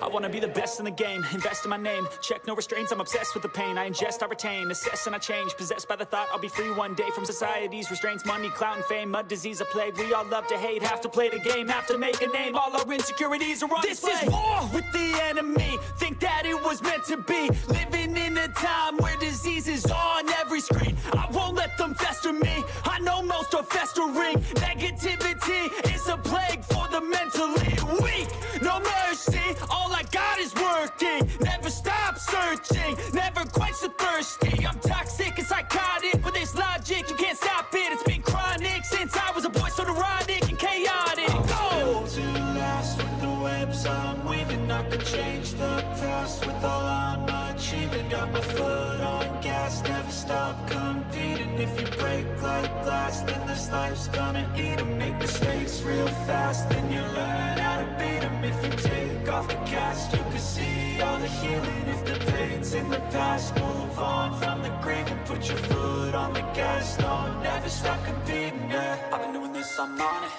I wanna be the best in the game, invest in my name. Check no restraints, I'm obsessed with the pain. I ingest, I retain, assess and I change. Possessed by the thought I'll be free one day from society's restraints. Money, clout and fame, mud, disease, a plague. We all love to hate, have to play the game, have to make a name. All our insecurities are on display. This is war with the enemy, think that it was meant to be. Living in a time where disease is on every screen. I won't let them fester me, I know most are festering. Negativity is a plague for the mentally weak. No mercy, all I got is working. Never stop searching, never quench the thirsty. I'm toxic and psychotic, with this logic you can't stop it. It's been chronic since I was a boy, so neurotic and chaotic. I'm built to last with the webs I'm weaving. I could change the past with all I'm achieving. Got my foot on gas, never stop competing. If you break like glass, then this life's gonna eat 'em. Make mistakes real fast, then you learn how to beat 'em. If you take off the cast, you can see all the healing. If the pain's in the past, move on from the grave and put your foot on the gas. No, never stop competing, yeah. I've been doing this, I'm on it.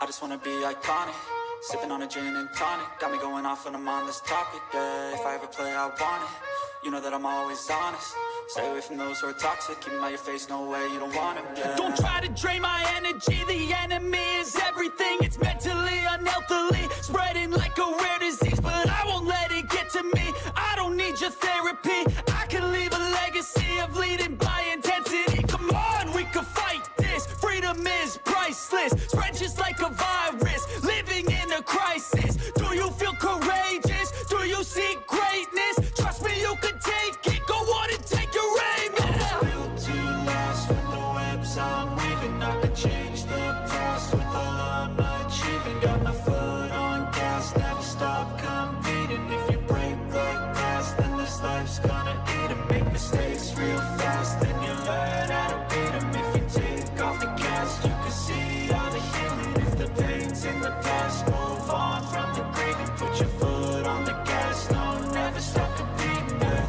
I just wanna be iconic. Sipping on a gin and tonic, got me going off when I'm on this topic, yeah. If I ever play, I want it. You know that I'm always honest. Stay away from those who are toxic. Keep them out your face, no way, you don't want them, yeah. Don't try to drain my energy. The enemy is everything. It's mentally, unhealthily, spreading like a rare disease. But I won't let it get to me. I don't need your therapy. I can leave a legacy of leading by intensity. Come on, we can fight this. Freedom is priceless. Spread just like a virus. Living in a crisis. Do you feel courageous? Do you seek greatness? Trust me, you can take it. Go on and take your aim. I was built to last with the webs I'm weaving. I could change the past with all I'm achieving. Got my foot on gas, never stop competing. If you break like glass, then this life's gonna eat 'em. Make mistakes real fast, then you learn how to beat 'em. If you take off the cast, you can see all the healing. If the pain's in the past, move on from the grave and put your foot on the gas. No, never stop competing, yeah.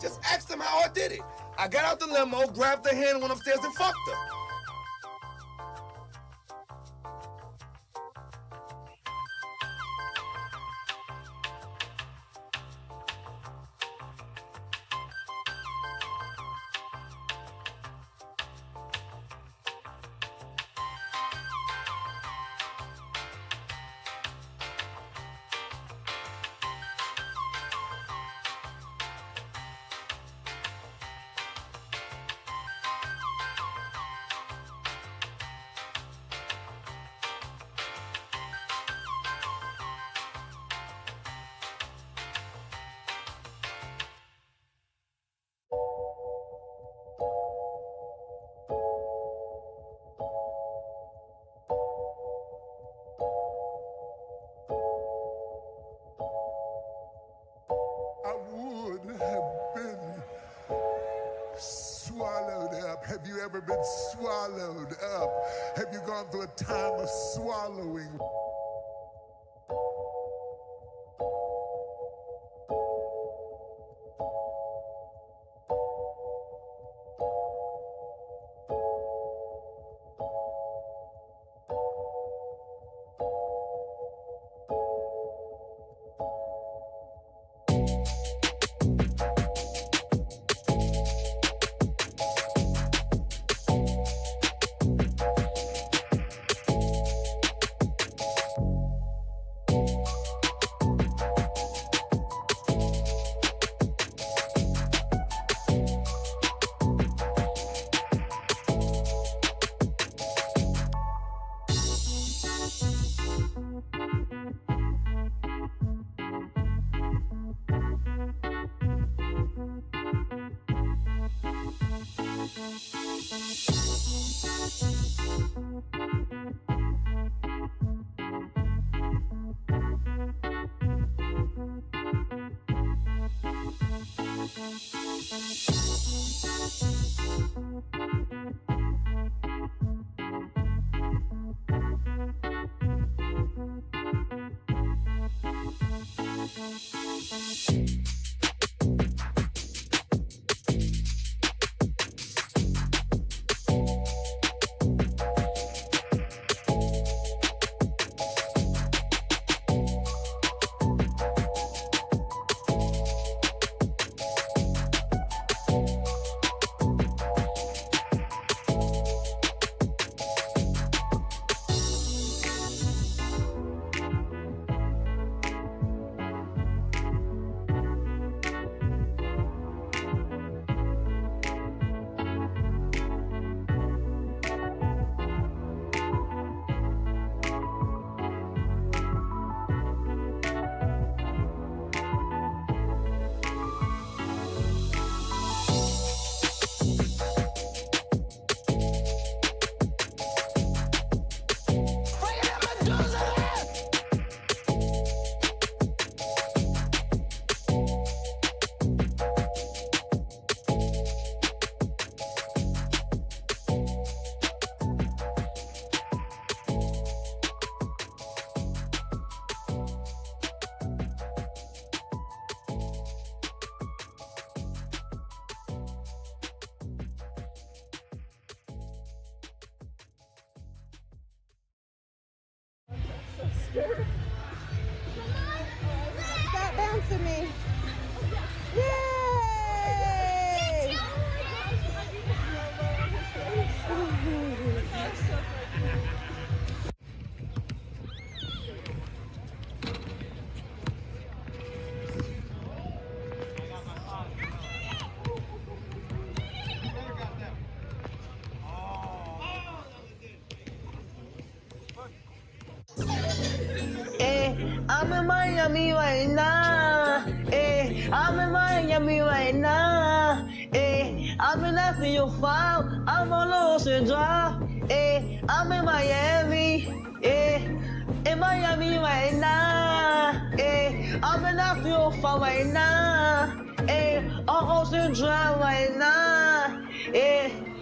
Just ask them how I did it. I got out the limo, grabbed her hand, went upstairs and fucked her. I would have been swallowed up. Have you ever been swallowed up? Have you gone through a time of swallowing? Stop bouncing me. Yay! I'm in Miami right now. I'm in Miami right now. I'm in after your file. I'm on Ocean Drive. I'm in Miami. In Miami right now. I'm in after your file right now. On Ocean Drive right now.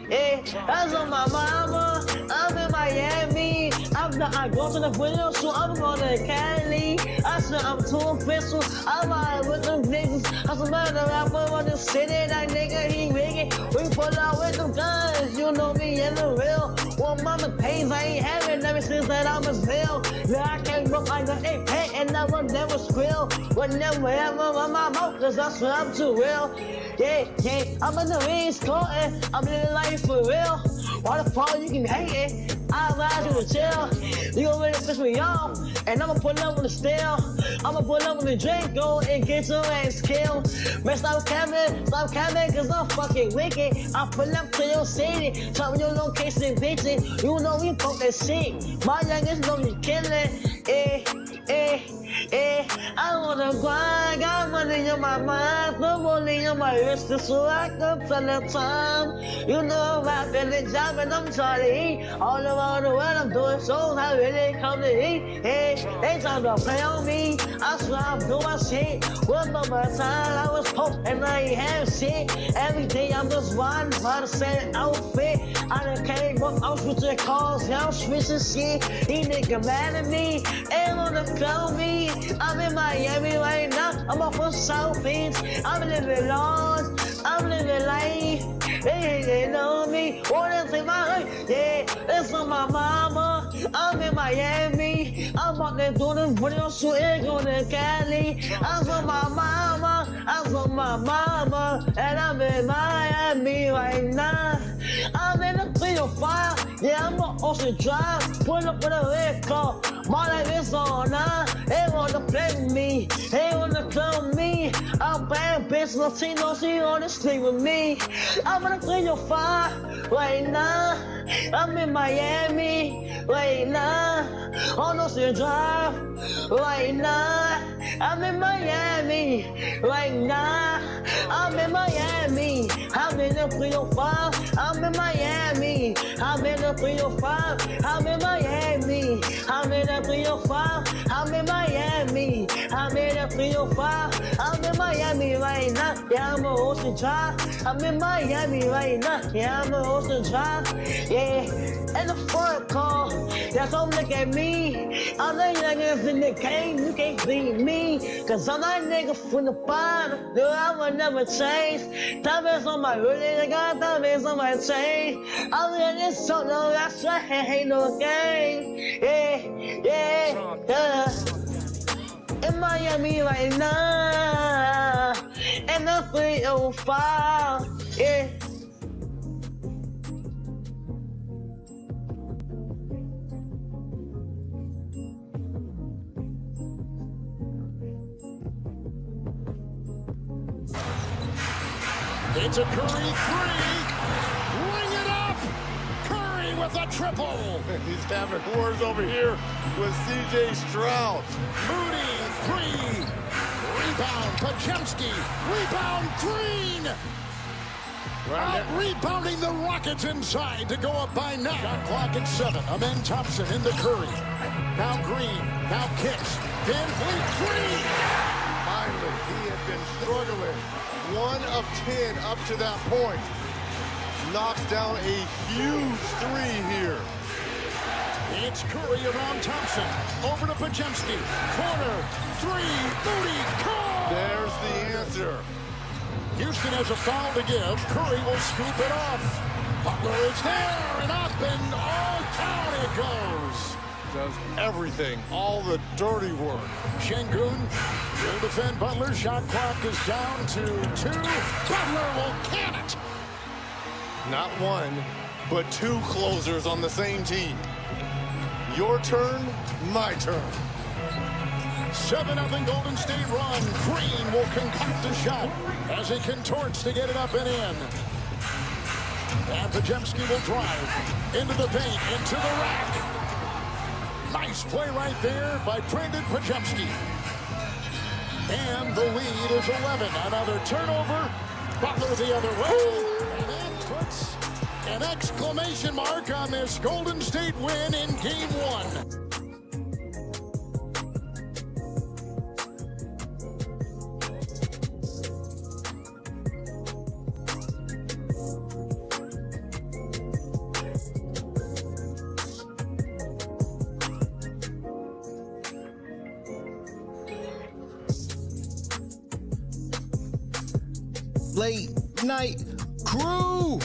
That's on my mama. I'm in Miami. I've After I go to the window, so I'm gonna Cali. I swear I'm too official. I'm out with them niggas. How's a matter rapper on the city? That nigga, he rigging. We pull out with them guns. You know me in the real. Well, mama pays, I ain't having ever since that I'm a zeal. Yeah, I came up like an 8 and I will never squeal. Would never ever run my mouth, cause I swear I'm too real. Yeah, I'm in the ring scoring. I'm living life for real. Why the fuck you can hate it? I ride you to chill. You gon' really piss me off. And I'ma pull up with the steel. I'ma pull up with the Draco and get your ass killed. Man, stop capping, cause I'm fucking wicked. I pull up to your city, tell me your location, bitch. You know we fuck that shit. My youngest know you killing. I wanna grind, got money in my mind, no money in my wrist, so I can tell the time. You know I'm rapping the job and I'm trying to eat. All around the world I'm doing shows, I really come to eat. Hey, they trying to play on me, I swear I'm doing shit. One of my time I was poor and I ain't have shit. Every day I'm just riding by the same outfit. I done came up, I'm switching cars, yeah, I'm switching shit. These niggas mad at me, ain't wanna call me. I'm in Miami right now, I'm off of South Beach. I'm living large, I'm living life. They know me, wanna take my life. Yeah, it's on my mama. I'm in Miami. I'm out there doing this video shooting on the Cali. I'm on my mama, I'm on my mama, and I'm in Miami right now. I'm in the 305, yeah, I'm on Ocean Drive. Pull up with a red car, my life is on now. They wanna play with me, they wanna clone me. I'm bad bitch, Latino, she wanna sleep with me. I'm in the 305 right now. I'm in Miami right now. On Ocean Drive right now. I'm in Miami right now. I'm in Miami. I'm in the 305. I'm in Miami. I'm in the 305. I'm in Miami. I'm in the 305. I'm in Miami. I'm in the 305. I'm in Miami right now. Yeah, I'm on Ocean Drive. I'm in Miami right now. Yeah, I'm on Ocean Drive. Yeah, and the front car. Yeah, don't look at me. I'm the youngest in the game. You can't beat me. Cause I'm that nigga from the bottom. Dude, I will never change. Diamonds on my hoodie. I got diamonds on my chain. I'm in this solo. That's why I ain't no game. Yeah. In Miami right now. And the 305. Yeah. It's a Curry three. Ring it up. Curry with a triple. He's having wars over here with C.J. Stroud. Moody, three. Rebound, Pajemski. Rebound, Green. Rebounding the Rockets inside to go up by 9. Shot clock at 7. Amen Thompson into Curry. Now Green. Now kicks. Van Vliet, three. Finally, he had been struggling. 1 of 10 up to that point. Knocks down a huge three here. It's Curry around Thompson. Over to Pajemski. Corner. Three. Moody. Call. There's the answer. Houston has a foul to give. Curry will scoop it off. Butler is there and up and all down it goes. Does everything, all the dirty work. Şengün will defend Butler. Shot clock is down to 2. Butler will can it. Not one, but 2 closers on the same team. Your turn, my turn. 7-0 Golden State run. Green will concoct a shot as he contorts to get it up and in. And Pajemski will drive into the paint, into the rack. Nice play right there by Brandon Pajemski. And the lead is 11. Another turnover. Butler the other way. And that puts an exclamation mark on this Golden State win in Game 1. late night crew.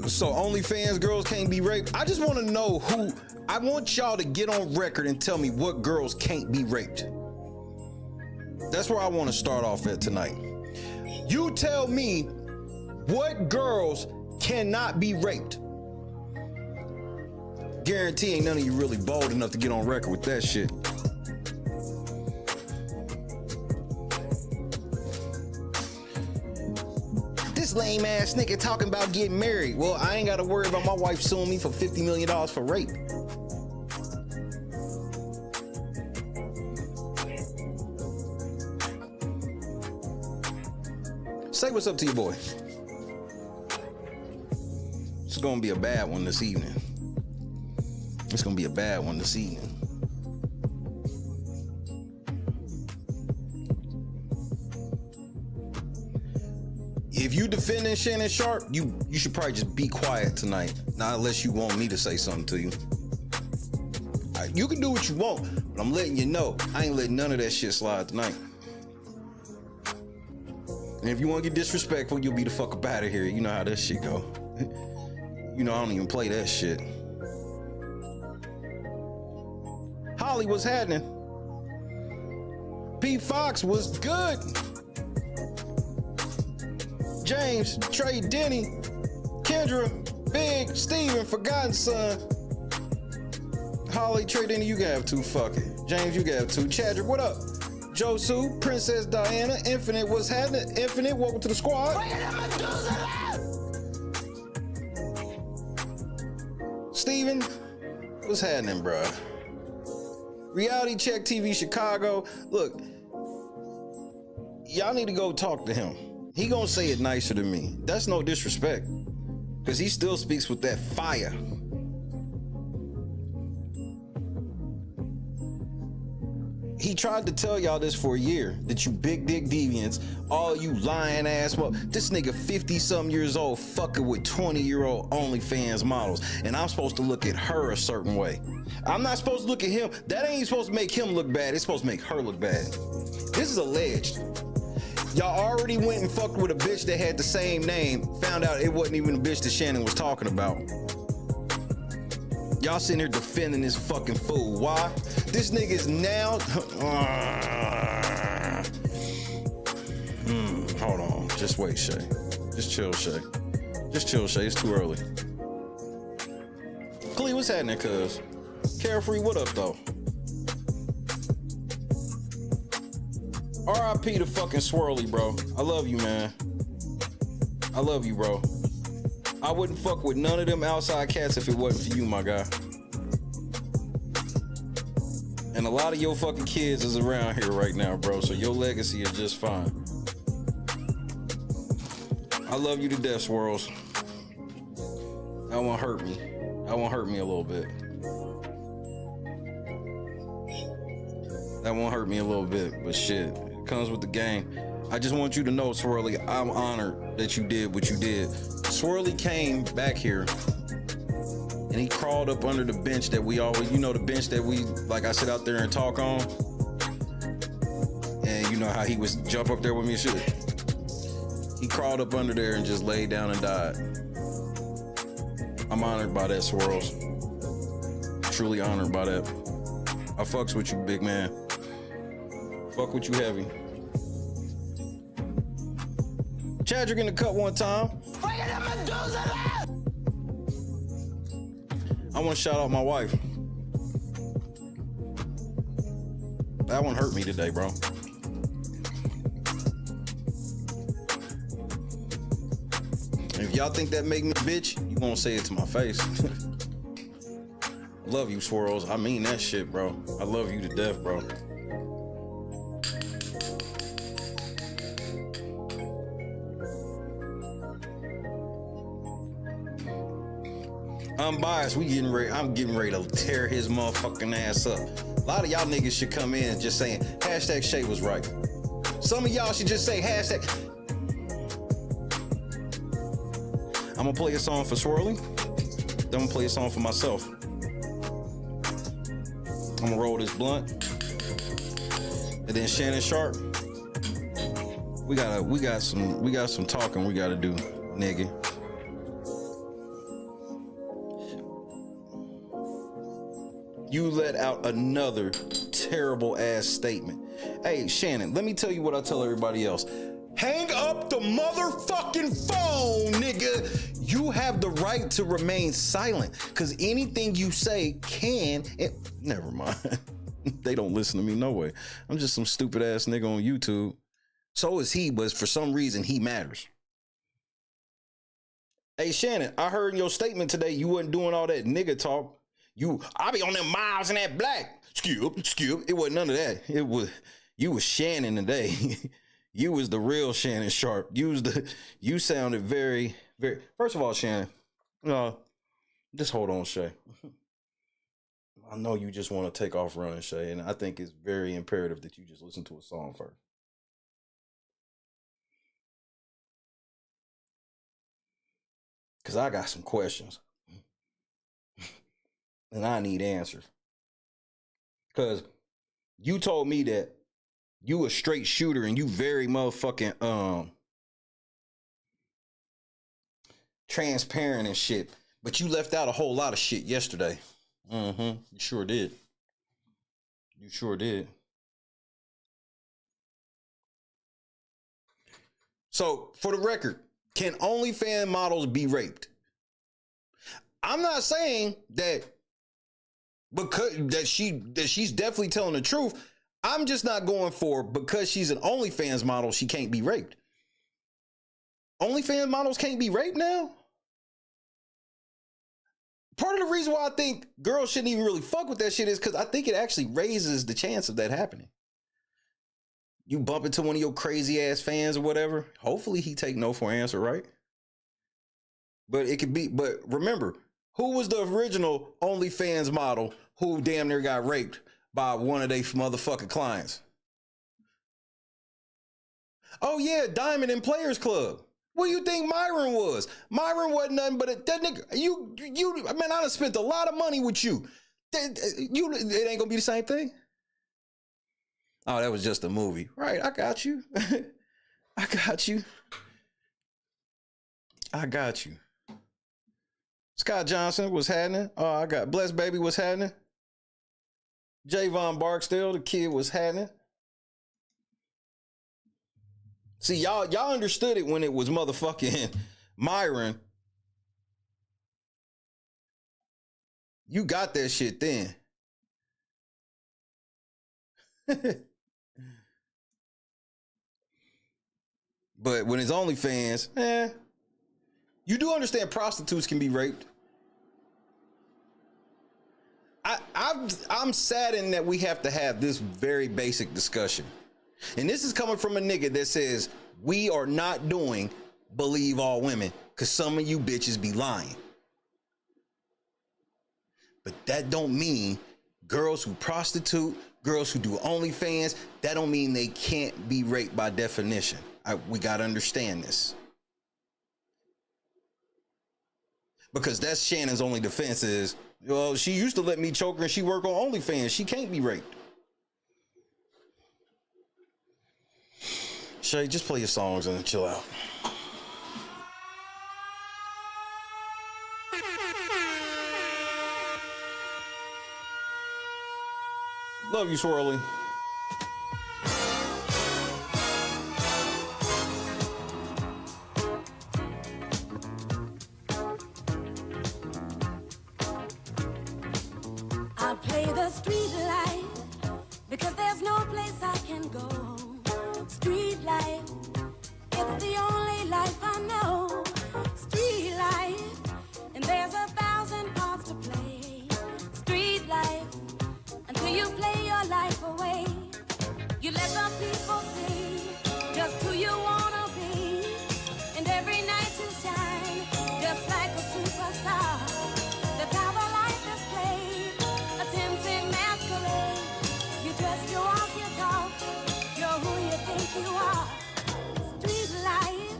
So OnlyFans girls can't be raped. I just want to know who. I want y'all to get on record and tell me what girls can't be raped. That's where I want to start off at tonight. You tell me what girls cannot be raped. Guarantee ain't none of you really bold enough to get on record with that shit. This lame ass nigga talking about getting married. Well, I ain't got to worry about my wife suing me for $50 million for rape. Say what's up to your boy. It's gonna be a bad one this evening. It's gonna be a bad one this evening. If you defending Shannon Sharpe, you should probably just be quiet tonight. Not unless you want me to say something to you. You can do what you want, but I'm letting you know I ain't letting none of that shit slide tonight. And if you want to get disrespectful, you'll be the fuck up out of here. You know how that shit go. You know I don't even play that shit. Holly, what's happening? P. Fox was good. James, Trey, Denny, Kendra, Big, Steven, Forgotten Son. Holly, Trey, Denny, you can have two. Fuck it. James, you can have two. Chadrick, what up? Josu, Princess Diana, Infinite, what's happening? Infinite, welcome to the squad. Steven, what's happening, bruh? Reality Check TV Chicago. Look, y'all need to go talk to him. He gonna say it nicer than me. That's no disrespect, because he still speaks with that fire. He tried to tell y'all this for a year, that you big dick deviants, all you lying ass. Well, this nigga 50-something years old fucking with 20-year-old OnlyFans models, and I'm supposed to look at her a certain way. I'm not supposed to look at him. That ain't supposed to make him look bad. It's supposed to make her look bad. This is alleged. Y'all already went and fucked with a bitch that had the same name, found out it wasn't even the bitch that Shannon was talking about. Y'all sitting here defending this fucking fool. Why? This nigga is now... Hold on. Just wait, Shay. Just chill, Shay. Just chill, Shay. It's too early. Clee, what's happening, cuz? Carefree, what up, though? R.I.P. to fucking Swirly, bro. I love you, man. I love you, bro. I wouldn't fuck with none of them outside cats if it wasn't for you, my guy. And a lot of your fucking kids is around here right now, bro, so your legacy is just fine. I love you to death, Swirls. That won't hurt me. That won't hurt me a little bit. That won't hurt me a little bit, but shit, it comes with the game. I just want you to know, Swirly, I'm honored that you did what you did. Swirly came back here and he crawled up under the bench that we always, you know, the bench that we, like I sit out there and talk on. And you know how he was jump up there with me and shit. He crawled up under there and just laid down and died. I'm honored by that, Swirls. Truly honored by that. I fucks with you, big man. Fuck with you heavy. Chadrick in the cut one time. I want to shout out my wife. That one hurt me today, bro. If y'all think that make me a bitch, you won't say it to my face. Love you, Swirls. I mean that shit, bro. I love you to death, bro. Unbiased, I'm getting ready to tear his motherfucking ass up. A lot of y'all niggas should come in just saying, hashtag Shay was right. Some of y'all should just say hashtag. I'm gonna play a song for Swirly. Then I'm gonna play a song for myself. I'm gonna roll this blunt. And then Shannon Sharpe. We got some talking we gotta do, nigga. You let out another terrible ass statement. Hey, Shannon, let me tell you what I tell everybody else. Hang up the motherfucking phone, nigga. You have the right to remain silent, because anything you say can... Never mind. They don't listen to me, no way. I'm just some stupid ass nigga on YouTube. So is he, but for some reason, he matters. Hey, Shannon, I heard in your statement today you wasn't doing all that nigga talk. I be on them miles in that black. Skip. It wasn't none of that. You was Shannon today. You was the real Shannon Sharpe. You sounded very, very. First of all, Shannon, just hold on, Shay. I know you just want to take off running, Shay, and I think it's very imperative that you just listen to a song first. Because I got some questions. And I need answers. Because you told me that you a straight shooter and you very motherfucking transparent and shit. But you left out a whole lot of shit yesterday. You sure did. You sure did. So, for the record, can OnlyFans models be raped? I'm not saying that she's definitely telling the truth. I'm just not going for because she's an OnlyFans model, she can't be raped. OnlyFans models can't be raped now? Part of the reason why I think girls shouldn't even really fuck with that shit is because I think it actually raises the chance of that happening. You bump into one of your crazy ass fans or whatever. Hopefully he take no for an answer, right? But it could be, but remember, who was the original OnlyFans model who damn near got raped by one of their motherfucking clients? Oh yeah, Diamond and Players Club. What do you think Myron was? Myron wasn't nothing but that nigga. Man, I done spent a lot of money with you. It ain't gonna be the same thing. Oh, that was just a movie. Right, I got you. I got you. Scott Johnson was happening. Oh, I got Blessed Baby was happening. Javon Barksdale, the kid, was happening. See, y'all understood it when it was motherfucking Myron. You got that shit then. But when it's OnlyFans, you do understand prostitutes can be raped. I'm saddened that we have to have this very basic discussion. And this is coming from a nigga that says we are not doing believe all women because some of you bitches be lying. But that don't mean girls who prostitute, girls who do OnlyFans, that don't mean they can't be raped by definition. We got to understand this. Because that's Shannon's only defense is, well, she used to let me choke her and she work on OnlyFans. She can't be raped. Shay, just play your songs and chill out. Love you, Swirly. I play the street life because there's no place I can go. Street life, it's the only life I know. Street life, and there's 1,000 parts to play. Street life, until you play your life away. You let the people see just who you wanna be. And every night you shine, just like a superstar. That's how the life is played, a tempting masquerade. You dress, you walk, you talk, you're who you think you are. Street life,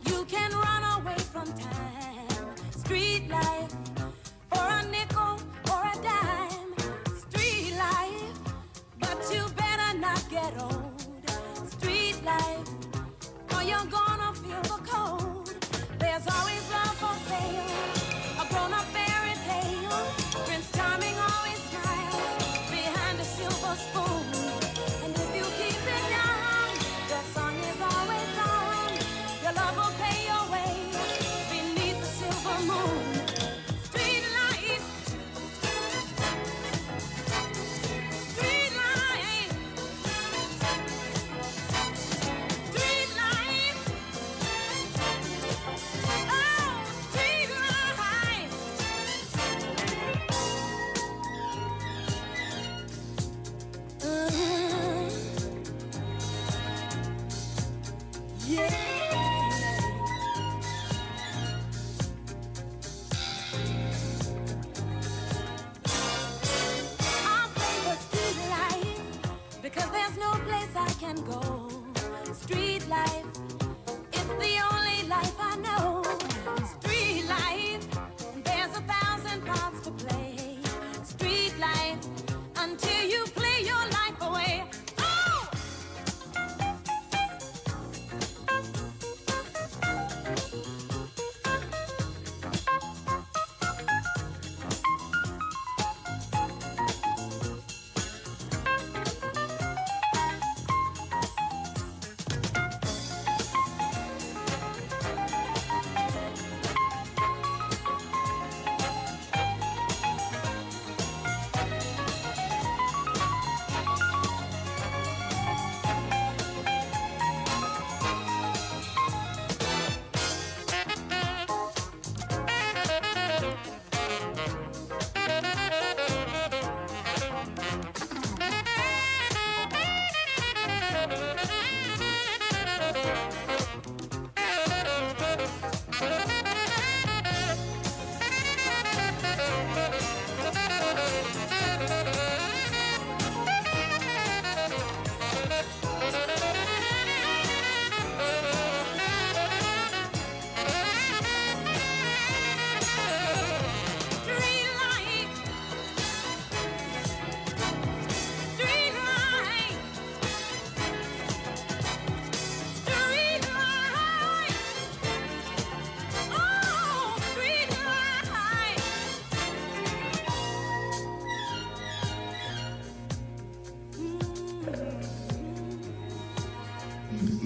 you can life for a nickel or a dime. Street life, but you better not get old. Street life, or you're gonna feel the cold. There's always love for sale, a grown-up fairy tale. Prince Charming always smiles behind a silver spoon. And if you keep it young, your song is always on. Your love will pay your way beneath the silver moon. Street life, street life, street life. Oh, street life. Yeah. I'll play the street life because there's no place I can go. Street life, it's the only life I know. Street life, there's 1,000 parts to play. Street life, until you play your life away. Oh!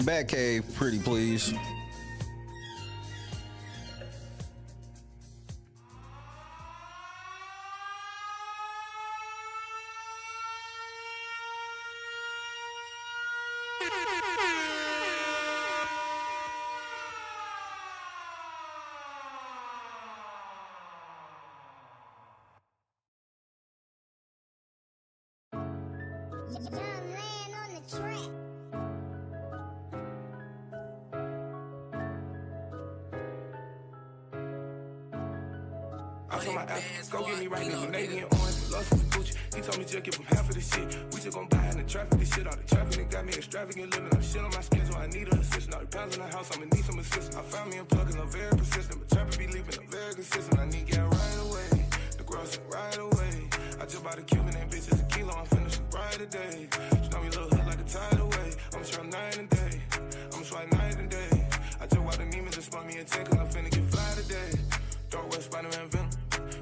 Batcave, pretty please. I told my ass, go get me right now. Navy and orange, love for Gucci. He told me just give him half of this shit. We just gon' buy in the traffic, this shit. All the traffic that got me extravagant living. All the shit on my schedule, I need an assistant. All the pounds in the house, I'ma need some assistance. I found me a plug and I'm very persistent. But traffic be leaving, I'm very consistent. I need gas right away, the grocery right away. I just bought a Cuban and bitches a kilo, I'm finishing right today. She know me little hood like a tidal wave. I'ma try night and day, I'ma try night and day. I just walked the Neiman, just spun me a 10 cause I'm finna get fly today. Dark West Spider-Man Venom,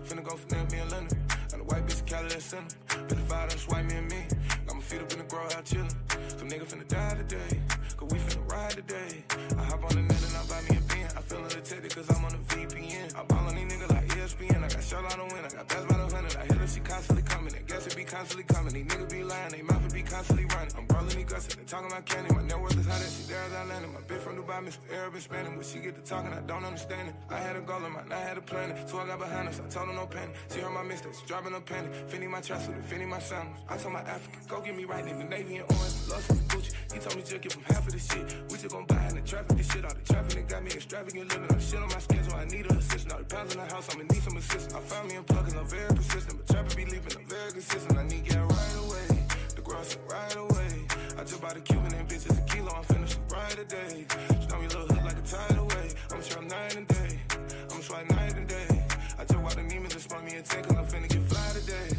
finna go for them, me and London. And the white bitch Cali that sent him. Been the fire done swipe me and me. Got my feet up in the grow out chillin'. Some nigga finna die today, cause we finna ride today. I hop on the net and I buy me a bin. I feel undetected cause I'm on the VPN. I ball on these niggas like ESPN. I got Charlotte on win, I got best by the 100. I hit her, she constantly coming. And guess it be constantly coming. These niggas be lying, they mouth be constantly running. I'm brawling these guts, they talking about candy. My net worth is high, that she there as I landed. My bitch from Dubai, Mr. Arab and Spanish. When she get to talking, I don't understand it. I had a goal in mind, I had a plan it. So I got behind us, I told her no panic. She heard my mistakes, dropping a penny. Finny my chest with it, finny my sandals. I told my African, go get me right in the Navy and orange. Love for Gucci. He told me just give him half of this shit. We just gon' buy in the traffic, this shit. All the traffic that got me extravagant living. All the shit on my schedule, I need an assistant. All the pounds in the house, I'ma need some assistance. I found me a plug and I'm very persistent. But traffic be leaving, I'm very consistent. I need gas right away, the grocery right away. I just bought a Cuban and bitches a kilo, I'm finishing right today. She know me little hood like a tidal wave. I'ma try night and day, I'ma try night and day. I just intent, cause I'm finna get fly today.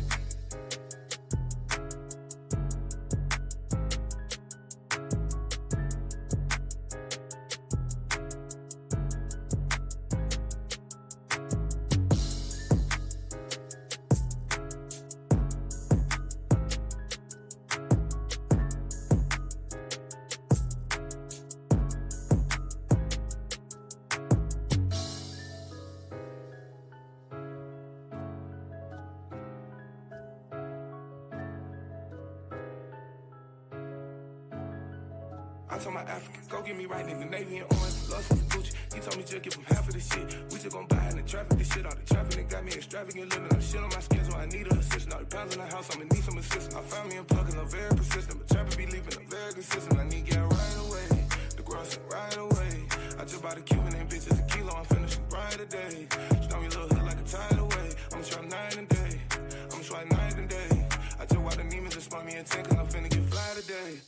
I told my African, go get me right in the Navy and orange, lost some Gucci. He told me just give him half of this shit. We just gon' buy in the traffic, this shit all the traffic. It got me extravagant living. I'm shit on my schedule, I need a assistant. All the pounds in the house, I'ma need some assistance. I found me unplugging, I'm very persistent. But trapping be leaving, I'm very consistent. I need gas right away, the grocery right away. I just bought a Cuban and bitches a kilo, I'm finishing right today. Just know me little hood like a tidal wave. I'ma try night and day, I'ma try night and day. I just watch the demons and spun me in 10, cause I'm finna get fly today.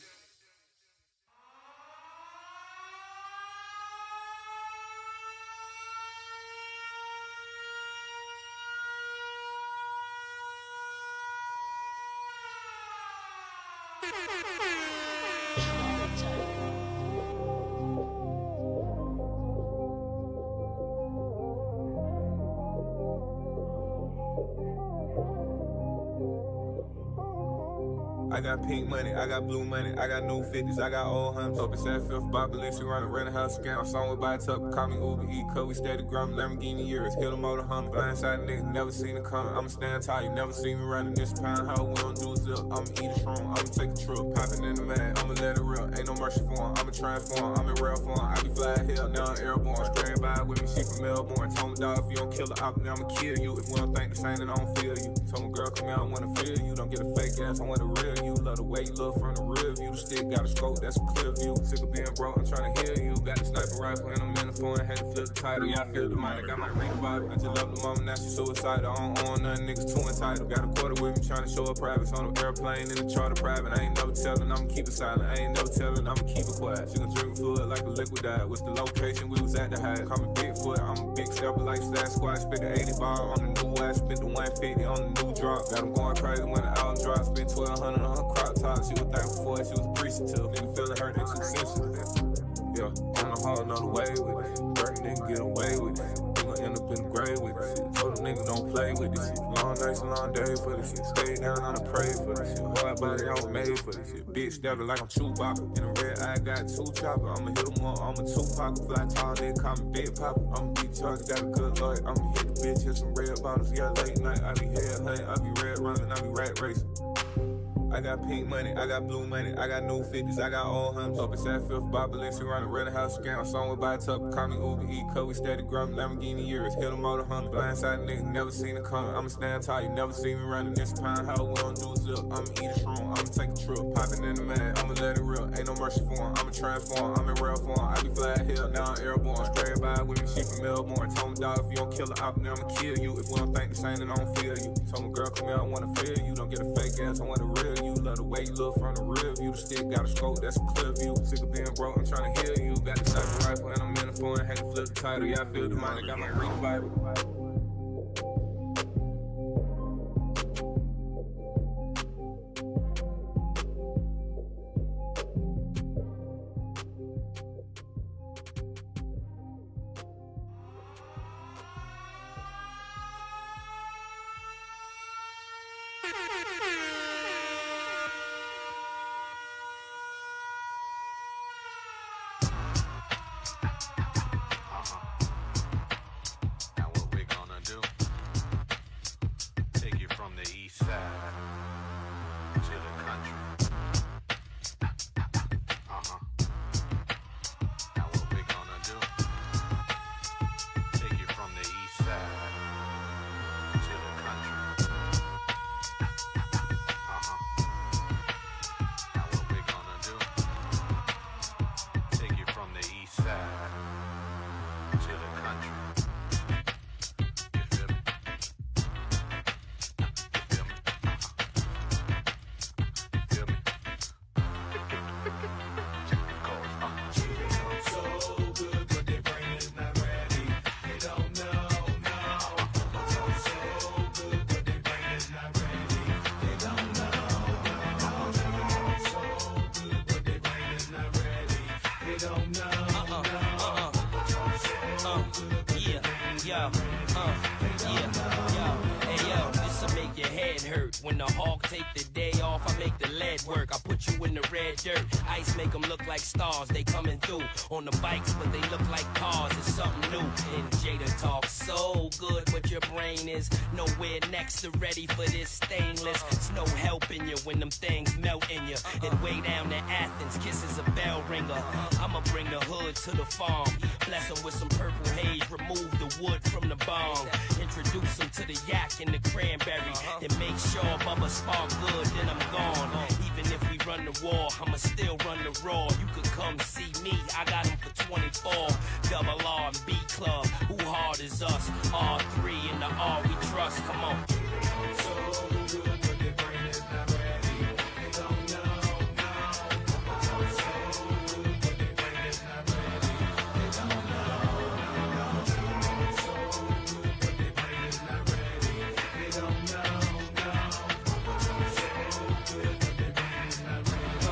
I got pink money, I got blue money, I got new 50s, I got old hundreds. Up inside 5th, Bob Balenci, running rent a house scam. Song with by Tuck, call me Uber E, code we steady growing. Lamborghini years, hit them all the Hummer. Blindside niggas, never seen it coming. I'ma stand tall, you never see me running this pound. How we don't do zip, I'ma eat a shroom, I'ma take a trip, popping in the mag, I'ma let it rip. Ain't no mercy for him, I'ma transform, I'm in rail form. I be fly here, now I'm airborne. Straying by with me, she from Melbourne. Told me dog, if you don't kill her, then I'ma kill you. If we don't think the same, then I don't feel you. Told my girl, come out, I wanna feel you. Don't get a fake ass, I want a real you. Love the way you look from the rear view. The stick got a scope, that's a clear view. Sick of being broke, I'm tryna hear you. Got the sniper rifle and I'm in the phone. Had to flip the title, yeah, I feel the money. Got my ring body. I just love the mama, now she suicidal. I don't own nothing, niggas too entitled. Got a quarter with me, tryna show her privates on the airplane in the charter private. I ain't never telling, I'ma keep it silent. I ain't never telling, I'ma keep it quiet. She gon' drink fluid like a liquid diet. What's the location? We was at the high. Call me Bigfoot, I'm a big stepper like Sasquatch. Spit the 80 ball on the new watch, spit the 150 on the new drop. Got them going crazy when the album drops. Spent 1,200 on her crop top. She was thankful for it, she was appreciative. Nigga feeling hurt, they too sensitive. Yeah, on the hall, another way with it. Burn nigga get away with it. Nigga end up in the grave with this shit. Told them nigga don't play with this shit. Long nights and long days for this shit. Stay down on the pray for this shit. Hard body, I was made for this shit. Bitch stabbing like I'm Chewbacca. In the red eye, got 2 chopper. I'ma hit him up, I'm a 2-pocket. Fly tall, nigga call me Big Papa. I'ma be charged, got a good lawyer. I'ma hit the bitch, hit some red bottles. Yeah, late night, I be head hunting. I be red running, I be rat racing. I got pink money, I got blue money, I got new 50s, I got old hundreds. Up inside 5th, Bob Balenci, running rent a house scam. Song with by Tuck, call me Uber E, code we steady growing. Lamborghini years, hit them all the Hummer. Blindside niggas, never seen it coming. I'ma stand tall, you never see me running this pound. How we don't do zip, I'ma eat a shroom, I'ma take a trip, popping in the mag, I'ma let it rip. Ain't no mercy for him, I'ma transform, I'm in rail form. I be fly here, now I'm airborne. Straying by with me, she from Melbourne. Told me dog, if you don't kill her, then I'ma kill you. If we don't think the same, then I don't feel you. Told my girl, come here, I wanna feel you. Don't get a fake ass, I want a real you. Love the way you look from the rear view. The stick got a scope, that's a clear view. Sick of being broke, I'm tryna hear you. Got the sniper rifle and I'm in the phone. Had to flip the title, yeah, I feel the money. Got my ring Bible. hurt. When the hawk take the day off, I make the lead work. I put you in the red dirt. Ice make them look like stars, they coming through. On the bikes, but they look like cars. It's something new. And Jada talks so good, but your brain is nowhere next to ready for this stainless. It's no helping you when them things melt in you. And way down to Athens, kisses a bell ringer. I'ma bring the hood to the farm. Bless them with some purple haze, remove the wood from the bong. Introduce them to the yak and the cranberry. Then make sure Bubba spark good, then I'm gone. Even if we run the war, I'ma still run the raw. You could come see me, I got them for 24. Double R and B Club, who hard is us? R3 and the R we trust, come on. So good, but their brain is not ready. They don't know now. So good, but their brain is not ready. They don't know. So good, but their brain is not ready. They don't know now. So good, but their brain is not ready.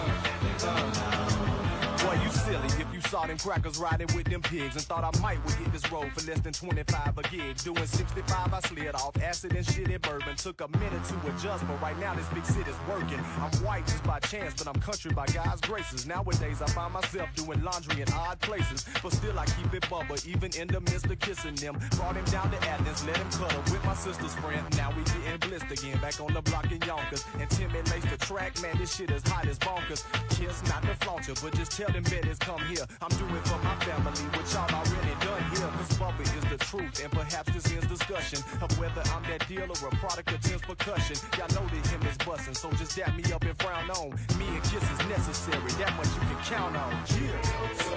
They don't know. Boy, you silly if you saw them crackers riding with them pigs and thought I might would hit this road for less than 25 a gig. Doing 65, I slid off acid and shit in bourbon. Took a minute to adjust, but right now this big city's working. I'm white just by chance, but I'm country by God's graces. Nowadays I find myself doing laundry in odd places, but still I keep it bubba, even in the midst of kissing them. Brought him down to Athens, let him cuddle with my sister's friend. Now we getting blissed again, back on the block in Yonkers. And Tim laced the track, man, this shit is hot as bonkers. Kiss not to flaunt you, but just tell them betters come here. I'm doing for my family, what y'all already done here. Cause Bubba is the truth, and perhaps this ends discussion of whether I'm that deal or a product of tense percussion. Y'all know that him is bustin', so just dap me up and frown on. Me and Kiss is necessary, that much you can count on. Yeah. So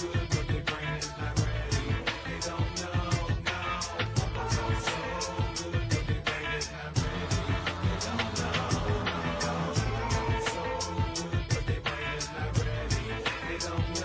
good, but their brain is not ready. They don't know now. So good, but their brain is not ready. They don't know. So good, but their brain is not ready. They don't know.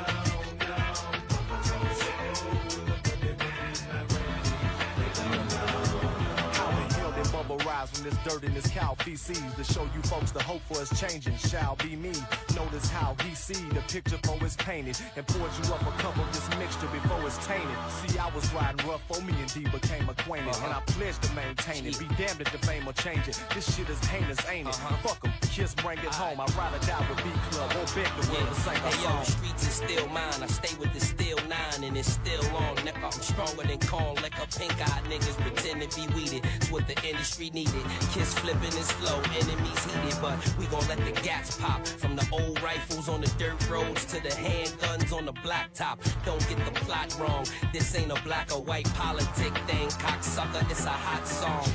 Bubba rise from this dirt and this cow feces to show you folks the hope for us changing shall be me. Notice how he see the picture before it's painted and poured you up a cup of this mixture before it's tainted. See, I was riding rough for me and D became acquainted, and I pledged to maintain it. Be damned if the fame will change it. This shit is heinous, ain't it? Fuck 'em, Kiss, bring it home. I'd rather die with B Club or beg the world to sing a song. The streets is still mine. I stay with the steel 9 and it's still on. Nigga, I'm stronger than corn liquor. Pink-eyed niggas pretend to be weeded. It's what the industry needed. Kiss flipping his flow, enemies heated, but we gon' let the gas pop. From the old rifles on the dirt roads to the handguns on the blacktop. Don't get the plot wrong. This ain't a black or white politic thing, cocksucker. It's a hot song.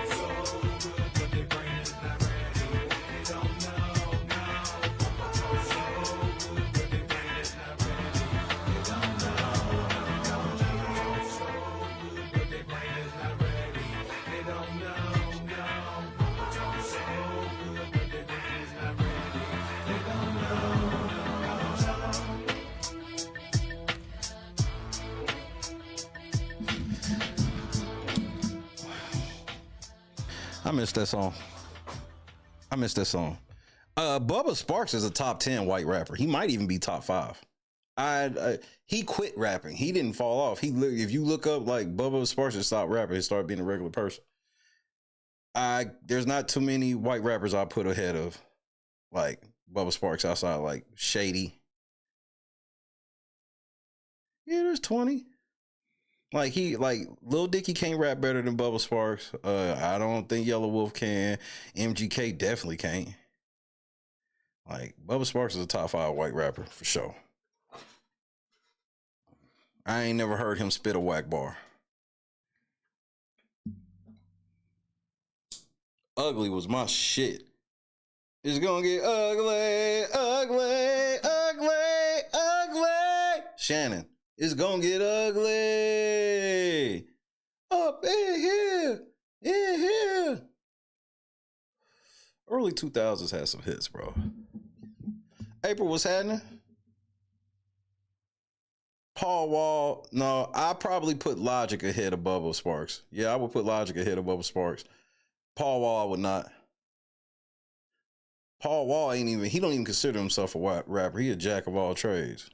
So good, but their brain is not ready. They don't know now. So good, but their brain is not ready. They don't know. So good, but their brain is not ready. They don't know. I missed that song. Bubba Sparks is a top 10 white rapper. He might even be top 5. He quit rapping. He didn't fall off. If you look up like Bubba Sparks and stop rapping, he started being a regular person. There's not too many white rappers I put ahead of like Bubba Sparks outside like Shady. Yeah, there's 20. Like Lil Dicky can't rap better than Bubba Sparks. I don't think Yellow Wolf can. MGK definitely can't. Like Bubba Sparks is a top 5 white rapper for sure. I ain't never heard him spit a whack bar. Ugly was my shit. It's gonna get ugly, ugly, ugly, ugly. Shannon. It's gonna get ugly. Up in here. In here. Early 2000s had some hits, bro. April, what's happening? Paul Wall. No, I probably put Logic ahead of Bubba Sparks. Yeah, I would put Logic ahead of Bubba Sparks. Paul Wall, I would not. Paul Wall he don't even consider himself a rapper. He a jack of all trades.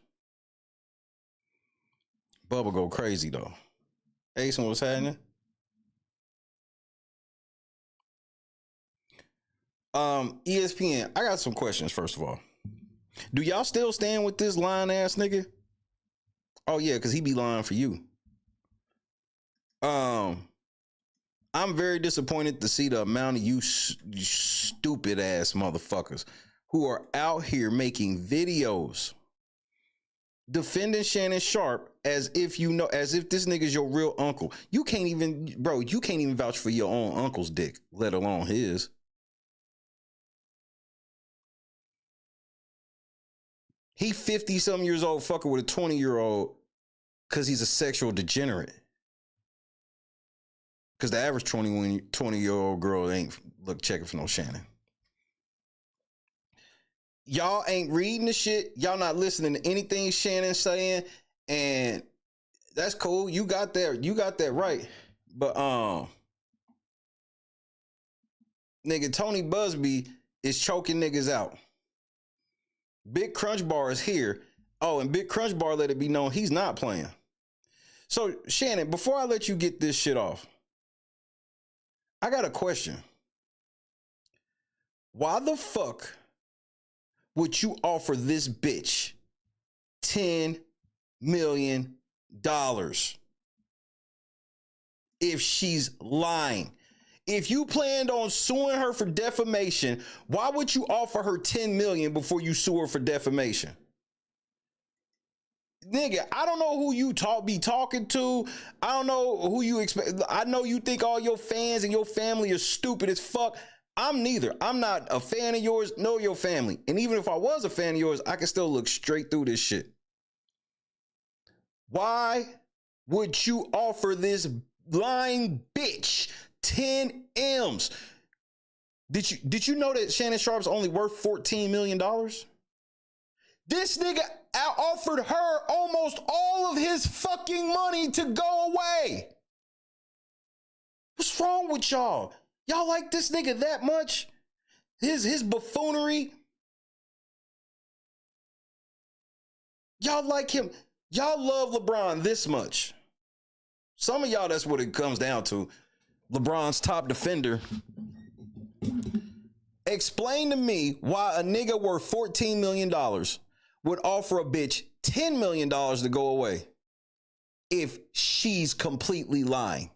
Bubba go crazy though. Ace, what's happening? ESPN, I got some questions. First of all, do y'all still stand with this lying ass nigga? Oh yeah, because he be lying for you. I'm very disappointed to see the amount of you stupid ass motherfuckers who are out here making videos defending Shannon Sharpe as if this nigga's your real uncle. You can't even vouch for your own uncle's dick, let alone his. He 50-something years old fucking with a 20-year-old because he's a sexual degenerate. Because the average 20-year-old girl ain't checking for no Shannon. Y'all ain't reading the shit. Y'all not listening to anything Shannon's saying. And that's cool. You got that right. But nigga, Tony Busby is choking niggas out. Big Crunch Bar is here. Oh, and Big Crunch Bar let it be known he's not playing. So, Shannon, before I let you get this shit off, I got a question. Why the fuck would you offer this bitch $10 million if she's lying? If you planned on suing her for defamation, why would you offer her $10 million before you sue her for defamation? Nigga, I don't know who you be talking to. I don't know who you expect. I know you think all your fans and your family are stupid as fuck. I'm neither. I'm not a fan of yours, nor your family. And even if I was a fan of yours, I can still look straight through this shit. Why would you offer this lying bitch 10 M's? Did you know that Shannon Sharpe's only worth $14 million? This nigga offered her almost all of his fucking money to go away. What's wrong with y'all? Y'all like this nigga that much? His buffoonery? Y'all like him? Y'all love LeBron this much? Some of y'all, that's what it comes down to. LeBron's top defender. Explain to me why a nigga worth $14 million would offer a bitch $10 million to go away if she's completely lying.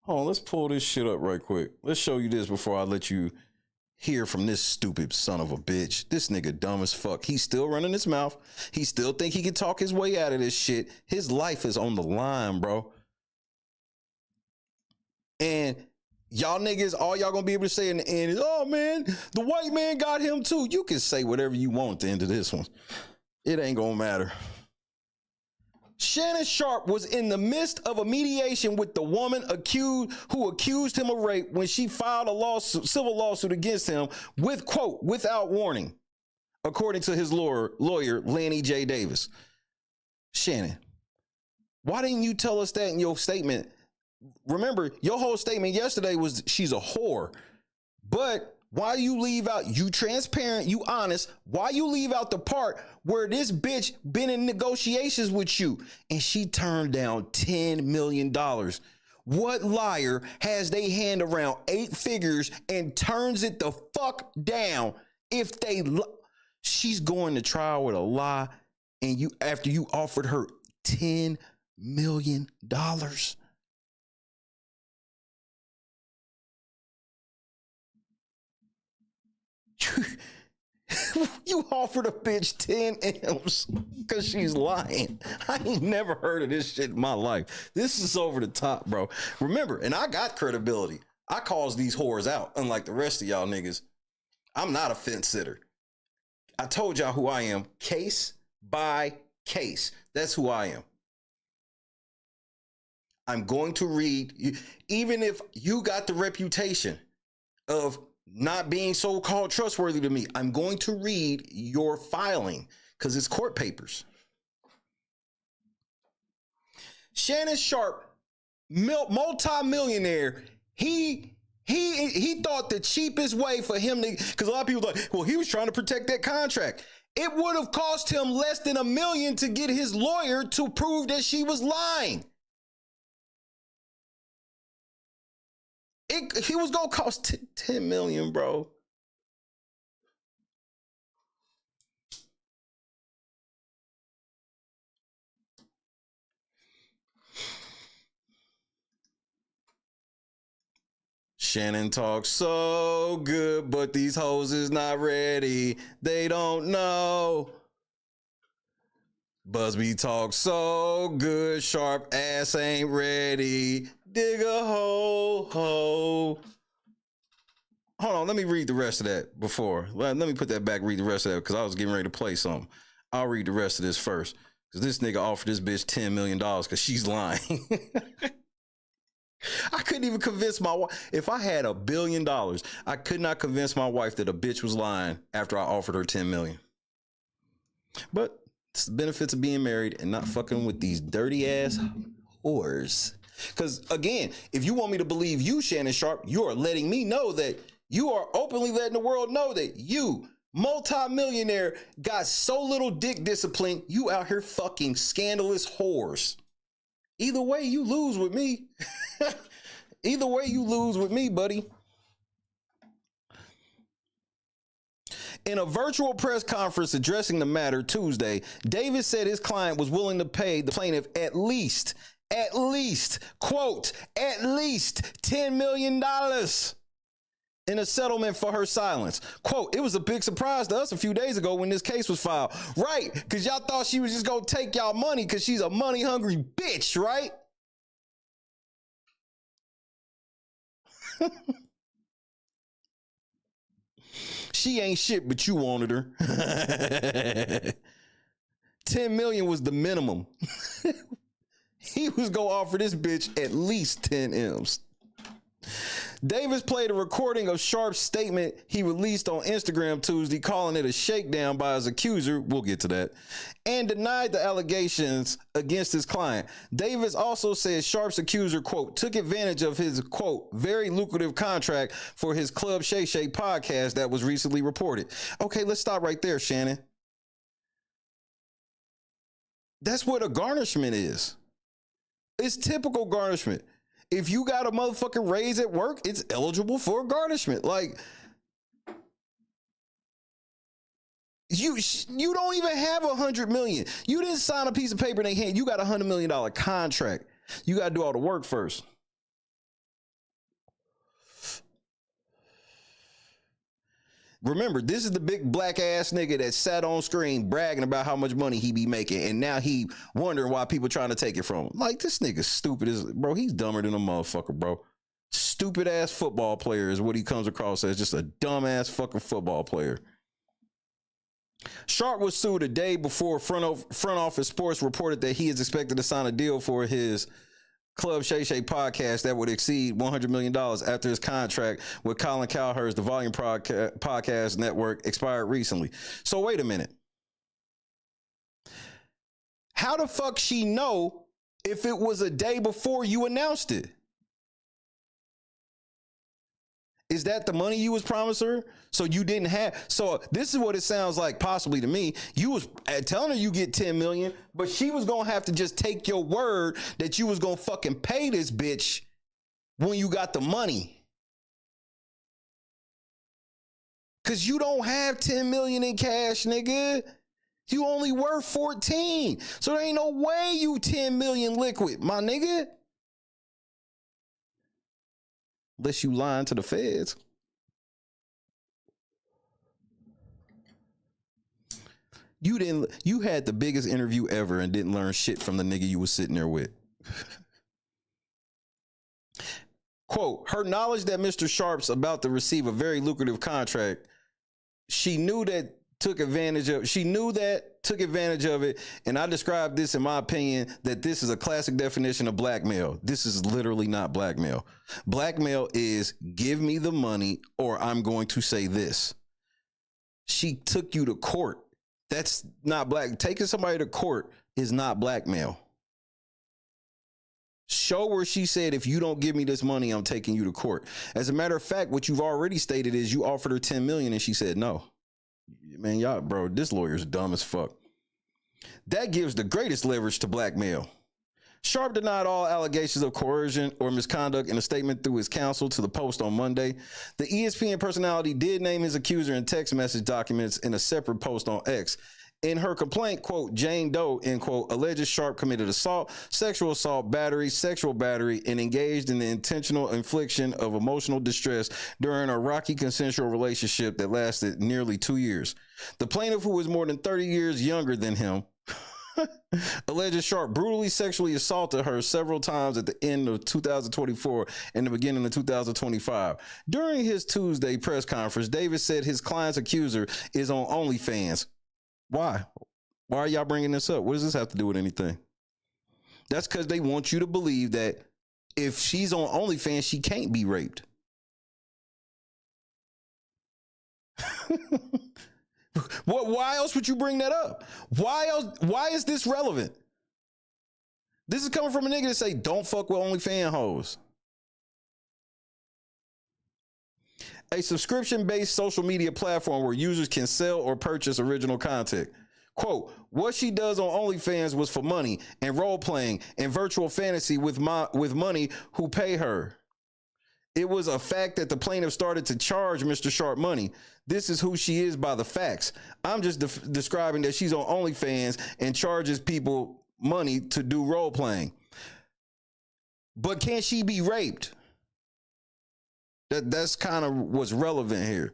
Hold on, let's pull this shit up right quick. Let's show you this before I let you hear from this stupid son of a bitch. This nigga dumb as fuck. He's still running his mouth. He still think he can talk his way out of this shit. His life is on the line, bro. And y'all niggas, all y'all gonna be able to say in the end is, oh man, the white man got him too. You can say whatever you want at the end of this one. It ain't gonna matter. Shannon Sharpe was in the midst of a mediation with the woman who accused him of rape when she filed a civil lawsuit against him with, quote, without warning, according to his lawyer, Lanny J. Davis. Shannon, why didn't you tell us that in your statement? Remember, your whole statement yesterday was she's a whore. But why you leave out, you transparent, you honest, why you leave out the part where this bitch been in negotiations with you and she turned down $10 million? What liar has they hand around 8 figures and turns it the fuck down if they she's going to trial with a lie and you after you offered her $10 million? You offered a bitch 10 M's because she's lying. I ain't never heard of this shit in my life. This is over the top, bro. Remember, and I got credibility. I calls these whores out, unlike the rest of y'all niggas. I'm not a fence sitter. I told y'all who I am, case by case. That's who I am. I'm going to read, even if you got the reputation of not being so-called trustworthy to me, I'm going to read your filing because it's court papers. Shannon Sharpe, multi-millionaire, he thought the cheapest way for him to, because a lot of people like, well, he was trying to protect that contract. It would have cost him less than $1 million to get his lawyer to prove that she was lying. He was going to cost $10 million, bro. Shannon talks so good, but these hoes is not ready. They don't know. Busby talks so good, Sharpe ass ain't ready. Dig a hole, ho. Hold on, let me read the rest of that before. Let me put that back, read the rest of that, because I was getting ready to play something. I'll read the rest of this first, because this nigga offered this bitch $10 million because she's lying. I couldn't even convince my wife. If I had $1 billion, I could not convince my wife that a bitch was lying after I offered her $10 million. But it's the benefits of being married and not fucking with these dirty ass whores. Because again, if you want me to believe you, Shannon Sharpe, you are letting me know that you are openly letting the world know that you, multi-millionaire, got so little dick discipline, you out here fucking scandalous whores. Either way, you lose with me. Either way, you lose with me, buddy. In a virtual press conference addressing the matter Tuesday, Davis said his client was willing to pay the plaintiff at least, quote, at least $10 million in a settlement for her silence. Quote, it was a big surprise to us a few days ago when this case was filed. Right, because y'all thought she was just going to take y'all money because she's a money-hungry bitch, right? She ain't shit, but you wanted her. 10 million was the minimum. He was going to offer this bitch at least 10 M's. Davis played a recording of Sharpe's statement he released on Instagram Tuesday, calling it a shakedown by his accuser, we'll get to that, and denied the allegations against his client. Davis also said Sharpe's accuser, quote, took advantage of his, quote, very lucrative contract for his Club Shay Shay podcast that was recently reported. Okay, let's stop right there, Shannon. That's what a garnishment is. It's typical garnishment. If you got a motherfucking raise at work, it's eligible for a garnishment. Like, you don't even have $100 million. You didn't sign a piece of paper in their hand. You got a $100 million contract. You got to do all the work first. Remember, this is the big black ass nigga that sat on screen bragging about how much money he be making, and now he wondering why people trying to take it from him. Like, this nigga stupid as, bro, he's dumber than a motherfucker, bro. Stupid ass football player is what he comes across as, just a dumb ass fucking football player. Sharpe was sued a day before Front Office Sports reported that he is expected to sign a deal for his Club Shay Shay podcast that would exceed $100 million after his contract with Colin Cowherd's The Volume Podcast Network expired recently. So wait a minute. How the fuck she know if it was a day before you announced it? Is that the money you was promised her? So you didn't have, so this is what it sounds like possibly to me. You was telling her you get 10 million, but she was going to have to just take your word that you was going to fucking pay this bitch when you got the money. Cause you don't have 10 million in cash, nigga. You only worth 14. So there ain't no way you 10 million liquid, my nigga. Unless you lying to the feds. You had the biggest interview ever and didn't learn shit from the nigga you was sitting there with. Quote, her knowledge that Mr. Sharpe's about to receive a very lucrative contract, she knew that, took advantage of it, and I described this in my opinion that this is a classic definition of blackmail. This is literally not blackmail. Blackmail is give me the money or I'm going to say this. She took you to court. That's not black. Taking somebody to court is not blackmail. Show where she said, if you don't give me this money, I'm taking you to court. As a matter of fact, what you've already stated is you offered her 10 million and she said no. Man, y'all, bro, this lawyer's dumb as fuck. That gives the greatest leverage to blackmail. Sharpe denied all allegations of coercion or misconduct in a statement through his counsel to the Post on Monday. The ESPN personality did name his accuser in text message documents in a separate post on X. In her complaint, quote, Jane Doe, end quote, alleges Sharpe committed assault, sexual assault, battery, sexual battery, and engaged in the intentional infliction of emotional distress during a rocky consensual relationship that lasted nearly 2 years. The plaintiff, who was more than 30 years younger than him, alleges Sharpe brutally sexually assaulted her several times at the end of 2024 and the beginning of 2025. During his Tuesday press conference, Davis said his client's accuser is on OnlyFans. Why? Why are y'all bringing this up? What does this have to do with anything? That's because they want you to believe that if she's on OnlyFans, she can't be raped. Why else would you bring that up? Why else? Why is this relevant? This is coming from a nigga that say, don't fuck with OnlyFans hoes. A subscription-based social media platform where users can sell or purchase original content. Quote, what she does on OnlyFans was for money and role-playing and virtual fantasy with money who pay her. It was a fact that the plaintiff started to charge Mr. Sharpe money. This is who she is by the facts. I'm just describing that she's on OnlyFans and charges people money to do role-playing. But can she be raped? That's kind of what's relevant here.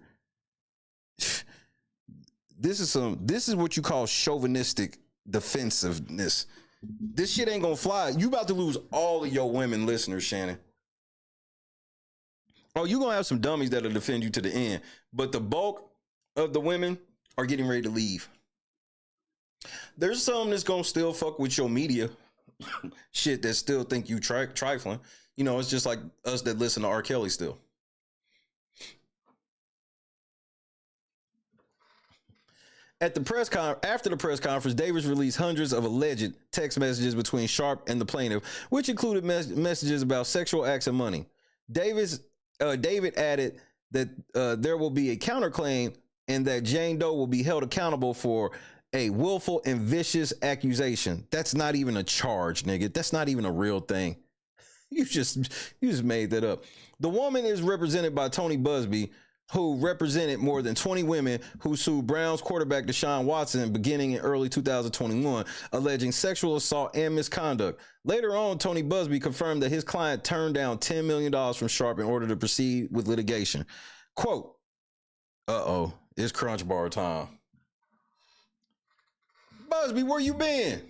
This is what you call chauvinistic defensiveness. This shit ain't gonna fly. You about to lose all of your women listeners, Shannon. Oh, you're gonna have some dummies that'll defend you to the end, but the bulk of the women are getting ready to leave. There's some that's gonna still fuck with your media shit that still think you trifling. You know, it's just like us that listen to R. Kelly still. After the press conference, Davis released hundreds of alleged text messages between Sharpe and the plaintiff, which included messages about sexual acts and money. David added that there will be a counterclaim and that Jane Doe will be held accountable for a willful and vicious accusation. That's not even a charge, nigga. That's not even a real thing. You just made that up. The woman is represented by Tony Busby, who represented more than 20 women who sued Browns quarterback Deshaun Watson beginning in early 2021, alleging sexual assault and misconduct. Later on, Tony Busby confirmed that his client turned down $10 million from Sharpe in order to proceed with litigation. Quote, it's crunch bar time. Busby, where you been?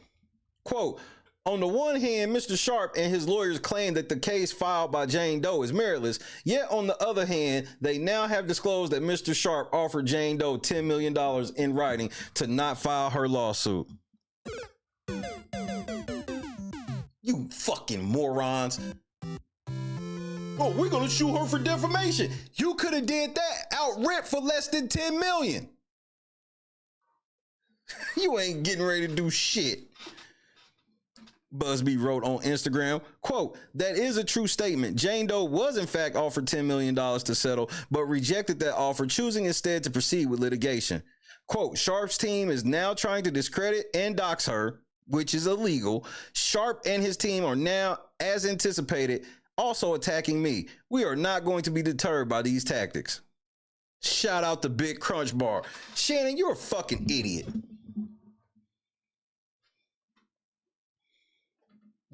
Quote, on the one hand, Mr. Sharpe and his lawyers claim that the case filed by Jane Doe is meritless. Yet, on the other hand, they now have disclosed that Mr. Sharpe offered Jane Doe $10 million in writing to not file her lawsuit. You fucking morons. Oh, we're going to sue her for defamation. You could have did that outright for less than $10 million. You ain't getting ready to do shit. Busby wrote on Instagram, quote, that is a true statement. Jane Doe was in fact offered $10 million to settle, but rejected that offer, choosing instead to proceed with litigation. Quote, Sharpe's team is now trying to discredit and dox her, which is illegal. Sharpe and his team are now, as anticipated, also attacking me. We are not going to be deterred by these tactics. Shout out to Big Crunch Bar. Shannon, you're a fucking idiot.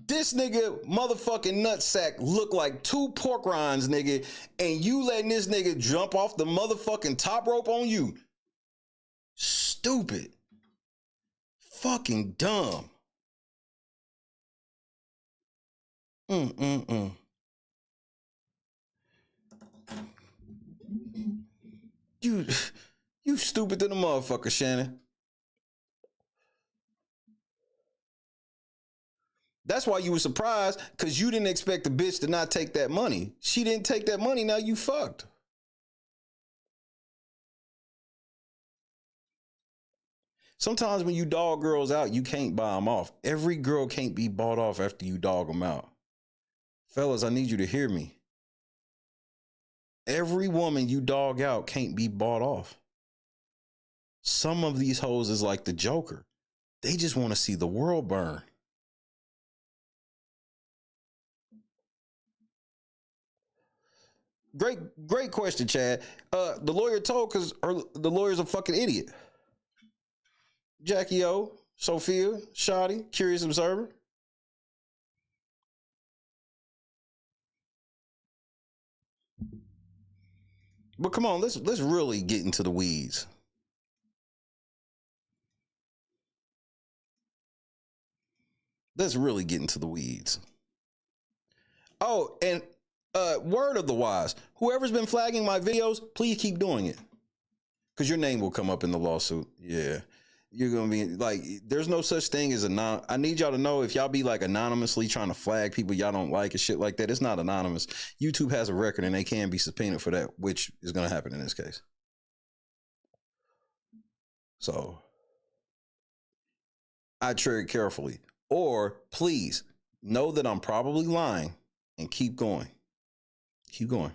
This nigga motherfucking nutsack look like two pork rinds, nigga, and you letting this nigga jump off the motherfucking top rope on you. Stupid. Fucking dumb. You stupid than a motherfucker, Shannon. That's why you were surprised, because you didn't expect the bitch to not take that money. She didn't take that money, now you fucked. Sometimes when you dog girls out, you can't buy them off. Every girl can't be bought off after you dog them out. Fellas, I need you to hear me. Every woman you dog out can't be bought off. Some of these hoes is like the Joker. They just want to see the world burn. Great question, Chad. The lawyer told because the lawyer's a fucking idiot. Jackie O, Sophia, Shotty, Curious Observer. But come on, let's really get into the weeds. Let's really get into the weeds. Oh, and word of the wise, whoever's been flagging my videos, please keep doing it. Because your name will come up in the lawsuit. Yeah. You're going to be like, there's no such thing as I need y'all to know if y'all be like anonymously trying to flag people y'all don't like and shit like that, it's not anonymous. YouTube has a record and they can be subpoenaed for that, which is going to happen in this case. So I tread carefully. Or please know that I'm probably lying and keep going. Keep going.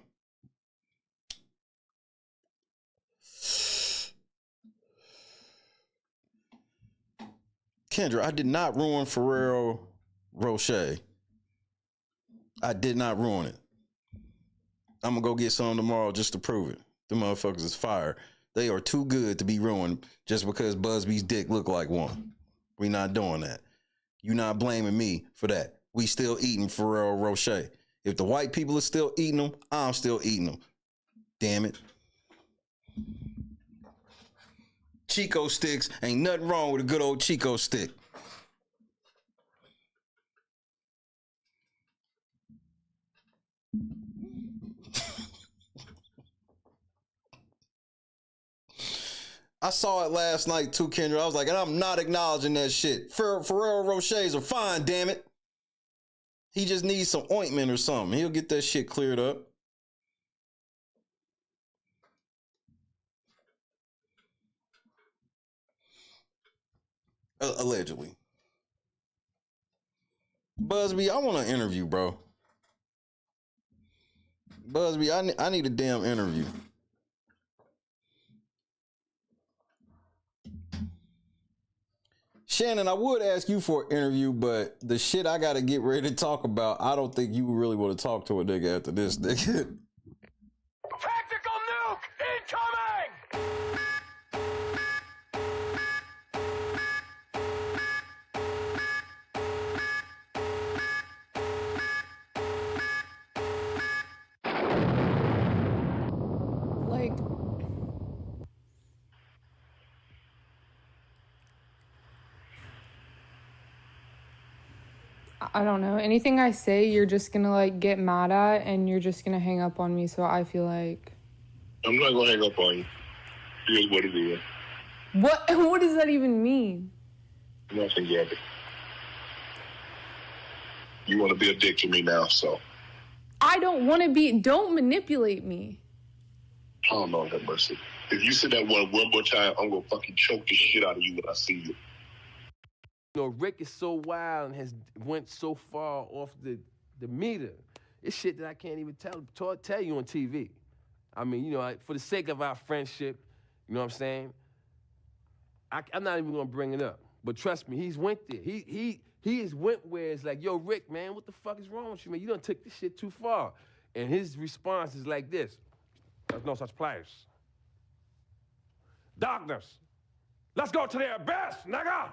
Kendra, I did not ruin Ferrero Rocher. I did not ruin it. I'm going to go get some tomorrow just to prove it. The motherfuckers is fire. They are too good to be ruined just because Busby's dick looked like one. We not doing that. You not blaming me for that. We still eating Ferrero Rocher. If the white people are still eating them, I'm still eating them. Damn it. Chico sticks, ain't nothing wrong with a good old Chico stick. I saw it last night too, Kendra. I was like, and I'm not acknowledging that shit. Ferrero Rochers are fine, damn it. He just needs some ointment or something. He'll get that shit cleared up. Allegedly. Busby, I want an interview, bro. Busby, I need a damn interview. Shannon, I would ask you for an interview, but the shit I got to get ready to talk about, I don't think you really want to talk to a nigga after this, nigga. Tactical nuke incoming! I don't know. Anything I say, you're just gonna like get mad at, and you're just gonna hang up on me. So I feel like I'm not gonna hang up on you. It is what it is. what? What does that even mean? Nothing, Gabby. You want to be a dick to me now, so I don't want to be. Don't manipulate me. Oh Lord have mercy. If you say that one more time, I'm gonna fucking choke the shit out of you when I see you. You know, Rick is so wild and has went so far off the meter. It's shit that I can't even tell you on TV. I mean, you know, for the sake of our friendship, you know what I'm saying? I'm not even gonna bring it up. But trust me, he's went there. He has went where it's like, yo, Rick, man, what the fuck is wrong with you, man? You done took this shit too far. And his response is like this: there's no such place. Darkness. Let's go to the abyss, nigga!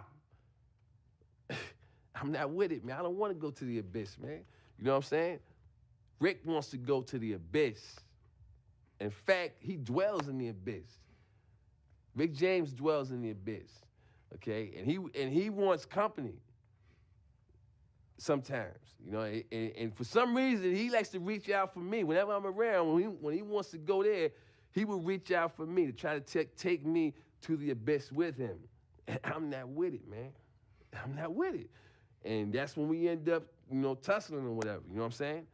I'm not with it, man. I don't want to go to the abyss, man. You know what I'm saying? Rick wants to go to the abyss. In fact, he dwells in the abyss. Rick James dwells in the abyss, okay? And he wants company sometimes, you know? And for some reason, he likes to reach out for me. Whenever I'm around, when he wants to go there, he will reach out for me to try to take me to the abyss with him. And I'm not with it, man. I'm not with it. And that's when we end up, you know, tussling or whatever. You know what I'm saying?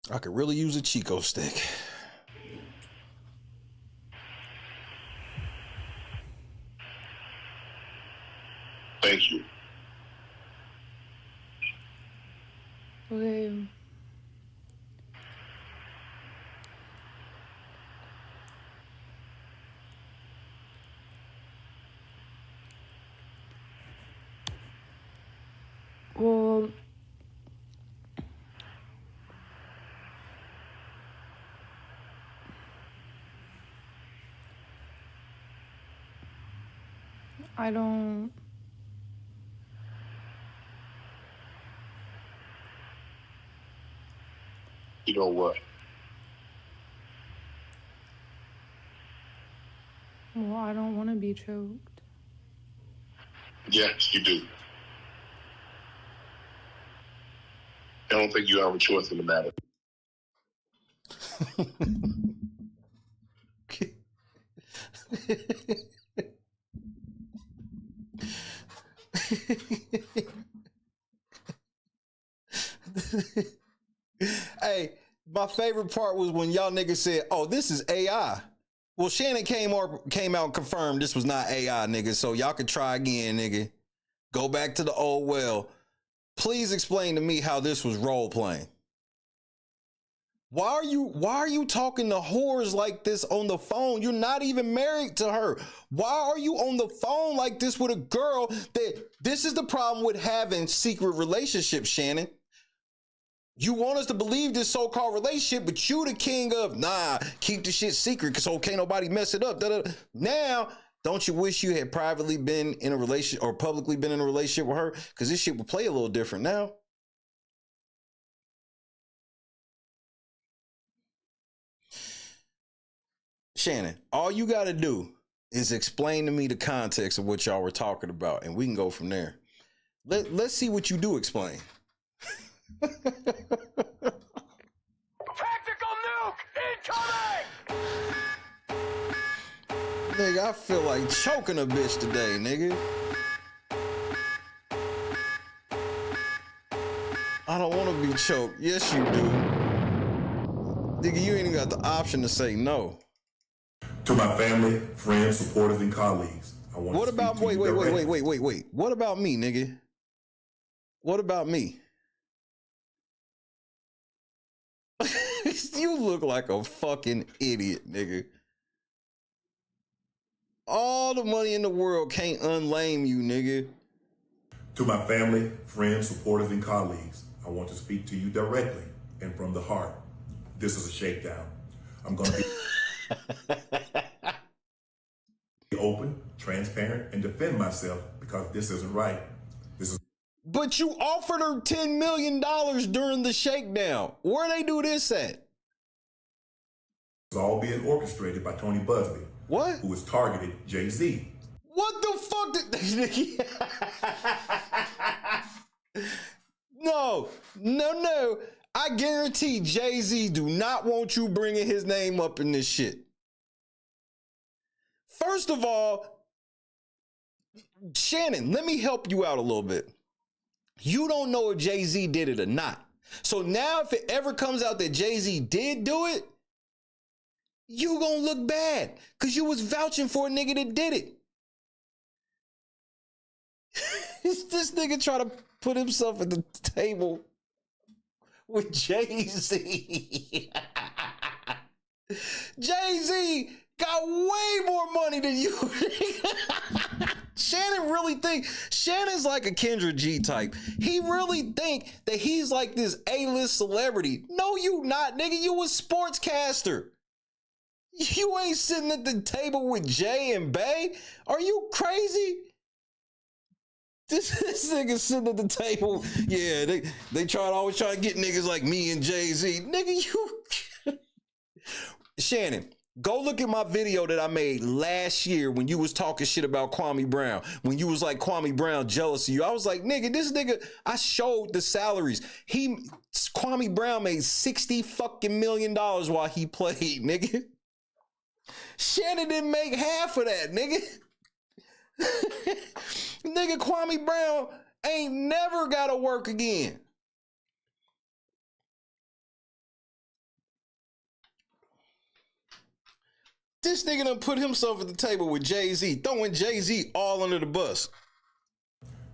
I could really use a Chico stick. Thank you. Okay. Well, I don't. You know what? Well, I don't want to be choked. Yes, you do. I don't think you have a choice in the matter. Hey, my favorite part was when y'all niggas said, "Oh, this is AI." Well, Shannon came out and confirmed this was not AI, nigga. So y'all can try again, nigga. Go back to the old well. Please explain to me how this was role playing. Why are you talking to whores like this on the phone? You're not even married to her. Why are you on the phone like this with a girl this is the problem with having secret relationships, Shannon. You want us to believe this so-called relationship, but you the king of, nah, keep the shit secret because can't nobody mess it up. Now, don't you wish you had privately been in a relationship or publicly been in a relationship with her? Because this shit would play a little different now. Shannon, all you got to do is explain to me the context of what y'all were talking about, and we can go from there. Let's see what you do explain. Tactical nuke incoming! Nigga, I feel like choking a bitch today, nigga. I don't want to be choked. Yes, you do. Nigga, you ain't even got the option to say no. To my family, friends, supporters, and colleagues, I want what to about speak to wait. you directly. Wait. What about me, nigga? What about me? You look like a fucking idiot, nigga. All the money in the world can't unlame you, nigga. To my family, friends, supporters, and colleagues, I want to speak to you directly and from the heart. This is a shakedown. I'm going to be open, transparent, and defend myself because this isn't right. But you offered her $10 million during the shakedown. Where they do this at? It's all being orchestrated by Tony Busby. What? Who has targeted Jay-Z. What the fuck did... No. I guarantee Jay-Z do not want you bringing his name up in this shit. First of all, Shannon, let me help you out a little bit. You don't know if Jay-Z did it or not. So now if it ever comes out that Jay-Z did do it, you gonna look bad because you was vouching for a nigga that did it. This nigga try to put himself at the table with Jay-Z. Jay-Z got way more money than you. Shannon really think Shannon's like a Kendra G type. He really think that he's like this A-list celebrity. No, you not, nigga. You a sportscaster. You ain't sitting at the table with Jay and Bay. Are you crazy? This nigga sitting at the table. Yeah, they always try to get niggas like me and Jay-Z. Nigga, you... Shannon, go look at my video that I made last year when you was talking shit about Kwame Brown. When you was like, Kwame Brown jealous of you. I was like, nigga, this nigga, I showed the salaries. Kwame Brown made $60 fucking million while he played, nigga. Shannon didn't make half of that, nigga. Nigga, Kwame Brown ain't never gotta work again. This nigga done put himself at the table with Jay-Z, throwing Jay-Z all under the bus.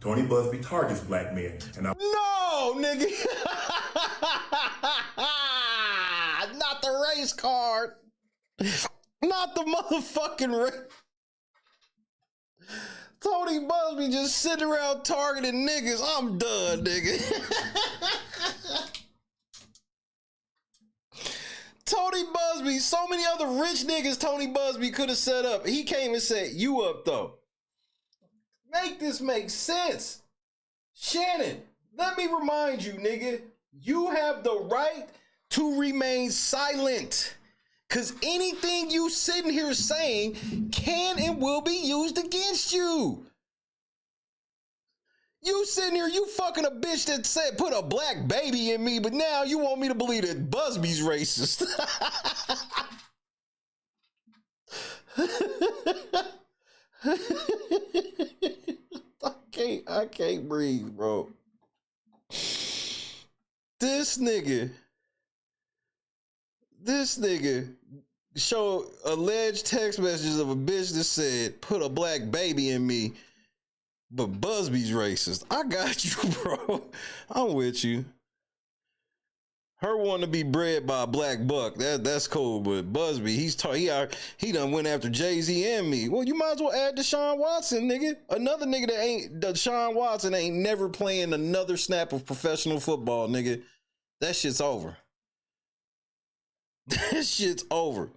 Tony Busby targets black men, and I No, nigga. Not the race card. Not the motherfucking race. Tony Busby just sitting around targeting niggas. I'm done, nigga. Tony Busby, so many other rich niggas Tony Busby could have set up. He came and said, you up though. Make this make sense. Shannon, let me remind you, nigga, you have the right to remain silent. Because anything you sitting here saying can and will be used against you. You sitting here, you fucking a bitch that said put a black baby in me, but now you want me to believe that Busby's racist. I can't breathe, bro. This nigga showed alleged text messages of a bitch that said, put a black baby in me, but Busby's racist. I got you, bro. I'm with you. Her wanting to be bred by a black buck, that's cool, but Busby, he done went after Jay-Z and me. Well, you might as well add Deshaun Watson, nigga. Another nigga that ain't, Deshaun Watson ain't never playing another snap of professional football, nigga. That shit's over. That shit's over.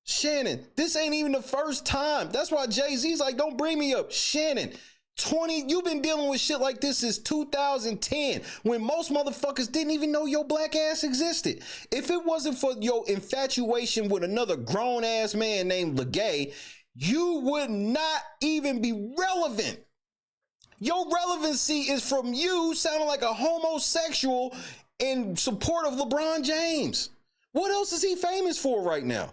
Shannon, this ain't even the first time. That's why Jay-Z's like, don't bring me up. Shannon, you've been dealing with shit like this since 2010, when most motherfuckers didn't even know your black ass existed. If it wasn't for your infatuation with another grown ass man named LeGay, you would not even be relevant. Your relevancy is from you sounding like a homosexual in support of LeBron James. What else is he famous for right now?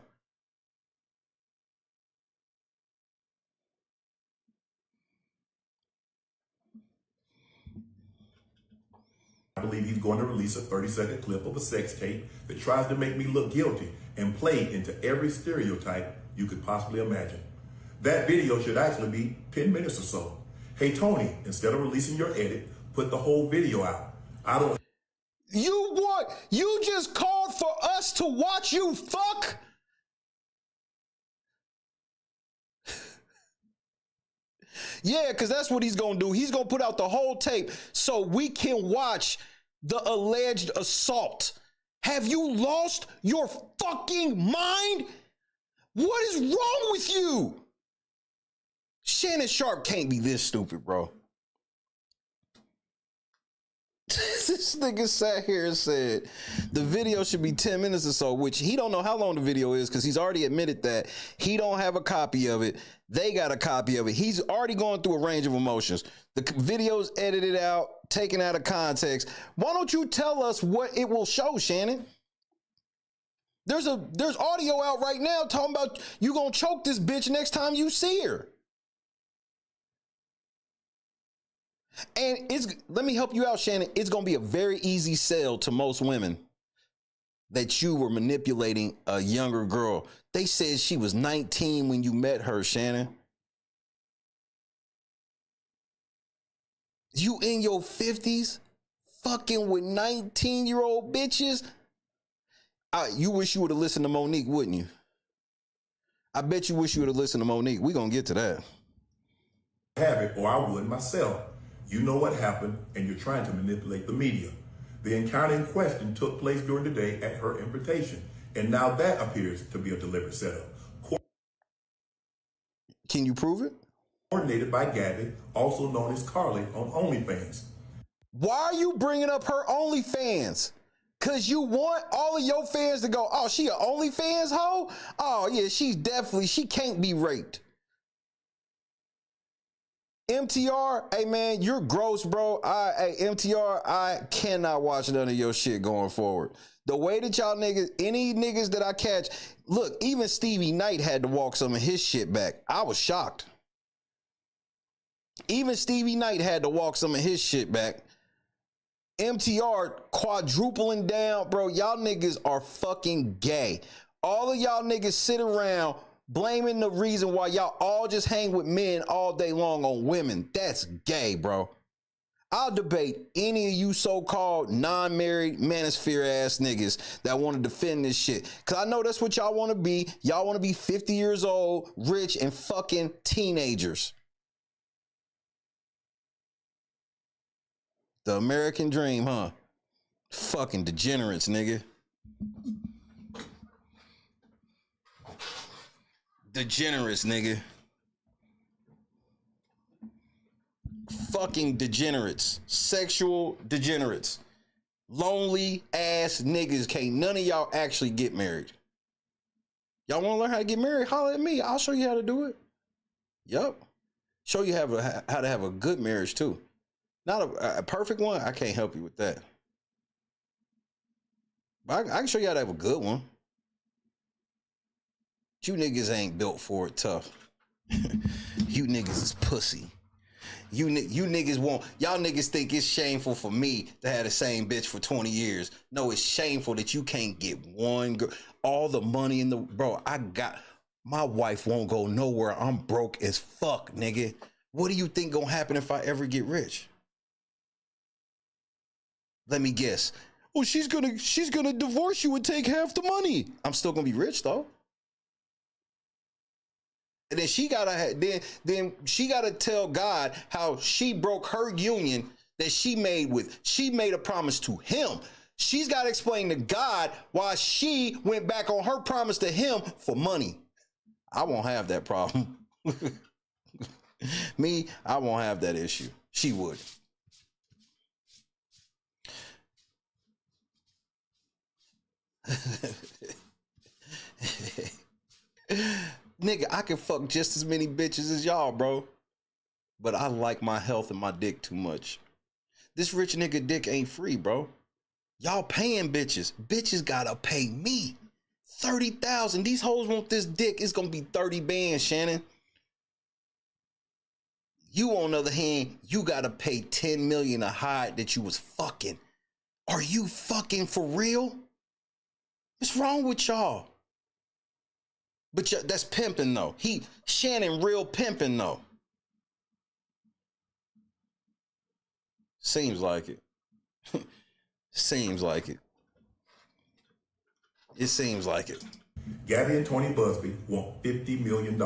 I believe he's going to release a 30-second clip of a sex tape that tries to make me look guilty and play into every stereotype you could possibly imagine. That video should actually be 10 minutes or so. Hey, Tony, instead of releasing your edit, put the whole video out. You just called for us to watch you fuck? Yeah, because that's what he's going to do. He's going to put out the whole tape so we can watch the alleged assault. Have you lost your fucking mind? What is wrong with you? Shannon Sharpe can't be this stupid, bro. This nigga sat here and said the video should be 10 minutes or so, which he don't know how long the video is because he's already admitted that he don't have a copy of it. They got a copy of it. He's already going through a range of emotions. The video's edited out, taken out of context. Why don't you tell us what it will show, Shannon? There's audio out right now talking about you gonna choke this bitch next time you see her. And let me help you out, Shannon. It's going to be a very easy sell to most women that you were manipulating a younger girl. They said she was 19 when you met her, Shannon. You in your 50s fucking with 19-year-old bitches? You wish you would have listened to Monique, wouldn't you? I bet you wish you would have listened to Monique. We're going to get to that. Have it, or I would myself. You know what happened, and you're trying to manipulate the media. The encounter in question took place during the day at her invitation, and now that appears to be a deliberate setup. Can you prove it? Coordinated by Gabby, also known as Carly on OnlyFans. Why are you bringing up her OnlyFans? Because you want all of your fans to go, oh, she an OnlyFans hoe? Oh, yeah, she can't be raped. MTR, hey man, you're gross, bro. MTR, I cannot watch none of your shit going forward. The way that y'all niggas, any niggas that I catch, look, even Stevie Knight had to walk some of his shit back. I was shocked. Even Stevie Knight had to walk some of his shit back. MTR quadrupling down, bro. Y'all niggas are fucking gay. All of y'all niggas sit around blaming the reason why y'all all just hang with men all day long on women. That's gay, bro. I'll debate any of you so-called non-married manosphere ass niggas that want to defend this shit. Cause I know that's what y'all want to be. Y'all want to be 50 years old, rich, and fucking teenagers. The American dream, huh? Fucking degenerates, nigga. Degenerates, nigga. Fucking degenerates. Sexual degenerates. Lonely ass niggas. Can't none of y'all actually get married. Y'all want to learn how to get married? Holler at me. I'll show you how to do it. Yup. Show you how to have a good marriage too. Not a perfect one. I can't help you with that. But I can show you how to have a good one. You niggas ain't built for it tough. You niggas is pussy. You niggas won't. Y'all niggas think it's shameful for me to have the same bitch for 20 years. No, it's shameful that you can't get one girl. All the money in the... Bro, my wife won't go nowhere. I'm broke as fuck, nigga. What do you think gonna happen if I ever get rich? Let me guess. Oh, she's gonna divorce you and take half the money. I'm still gonna be rich though. And then she gotta tell God how she broke her union that she made a promise to him. She's got to explain to God why she went back on her promise to him for money. I won't have that problem. Me, I won't have that issue. She would. Nigga, I can fuck just as many bitches as y'all, bro. But I like my health and my dick too much. This rich nigga dick ain't free, bro. Y'all paying bitches. Bitches gotta pay me. 30,000. These hoes want this dick. It's gonna be 30 bands, Shannon. You, on the other hand, you gotta pay 10 million to hide that you was fucking. Are you fucking for real? What's wrong with y'all? But that's pimping though. Shannon real pimping though. Seems like it. Seems like it. It seems like it. Gabby and Tony Busby want $50 million.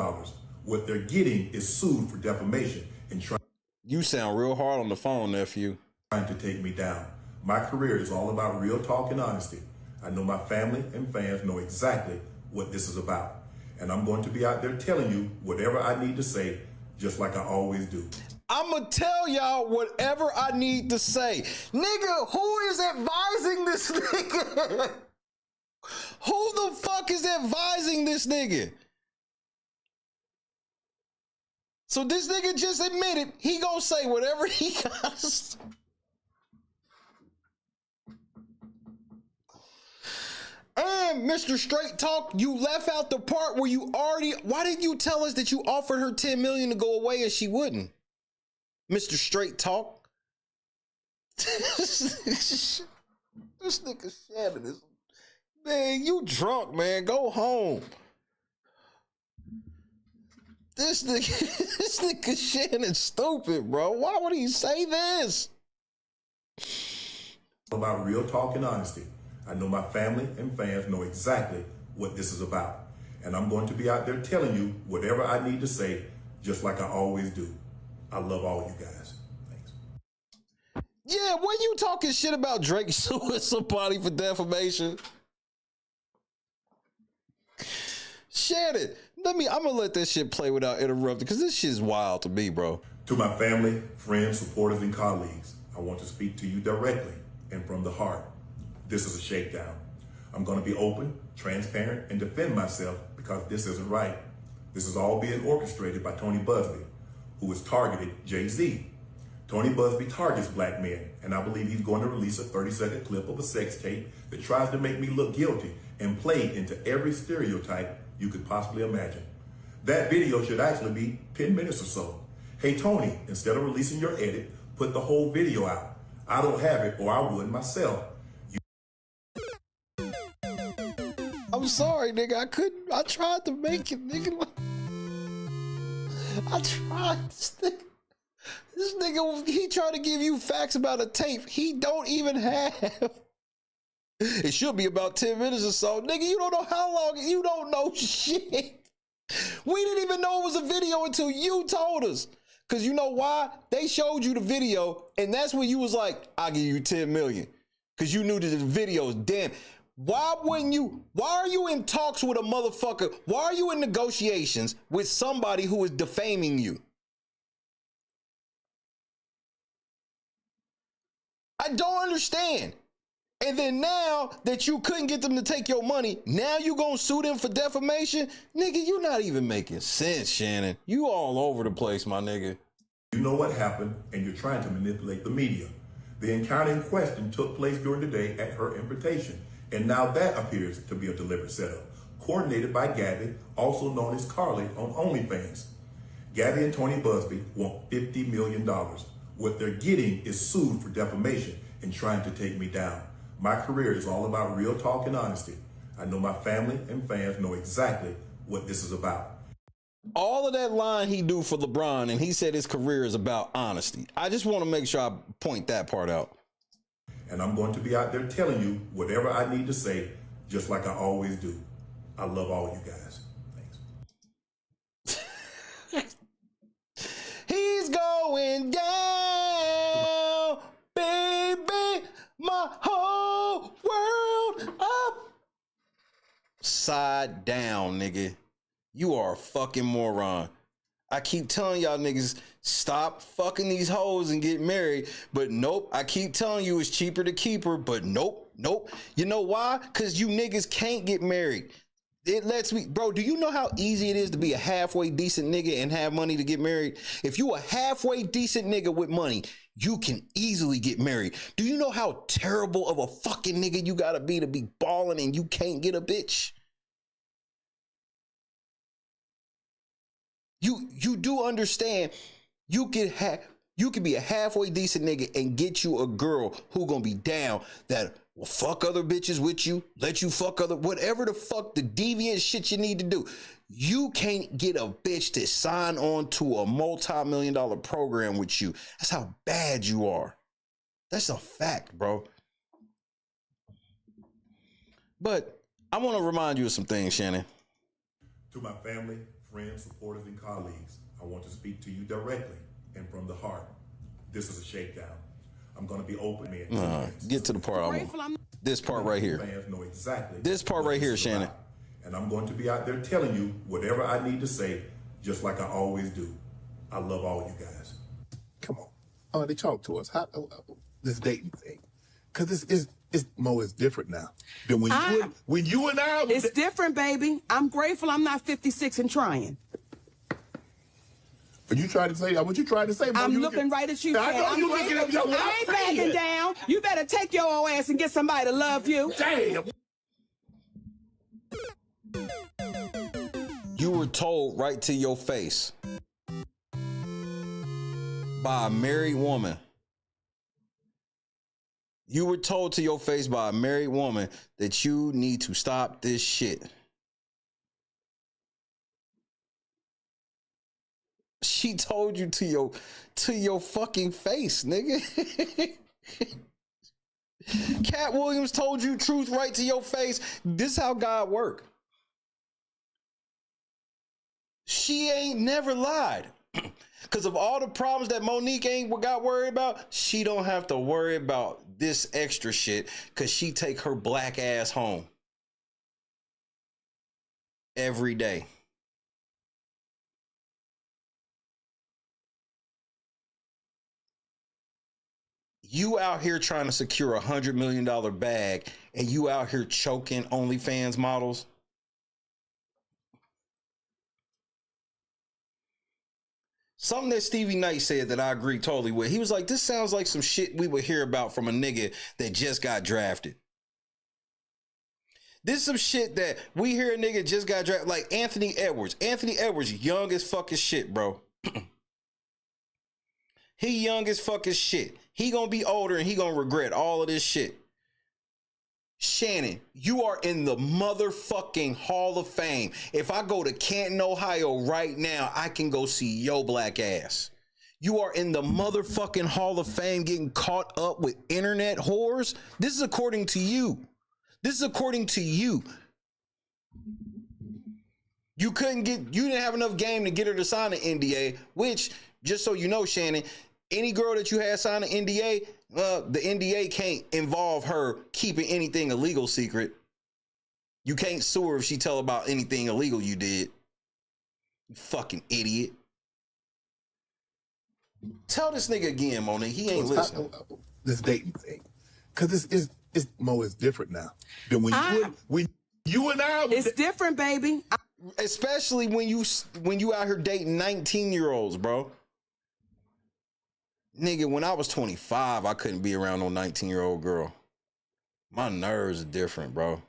What they're getting is sued for defamation and trying. You sound real hard on the phone, nephew. Trying to take me down. My career is all about real talk and honesty. I know my family and fans know exactly what this is about. And I'm going to be out there telling you whatever I need to say, just like I always do. I'm going to tell y'all whatever I need to say. Nigga, who is advising this nigga? Who the fuck is advising this nigga? So this nigga just admitted he gonna say whatever he got to say. And Mr. Straight Talk, you left out the part where you already... Why didn't you tell us that you offered her 10 million to go away and she wouldn't? Mr. Straight Talk. This nigga Shannon is... Man, you drunk, man. Go home. This nigga Shannon's stupid, bro. Why would he say this? About real talk and honesty. I know my family and fans know exactly what this is about. And I'm going to be out there telling you whatever I need to say, just like I always do. I love all you guys. Thanks. Yeah, when you talking shit about Drake suing somebody for defamation? Shannon, I'm gonna let this shit play without interrupting, because this shit is wild to me, bro. To my family, friends, supporters, and colleagues, I want to speak to you directly and from the heart. This is a shakedown. I'm going to be open, transparent, and defend myself because this isn't right. This is all being orchestrated by Tony Busby, who has targeted Jay-Z. Tony Busby targets black men, and I believe he's going to release a 30-second clip of a sex tape that tries to make me look guilty and play into every stereotype you could possibly imagine. That video should actually be 10 minutes or so. Hey, Tony, instead of releasing your edit, put the whole video out. I don't have it, or I would myself. I'm sorry, nigga. I couldn't. I tried to make it, nigga. I tried. This nigga, he tried to give you facts about a tape he don't even have. It should be about 10 minutes or so. Nigga, you don't know how long. You don't know shit. We didn't even know it was a video until you told us. Because you know why? They showed you the video, and that's when you was like, I'll give you 10 million. Because you knew that the video was damn. Why are you in talks with a motherfucker? Why are you in negotiations with somebody who is defaming you? I don't understand. And then now that you couldn't get them to take your money, now you gonna sue them for defamation? Nigga, you're not even making sense, Shannon. You all over the place, my nigga. You know what happened, and you're trying to manipulate the media. The encounter in question took place during the day at her invitation, and now that appears to be a deliberate setup, coordinated by Gabby, also known as Carly on OnlyFans. Gabby and Tony Busby want $50 million. What they're getting is sued for defamation and trying to take me down. My career is all about real talk and honesty. I know my family and fans know exactly what this is about. All of that line he do for LeBron, and he said his career is about honesty. I just want to make sure I point that part out. And I'm going to be out there telling you whatever I need to say, just like I always do. I love all you guys. Thanks. He's going down, baby. My whole world up. Side down, nigga. You are a fucking moron. I keep telling y'all niggas, stop fucking these hoes and get married. But nope, I keep telling you it's cheaper to keep her. But nope. You know why? Because you niggas can't get married. It lets me, bro, do you know how easy it is to be a halfway decent nigga and have money to get married? If you a halfway decent nigga with money, you can easily get married. Do you know how terrible of a fucking nigga you gotta be balling and you can't get a bitch? You do understand you could be a halfway decent nigga and get you a girl who gonna be down that will fuck other bitches with you, let you fuck other, whatever the fuck the deviant shit you need to do. You can't get a bitch to sign on to a multi-million-dollar program with you. That's how bad you are. That's a fact, bro. But I want to remind you of some things, Shannon. To my family, friends, supporters, and colleagues, I want to speak to you directly and from the heart. This is a shakedown. I'm going to be open, man. Get to the part I want. This part right here. Fans know exactly this part right here, Shannon. And I'm going to be out there telling you whatever I need to say, just like I always do. I love all you guys. Come on. They talk to us. How this dating thing? Because it's Mo is different now than when you and I. It's different, baby. I'm grateful I'm not 56 and trying. Are you trying to say what you trying to say? Mo? I'm looking right at you. I know you looking at me. I ain't backing down. You better take your old ass and get somebody to love you. Damn. You were told right to your face by a married woman. You were told to your face by a married woman that you need to stop this shit. She told you to your fucking face, nigga. Cat Williams told you truth right to your face. This is how God work. She ain't never lied. Because of all the problems that Monique ain't got worried about, she don't have to worry about this extra shit because she take her black ass home every day. You out here trying to secure $100 million bag and you out here choking OnlyFans models. Something that Stevie Knight said that I agree totally with. He was like, this sounds like some shit we would hear about from a nigga that just got drafted. This is some shit that we hear a nigga just got drafted. Like Anthony Edwards. Anthony Edwards, young as fucking shit, bro. He young as fucking shit. He gonna be older and he gonna regret all of this shit. Shannon, you are in the motherfucking Hall of Fame. If I go to Canton, Ohio right now, I can go see your black ass. You are in the motherfucking Hall of Fame getting caught up with internet whores. This is according to you. This is according to you. You didn't have enough game to get her to sign an NDA, which, just so you know, Shannon, any girl that you had sign an NDA, the NDA can't involve her keeping anything illegal secret. You can't sue her if she tell about anything illegal you did. You fucking idiot. Tell this nigga again, Monique. He ain't listening. This dating thing. Because it's Mo is different now. Than when you and I it's different, baby. Especially when you out here dating 19-year-olds, bro. Nigga, when I was 25, I couldn't be around no 19-year-old girl. My nerves are different, bro.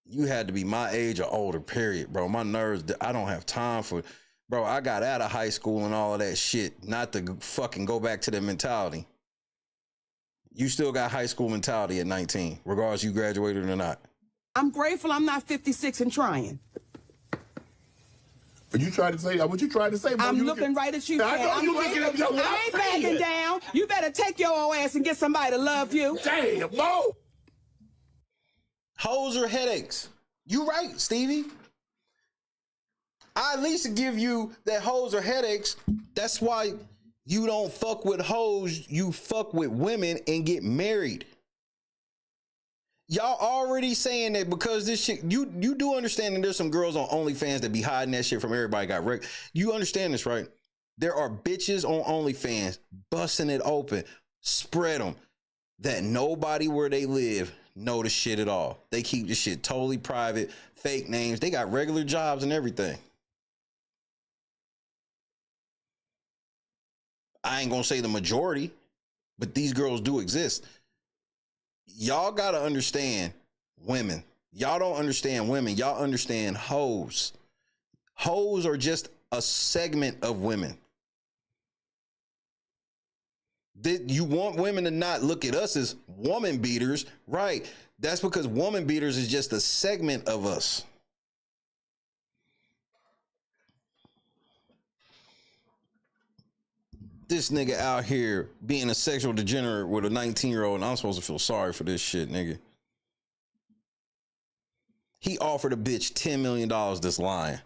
You had to be my age or older, period, bro. My nerves, I don't have time for... Bro, I got out of high school and all of that shit not to fucking go back to that mentality. You still got high school mentality at 19, regardless you graduated or not. I'm grateful I'm not 56 and trying. Are you trying to say what you trying to say? Mo? I'm looking right at you. I know you looking at me. I ain't backing down. You better take your old ass and get somebody to love you. Damn, Mo. Hoes or headaches. You right, Stevie. I at least give you that hoes or headaches. That's why you don't fuck with hoes. You fuck with women and get married. Y'all already saying that because this shit, you do understand that there's some girls on OnlyFans that be hiding that shit from everybody got wrecked. You understand this, right? There are bitches on OnlyFans busting it open, spread them, that nobody where they live know the shit at all. They keep the shit totally private, fake names. They got regular jobs and everything. I ain't gonna say the majority, but these girls do exist. Y'all gotta understand women. Y'all don't understand women. Y'all understand hoes. Hoes are just a segment of women. You want women to not look at us as woman beaters, right? That's because woman beaters is just a segment of us. This nigga out here being a sexual degenerate with a 19-year-old, and I'm supposed to feel sorry for this shit, nigga. He offered a bitch $10 million that's lying.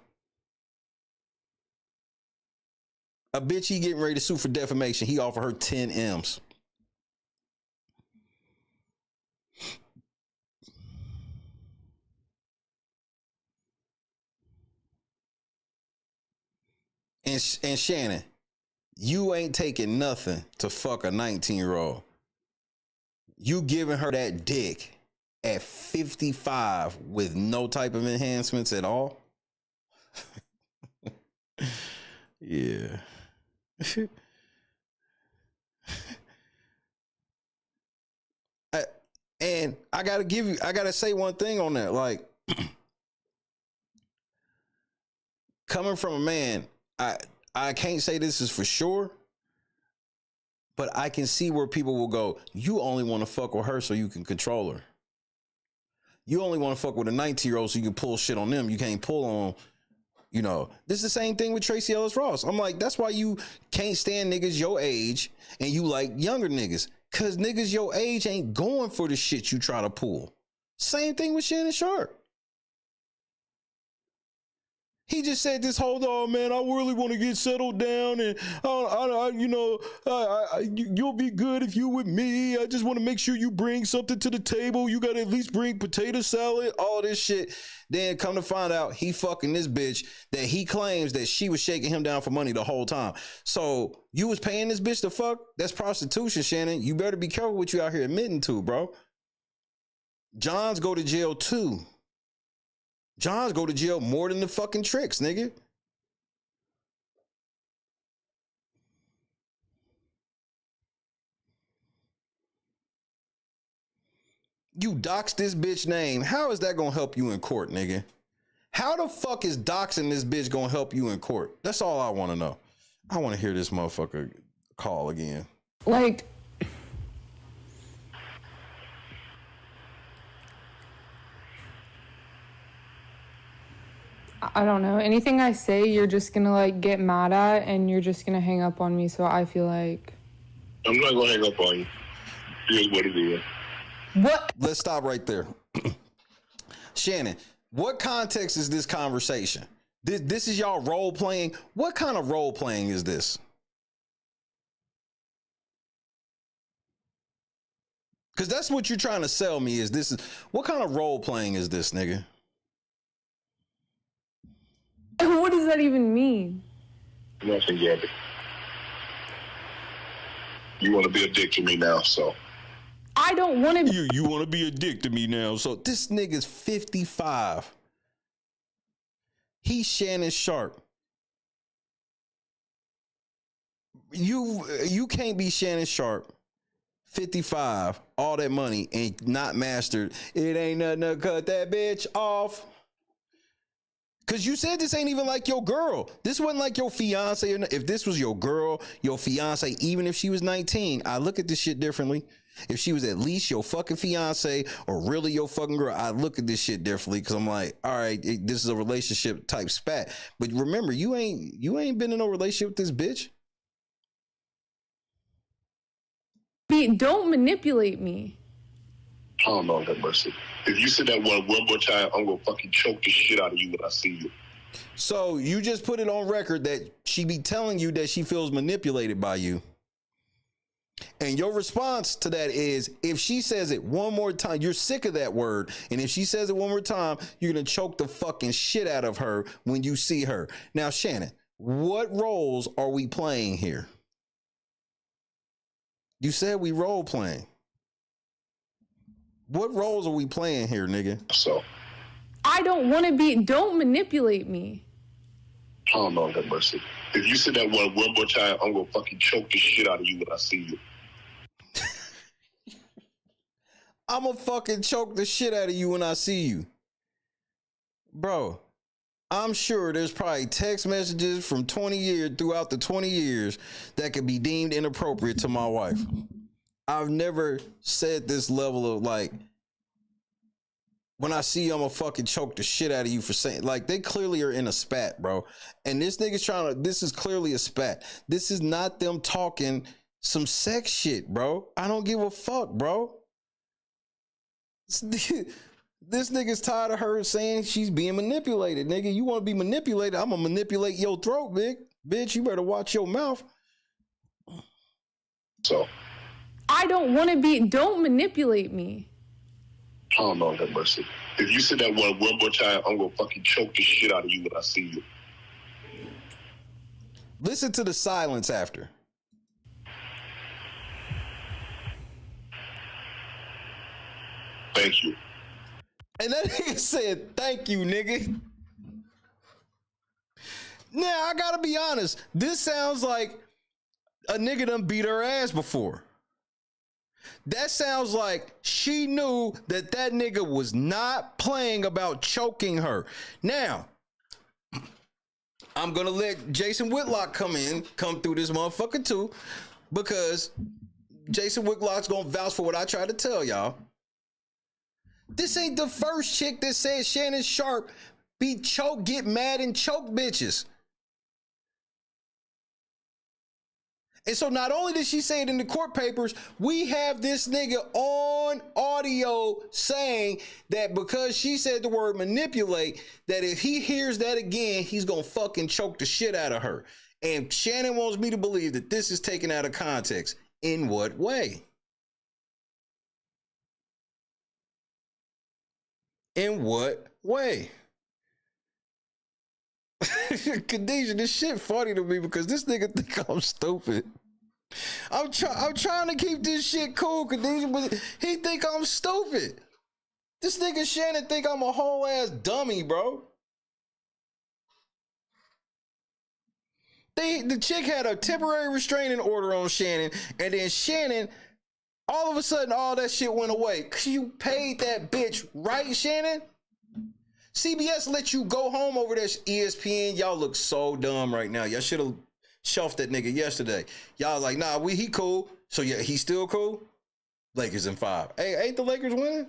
A bitch he getting ready to sue for defamation. He offered her 10 M's. And Shannon, you ain't taking nothing to fuck a 19-year-old. You giving her that dick at 55 with no type of enhancements at all? Yeah. And I gotta say one thing on that. Like, coming from a man, I can't say this is for sure, but I can see where people will go, you only want to fuck with her so you can control her. You only want to fuck with a 19-year-old so you can pull shit on them. You can't pull on, this is the same thing with Tracy Ellis Ross. I'm like, that's why you can't stand niggas your age and you like younger niggas. Cause niggas your age ain't going for the shit you try to pull. Same thing with Shannon Sharpe. He just said this whole time, man, I really want to get settled down and you'll be good if you with me. I just want to make sure you bring something to the table. You got to at least bring potato salad, all this shit. Then come to find out he fucking this bitch that he claims that she was shaking him down for money the whole time. So you was paying this bitch to fuck? That's prostitution, Shannon. You better be careful what you out here admitting to, bro. Johns go to jail too. Johns go to jail more than the fucking tricks, nigga. You doxed this bitch name. How is that gonna help you in court, nigga? How the fuck is doxing this bitch gonna help you in court? That's all I want to know. I want to hear this motherfucker call again. Like, I don't know. Anything I say, you're just gonna like get mad at and you're just gonna hang up on me. So I feel like I'm not gonna hang up on you. Here's what it is. What? Let's stop right there. Shannon, what context is this conversation? This is y'all role playing. What kind of role playing is this? Because that's what you're trying to sell me. What kind of role playing is this, nigga? What does that even mean? Nothing, Gabby. You want to be a dick to me now, so. I don't want to be. You want to be a dick to me now, so. This nigga's 55. He's Shannon Sharpe. You can't be Shannon Sharpe, 55, all that money, and not mastered. It ain't nothing to cut that bitch off. Because you said this ain't even like your girl. This wasn't like your fiance. If this was your girl, your fiance, even if she was 19, I look at this shit differently. If she was at least your fucking fiance or really your fucking girl, I look at this shit differently because I'm like, all right, this is a relationship type spat. But remember, you ain't been in no relationship with this bitch. Don't manipulate me. Oh, Lord have mercy. If you say that one more time, I'm going to fucking choke the shit out of you when I see you. So you just put it on record that she be telling you that she feels manipulated by you. And your response to that is, if she says it one more time, you're sick of that word. And if she says it one more time, you're going to choke the fucking shit out of her when you see her. Now, Shannon, what roles are we playing here? You said we role playing. What roles are we playing here, nigga? So. I don't want to be. Don't manipulate me. Oh, Lord have mercy. If you say that one more time, I'm going to fucking choke the shit out of you when I see you. I'm going to fucking choke the shit out of you when I see you. Bro, I'm sure there's probably text messages from 20 years throughout the 20 years that could be deemed inappropriate to my wife. I've never said this level of like, when I see you, I'm gonna fucking choke the shit out of you for saying, like, they clearly are in a spat, bro. And this nigga's this is clearly a spat. This is not them talking some sex shit, bro. I don't give a fuck, bro. This nigga's tired of her saying she's being manipulated, nigga. You want to be manipulated? I'm gonna manipulate your throat, bitch. You better watch your mouth. So. I don't want to be. Don't manipulate me. Oh, Lord have mercy. If you say that one more time, I'm going to fucking choke the shit out of you when I see you. Listen to the silence after. Thank you. And that nigga said, thank you, nigga. Now, I gotta be honest. This sounds like a nigga done beat her ass before. That sounds like she knew that nigga was not playing about choking her. Now, I'm going to let Jason Whitlock come through this motherfucker too, because Jason Whitlock's going to vouch for what I try to tell y'all. This ain't the first chick that says Shannon Sharpe get mad and choke bitches. And so not only did she say it in the court papers, we have this nigga on audio saying that because she said the word manipulate, that if he hears that again, he's going to fucking choke the shit out of her. And Shannon wants me to believe that this is taken out of context. In what way? In what way? Khadijah, this shit funny to me because this nigga think I'm stupid. I'm trying to keep this shit cool, Khadijah, but he think I'm stupid. This nigga Shannon think I'm a whole ass dummy, bro. The chick had a temporary restraining order on Shannon, and then Shannon, all of a sudden, all that shit went away. Cause you paid that bitch, right, Shannon? CBS let you go home over there, ESPN. Y'all look so dumb right now. Y'all should have shelved that nigga yesterday. Y'all like, nah, he cool. So yeah, he's still cool. Lakers in 5. Hey, ain't the Lakers winning?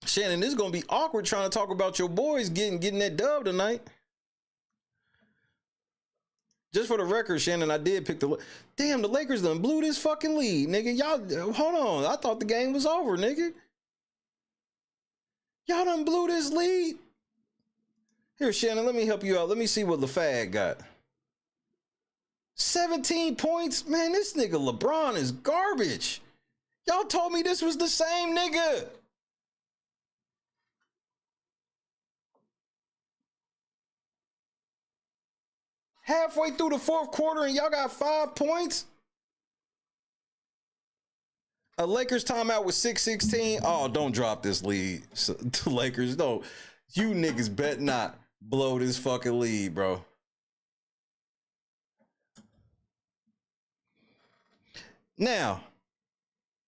Shannon, this is gonna be awkward trying to talk about your boys getting that dub tonight. Just for the record, Shannon, I did pick the... Damn, the Lakers done blew this fucking lead, nigga. Y'all, hold on. I thought the game was over, nigga. Y'all done blew this lead. Here, Shannon, let me help you out. Let me see what LaFag got. 17 points? Man, this nigga LeBron is garbage. Y'all told me this was the same nigga. Halfway through the fourth quarter and y'all got 5 points? A Lakers timeout with 6:16. Oh, don't drop this lead. So, the Lakers, no. You niggas bet not blow this fucking lead, bro. Now,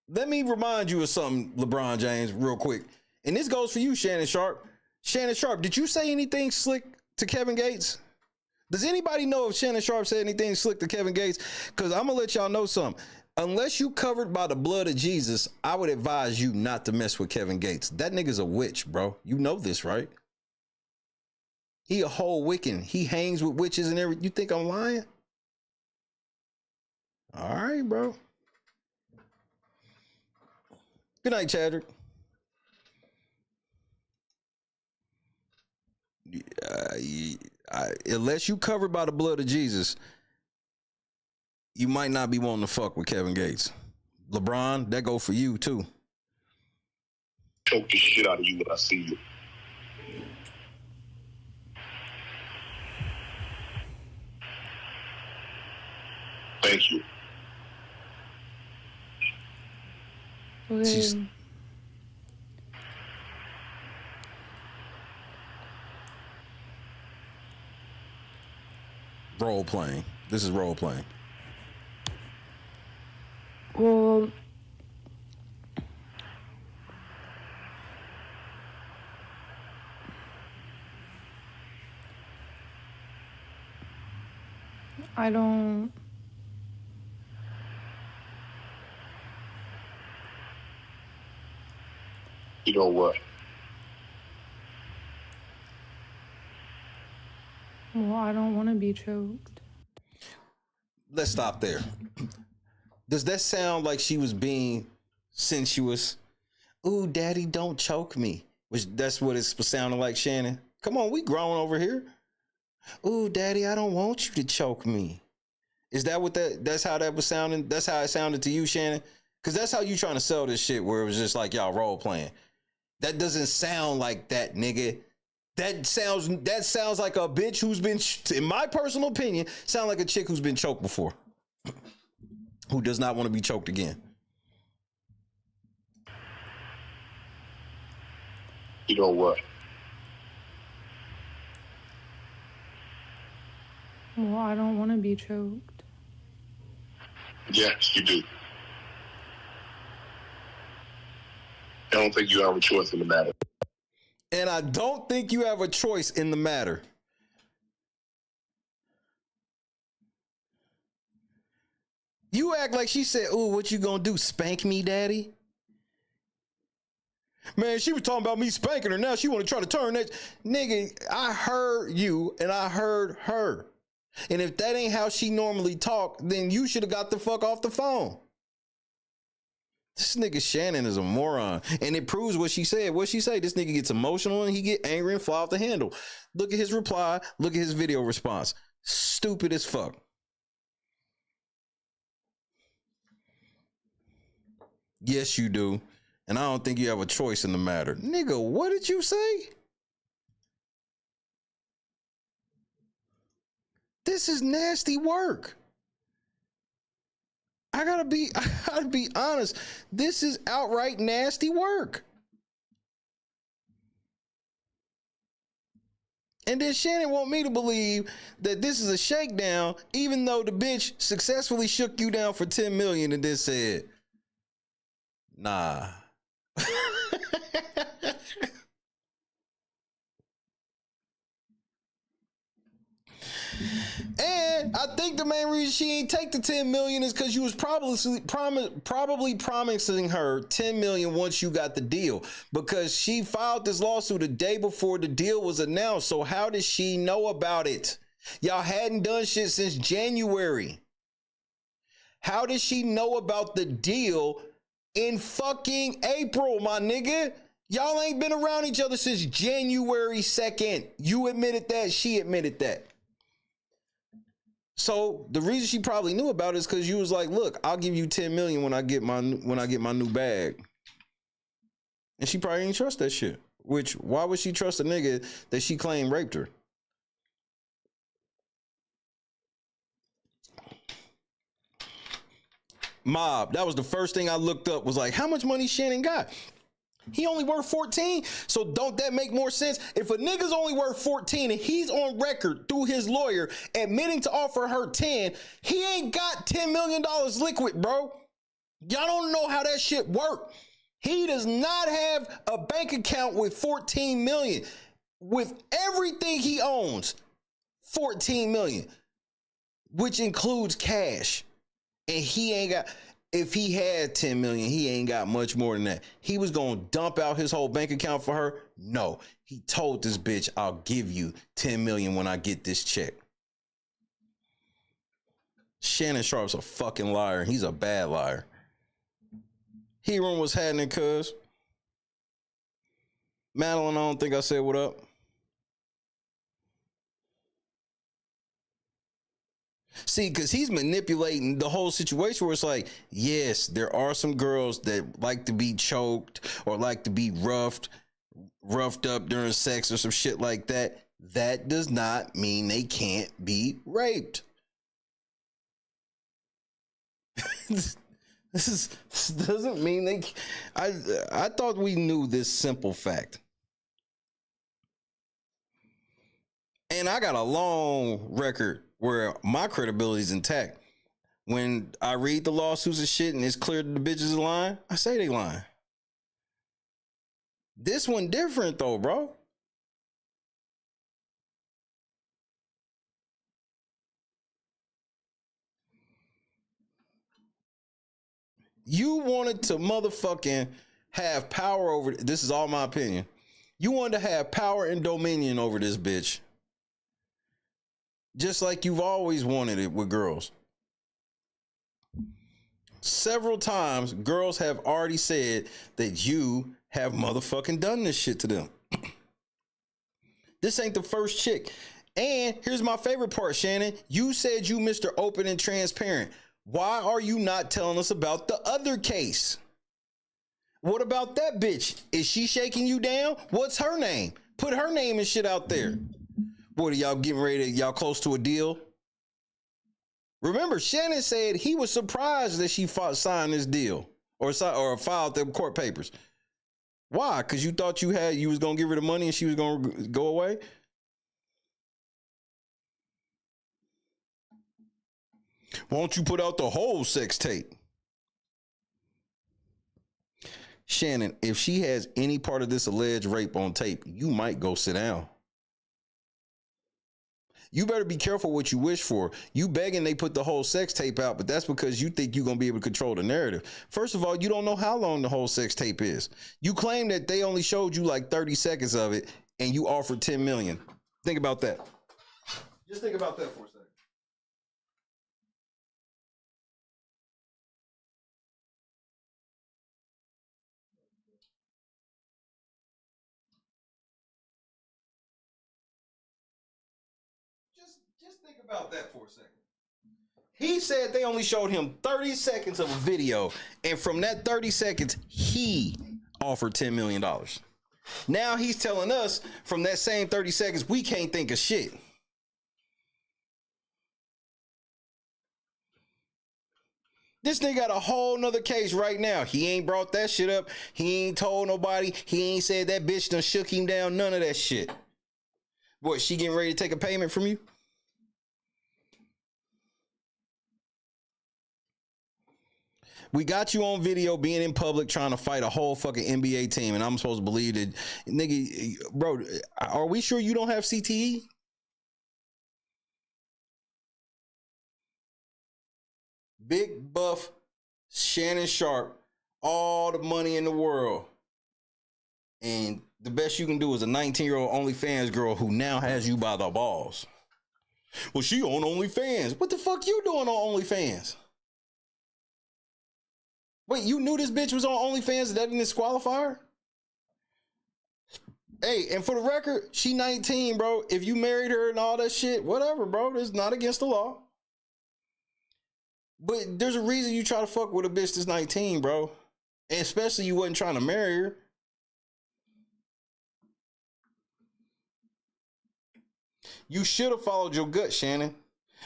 let me remind you of something, LeBron James, real quick. And this goes for you, Shannon Sharpe. Shannon Sharpe, did you say anything slick to Kevin Gates? Does anybody know if Shannon Sharpe said anything slick to Kevin Gates? Because I'm going to let y'all know something. Unless you covered by the blood of Jesus, I would advise you not to mess with Kevin Gates. That nigga's a witch, bro. You know this, right? He a whole Wiccan. He hangs with witches and everything. You think I'm lying? All right, bro. Good night, Chadrick. Unless you covered by the blood of Jesus, you might not be wanting to fuck with Kevin Gates. LeBron, that go for you too. Choke the shit out of you when I see you. Thank you. Okay. Role playing. This is role playing. Well, I don't. You know what? Well, I don't want to be choked. Let's stop there. Does that sound like she was being sensuous? Ooh, daddy, don't choke me. Which that's what it's sounding like, Shannon. Come on, we grown over here. Ooh, daddy, I don't want you to choke me. Is that what that's how that was sounding? That's how it sounded to you, Shannon? Because that's how you trying to sell this shit where it was just like y'all role playing. That doesn't sound like that, nigga. That sounds like a bitch who's been, in my personal opinion, sound like a chick who's been choked before. Who does not want to be choked again. You know what? Well, I don't want to be choked. Yes, you do. I don't think you have a choice in the matter. And I don't think you have a choice in the matter. You act like she said, ooh, what you gonna do? Spank me, daddy? Man, she was talking about me spanking her. Now she want to try to turn that. Nigga, I heard you and I heard her. And if that ain't how she normally talk, then you should have got the fuck off the phone. This nigga Shannon is a moron. And it proves what she said. What she say? This nigga gets emotional and he get angry and fly off the handle. Look at his reply. Look at his video response. Stupid as fuck. Yes, you do. And I don't think you have a choice in the matter. Nigga, what did you say? This is nasty work. I gotta be honest. This is outright nasty work. And then Shannon want me to believe that this is a shakedown, even though the bitch successfully shook you down for 10 million and then said, nah. I think the main reason she ain't take the 10 million is because you was probably promising her 10 million once you got the deal, because she filed this lawsuit a day before the deal was announced. So how did she know about it? Y'all hadn't done shit since January. How did she know about the deal in fucking April, my nigga? Y'all ain't been around each other since January 2nd. You admitted that. She admitted that. So the reason she probably knew about it is because you was like, look, I'll give you 10 million when I get my new bag. And she probably didn't trust that shit. Which, why would she trust a nigga that she claimed raped her? Mob, that was the first thing I looked up, was like, how much money Shannon got? He only worth 14. So don't that make more sense? If a nigga's only worth 14 and he's on record through his lawyer admitting to offer her 10, he ain't got $10 million liquid, bro. Y'all don't know how that shit work. He does not have a bank account with 14 million. With everything he owns, 14 million, which includes cash. And he ain't got, if he had 10 million, he ain't got much more than that. He was going to dump out his whole bank account for her? No. He told this bitch, I'll give you 10 million when I get this check. Shannon Sharpe's a fucking liar. He's a bad liar. Heron was happening, cuz. Madeline, I don't think I said what up. See, because he's manipulating the whole situation where it's like, yes, there are some girls that like to be choked or like to be roughed up during sex or some shit like that. That does not mean they can't be raped. This doesn't mean they. I thought we knew this simple fact. And I got a long record where my credibility is intact. When I read the lawsuits and shit and it's clear that the bitches are lying, I say they lying. This one different though, bro. You wanted to motherfucking have power over, this is all my opinion. You wanted to have power and dominion over this bitch. Just like you've always wanted it with girls. Several times, girls have already said that you have motherfucking done this shit to them. This ain't the first chick. And here's my favorite part, Shannon. You said you Mr. Open and Transparent. Why are you not telling us about the other case? What about that bitch? Is she shaking you down? What's her name? Put her name and shit out there. What, are y'all getting ready to, y'all close to a deal? Remember, Shannon said he was surprised that she signed this deal or filed the court papers. Why? Because you thought you was going to give her the money and she was going to go away? Won't you put out the whole sex tape? Shannon, if she has any part of this alleged rape on tape, you might go sit down. You better be careful what you wish for. You begging they put the whole sex tape out, but that's because you think you're going to be able to control the narrative. First of all, you don't know how long the whole sex tape is. You claim that they only showed you like 30 seconds of it and you offered 10 million. Think about that. Just think about that for a second. Just think about that for a second. He said they only showed him 30 seconds of a video, and from that 30 seconds, he offered $10 million. Now he's telling us from that same 30 seconds, we can't think of shit. This nigga got a whole nother case right now. He ain't brought that shit up. He ain't told nobody. He ain't said that bitch done shook him down. None of that shit. What, she getting ready to take a payment from you? We got you on video being in public trying to fight a whole fucking NBA team, and I'm supposed to believe that, nigga, bro, are we sure you don't have CTE? big buff Shannon Sharpe all the money in the world. And the best you can do is a 19-year-old OnlyFans girl who now has you by the balls. Well, she on OnlyFans. What the fuck you doing on OnlyFans? Wait, you knew this bitch was on OnlyFans and that didn't disqualify her? Hey, and for the record, she 19, bro. If you married her and all that shit, whatever, bro. It's not against the law. But there's a reason you try to fuck with a bitch that's 19, bro. And especially you wasn't trying to marry her. You should have followed your gut, Shannon.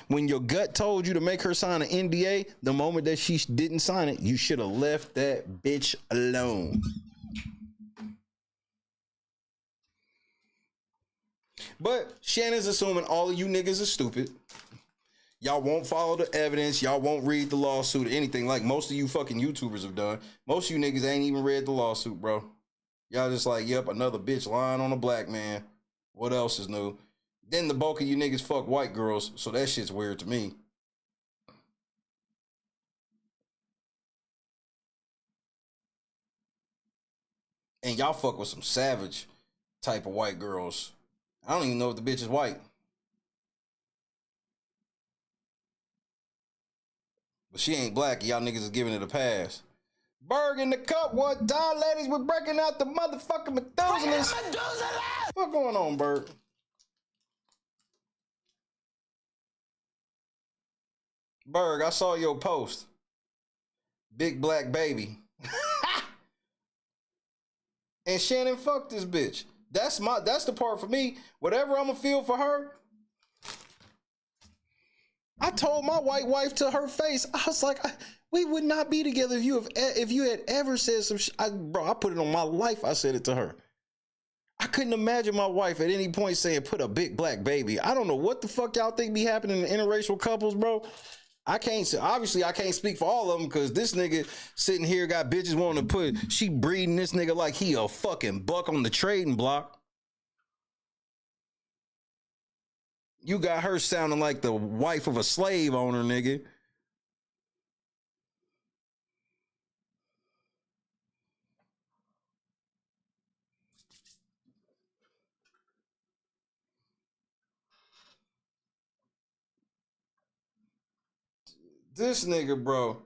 When your gut told you to make her sign an NDA, the moment that she didn't sign it, you should have left that bitch alone. But Shannon's assuming all of you niggas are stupid. Y'all won't follow the evidence. Y'all won't read the lawsuit or anything like most of you fucking YouTubers have done. Most of you niggas ain't even read the lawsuit, bro. Y'all just like, yep, another bitch lying on a black man. What else is new? Then the bulk of you niggas fuck white girls, so that shit's weird to me. And y'all fuck with some savage type of white girls. I don't even know if the bitch is white. But she ain't black. Y'all niggas is giving it a pass. Berg in the cup. What time, ladies? We're breaking out the motherfucking Methuselahs. What's going on, Berg? Berg, I saw your post. Big black baby. And Shannon, fuck this bitch. That's the part for me. Whatever I'm gonna feel for her. I told my white wife to her face, I was like, we would not be together if you had ever said some shit. Bro, I put it on my life. I said it to her. I couldn't imagine my wife at any point saying, put a big black baby. I don't know what the fuck y'all think be happening in interracial couples, bro. Obviously I can't speak for all of them because this nigga sitting here got bitches wanting to put, she breeding this nigga like he a fucking buck on the trading block. You got her sounding like the wife of a slave owner, nigga. This nigga, bro.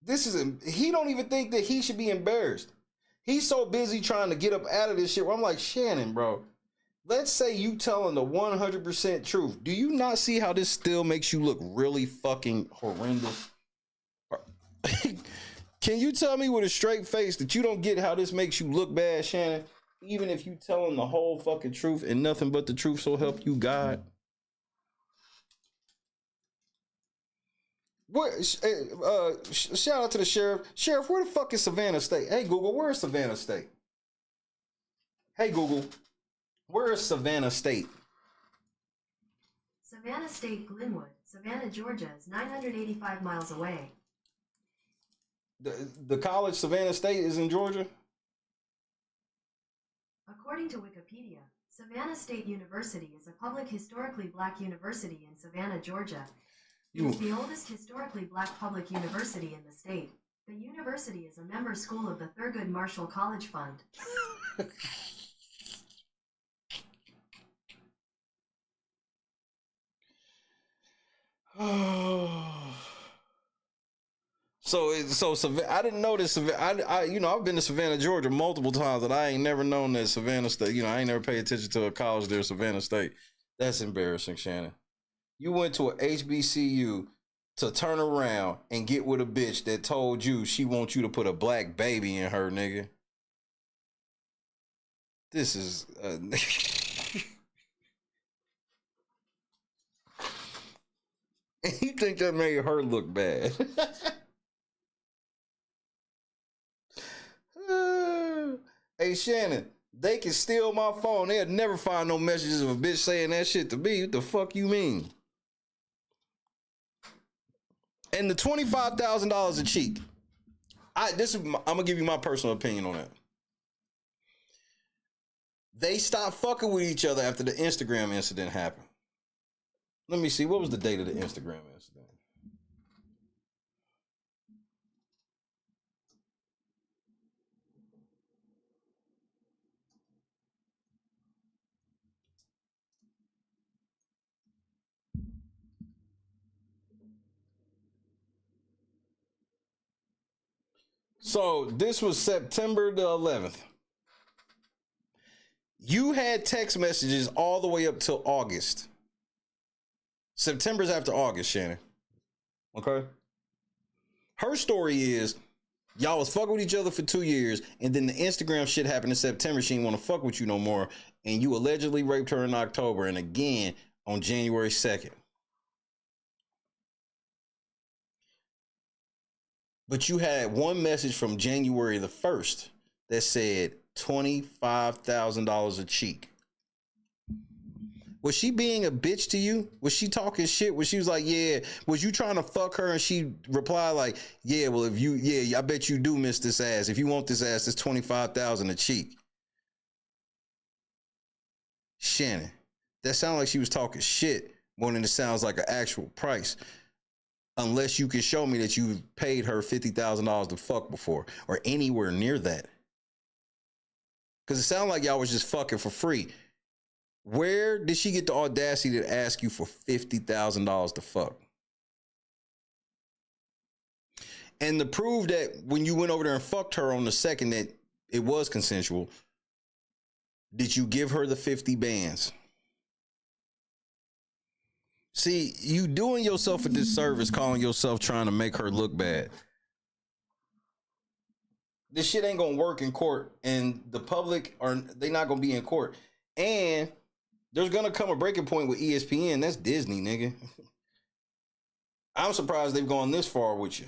He don't even think that he should be embarrassed. He's so busy trying to get up out of this shit. I'm like, Shannon, bro. Let's say you telling the 100% truth. Do you not see how this still makes you look really fucking horrendous? Can you tell me with a straight face that you don't get how this makes you look bad, Shannon? Even if you telling the whole fucking truth and nothing but the truth, so help you God. Shout out to the sheriff. Sheriff, where the fuck is Savannah State? Hey, Google, where is Savannah State? Hey, Google, where is Savannah State? Savannah State, Glenwood. Savannah, Georgia is 985 miles away. The college, Savannah State, is in Georgia? According to Wikipedia, Savannah State University is a public historically black university in Savannah, Georgia. It is the oldest historically black public university in the state. The university is a member school of the Thurgood Marshall College Fund. So I didn't know this. I've been to Savannah, Georgia multiple times, and I ain't never known that Savannah State. I ain't never paid attention to a college there, Savannah State. That's embarrassing, Shannon. You went to a HBCU to turn around and get with a bitch that told you she wants you to put a black baby in her, nigga. This is... And you think that made her look bad. Hey, Shannon, they can steal my phone. They'll never find no messages of a bitch saying that shit to me. What the fuck you mean? And the $25,000 a cheek. I'm gonna give you my personal opinion on that. They stopped fucking with each other after the Instagram incident happened. Let me see. What was the date of the Instagram incident? So this was September the 11th. You had text messages all the way up till August. September's after August, Shannon. Okay. Her story is y'all was fucking with each other for 2 years, and then the Instagram shit happened in September. She didn't want to fuck with you no more, and you allegedly raped her in October and again on January 2nd. But you had one message from January the 1st that said $25,000 a cheek. Was she being a bitch to you? Was she talking shit? Was she was like, yeah, was you trying to fuck her? And she replied like, yeah, well, if you, yeah, I bet you do miss this ass. If you want this ass, it's $25,000 a cheek. Shannon, that sounds like she was talking shit more than it sounds like an actual price. Unless you can show me that you paid her $50,000 to fuck before or anywhere near that. Because it sounded like y'all was just fucking for free. Where did she get the audacity to ask you for $50,000 to fuck? And to prove that when you went over there and fucked her on the second that it was consensual, did you give her the 50 bands? See, you doing yourself a disservice calling yourself trying to make her look bad. This shit ain't gonna work in court, and the public they not gonna be in court. And there's gonna come a breaking point with ESPN. That's Disney, nigga. I'm surprised they've gone this far with you.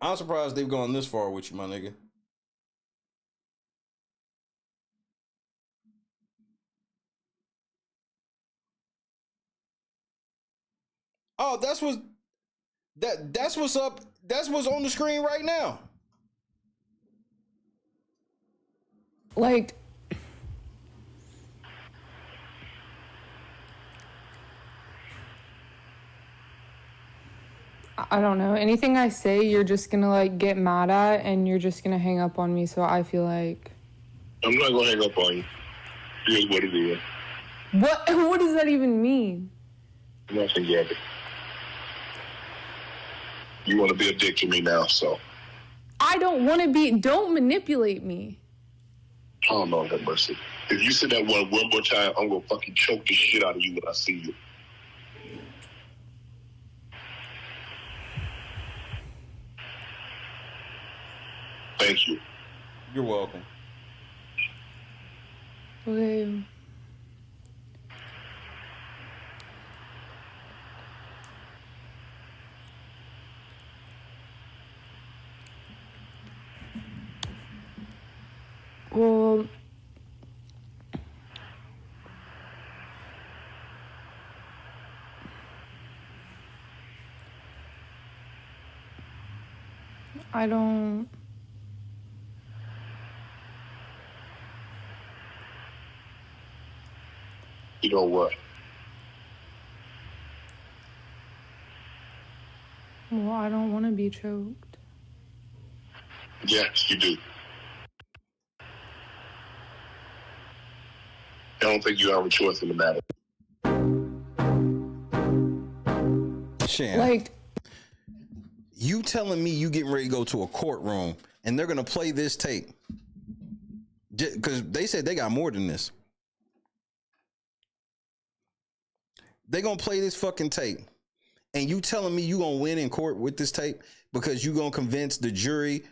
I'm surprised they've gone this far with you, my nigga. Oh, that's what's up. That's what's on the screen right now. Like, I don't know. Anything I say, you're just gonna like get mad at, and you're just gonna hang up on me. So I feel like I'm not gonna hang up on you. Here's what it is. What does that even mean? Nothing, Gabby. You want to be a dick to me now, so. I don't want to be. Don't manipulate me. Oh, Lord have mercy. If you say that one more time, I'm going to fucking choke the shit out of you when I see you. Thank you. You're welcome. Okay. Well, I don't. You know what? Well, I don't want to be choked. Yes, you do. I don't think you have a choice in the matter. Shan, like, you telling me you getting ready to go to a courtroom and they're gonna play this tape because they said they got more than this. They gonna play this fucking tape, and you telling me you gonna win in court with this tape because you gonna convince the jury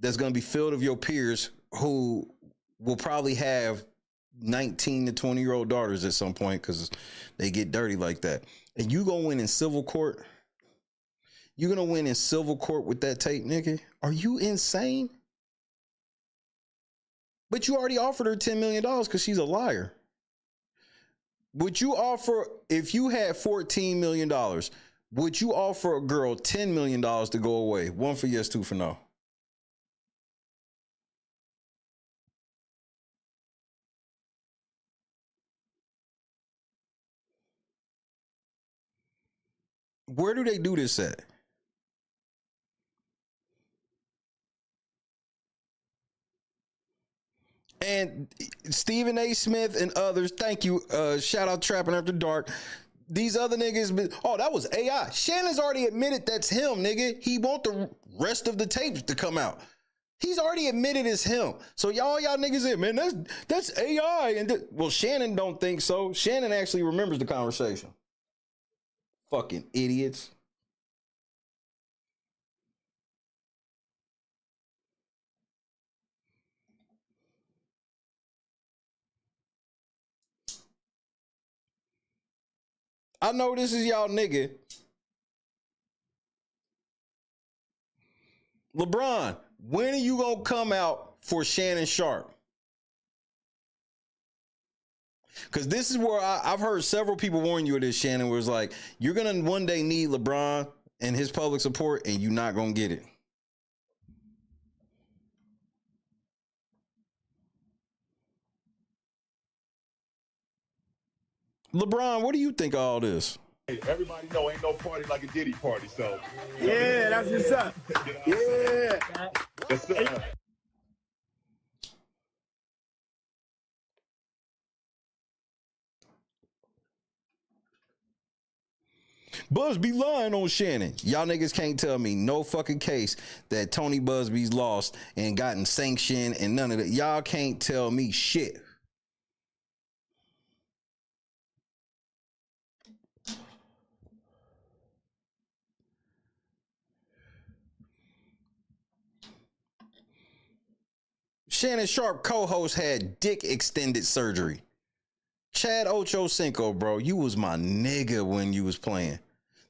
that's gonna be filled of your peers who will probably have 19 to 20-year-old daughters at some point because they get dirty like that. And you gonna win in civil court? You gonna win in civil court with that tape, nigga? Are you insane? But you already offered her $10 million because she's a liar. Would you offer, if you had $14 million, would you offer a girl $10 million to go away? 1 for yes, 2 for no. Where do they do this at? And Stephen A. Smith and others, thank you. Shout out Trapping After Dark. these other niggas, oh, that was AI. Shannon's already admitted that's him, nigga. He want the rest of the tapes to come out. He's already admitted it's him. So y'all niggas in, man, that's AI. And well, Shannon don't think so. Shannon actually remembers the conversation. Fucking idiots. I know this is y'all nigga. LeBron, when are you gonna come out for Shannon Sharpe? Because this is where I've heard several people warn you of this, Shannon, where it's like, you're gonna one day need LeBron and his public support, and you're not gonna get it. LeBron, what do you think of all this? Hey, everybody know ain't no party like a Diddy party, so. Yeah, that's what's up. Yeah. Yes, sir. Busby lying on Shannon. Y'all niggas can't tell me no fucking case that Tony Busby's lost and gotten sanctioned and none of that. Y'all can't tell me shit. Shannon Sharpe co-host had dick extended surgery. Chad Ochocinco, bro, you was my nigga when you was playing.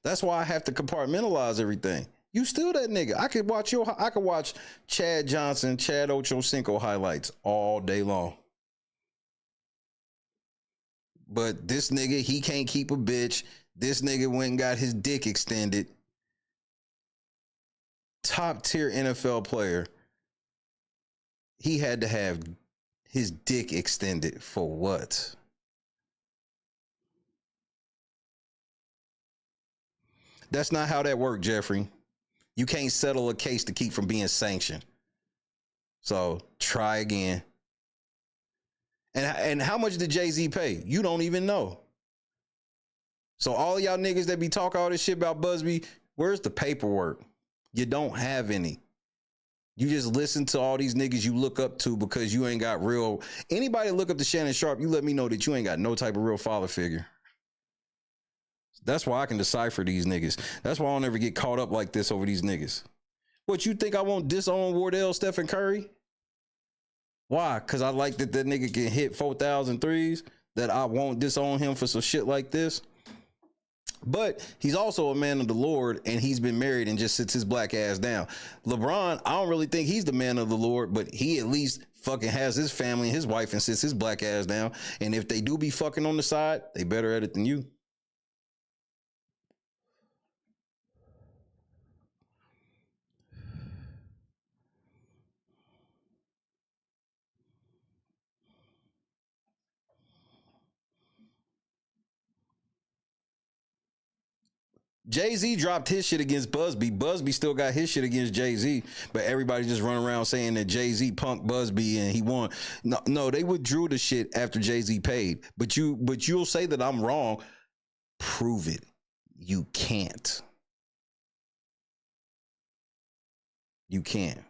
That's why I have to compartmentalize everything. You still that nigga. I could watch Chad Johnson, Chad Ochocinco highlights all day long. But this nigga, he can't keep a bitch. This nigga went and got his dick extended. Top tier NFL player. He had to have his dick extended for what? That's not how that worked, Jeffrey. You can't settle a case to keep from being sanctioned. So try again. And how much did Jay-Z pay? You don't even know. So all y'all niggas that be talking all this shit about Busby, where's the paperwork? You don't have any. You just listen to all these niggas you look up to because you ain't got real. Anybody look up to Shannon Sharpe, you let me know that you ain't got no type of real father figure. That's why I can decipher these niggas. That's why I don't ever get caught up like this over these niggas. What, you think I won't disown Wardell, Stephen Curry? Why? Because I like that nigga can hit 4,000 threes, that I won't disown him for some shit like this. But he's also a man of the Lord, and he's been married and just sits his black ass down. LeBron, I don't really think he's the man of the Lord, but he at least fucking has his family and his wife and sits his black ass down. And if they do be fucking on the side, they better at it than you. Jay-Z dropped his shit against Busby. Busby still got his shit against Jay-Z, but everybody just run around saying that Jay-Z punked Busby and he won. No, they withdrew the shit after Jay-Z paid. But you'll say that I'm wrong. Prove it. You can't. You can't.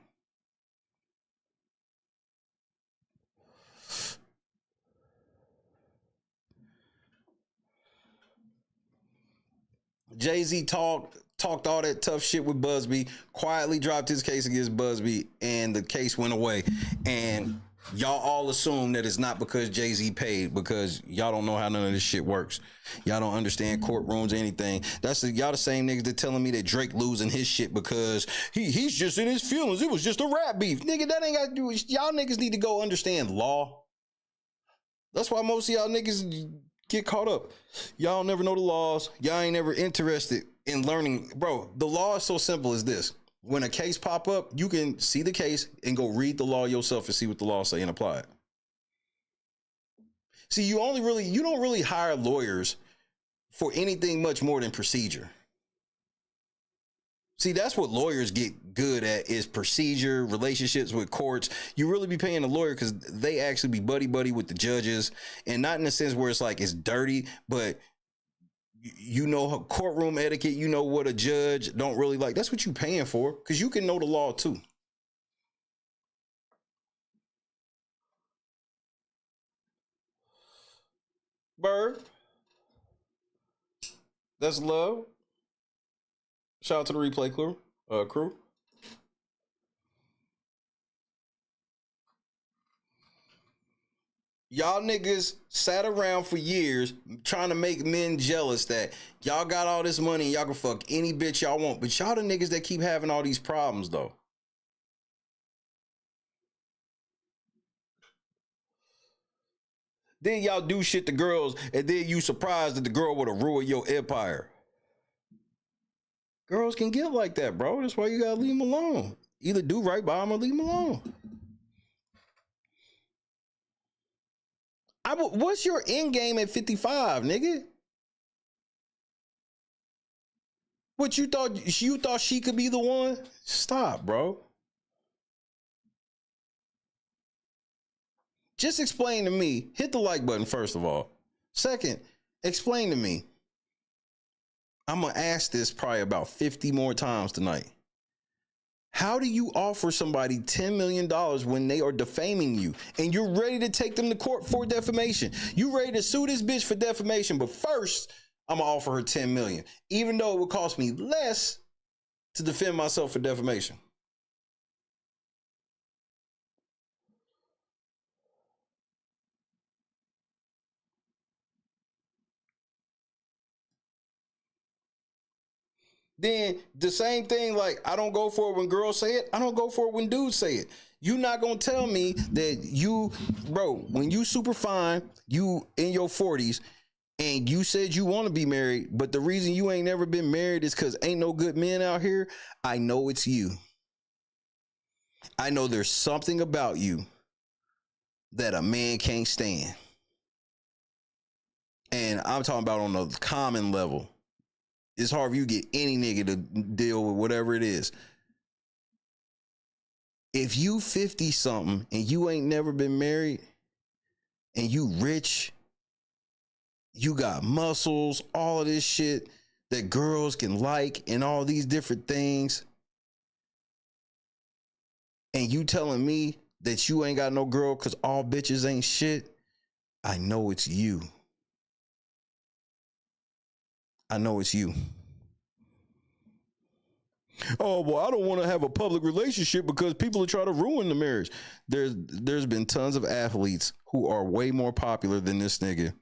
Jay-Z talked all that tough shit with Busby, quietly dropped his case against Busby, and the case went away. And y'all all assume that it's not because Jay-Z paid, because y'all don't know how none of this shit works. Y'all don't understand courtrooms or anything. Y'all the same niggas that telling me that Drake losing his shit because he's just in his feelings. It was just a rap beef. Nigga, that ain't got to do with y'all niggas need to go understand law. That's why most of y'all niggas get caught up. Y'all never know the laws. Y'all ain't never interested in learning. Bro, the law is so simple as this. When a case pop up, you can see the case and go read the law yourself and see what the law say and apply it. See, you don't really hire lawyers for anything much more than procedure. See, that's what lawyers get good at, is procedure, relationships with courts. You really be paying a lawyer because they actually be buddy-buddy with the judges, and not in the sense where it's like it's dirty, but You know courtroom etiquette. You know what a judge don't really like. That's what you paying for, because you can know the law too. Bird. That's love. Shout out to the replay crew. Y'all niggas sat around for years trying to make men jealous that y'all got all this money and y'all can fuck any bitch y'all want. But y'all the niggas that keep having all these problems though. Then y'all do shit to girls and then you surprised that the girl would have ruined your empire. Girls can get like that, bro. That's why you gotta leave them alone. Either do right by them or leave them alone. What's your end game at 55, nigga? What you thought she could be the one? Stop, bro. Just explain to me. Hit the like button first of all. Second, explain to me. I'm gonna ask this probably about 50 more times tonight. How do you offer somebody $10 million when they are defaming you and you're ready to take them to court for defamation? You ready to sue this bitch for defamation, but first I'm gonna offer her $10 million, even though it would cost me less to defend myself for defamation. Then the same thing, like I don't go for it when girls say it. I don't go for it when dudes say it. You not gonna tell me that you, bro, when you super fine, you in your 40s, and you said you want to be married, but the reason you ain't never been married is because ain't no good men out here. I know it's you. I know there's something about you that a man can't stand. And I'm talking about on a common level. It's hard for you to get any nigga to deal with whatever it is. If you 50 something and you ain't never been married and you rich, you got muscles, all of this shit that girls can like and all these different things, and you telling me that you ain't got no girl because all bitches ain't shit, I know it's you. I know it's you. Oh, well, I don't want to have a public relationship because people are trying to ruin the marriage. There's been tons of athletes who are way more popular than this nigga,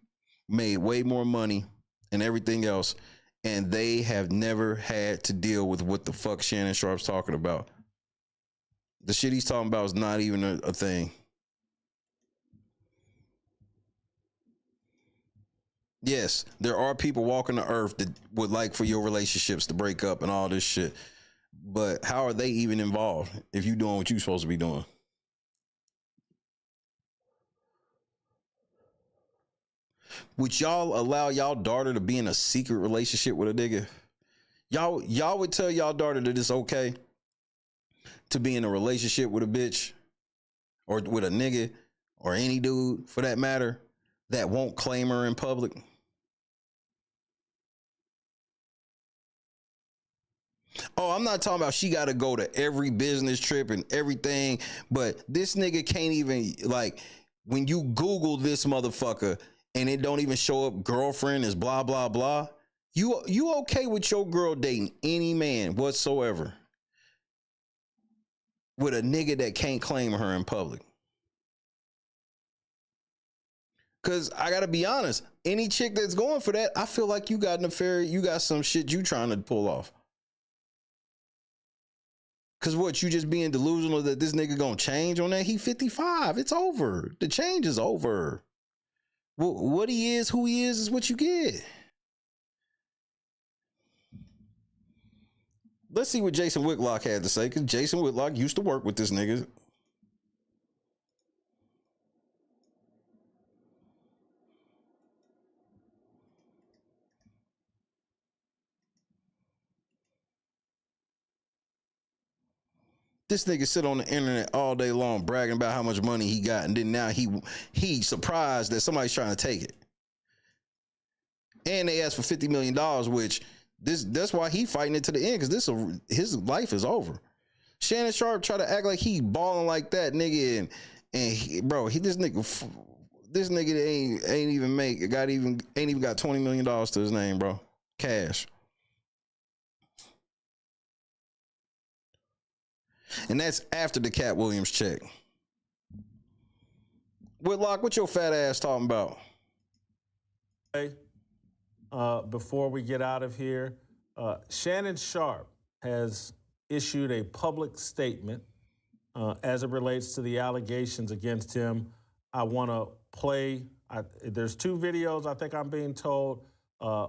made way more money and everything else, and they have never had to deal with what the fuck Shannon Sharpe's talking about. The shit he's talking about is not even a thing. Yes, there are people walking the earth that would like for your relationships to break up and all this shit. But how are they even involved if you doing what you're supposed to be doing? Would y'all allow y'all daughter to be in a secret relationship with a nigga? Y'all would tell y'all daughter that it's okay to be in a relationship with a bitch or with a nigga or any dude for that matter that won't claim her in public? Oh, I'm not talking about she got to go to every business trip and everything, but this nigga can't even, like, when you Google this motherfucker and it don't even show up girlfriend is blah, blah, blah. You okay with your girl dating any man whatsoever with a nigga that can't claim her in public? Because I got to be honest, any chick that's going for that, I feel like you got an affair, you got some shit you trying to pull off. Because what, you just being delusional that this nigga gonna change on that? He 55. It's over. The change is over. Well, what he is, who he is what you get. Let's see what Jason Whitlock had to say, because Jason Whitlock used to work with this nigga. This nigga sit on the internet all day long bragging about how much money he got, and then now he surprised that somebody's trying to take it. And they asked for $50 million, which that's why he fighting it to the end, because his life is over. Shannon Sharpe try to act like he balling like that, nigga, this nigga ain't even got $20 million to his name, bro. Cash. And that's after the Cat Williams check. Whitlock, what your fat ass talking about? Hey, before we get out of here, Shannon Sharpe has issued a public statement as it relates to the allegations against him. I want to play, there's 2 videos, I think I'm being told.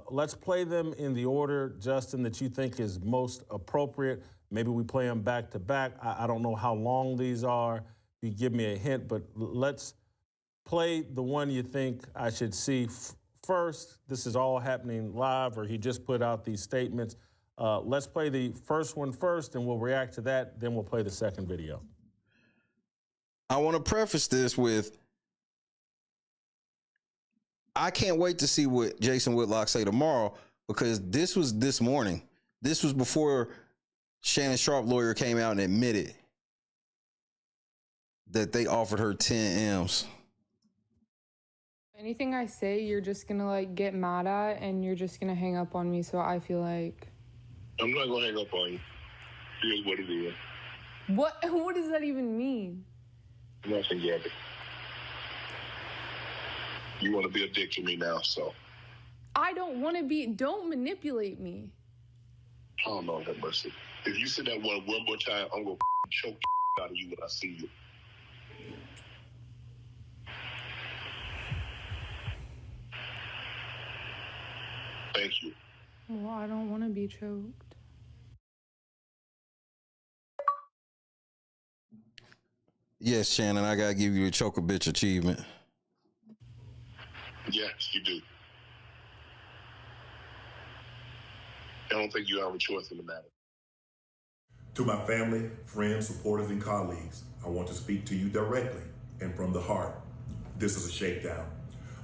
Let's play them in the order, Justin, that you think is most appropriate. Maybe we play them back to back. I don't know how long these are. You give me a hint, but let's play the one you think I should see first. This is all happening live, or he just put out these statements. Let's play the first one first, and we'll react to that. Then we'll play the second video. I want to preface this with, I can't wait to see what Jason Whitlock say tomorrow, because this was this morning. This was before Shannon Sharpe lawyer came out and admitted that they offered her 10 M's. Anything I say, you're just gonna like get mad at, and you're just gonna hang up on me. So I feel like I'm not gonna hang up on you. Here's what it is. What does that even mean? Nothing, Gabby. You want to be a dick to me now, so. I don't want to be. Don't manipulate me. Oh, Lord have mercy. If you say that one more time, I'm going to choke the out of you when I see you. Thank you. Well, I don't want to be choked. Yes, Shannon, I got to give you a choke a bitch achievement. Yes, you do. I don't think you have a choice in the matter. To my family, friends, supporters, and colleagues, I want to speak to you directly and from the heart. This is a shakedown.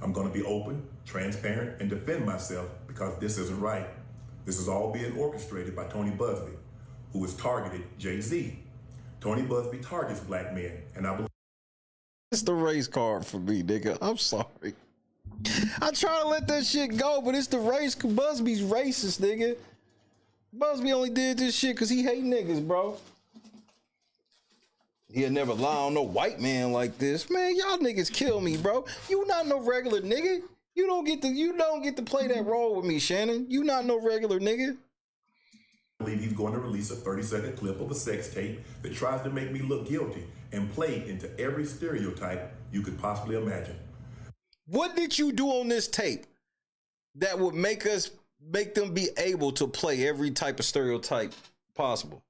I'm going to be open, transparent, and defend myself, because this isn't right. This is all being orchestrated by Tony Busby, who has targeted Jay-Z. Tony Busby targets black men, and I believe it's the race card for me, nigga. I'm sorry. I try to let that shit go, but it's the race. Busby's racist, nigga. Busby only did this shit because he hate niggas, bro. He'll never lie on no white man like this. Man, y'all niggas kill me, bro. You not no regular nigga. You don't get to play that role with me, Shannon. You not no regular nigga. I believe he's going to release a 30-second clip of a sex tape that tries to make me look guilty and play into every stereotype you could possibly imagine. What did you do on this tape that would make them be able to play every type of stereotype possible?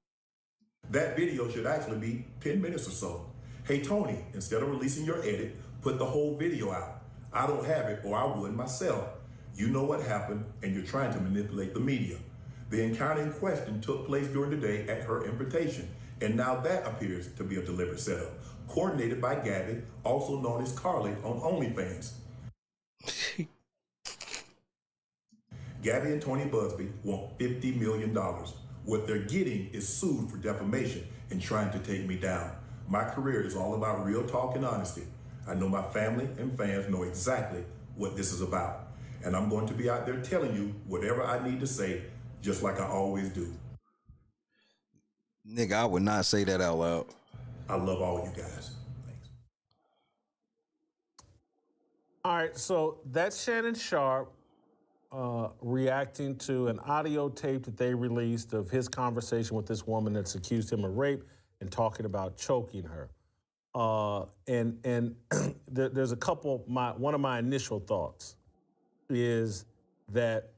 That video should actually be 10 minutes or so. Hey, Tony, instead of releasing your edit, put the whole video out. I don't have it, or I would myself. You know what happened, and you're trying to manipulate the media. The encounter in question took place during the day at her invitation, and now that appears to be a deliberate setup, coordinated by Gabby, also known as Carly on OnlyFans. Gabby and Tony Busby want $50 million. What they're getting is sued for defamation and trying to take me down. My career is all about real talk and honesty. I know my family and fans know exactly what this is about. And I'm going to be out there telling you whatever I need to say, just like I always do. Nigga, I would not say that out loud. I love all you guys. Thanks. All right, so that's Shannon Sharpe reacting to an audio tape that they released of his conversation with this woman that's accused him of rape and talking about choking her. And there's a couple, one of my initial thoughts is that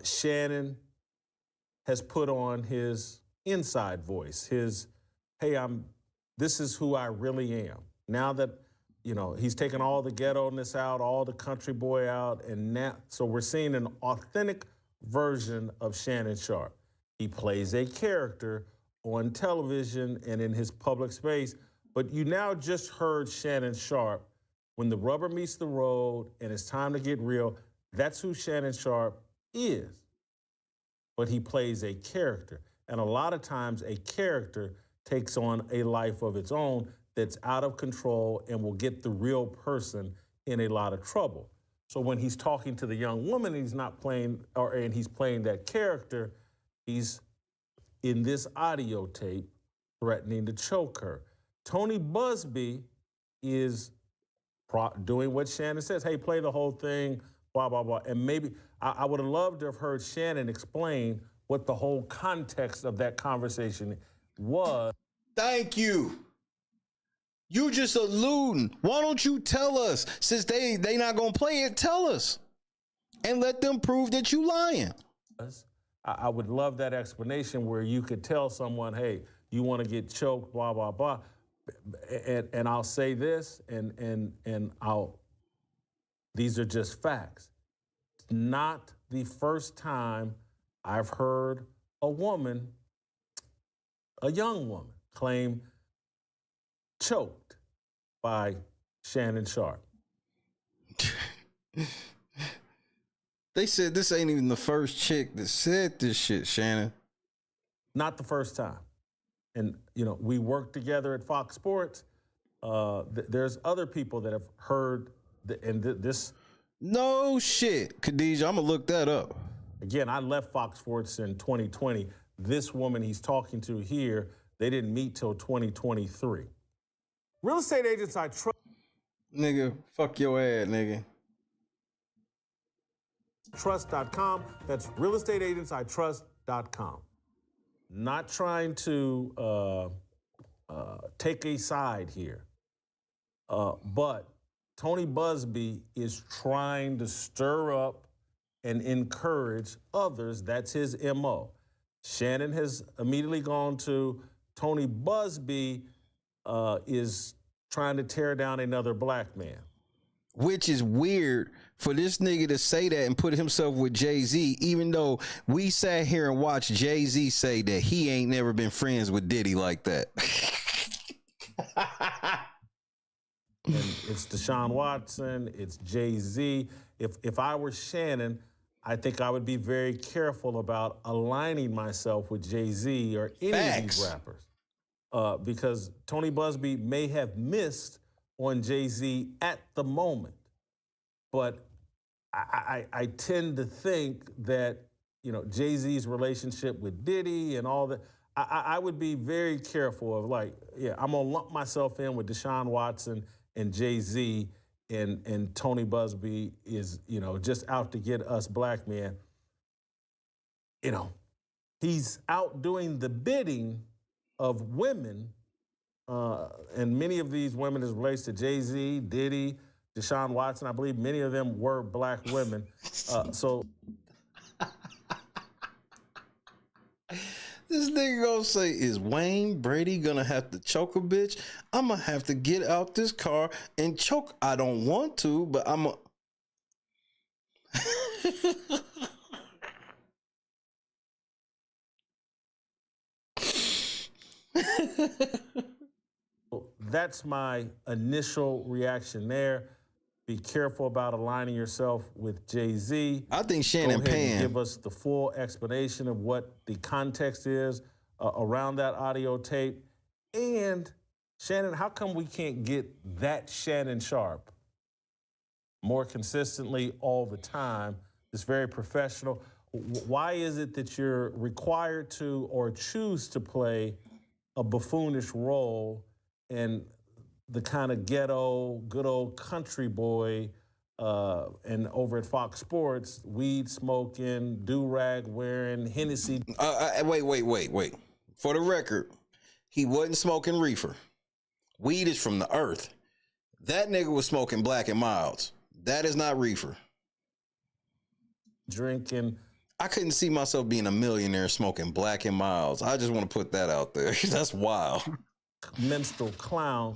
Shannon has put on his inside voice, his, hey, this is who I really am. Now that, you know, he's taken all the ghetto-ness out, all the country boy out, and now, so we're seeing an authentic version of Shannon Sharpe. He plays a character on television and in his public space, but you now just heard Shannon Sharpe, when the rubber meets the road and it's time to get real, That's who Shannon Sharpe is. But he plays a character. And a lot of times a character takes on a life of its own that's out of control and will get the real person in a lot of trouble. So when he's talking to the young woman, he's not playing, and he's playing that character, he's in this audio tape threatening to choke her. Tony Busby is doing what Shannon says. Hey, play the whole thing, blah, blah, blah. And maybe I would have loved to have heard Shannon explain what the whole context of that conversation was. Thank you. You just alluding. Why don't you tell us? Since they not gonna play it, tell us. And let them prove that you lying. I would love that explanation where you could tell someone, hey, you want to get choked, blah, blah, blah. And I'll say this, and these are just facts. It's not the first time I've heard a woman, a young woman, claim choked by Shannon Sharpe. They said this ain't even the first chick that said this shit, Shannon. Not the first time. And, you know, we work together at Fox Sports. There's other people that have heard this. No shit, Khadijah, I'm gonna look that up. Again, I left Fox Sports in 2020. This woman he's talking to here, they didn't meet till 2023. Real estate agents I trust. Nigga, fuck your ass, nigga. Trust.com. That's realestateagentsitrust.com. Not trying to take a side here, but Tony Busby is trying to stir up and encourage others. That's his MO. Shannon has immediately gone to Tony Busby is trying to tear down another black man. Which is weird for this nigga to say that and put himself with Jay-Z, even though we sat here and watched Jay-Z say that he ain't never been friends with Diddy like that. And it's Deshaun Watson, it's Jay-Z. If I were Shannon, I think I would be very careful about aligning myself with Jay-Z or any of these rappers. Because Tony Busby may have missed on Jay-Z at the moment. But I tend to think that, you know, Jay-Z's relationship with Diddy and all that, I would be very careful of like, yeah, I'm gonna lump myself in with Deshaun Watson and Jay-Z and Tony Busby is, you know, just out to get us black men. You know, he's out doing the bidding of women, and many of these women as relates to Jay-Z, Diddy, Deshaun Watson. I believe many of them were black women. So this nigga gonna say, is Wayne Brady gonna have to choke a bitch? I'm gonna have to get out this car and choke. I don't want to, but I'm a... That's my initial reaction there. Be careful about aligning yourself with Jay-Z. I think Shannon Pan give us the full explanation of what the context is around that audio tape. And Shannon, how come we can't get that Shannon Sharpe more consistently all the time? It's very professional. Why is it that you're required to or choose to play a buffoonish role and the kind of ghetto, good old country boy, and over at Fox Sports, weed smoking, do-rag wearing, Hennessy? Wait. For the record, he wasn't smoking reefer. Weed is from the earth. That nigga was smoking Black and Milds. That is not reefer. Drinking. I couldn't see myself being a millionaire smoking Black and Milds. I just want to put that out there. That's wild. Minstrel clown.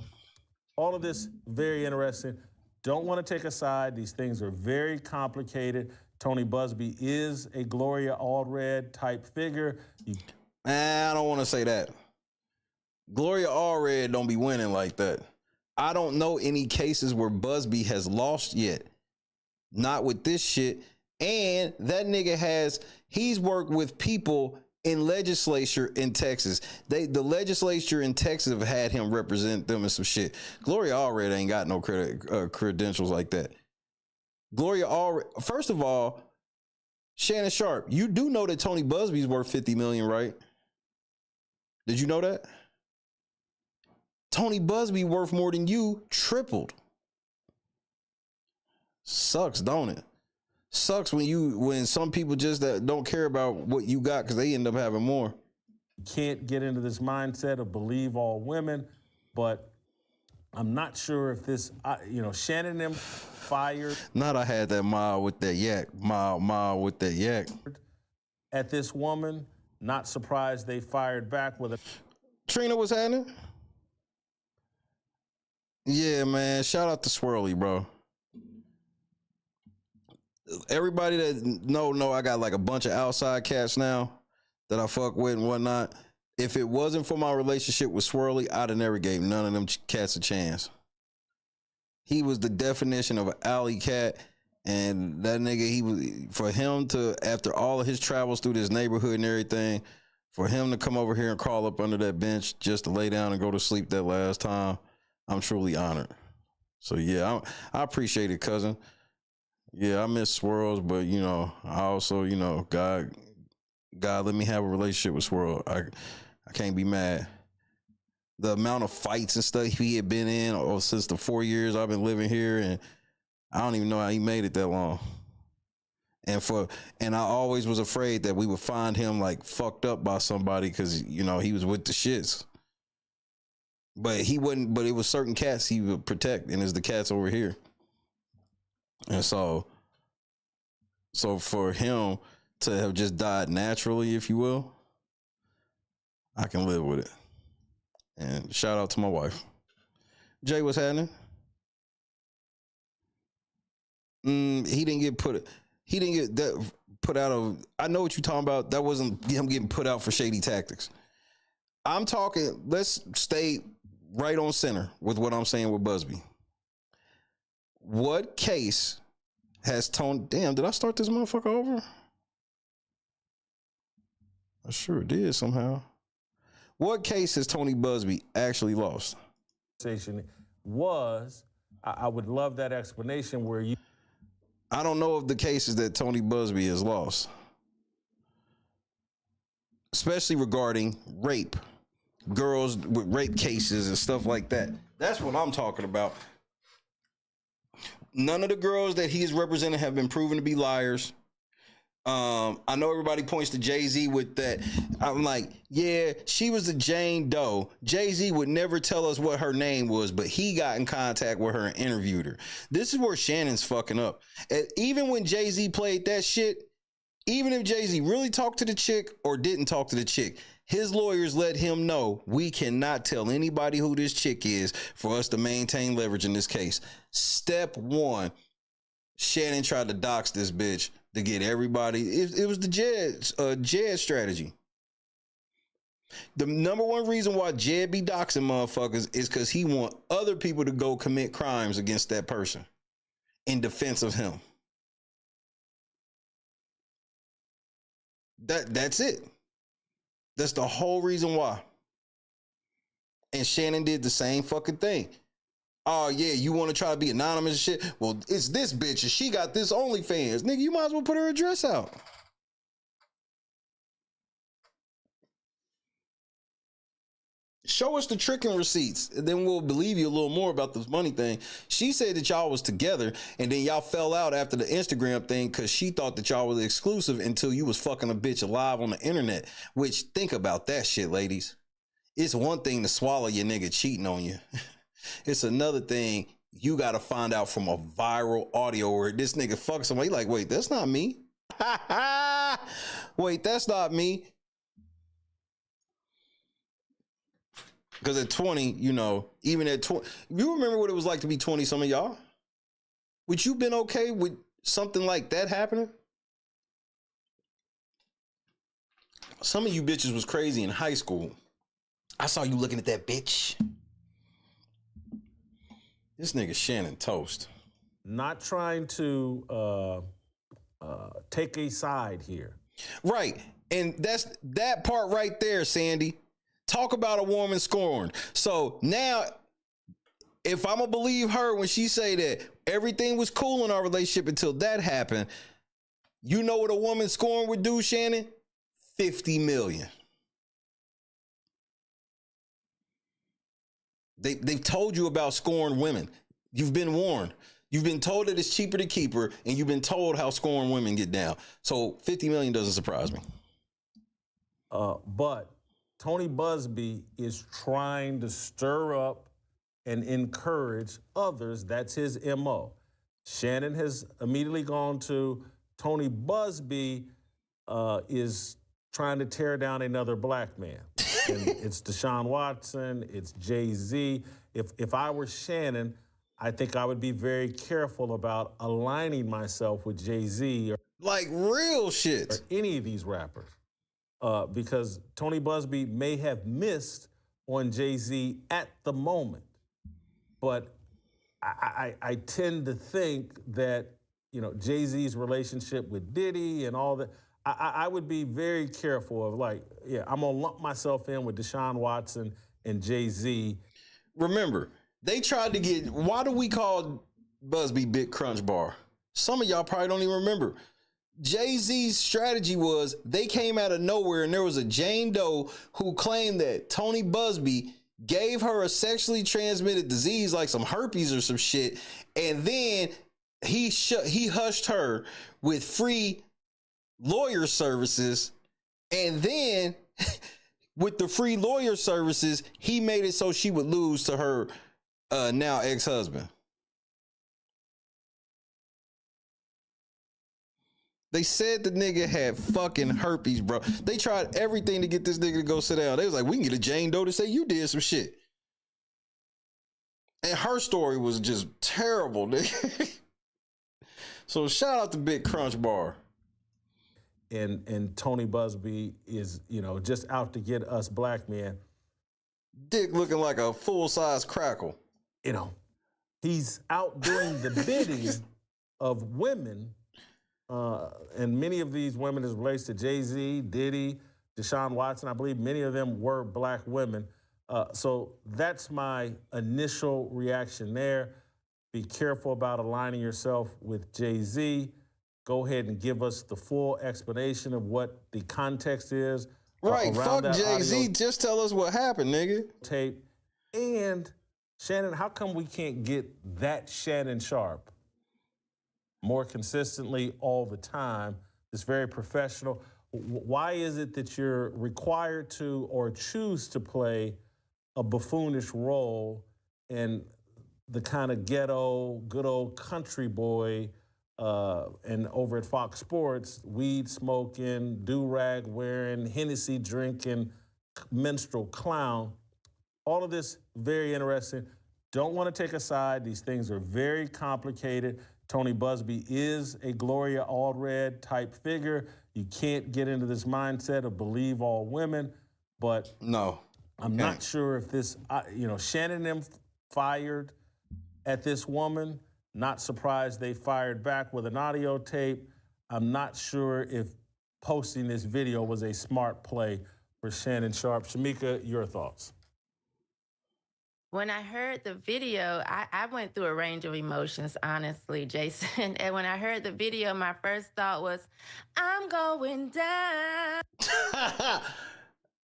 All of this very interesting. Don't want to take a side. These things are very complicated. Tony Busby is a Gloria Allred type figure. I don't want to say that. Gloria Allred don't be winning like that. I don't know any cases where Busby has lost yet. Not with this shit. And that nigga he's worked with people in legislature in Texas. The legislature in Texas have had him represent them and some shit. Gloria already ain't got no credentials like that. Gloria already, first of all, Shannon Sharpe, you do know that Tony Busby's worth $50 million, right? Did you know that? Tony Busby worth more than you, tripled. Sucks, don't it? Sucks when some people just don't care about what you got because they end up having more. You can't get into this mindset of believe all women, but I'm not sure if this, Shannon and them fired. Not I had that mile with that yak, mile with that yak. At this woman, not surprised they fired back with a. Trina, what's happening? Yeah, man, shout out to Swirly, bro. Everybody that know I got like a bunch of outside cats now that I fuck with and whatnot. If it wasn't for my relationship with Swirly, I'd have never gave none of them cats a chance. He was the definition of an alley cat, and that nigga, for him to, after all of his travels through this neighborhood and everything, for him to come over here and crawl up under that bench just to lay down and go to sleep that last time, I'm truly honored. So yeah, I appreciate it, cousin. Yeah, I miss Swirls, but I also, God let me have a relationship with Swirl. I can't be mad. The amount of fights and stuff he had been in since the 4 years I've been living here, and I don't even know how he made it that long. And I always was afraid that we would find him like fucked up by somebody because he was with the shits. But he wouldn't. But it was certain cats he would protect, and it's the cats over here. And so for him to have just died naturally, if you will, I can live with it. And shout out to my wife. Jay, what's happening? He didn't get put out of. I know what you're talking about. That wasn't him getting put out for shady tactics. I'm talking. Let's stay right on center with what I'm saying with Busby. What case has Tony? Damn, did I start this motherfucker over? I sure did somehow. What case has Tony Busby actually lost? I would love that explanation where you. I don't know of the cases that Tony Busby has lost, especially regarding rape, girls with rape cases and stuff like that. That's what I'm talking about. None of the girls that he has represented have been proven to be liars. I know everybody points to Jay-Z with that. I'm like, yeah, she was a Jane Doe. Jay-Z would never tell us what her name was, but he got in contact with her and interviewed her. This is where Shannon's fucking up. And even when Jay-Z played that shit, even if Jay-Z really talked to the chick or didn't talk to the chick, his lawyers let him know we cannot tell anybody who this chick is for us to maintain leverage in this case. Step one, Shannon tried to dox this bitch to get everybody. It was the Jed strategy. The number one reason why Jed be doxing motherfuckers is because he want other people to go commit crimes against that person in defense of him. That's it. That's the whole reason why. And Shannon did the same fucking thing. Oh, yeah, you want to try to be anonymous and shit? Well, it's this bitch and she got this OnlyFans. Nigga, you might as well put her address out. Show us the tricking receipts, and then we'll believe you a little more about this money thing. She said that y'all was together, and then y'all fell out after the Instagram thing because she thought that y'all was exclusive until you was fucking a bitch alive on the internet. Which, think about that shit, ladies. It's one thing to swallow your nigga cheating on you. It's another thing you got to find out from a viral audio where this nigga fucks somebody. Like, wait, that's not me. Wait, that's not me. Because at 20, even at 20, you remember what it was like to be 20, some of y'all? Would you been okay with something like that happening? Some of you bitches was crazy in high school. I saw you looking at that bitch. This nigga Shannon toast. not trying to take a side here. Right. And that's that part right there, Sandy. Talk about a woman scorned. So now, if I'm gonna believe her when she say that everything was cool in our relationship until that happened, you know what a woman scorned would do, Shannon? 50 million. They've told you about scorned women. You've been warned. You've been told that it's cheaper to keep her, and you've been told how scorned women get down. So 50 million doesn't surprise me. But Tony Busby is trying to stir up and encourage others. That's his MO. Shannon has immediately gone to Tony Busby is trying to tear down another black man. And it's Deshaun Watson, it's Jay-Z. If I were Shannon, I think I would be very careful about aligning myself with Jay-Z or like real shit or any of these rappers. Because Tony Busby may have missed on Jay-Z at the moment. But I tend to think that, you know, Jay-Z's relationship with Diddy and all that, I would be very careful of like, yeah, I'm gonna lump myself in with Deshaun Watson and Jay-Z. Remember, they tried to get, why do we call Busby Big Crunch Bar? Some of y'all probably don't even remember. Jay-Z's strategy was they came out of nowhere and there was a Jane Doe who claimed that Tony Busby gave her a sexually transmitted disease like some herpes or some shit. And then he hushed her with free lawyer services. And then with the free lawyer services, he made it so she would lose to her now ex-husband. They said the nigga had fucking herpes, bro. They tried everything to get this nigga to go sit down. They was like, we can get a Jane Doe to say you did some shit. And her story was just terrible, nigga. So shout out to Big Crunch Bar. And Tony Busby is, you know, just out to get us black men. Dick looking like a full-size crackle. You know, he's out doing the bidding of women. And many of these women as relates to Jay-Z, Diddy, Deshaun Watson, I believe many of them were black women. So that's my initial reaction there. Be careful about aligning yourself with Jay-Z. Go ahead and give us the full explanation of what the context is. Right, fuck Jay-Z, just tell us what happened, nigga. Tape. And Shannon, how come we can't get that Shannon Sharpe more consistently all the time? It's very professional. Why is it that you're required to or choose to play a buffoonish role in the kind of ghetto, good old country boy, and over at Fox Sports, weed smoking, do-rag wearing, Hennessy drinking, minstrel clown? All of this very interesting. Don't want to take a side. These things are very complicated. Tony Busby is a Gloria Allred type figure. You can't get into this mindset of believe all women, but no, I'm not sure if this, you know, Shannon and them fired at this woman. Not surprised they fired back with an audio tape. I'm not sure if posting this video was a smart play for Shannon Sharpe. Shamika, your thoughts? When I heard the video, I went through a range of emotions, honestly, Jason. And when I heard the video, my first thought was, I'm going down.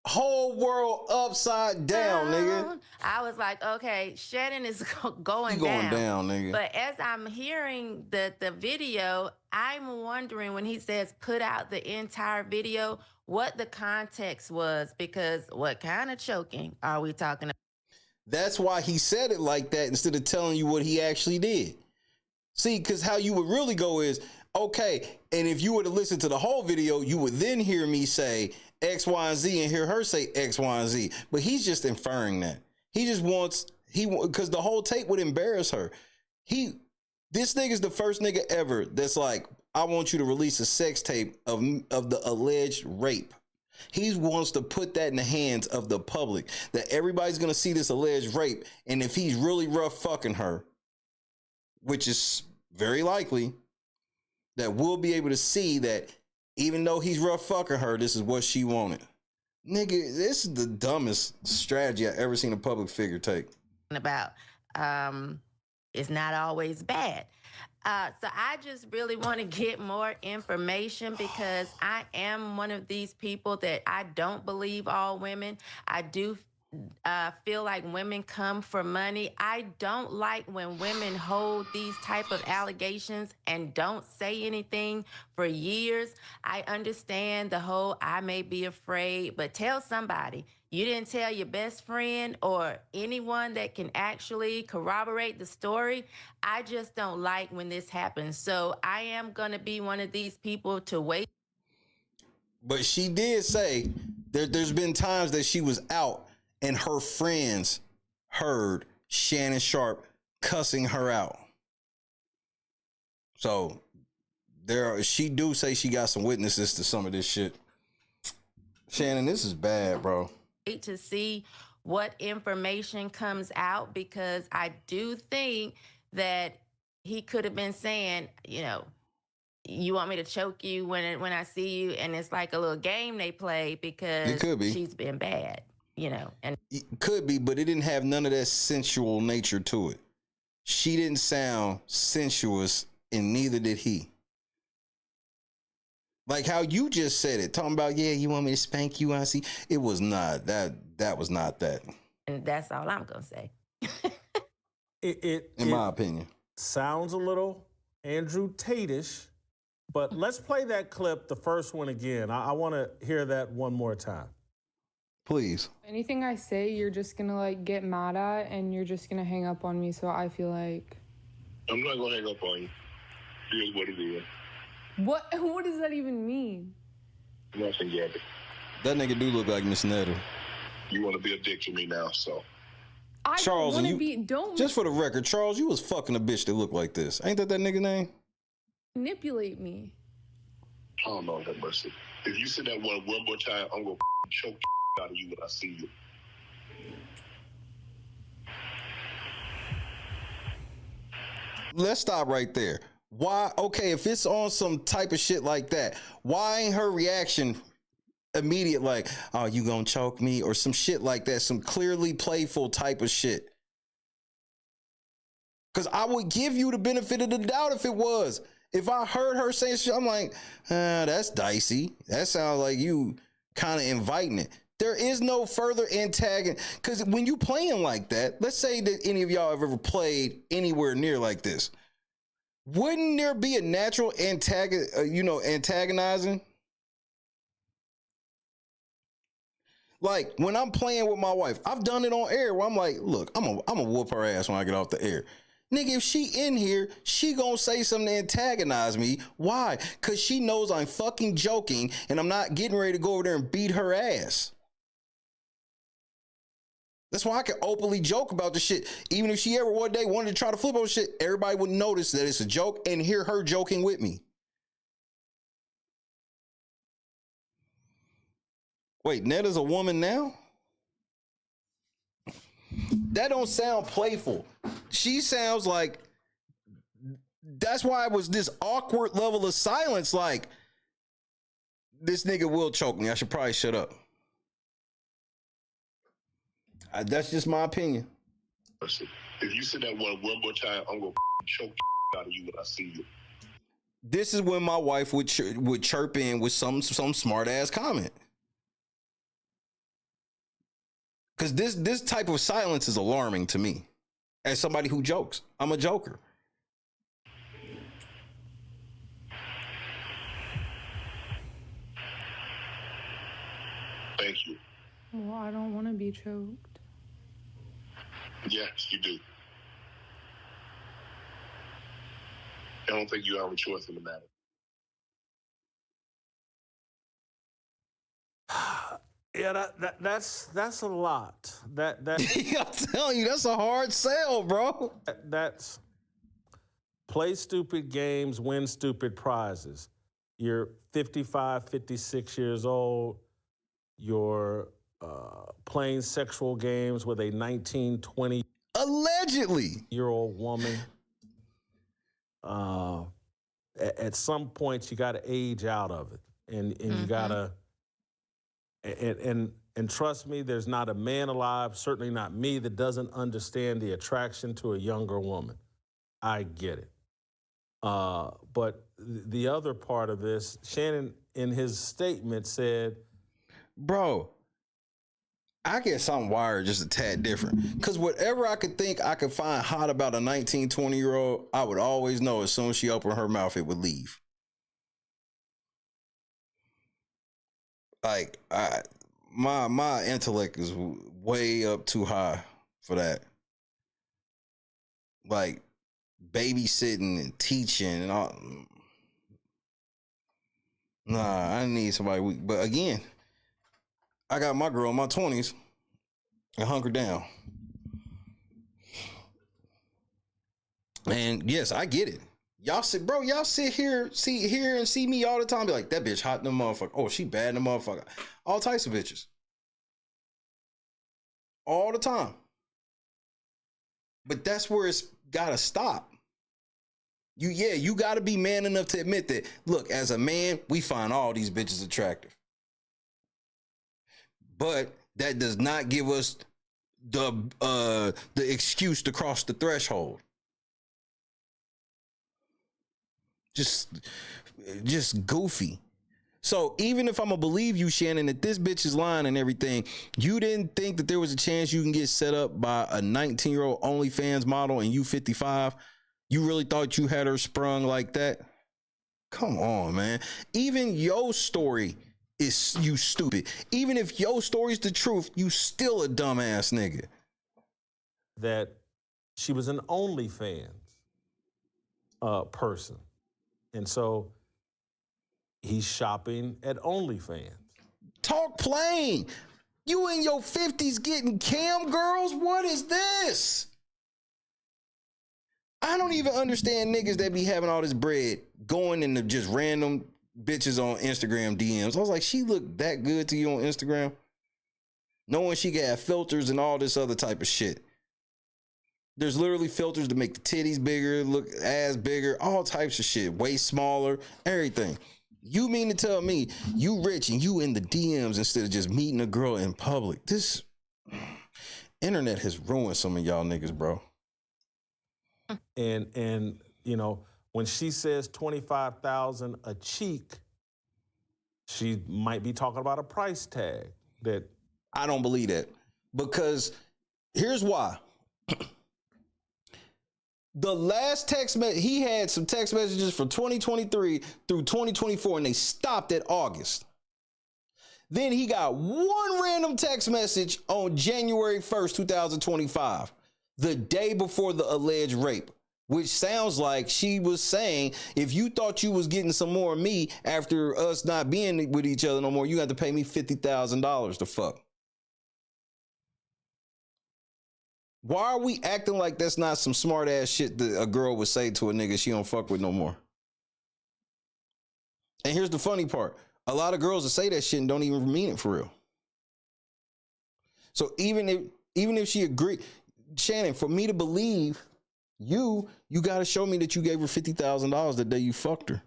Whole world upside down, nigga. I was like, okay, Shannon is going down, nigga. But as I'm hearing the video, I'm wondering when he says put out the entire video, what the context was, because what kind of choking are we talking about? That's why he said it like that instead of telling you what he actually did. See, because how you would really go is, okay, and if you were to listen to the whole video, you would then hear me say X, Y, and Z and hear her say X, Y, and Z. But he's just inferring that. He just wants, because the whole tape would embarrass her. This nigga's the first nigga ever that's like, I want you to release a sex tape of the alleged rape. He wants to put that in the hands of the public, that everybody's going to see this alleged rape. And if he's really rough fucking her, which is very likely, that we'll be able to see that even though he's rough fucking her, this is what she wanted. Nigga, this is the dumbest strategy I've ever seen a public figure take. About it's not always bad. So I just really want to get more information because I am one of these people that I don't believe all women. I do feel like women come for money. I don't like when women hold these type of allegations and don't say anything for years. I understand the whole I may be afraid, but tell somebody. You didn't tell your best friend or anyone that can actually corroborate the story. I just don't like when this happens. So I am going to be one of these people to wait. But she did say there's been times that she was out and her friends heard Shannon Sharpe cussing her out. So she do say she got some witnesses to some of this shit. Shannon, this is bad, bro. To see what information comes out because I do think that he could have been saying, you know, you want me to choke you when I see you, and it's like a little game they play because it could be. She's been bad, you know. And it could be, but it didn't have none of that sensual nature to it. She didn't sound sensuous, and neither did he. Like how you just said it, talking about, yeah, you want me to spank you? I see. It was not that. That was not that. And that's all I'm gonna say. In my opinion, sounds a little Andrew Tate-ish, but let's play that clip, the first one again. I want to hear that one more time. Please. Anything I say, you're just gonna like get mad at, and you're just gonna hang up on me. So I feel like I'm not gonna hang up on you. Here's what it is. What does that even mean? Nothing yet. That nigga do look like Miss Netter. You want to be a dick to me now, so. Charles, and you, just for the record, Charles, you was fucking a bitch that looked like this. Ain't that nigga name? Manipulate me. Oh, Lord have mercy. If you say that one more time, I'm going to choke the out of you when I see you. Let's stop right there. Why? Okay, if it's on some type of shit like that, why ain't her reaction immediate like, oh, you gonna choke me or some shit like that, some clearly playful type of shit? Because I would give you the benefit of the doubt if it was. If I heard her saying shit, I'm like, that's dicey. That sounds like you kind of inviting it. There is no further antagonist. Because when you playing like that, let's say that any of y'all have ever played anywhere near like this. Wouldn't there be a natural antagonizing? Like when I'm playing with my wife, I've done it on air where I'm like, look, I'm gonna whoop her ass when I get off the air. Nigga, if she in here, she gonna say something to antagonize me. Why? Because she knows I'm fucking joking and I'm not getting ready to go over there and beat her ass. That's why I can openly joke about the shit. Even if she ever one day wanted to try to flip on shit, everybody would notice that it's a joke and hear her joking with me. Wait, Netta's a woman now? That don't sound playful. She sounds like, that's why it was this awkward level of silence. Like, this nigga will choke me. I should probably shut up. That's just my opinion. If you say that one more time, I'm going to choke the out of you when I see you. This is when my wife would chirp in with some smart ass comment. Because this type of silence is alarming to me. As somebody who jokes, I'm a joker. Thank you. Well, I don't want to be choked. Yes, you do. I don't think you have a choice in the matter. Yeah, that's a lot. That I'm telling you, that's a hard sell, bro. That's play stupid games, win stupid prizes. You're 55, 56 years old. You're playing sexual games with a 19, 20 allegedly year old woman. at some point you got to age out of it, and you gotta and trust me, there's not a man alive, certainly not me, that doesn't understand the attraction to a younger woman. I get it. But the other part of this, Shannon in his statement said, bro, I guess I'm wired just a tad different. Because whatever I could think I could find hot about a 19, 20-year-old, I would always know as soon as she opened her mouth, it would leave. Like, my intellect is way up too high for that. Like, babysitting and teaching and all. Nah, I need somebody weak. But again, I got my girl in my 20s and hunkered down. And yes, I get it. Y'all sit here and see me all the time. Be like, that bitch hot in the motherfucker. Oh, she bad in the motherfucker. All types of bitches. All the time. But that's where it's gotta stop. You gotta be man enough to admit that, look, as a man, we find all these bitches attractive. But that does not give us the excuse to cross the threshold. Just goofy. So even if I'm gonna believe you, Shannon, that this bitch is lying and everything, you didn't think that there was a chance you can get set up by a 19-year-old OnlyFans model and you 55? You really thought you had her sprung like that? Come on, man. Even your story is you stupid. Even if your story's the truth, you still a dumbass nigga. That she was an OnlyFans person. And so he's shopping at OnlyFans. Talk plain. You in your 50s getting cam girls? What is this? I don't even understand niggas that be having all this bread going into just random bitches on Instagram DMs. I was like, she looked that good to you on Instagram? Knowing she got filters and all this other type of shit. There's literally filters to make the titties bigger, look ass bigger, all types of shit, waist smaller, everything. You mean to tell me you rich and you in the DMs instead of just meeting a girl in public? This internet has ruined some of y'all niggas, bro. And you know, when she says 25,000 a cheek, she might be talking about a price tag. That I don't believe that, because here's why. The last text message, he had some text messages from 2023 through 2024, and they stopped at August. Then he got one random text message on January 1st, 2025, the day before the alleged rape, which sounds like she was saying, if you thought you was getting some more of me after us not being with each other no more, you had to pay me $50,000 to fuck. Why are we acting like that's not some smart ass shit that a girl would say to a nigga she don't fuck with no more? And here's the funny part. A lot of girls that say that shit and don't even mean it for real. So even if she agreed, Shannon, for me to believe you got to show me that you gave her $50,000 the day you fucked her.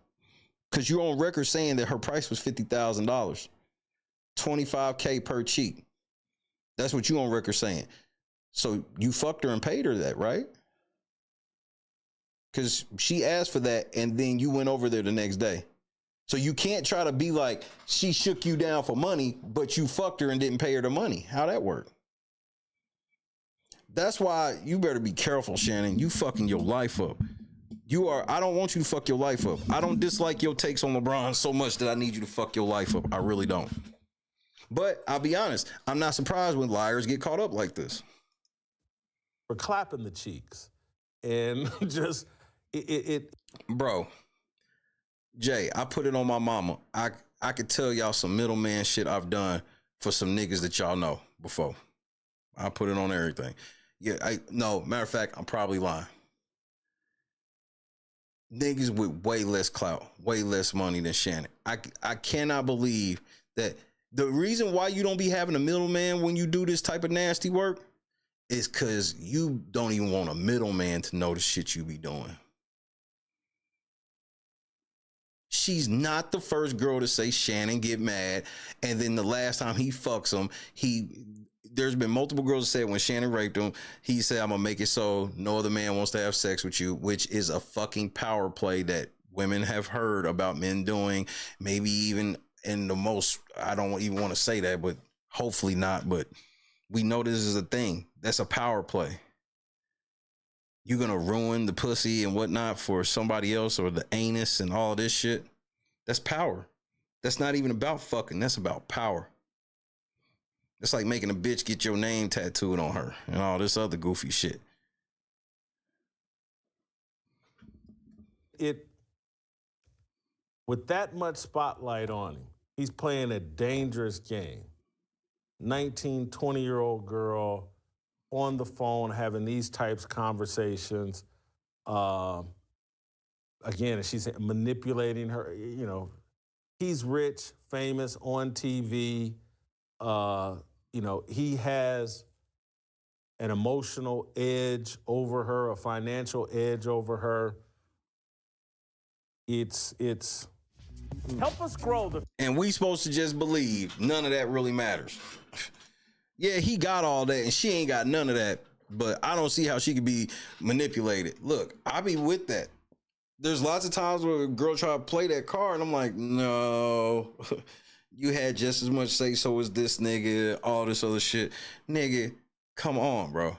Because you're on record saying that her price was $50,000. $25K per cheek. That's what you on record saying. So you fucked her and paid her that, right? Because she asked for that and then you went over there the next day. So you can't try to be like, she shook you down for money, but you fucked her and didn't pay her the money. How'd that work? That's why you better be careful, Shannon. You fucking your life up. I don't want you to fuck your life up. I don't dislike your takes on LeBron so much that I need you to fuck your life up. I really don't. But I'll be honest, I'm not surprised when liars get caught up like this. For clapping the cheeks and just it. Bro, Jay, I put it on my mama. I could tell y'all some middleman shit I've done for some niggas that y'all know before. I put it on everything. Yeah, matter of fact, I'm probably lying. Niggas with way less clout, way less money than Shannon. I cannot believe that the reason why you don't be having a middleman when you do this type of nasty work is because you don't even want a middleman to know the shit you be doing. she's not the first girl to say Shannon get mad. And then the last time he fucks him, there's been multiple girls that said when Shannon raped him, he said, I'm gonna make it so no other man wants to have sex with you, which is a fucking power play that women have heard about men doing, maybe even in the most, I don't even want to say that, but hopefully not, but we know this is a thing. That's a power play. You're gonna ruin the pussy and whatnot for somebody else, or the anus and all this shit. That's power. That's not even about fucking, that's about power. It's like making a bitch get your name tattooed on her and all this other goofy shit. With that much spotlight on him, he's playing a dangerous game. 19, 20-year-old girl on the phone having these types of conversations. Again, she's manipulating her. You know, he's rich, famous, on TV. You know, he has an emotional edge over her, a financial edge over her. It's help us grow. And we supposed to just believe none of that really matters. Yeah, he got all that and she ain't got none of that, but I don't see how she could be manipulated. Look, I be with that. There's lots of times where a girl try to play that card and I'm like, no, you had just as much say so as this nigga, all this other shit. Nigga, come on, bro.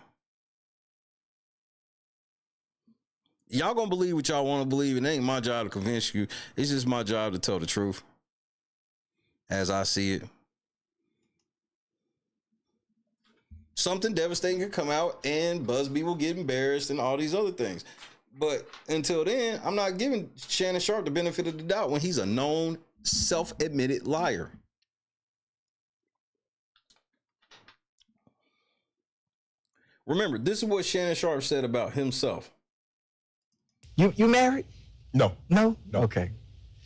Y'all gonna believe what y'all want to believe. It ain't my job to convince you. It's just my job to tell the truth as I see it. Something devastating could come out and Busby will get embarrassed and all these other things. But until then, I'm not giving Shannon Sharpe the benefit of the doubt when he's a known, self-admitted liar. Remember, this is what Shannon Sharpe said about himself. You married? No. No? Okay.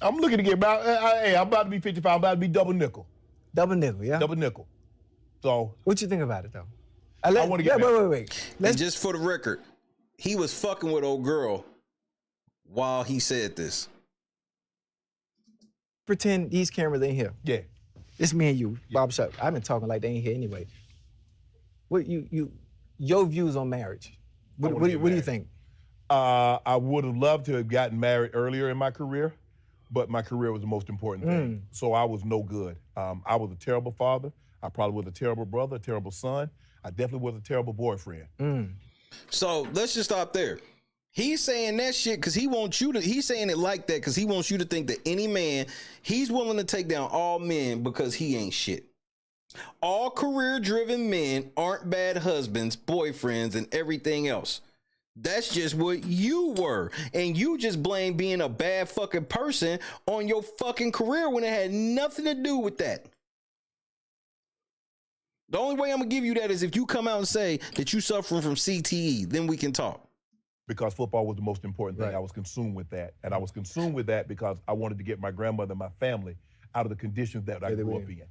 I'm looking to get about, hey, I'm about to be 55, I'm about to be double nickel. Double nickel, yeah? Double nickel. So. What you think about it, though? I want to get Wait. And just for the record, he was fucking with old girl while he said this. Pretend these cameras ain't here. Yeah. It's me and you, Bob Sharpe. I've been talking like they ain't here anyway. What your views on marriage? What do you think? I would have loved to have gotten married earlier in my career, but my career was the most important thing. So I was no good. I was a terrible father. I probably was a terrible brother, a terrible son. I definitely was a terrible boyfriend. So let's just stop there. He's saying that shit because he wants you to, he's saying it like that because he wants you to think that any man, he's willing to take down all men because he ain't shit. All career-driven men aren't bad husbands, boyfriends, and everything else. That's just what you were. And you just blame being a bad fucking person on your fucking career when it had nothing to do with that. The only way I'm gonna give you that is if you come out and say that you suffering from CTE, then we can talk. Because football was the most important thing. Right. I was consumed with that. And I was consumed with that because I wanted to get my grandmother and my family out of the conditions that I grew up in.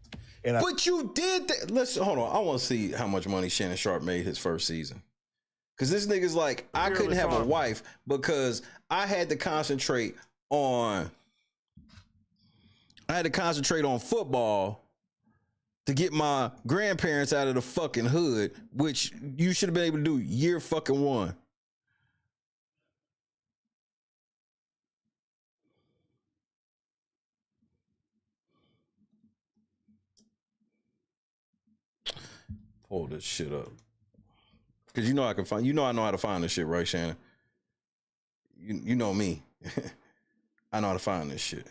And but you did that. Let's hold on. I want to see how much money Shannon Sharpe made his first season. Because this nigga's like, I couldn't have a wife because I had to concentrate on football to get my grandparents out of the fucking hood, which you should have been able to do year fucking one. Pull this shit up. Cause you know I can find, you know I know how to find this shit, right, Shannon? You know me. I know how to find this shit.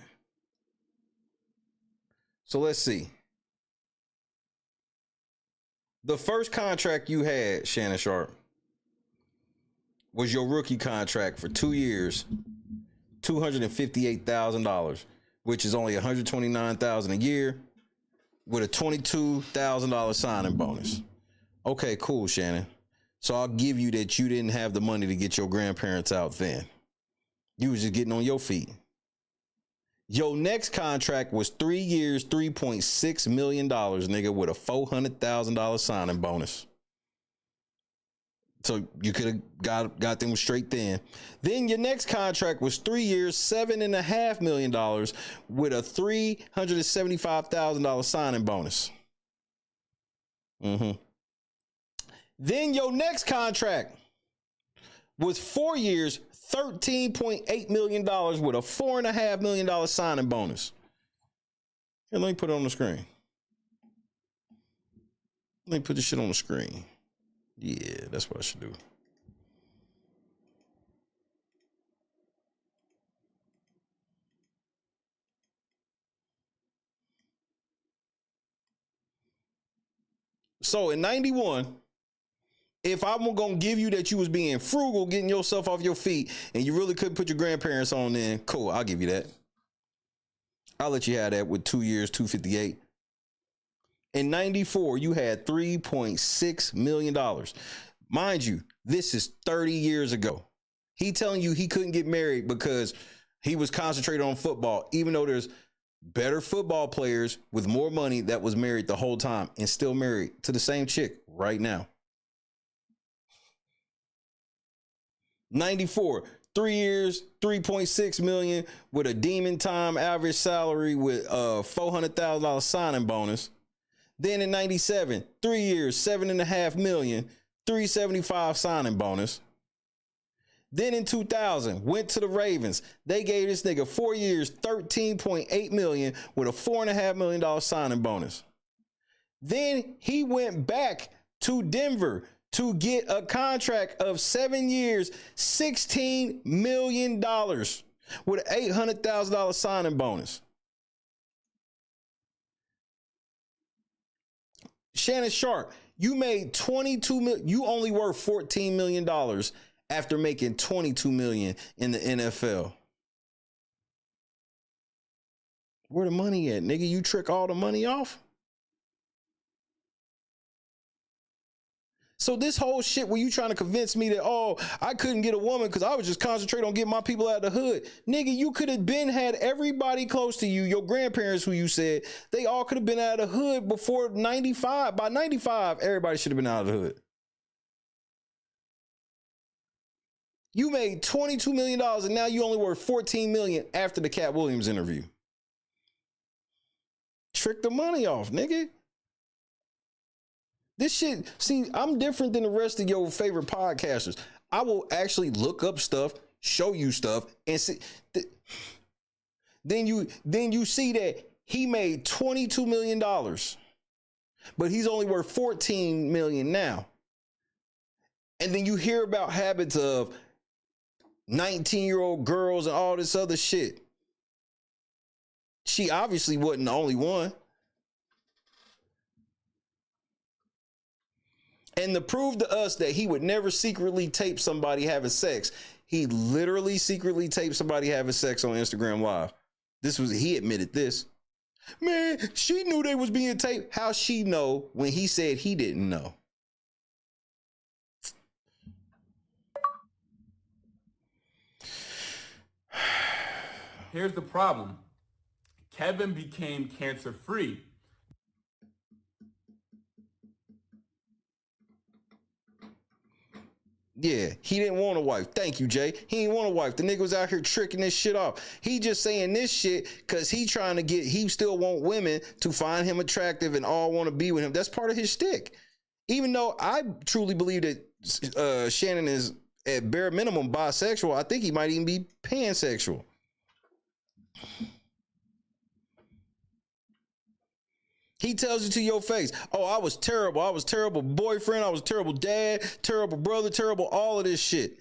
So let's see. The first contract you had, Shannon Sharpe, was your rookie contract for 2 years, $258,000, which is only $129,000 a year, with a $22,000 signing bonus. Okay, cool, Shannon. So I'll give you that you didn't have the money to get your grandparents out then. You was just getting on your feet. Your next contract was 3 years, $3.6 million, nigga, with a $400,000 signing bonus. So you could have got them straight then. Then your next contract was 3 years, $7.5 million with a $375,000 signing bonus. Then your next contract was 4 years, $13.8 million with a $4.5 million signing bonus. Here, let me put it on the screen. Let me put this shit on the screen. Yeah, that's what I should do. So in 91, if I'm gonna give you that you was being frugal, getting yourself off your feet, and you really couldn't put your grandparents on, then cool, I'll give you that. I'll let you have that with 2 years, $258. In 94, you had $3.6 million. Mind you, this is 30 years ago. He telling you he couldn't get married because he was concentrated on football, even though there's better football players with more money that was married the whole time and still married to the same chick right now. 94, 3 years, $3.6 million with a demon time average salary with a $400,000 signing bonus. Then in 97, 3 years, $7.5 million, $375,000 signing bonus. Then in 2000, went to the Ravens. They gave this nigga 4 years, $13.8 million with a $4.5 million signing bonus. Then he went back to Denver to get a contract of 7 years, $16 million with an $800,000 signing bonus. Shannon Sharpe, you made $22 million. You only worth $14 million after making $22 million in the NFL. Where the money at, nigga? You trick all the money off? So this whole shit where you trying to convince me that, oh, I couldn't get a woman because I was just concentrating on getting my people out of the hood. Nigga, you could have been had everybody close to you, your grandparents who you said, they all could have been out of the hood before 95. By 95, everybody should have been out of the hood. You made $22 million and now you only worth $14 million after the Cat Williams interview. Trick the money off, nigga. This shit, see, I'm different than the rest of your favorite podcasters. I will actually look up stuff, show you stuff, and see. Then you see that he made $22 million, but he's only worth $14 million now. And then you hear about habits of 19-year-old girls and all this other shit. She obviously wasn't the only one. And to prove to us that he would never secretly tape somebody having sex, he literally secretly taped somebody having sex on Instagram Live. He admitted this. Man, she knew they was being taped. How she know when he said he didn't know? Here's the problem. Kevin became cancer-free. Yeah, he didn't want a wife. Thank you, Jay. He didn't want a wife. The nigga was out here tricking this shit off. He just saying this shit because he still want women to find him attractive and all want to be with him. That's part of his shtick. Even though I truly believe that Shannon is at bare minimum bisexual, I think he might even be pansexual. He tells you to your face, oh, I was terrible. I was terrible boyfriend. I was terrible dad, terrible brother, terrible all of this shit.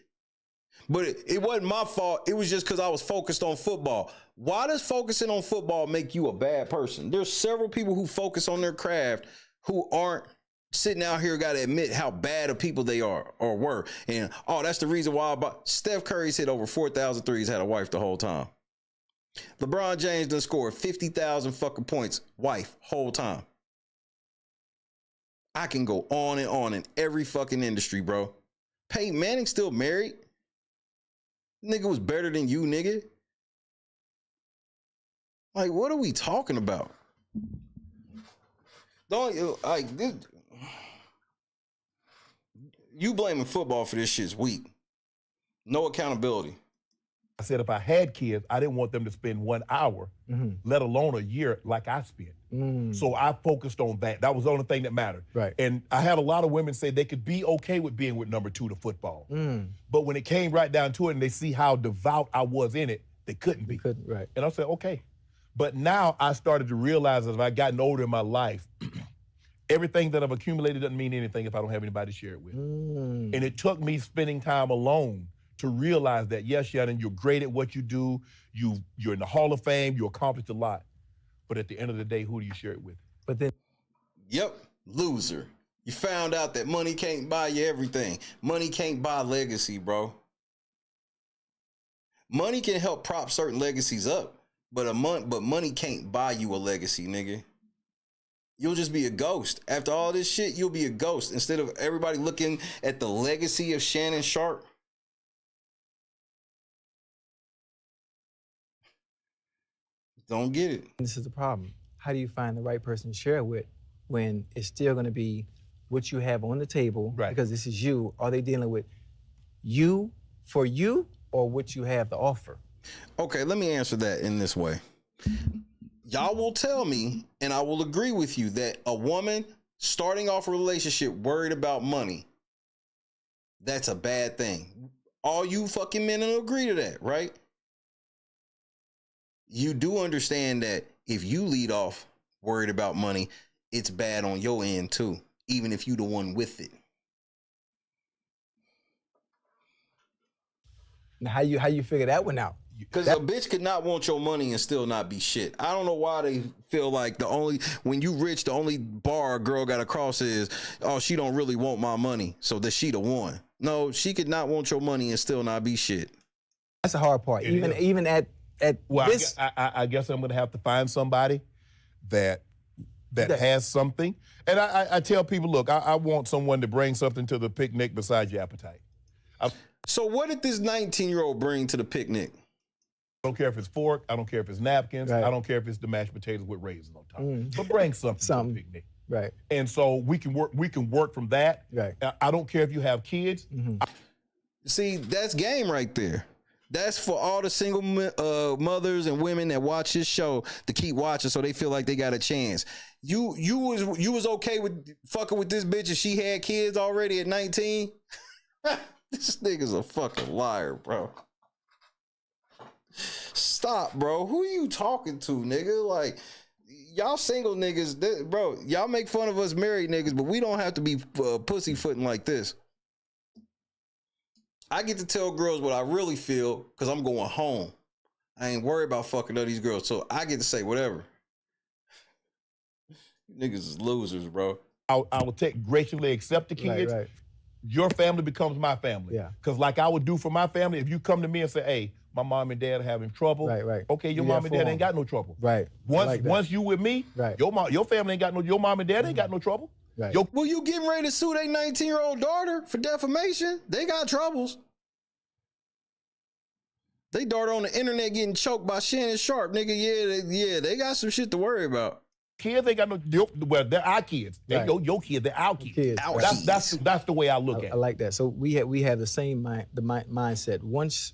But it wasn't my fault. It was just because I was focused on football. Why does focusing on football make you a bad person? There's several people who focus on their craft who aren't sitting out here got to admit how bad of people they are or were. And, oh, that's the reason why Steph Curry's hit over 4,000 threes, had a wife the whole time. LeBron James done scored 50,000 fucking points, wife, whole time. I can go on and on in every fucking industry, bro. Peyton Manning still married. Nigga was better than you, nigga. Like, what are we talking about? You blaming football for this shit's weak. No accountability. I said if I had kids, I didn't want them to spend 1 hour, let alone a year like I spent. So I focused on that. That was the only thing that mattered. Right. And I had a lot of women say they could be okay with being with number 2 to football. But when it came right down to it and they see how devout I was in it, they couldn't be. Right. And I said, okay. But now I started to realize as I've gotten older in my life, everything that I've accumulated doesn't mean anything if I don't have anybody to share it with. And it took me spending time alone to realize that, yes, Shannon, you're great at what you do. You're in the Hall of Fame. You accomplished a lot. But at the end of the day, who do you share it with? But then, yep, loser. You found out that money can't buy you everything. Money can't buy legacy, bro. Money can help prop certain legacies up, but money can't buy you a legacy, nigga. You'll just be a ghost. After all this shit, you'll be a ghost. Instead of everybody looking at the legacy of Shannon Sharpe, don't get it. This is the problem. How do you find the right person to share it with when it's still going to be what you have on the table? Right. Because this is you. Are they dealing with you for you or what you have to offer? Okay, let me answer that in this way. Y'all will tell me, and I will agree with you, that a woman starting off a relationship worried about money, that's a bad thing. All you fucking men will agree to that, right? You do understand that if you lead off worried about money, it's bad on your end too, even if you the one with it. Now, how you figure that one out? Because a bitch could not want your money and still not be shit. I don't know why they feel like when you rich, the only bar a girl got to cross is, oh, she don't really want my money, so that she the one. No, she could not want your money and still not be shit. That's the hard part. Even at this. I guess I'm going to have to find somebody that has something. And I tell people, look, I want someone to bring something to the picnic besides your appetite. So what did this 19-year-old bring to the picnic? I don't care if it's fork. I don't care if it's napkins. Right. I don't care if it's the mashed potatoes with raisins on top. But bring something to the picnic. Right. And so we can work from that. Right. I don't care if you have kids. See, that's game right there. That's for all the single mothers and women that watch this show to keep watching so they feel like they got a chance. You was okay with fucking with this bitch if she had kids already at 19? This nigga's a fucking liar, bro. Stop, bro. Who are you talking to, nigga? Like, y'all single niggas, bro, y'all make fun of us married niggas, but we don't have to be pussyfooting like this. I get to tell girls what I really feel because I'm going home. I ain't worried about fucking other these girls, so I get to say whatever. Niggas is losers, bro. I will graciously accept the kids. Right. Your family becomes my family. Yeah. Because like I would do for my family, if you come to me and say, hey, my mom and dad are having trouble. Right. Okay, your mom and dad ain't got no trouble. Right. Once you with me, your family ain't got your mom and dad ain't got no trouble. Right. Well, you getting ready to sue their 19-year-old daughter for defamation? They got troubles. They daughter on the internet getting choked by Shannon Sharpe, nigga. Yeah, they got some shit to worry about. Kids ain't got well, they're our kids. They your kids, they're our kids. That's the way I look at it. I like that. So we have the same mindset. Once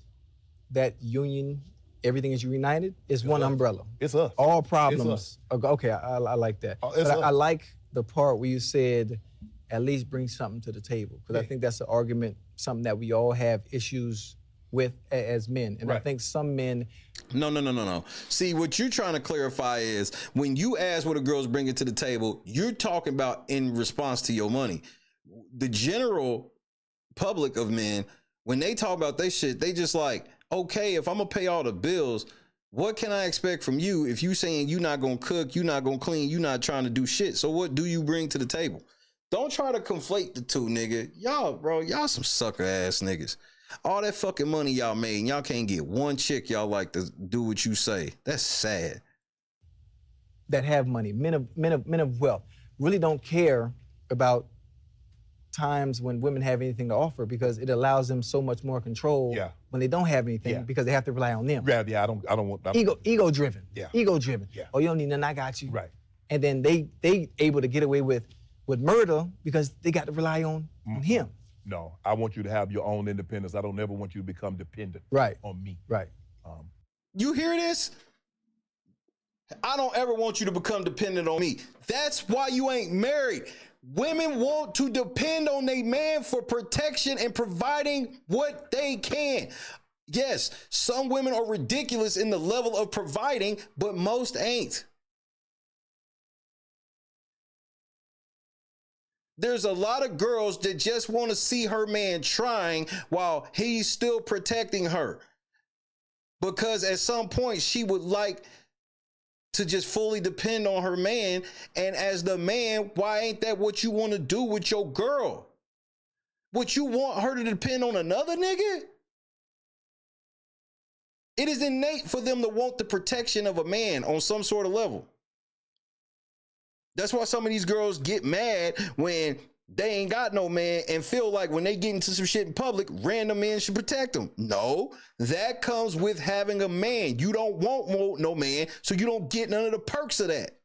that union, everything is united, it's one umbrella. It's us. All problems. It's us. Okay, I like that. But I like the part where you said, at least bring something to the table. Because I think that's an argument, something that we all have issues with as men. And I think some men... No. See, what you're trying to clarify is when you ask what a girl's bringing to the table, you're talking about in response to your money. The general public of men, when they talk about their shit, they just like, okay, if I'm gonna pay all the bills, what can I expect from you if you saying you're not gonna cook, you're not gonna clean, you're not trying to do shit? So what do you bring to the table? Don't try to conflate the two, nigga. Y'all some sucker ass niggas. All that fucking money y'all made, and y'all can't get one chick y'all like to do what you say. That's sad. That have money, men of wealth, really don't care about times when women have anything to offer because it allows them so much more control when they don't have anything because they have to rely on them. I don't want that. Ego driven. Yeah. Ego driven. Yeah. Oh, you don't need nothing, I got you. Right. And then they able to get away with murder because they got to rely on him. No, I want you to have your own independence. I don't ever want you to become dependent on me. Right. You hear this? I don't ever want you to become dependent on me. That's why you ain't married. Women want to depend on their man for protection and providing what they can. Yes, some women are ridiculous in the level of providing, but most ain't. There's a lot of girls that just want to see her man trying while he's still protecting her. Because at some point she would like to just fully depend on her man. And as the man, why ain't that what you want to do with your girl? Would you want her to depend on another nigga? It is innate for them to want the protection of a man on some sort of level. That's why some of these girls get mad when they ain't got no man and feel like when they get into some shit in public, random men should protect them. No, that comes with having a man. You don't want no man, so you don't get none of the perks of that.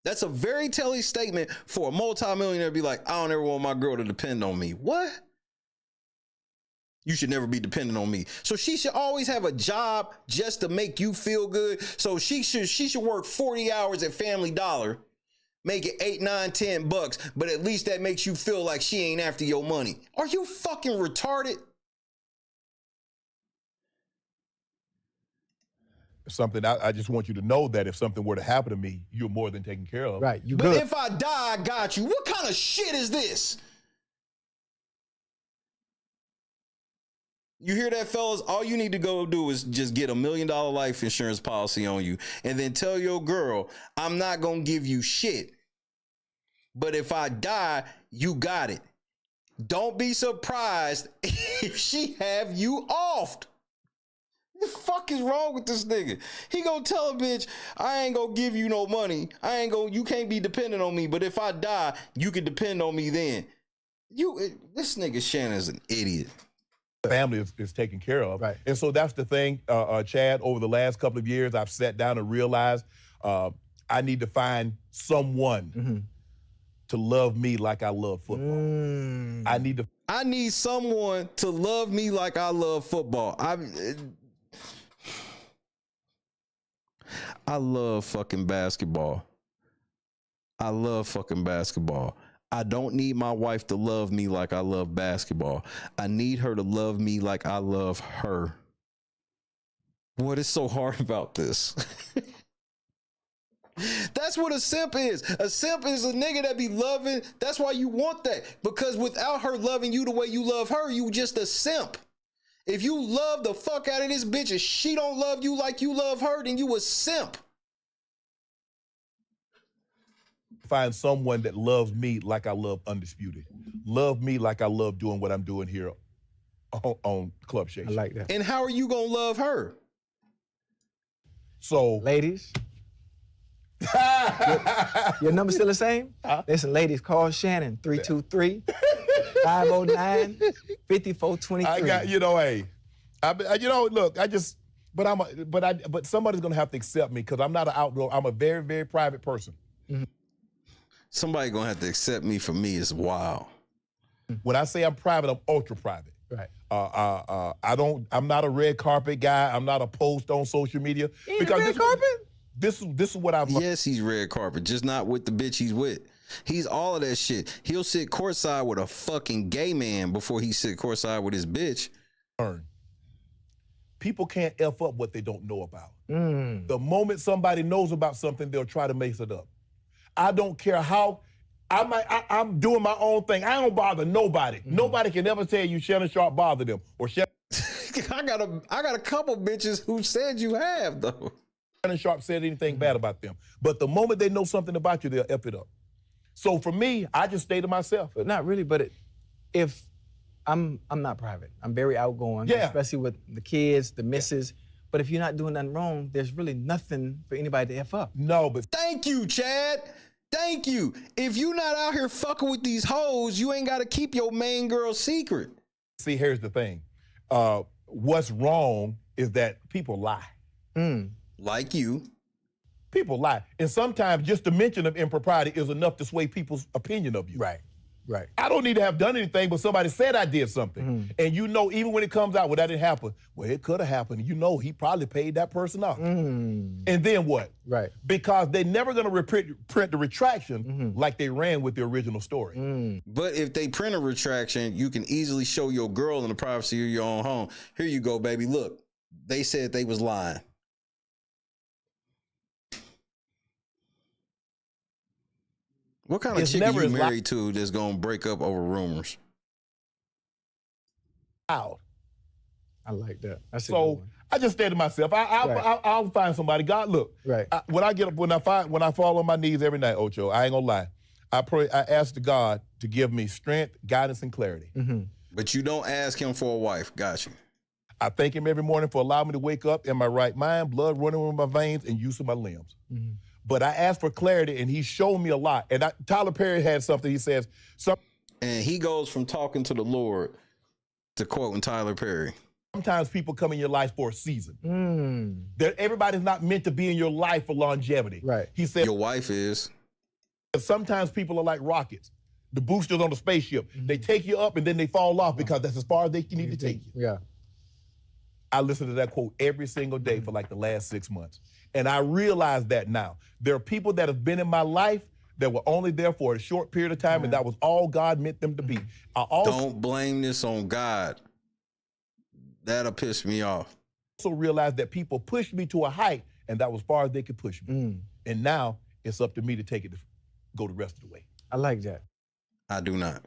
That's a very telling statement for a multimillionaire to be like, I don't ever want my girl to depend on me. What? You should never be dependent on me. So she should always have a job just to make you feel good. So she should work 40 hours at Family Dollar, make it $8, $9, $10, but at least that makes you feel like she ain't after your money. Are you fucking retarded? Something I just want you to know that if something were to happen to me, you're more than taken care of. Right. But if I die, I got you. What kind of shit is this? You hear that, fellas? All you need to go do is just get $1 million life insurance policy on you and then tell your girl, I'm not going to give you shit. But if I die, you got it. Don't be surprised if she have you offed. What the fuck is wrong with this nigga? He gonna tell a bitch, I ain't gonna give you no money. You can't be dependent on me. But if I die, you can depend on me then. This nigga Shannon is an idiot. Family is taken care of. Right. And so that's the thing, Chad, over the last couple of years, I've sat down and realized I need to find someone to love me like I love football. I need someone to love me like I love football. I love fucking basketball. I don't need my wife to love me like I love basketball. I need her to love me like I love her. What is so hard about this? That's what a simp is. A simp is a nigga that be loving. That's why you want that. Because without her loving you the way you love her, you just a simp. If you love the fuck out of this bitch and she don't love you like you love her, then you a simp. Find someone that loves me like I love Undisputed. Love me like I love doing what I'm doing here on Club Shake. I like that. And how are you gonna love her? So, ladies, your number still the same? Listen, ladies, call Shannon 323-509-5423. I got, but somebody's gonna have to accept me because I'm not an outdoor. I'm a very, very private person. Somebody gonna have to accept me for me is wild. When I say I'm private, I'm ultra private. Right. I'm not a red carpet guy. I'm not a post on social media. Because red carpet? This is what I've learned. Yes, he's red carpet, just not with the bitch he's with. He's all of that shit. He'll sit courtside with a fucking gay man before he sit courtside with his bitch. People can't F up what they don't know about. The moment somebody knows about something, they'll try to make it up. I don't care how, I'm doing my own thing. I don't bother nobody. Nobody can ever tell you Shannon Sharpe bothered them. Or I got a couple bitches who said you have, though. Shannon Sharpe said anything bad about them. But the moment they know something about you, they'll F it up. So for me, I just stay to myself. But not really, but if I'm not private. I'm very outgoing, especially with the kids, the missus. But if you're not doing nothing wrong, there's really nothing for anybody to F up. No, but thank you, Chad. Thank you. If you not out here fucking with these hoes, you ain't got to keep your main girl secret. See, here's the thing. What's wrong is that people lie. Like you. People lie. And sometimes just the mention of impropriety is enough to sway people's opinion of you. Right. Right. I don't need to have done anything, but somebody said I did something. And you know, even when it comes out, well, that didn't happen. Well, it could have happened. You know, he probably paid that person off. And then what? Right. Because they're never going to print the retraction like they ran with the original story. But if they print a retraction, you can easily show your girl in the privacy of your own home. Here you go, baby. Look, they said they was lying. What kind of chick are you married to that's going to break up over rumors? Out. I like that. That's a good So one. I just said to myself, I'll find somebody. God, look. Right. When I get up, when I fall on my knees every night, Ocho, I ain't gonna lie. I pray. I ask the God to give me strength, guidance, and clarity. But you don't ask him for a wife. Got you. I thank him every morning for allowing me to wake up in my right mind, blood running in my veins, and use of my limbs. But I asked for clarity, and he showed me a lot. And Tyler Perry had something. He says, and he goes from talking to the Lord to quoting Tyler Perry. Sometimes people come in your life for a season. Everybody's not meant to be in your life for longevity. Right. He said, your wife is. Sometimes people are like rockets. The boosters on the spaceship. They take you up and then they fall off because that's as far as they need to take you. Yeah. I listen to that quote every single day for like the last 6 months. And I realize that now. There are people that have been in my life that were only there for a short period of time, and that was all God meant them to be. Don't blame this on God. That'll piss me off. I also realized that people pushed me to a height, and that was as far as they could push me. And now it's up to me to take it to go the rest of the way. I like that. I do not.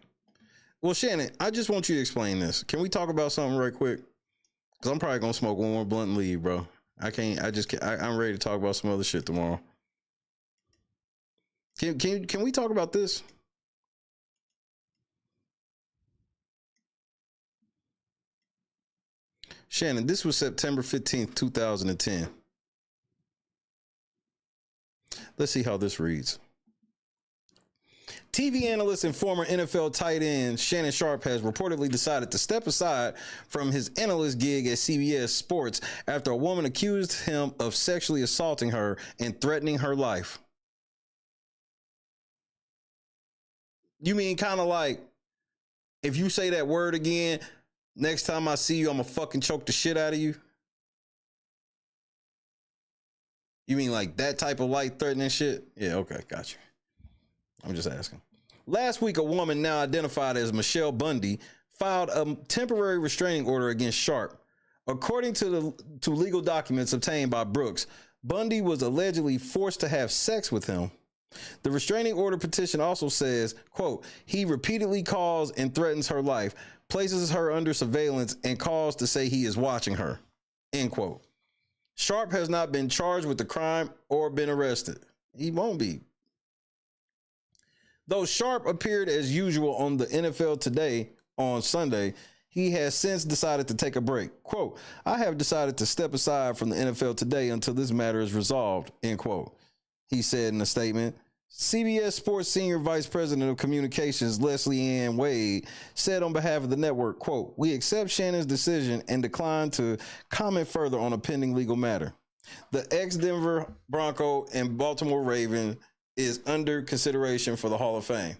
Well, Shannon, I just want you to explain this. Can we talk about something right quick? Because I'm probably going to smoke one more blunt and leave, bro. I'm ready to talk about some other shit tomorrow. Can we talk about this? Shannon, this was September 15th, 2010. Let's see how this reads. TV analyst and former NFL tight end Shannon Sharpe has reportedly decided to step aside from his analyst gig at CBS Sports after a woman accused him of sexually assaulting her and threatening her life. You mean kind of like, if you say that word again, next time I see you, I'm gonna fucking choke the shit out of you? You mean like that type of light threatening shit? Yeah, okay, got you. I'm just asking. Last week, a woman now identified as Michelle Bundy filed a temporary restraining order against Sharpe. According to legal documents obtained by Brooks, Bundy was allegedly forced to have sex with him. The restraining order petition also says, quote, he repeatedly calls and threatens her life, places her under surveillance, and calls to say he is watching her, end quote. Sharpe has not been charged with the crime or been arrested. He won't be. Though Sharpe appeared as usual on the NFL Today on Sunday, he has since decided to take a break. Quote, I have decided to step aside from the NFL Today until this matter is resolved, end quote. He said in a statement. CBS Sports Senior Vice President of Communications, Leslie Ann Wade, said on behalf of the network, quote, we accept Shannon's decision and decline to comment further on a pending legal matter. The ex-Denver Bronco and Baltimore Raven is under consideration for the Hall of Fame.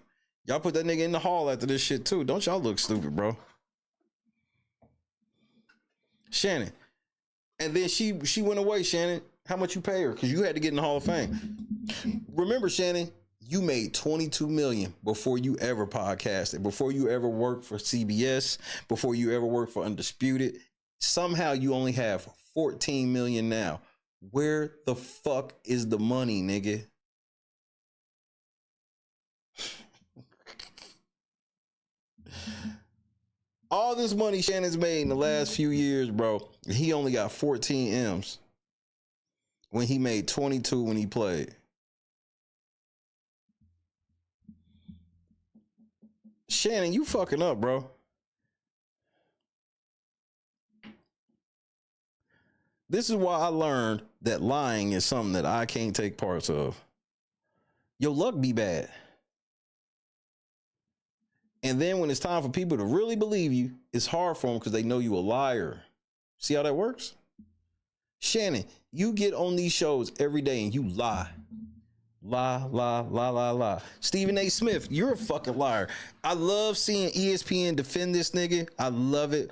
Y'all put that nigga in the hall after this shit too. Don't y'all look stupid, bro. Shannon. And then she went away, Shannon. How much you pay her? Because you had to get in the Hall of Fame. Remember, Shannon, you made $22 million before you ever podcasted, before you ever worked for CBS, before you ever worked for Undisputed. Somehow you only have $14 million now. Where the fuck is the money, nigga? All this money Shannon's made in the last few years, bro, he only got 14 M's when he made 22 when he played. Shannon, you fucking up, bro. This is why I learned that lying is something that I can't take parts of. Your luck be bad. And then when it's time for people to really believe you, it's hard for them because they know you a liar. See how that works? Shannon, you get on these shows every day and you lie. La. Stephen A. Smith, you're a fucking liar. I love seeing ESPN defend this nigga. I love it.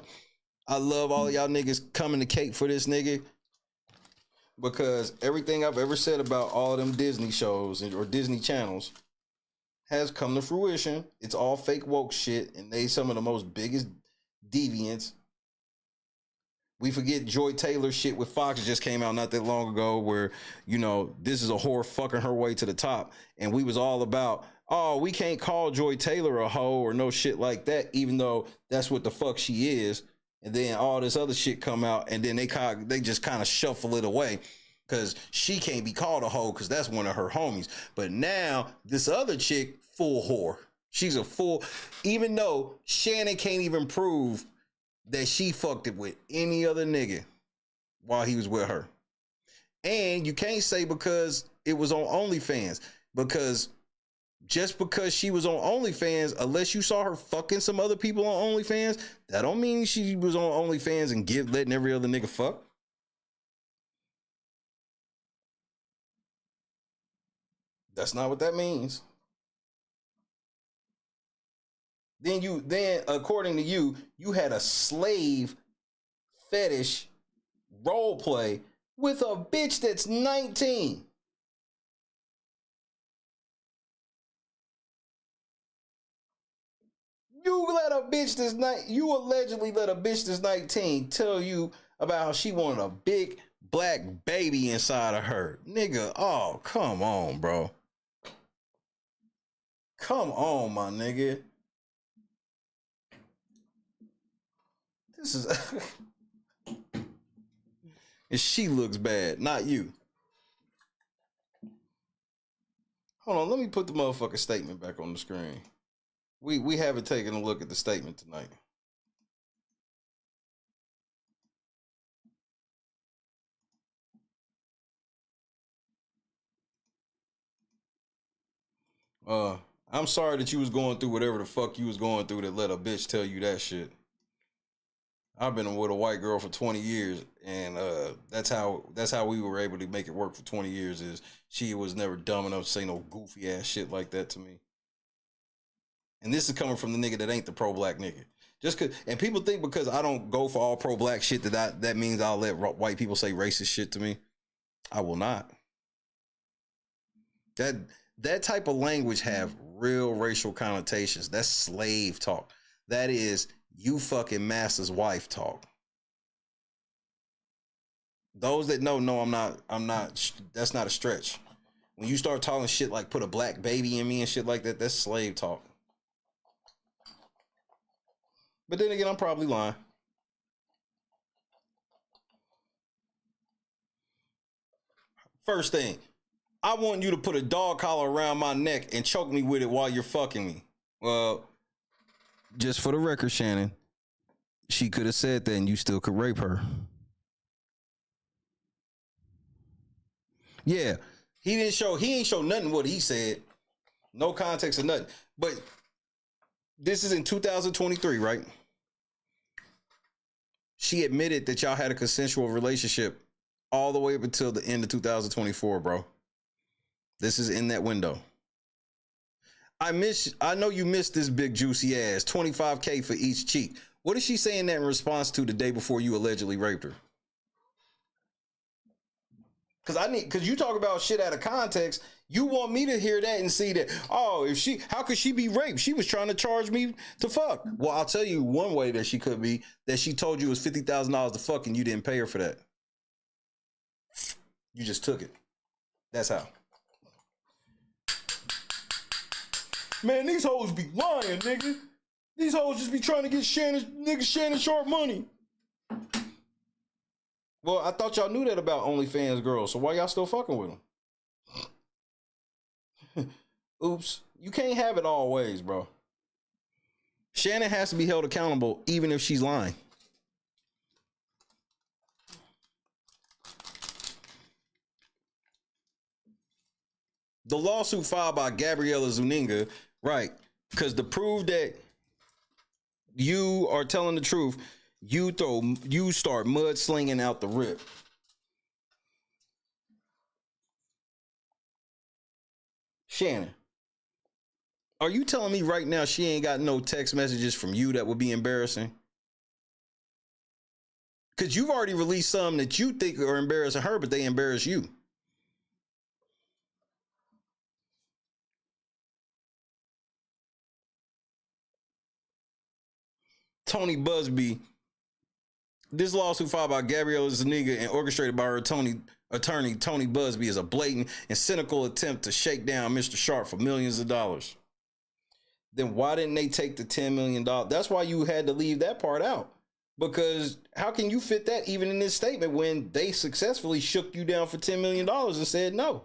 I love all of y'all niggas coming to cape for this nigga. Because everything I've ever said about all of them Disney shows or Disney channels has come to fruition. It's all fake woke shit, and they some of the most biggest deviants. We forget Joy Taylor shit with Fox just came out not that long ago where, you know, this is a whore fucking her way to the top. And we was all about, oh, we can't call Joy Taylor a hoe or no shit like that, even though that's what the fuck she is. And then all this other shit come out, and then they just kind of shuffle it away because she can't be called a hoe because that's one of her homies. But now this other chick, full whore. She's a full, even though Shannon can't even prove that she fucked it with any other nigga while he was with her. And you can't say because it was on OnlyFans, because just because she was on OnlyFans, unless you saw her fucking some other people on OnlyFans, that don't mean she was on OnlyFans and letting every other nigga fuck. That's not what that means. Then according to you, you had a slave fetish role play with a bitch that's 19. You allegedly let a bitch that's 19 tell you about how she wanted a big black baby inside of her. Nigga, oh, come on, bro. Come on, my nigga. This is and she looks bad, not you. Hold on, let me put the motherfucking statement back on the screen. We haven't taken a look at the statement tonight. I'm sorry that you was going through whatever the fuck you was going through that let a bitch tell you that shit. I've been with a white girl for 20 years, and that's how we were able to make it work for 20 years. Is she was never dumb enough to say no goofy ass shit like that to me. And this is coming from the nigga that ain't the pro-black nigga. Just cause, and people think because I don't go for all pro-black shit that means I'll let white people say racist shit to me. I will not. That type of language have real racial connotations. That's slave talk. That is you fucking master's wife talk. Those that know, I'm not, that's not a stretch. When you start talking shit like put a black baby in me and shit like that, that's slave talk. But then again, I'm probably lying. First thing, I want you to put a dog collar around my neck and choke me with it while you're fucking me. Well, just for the record, Shannon, she could have said that and you still could rape her. Yeah, he ain't show nothing what he said. No context or nothing. But this is in 2023, right? She admitted that y'all had a consensual relationship all the way up until the end of 2024, bro. This is in that window. I know you missed this big juicy ass, $25K for each cheek. What is she saying that in response to the day before you allegedly raped her? Cause you talk about shit out of context. You want me to hear that and see that, oh, how could she be raped? She was trying to charge me to fuck. Well, I'll tell you one way that she could be, that she told you it was $50,000 to fuck and you didn't pay her for that. You just took it. That's how. Man, these hoes be lying, nigga. These hoes just be trying to get Shannon Sharpe money. Well, I thought y'all knew that about OnlyFans girls, so why y'all still fucking with them? Oops. You can't have it all ways, bro. Shannon has to be held accountable even if she's lying. The lawsuit filed by Gabriela Zuniga, right, because to prove that you are telling the truth, you start mudslinging out the rip. Shannon, are you telling me right now she ain't got no text messages from you that would be embarrassing? Because you've already released some that you think are embarrassing her, but they embarrass you. Tony Busby. This lawsuit filed by Gabriella Zuniga and orchestrated by her attorney Tony Busby is a blatant and cynical attempt to shake down Mr. Sharpe for millions of dollars. Then why didn't they take the $10 million? That's why you had to leave that part out. Because how can you fit that even in this statement when they successfully shook you down for $10 million and said no?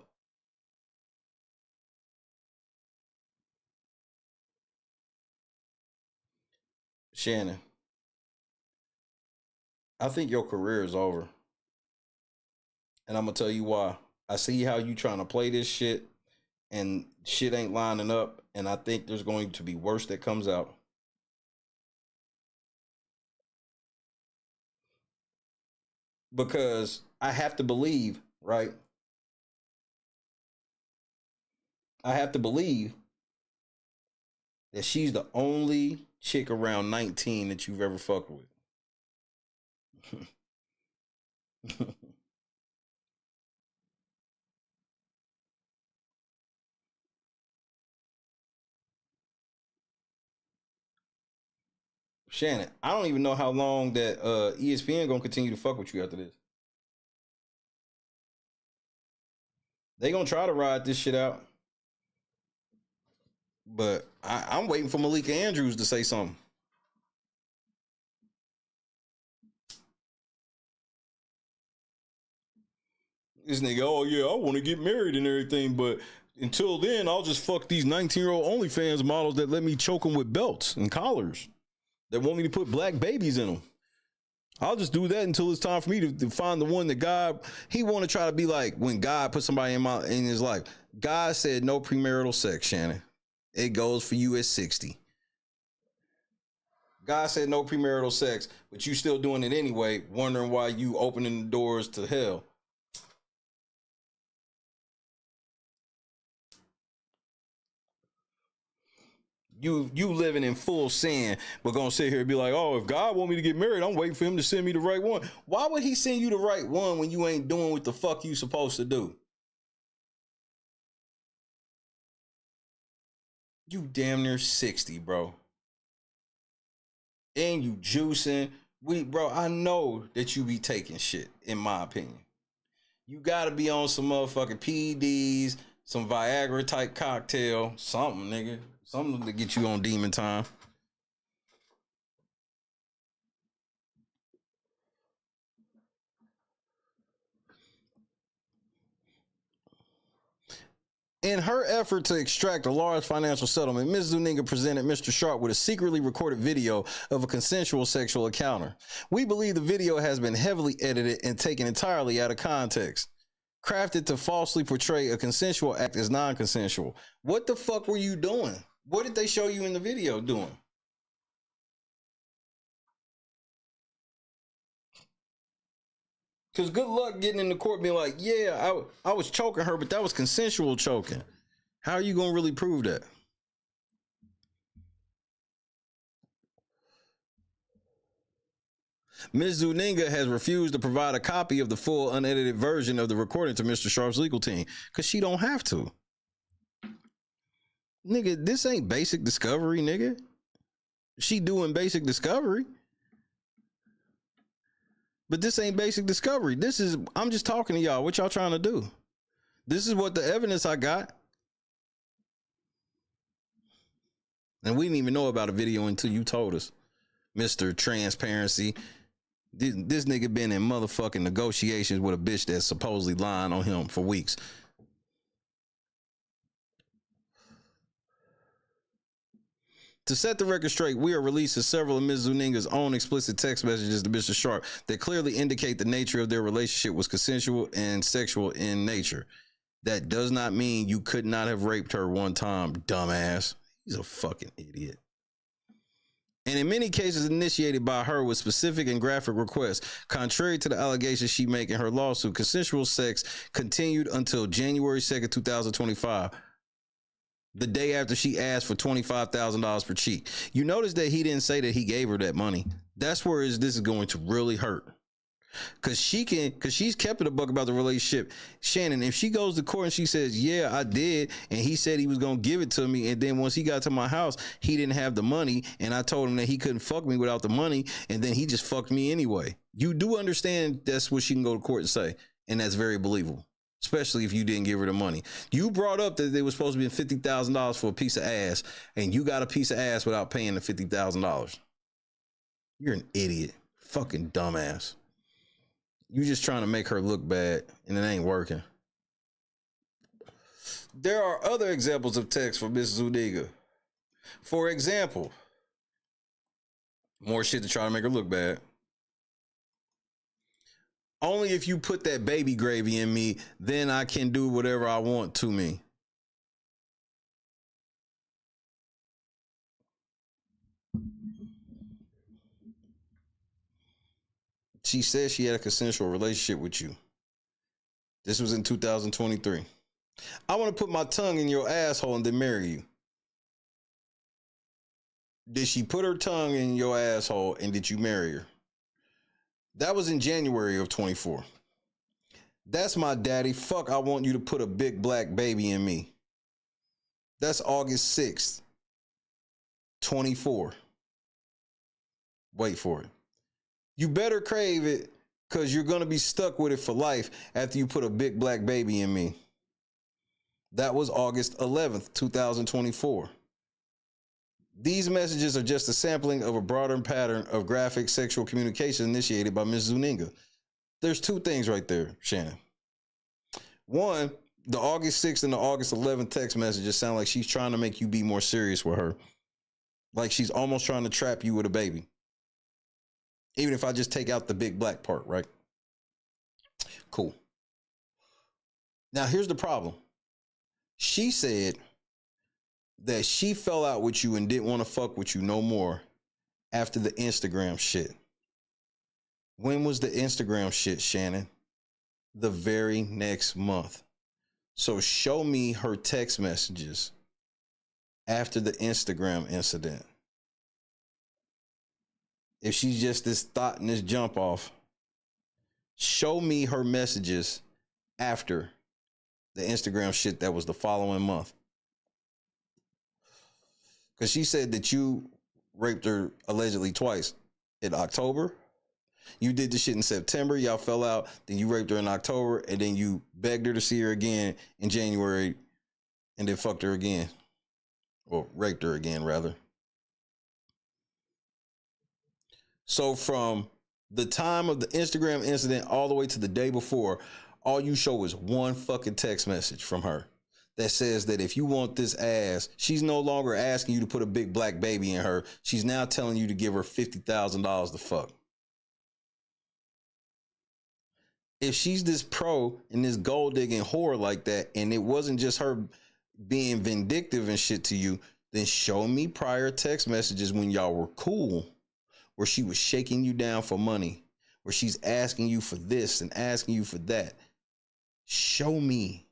Shannon, I think your career is over. And I'm going to tell you why. I see how you trying to play this shit and shit ain't lining up. And I think there's going to be worse that comes out. Because I have to believe, right? I have to believe that she's the only chick around 19 that you've ever fucked with. Shannon, I don't even know how long that ESPN gonna continue to fuck with you after this. They gonna try to ride this shit out. But I'm waiting for Malika Andrews to say something. This nigga, oh yeah, I want to get married and everything, but until then, I'll just fuck these 19-year-old OnlyFans models that let me choke them with belts and collars, that want me to put black babies in them. I'll just do that until it's time for me to find the one that God, he want to try to be like when God put somebody in his life. God said no premarital sex, Shannon. It goes for you at 60. God said no premarital sex, but you still doing it anyway, wondering why you opening the doors to hell. You living in full sin, but gonna sit here and be like, oh, if God want me to get married, I'm waiting for him to send me the right one. Why would he send you the right one when you ain't doing what the fuck you supposed to do? You damn near 60, bro. And you juicing. Bro, I know that you be taking shit, in my opinion. You gotta be on some motherfucking PEDs, some Viagra type cocktail, something, nigga. Something to get you on demon time. In her effort to extract a large financial settlement, Ms. Zuniga presented Mr. Sharpe with a secretly recorded video of a consensual sexual encounter. We believe the video has been heavily edited and taken entirely out of context, crafted to falsely portray a consensual act as non-consensual. What the fuck were you doing? What did they show you in the video doing? Because good luck getting in the court being like, yeah, I was choking her, but that was consensual choking. How are you going to really prove that? Ms. Zuniga has refused to provide a copy of the full unedited version of the recording to Mr. Sharpe's legal team because she don't have to. Nigga, this ain't basic discovery, nigga. She doing basic discovery. But this ain't basic discovery. I'm just talking to y'all. What y'all trying to do? This is what the evidence I got. And we didn't even know about a video until you told us. Mr. Transparency. This nigga been in motherfucking negotiations with a bitch that's supposedly lying on him for weeks. To set the record straight, we are releasing several of Ms. Zuniga's own explicit text messages to Mr. Sharpe that clearly indicate the nature of their relationship was consensual and sexual in nature. That does not mean you could not have raped her one time, dumbass. He's a fucking idiot. And in many cases initiated by her with specific and graphic requests. Contrary to the allegations she made in her lawsuit, consensual sex continued until January 2nd, 2025. the day after she asked for $25,000 per cheek. You notice that he didn't say that he gave her that money. That's where this is going to really hurt. Cause she's kept it a buck about the relationship. Shannon, if she goes to court and she says, yeah, I did, and he said he was gonna give it to me, and then once he got to my house, he didn't have the money, and I told him that he couldn't fuck me without the money, and then he just fucked me anyway. You do understand that's what she can go to court and say, and that's very believable, especially if you didn't give her the money. You brought up that they was supposed to be $50,000 for a piece of ass, and you got a piece of ass without paying the $50,000. You're an idiot, fucking dumbass. You just trying to make her look bad, and it ain't working. There are other examples of text from Miss Zuniga. For example, more shit to try to make her look bad. Only if you put that baby gravy in me, then I can do whatever I want to me. She said she had a consensual relationship with you. This was in 2023. I want to put my tongue in your asshole and then marry you. Did she put her tongue in your asshole and did you marry her? That was in January of 24. That's my daddy. Fuck, I want you to put a big black baby in me. That's August 6th, 24. Wait for it. You better crave it because you're going to be stuck with it for life after you put a big black baby in me. That was August 11th, 2024. These messages are just a sampling of a broader pattern of graphic sexual communication initiated by Ms. Zuniga. There's two things right there, Shannon. One, the August 6th and the August 11th text messages sound like she's trying to make you be more serious with her. Like she's almost trying to trap you with a baby. Even if I just take out the big black part, right? Cool. Now, here's the problem. She said that she fell out with you and didn't want to fuck with you no more after the Instagram shit. When was the Instagram shit, Shannon? The very next month. So show me her text messages after the Instagram incident. If she's just this thought and this jump off, show me her messages after the Instagram shit that was the following month. Because she said that you raped her allegedly twice. In October, you did the shit in September, y'all fell out, then you raped her in October, and then you begged her to see her again in January, and then fucked her again. Or raped her again, rather. So from the time of the Instagram incident all the way to the day before, all you show is one fucking text message from her that says that if you want this ass, she's no longer asking you to put a big black baby in her. She's now telling you to give her $50,000 to fuck. If she's this pro and this gold digging whore like that, and it wasn't just her being vindictive and shit to you, then show me prior text messages when y'all were cool, where she was shaking you down for money, where she's asking you for this and asking you for that. Show me.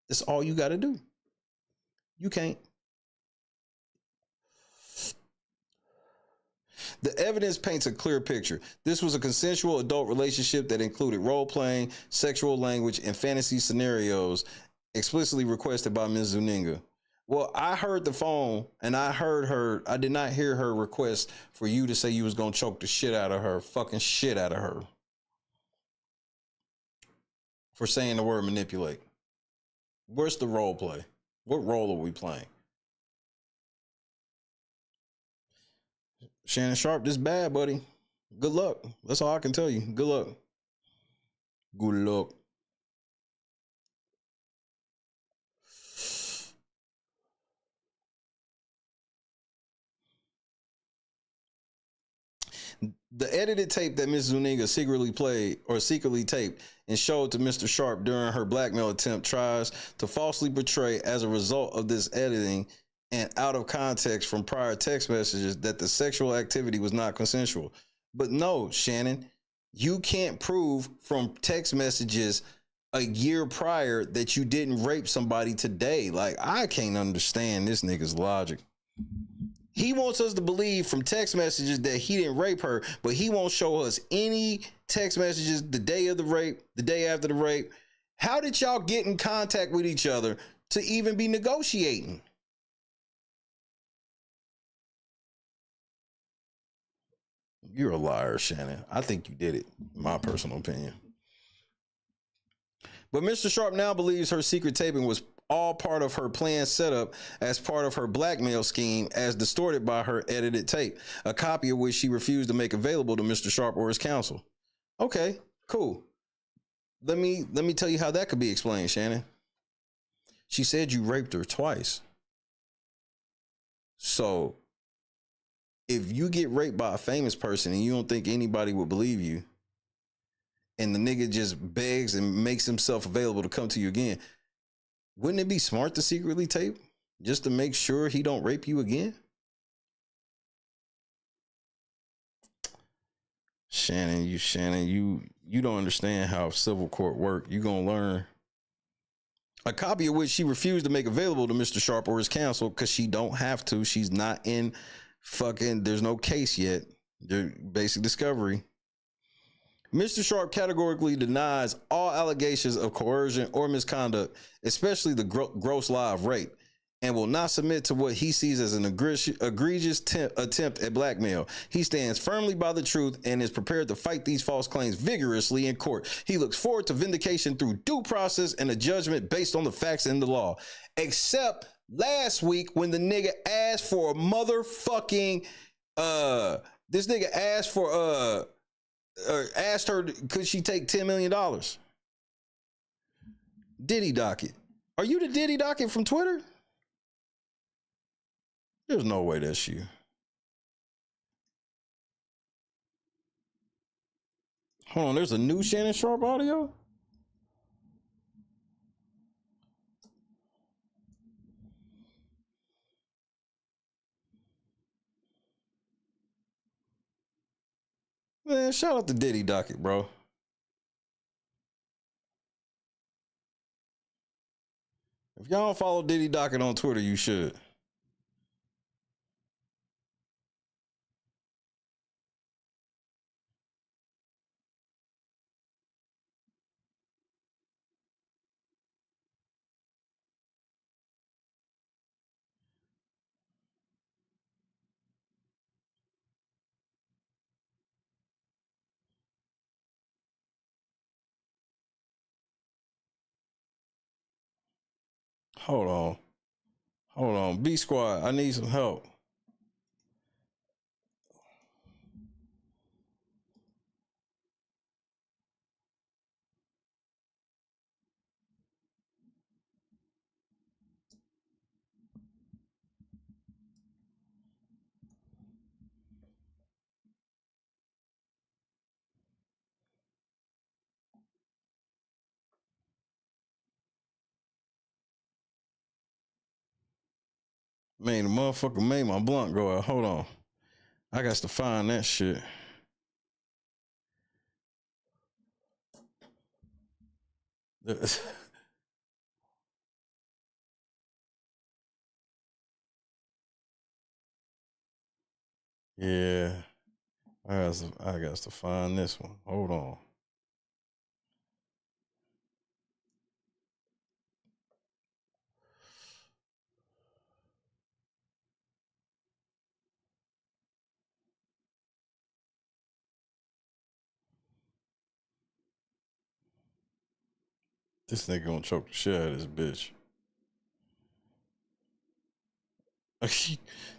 That's all you got to do. You can't. The evidence paints a clear picture. This was a consensual adult relationship that included role-playing, sexual language, and fantasy scenarios explicitly requested by Ms. Zuniga. Well, I heard the phone, and I heard her. I did not hear her request for you to say you was going to choke the shit out of her, fucking shit out of her, for saying the word manipulate. Where's the role play? What role are we playing? Shannon Sharpe, this bad, buddy. Good luck. That's all I can tell you. Good luck. Good luck. The edited tape that Ms. Zuniga secretly played or secretly taped and showed to Mr. Sharpe during her blackmail attempt tries to falsely portray, as a result of this editing and out of context from prior text messages, that the sexual activity was not consensual. But no, Shannon, you can't prove from text messages a year prior that you didn't rape somebody today. Like, I can't understand this nigga's logic. He wants us to believe from text messages that he didn't rape her, but he won't show us any text messages the day of the rape, the day after the rape. How did y'all get in contact with each other to even be negotiating? You're a liar, Shannon. I think you did it, in my personal opinion. But Mr. Sharpe now believes her secret taping was all part of her planned setup as part of her blackmail scheme, as distorted by her edited tape, a copy of which she refused to make available to Mr. Sharpe or his counsel. Okay, cool. Let me tell you how that could be explained, Shannon. She said you raped her twice. So if you get raped by a famous person and you don't think anybody would believe you, and the nigga just begs and makes himself available to come to you again, wouldn't it be smart to secretly tape just to make sure he don't rape you again? Shannon, you don't understand how civil court work. You gonna learn. A copy of which she refused to make available to Mr. Sharpe or his counsel because she don't have to. She's not in fucking, there's no case yet. Basic discovery. Mr. Sharpe categorically denies all allegations of coercion or misconduct, especially the gross lie of rape, and will not submit to what he sees as an egregious attempt at blackmail. He stands firmly by the truth and is prepared to fight these false claims vigorously in court. He looks forward to vindication through due process and a judgment based on the facts and the law. Except last week when the nigga asked for a motherfucking, this nigga asked for, asked her, could she take $10 million? Diddy Docket. Are you the Diddy Docket from Twitter? There's no way that's you. Hold on, there's a new Shannon Sharpe audio? Man, shout out to Diddy Docket, bro. If y'all don't follow Diddy Docket on Twitter, you should. Hold on. Hold on. B Squad, I need some help. Man, the motherfucker made my blunt go out. Hold on. I got to find that shit. Yeah. I got to find this one. Hold on. This nigga gonna choke the shit out of this bitch.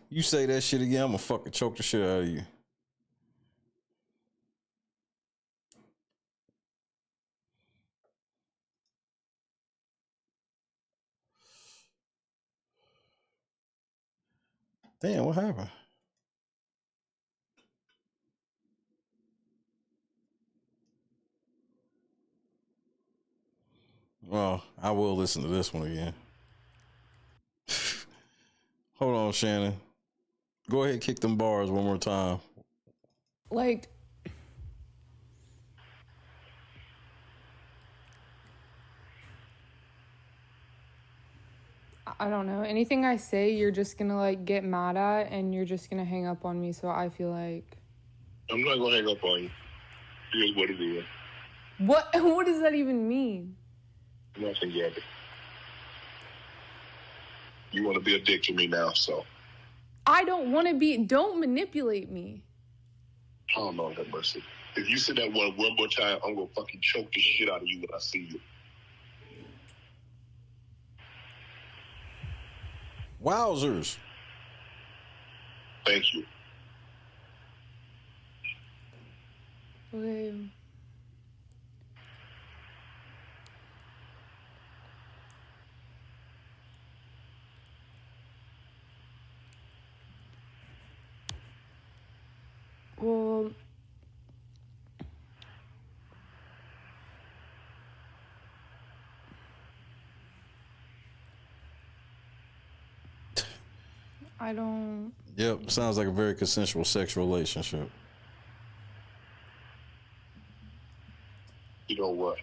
You say that shit again, I'm gonna fucking choke the shit out of you. Damn, what happened? Well, I will listen to this one again. Hold on, Shannon. Go ahead and kick them bars one more time. Like, I don't know. Anything I say, you're just gonna like get mad at and you're just gonna hang up on me. So I feel like. I'm not gonna hang up on you. Here's what it is. What does that even mean? Nothing yet. You want to be a dick to me now, so. I don't want to be. Don't manipulate me. Oh, Lord have mercy. If you say that one more time, I'm gonna fucking choke the shit out of you when I see you. Wowzers. Thank you. Okay. Well, I don't. Yep, sounds like a very consensual sexual relationship. You know what?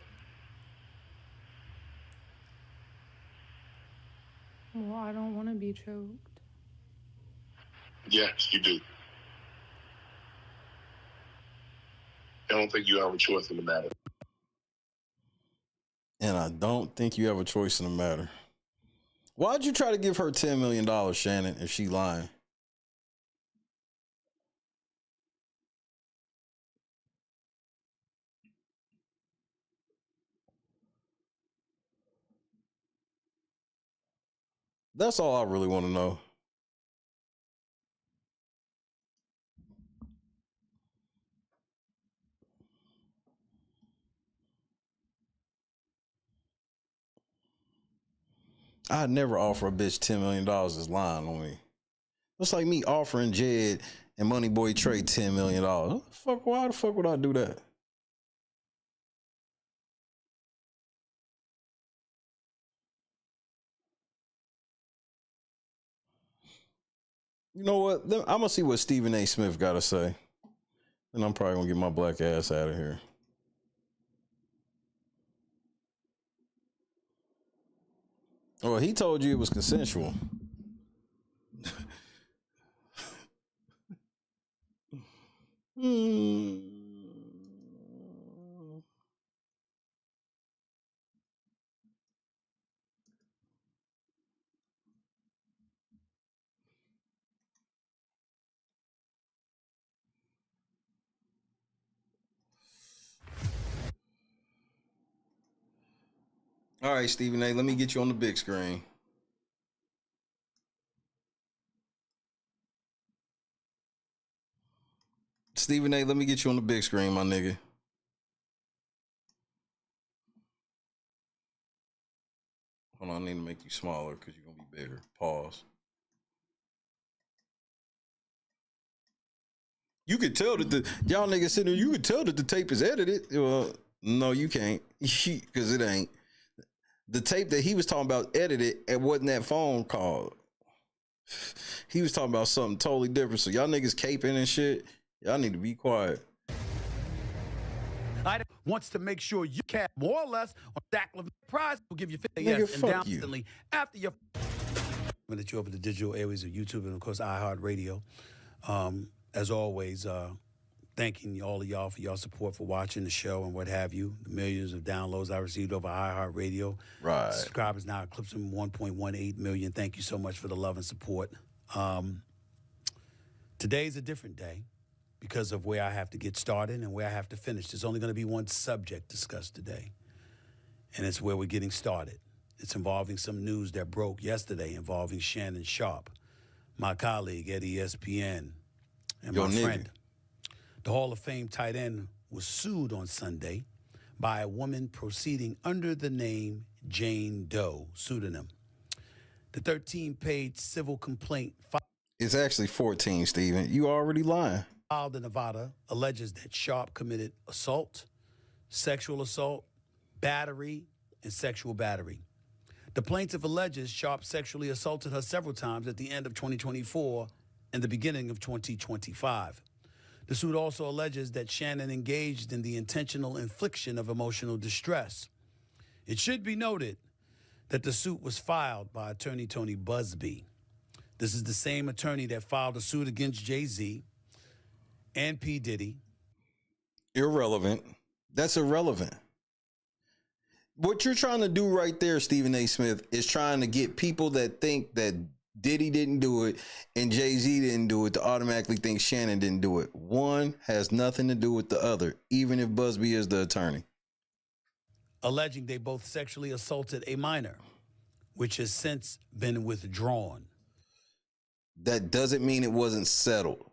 Well, I don't want to be choked. Yes, you do. I don't think you have a choice in the matter. And I don't think you have a choice in the matter. Why'd you try to give her $10 million, Shannon, if she lying? That's all I really want to know. I'd never offer a bitch $10 million as lying on me. It's like me offering Jed and Moneyboy Trey $10 million. Why the fuck would I do that? You know what? I'm going to see what Stephen A. Smith got to say. And I'm probably going to get my black ass out of here. Well, he told you it was consensual. All right, Stephen A., let me get you on the big screen. Stephen A., let me get you on the big screen, my nigga. Hold on, I need to make you smaller because you're going to be bigger. Pause. You could tell that y'all niggas sitting there, you could tell that the tape is edited. Well, no, you can't, because it ain't. The tape that he was talking about edited, it wasn't that phone call. He was talking about something totally different. So y'all niggas caping and shit, y'all need to be quiet. I wants to make sure you cap more or less on Dak prize will give you 50 Nigga, yes and fuck down you. instantly after your that you're over the digital airways of YouTube and of course iHeartRadio. As always, thanking all of y'all for y'all support for watching the show and what have you. The millions of downloads I received over iHeartRadio. Right. Subscribers now eclipsing 1.18 million. Thank you so much for the love and support. Today's a different day because of where I have to get started and where I have to finish. There's only going to be one subject discussed today, and it's where we're getting started. It's involving some news that broke yesterday involving Shannon Sharpe, my colleague at ESPN, and Yo, my nigga. friend. The Hall of Fame tight end was sued on Sunday by a woman proceeding under the name Jane Doe pseudonym. The 13-page civil complaint It's actually 14, Steven. You already lying. filed in Nevada alleges that Sharpe committed assault, sexual assault, battery, and sexual battery. The plaintiff alleges Sharpe sexually assaulted her several times at the end of 2024 and the beginning of 2025. The suit also alleges that Shannon engaged in the intentional infliction of emotional distress. It should be noted that the suit was filed by attorney Tony Busby. This is the same attorney that filed a suit against Jay-Z and P. Diddy. Irrelevant. That's irrelevant. What you're trying to do right there, Stephen A. Smith, is trying to get people that think that Diddy didn't do it and Jay-Z didn't do it to automatically think Shannon didn't do it. One has nothing to do with the other, even if Busby is the attorney. Alleging they both sexually assaulted a minor, which has since been withdrawn. That doesn't mean it wasn't settled.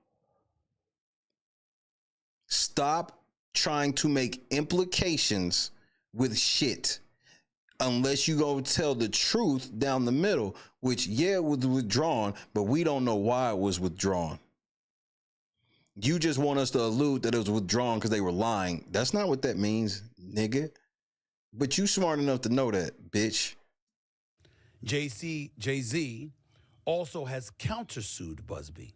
Stop trying to make implications with shit unless you go tell the truth down the middle, which, yeah, it was withdrawn, but we don't know why it was withdrawn. You just want us to allude that it was withdrawn because they were lying. That's not what that means, nigga. But you smart enough to know that, bitch. Jay-Z also has countersued Busby.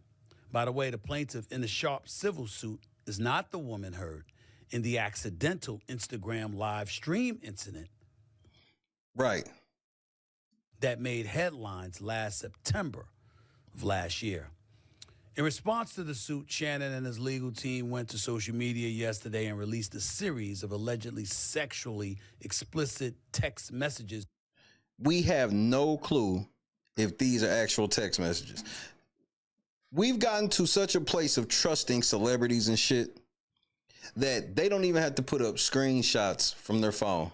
By the way, the plaintiff in the Sharpe civil suit is not the woman heard in the accidental Instagram live stream incident. Right. That made headlines last September of last year. In response to the suit, Shannon and his legal team went to social media yesterday and released a series of allegedly sexually explicit text messages. We have no clue if these are actual text messages. We've gotten to such a place of trusting celebrities and shit that they don't even have to put up screenshots from their phone.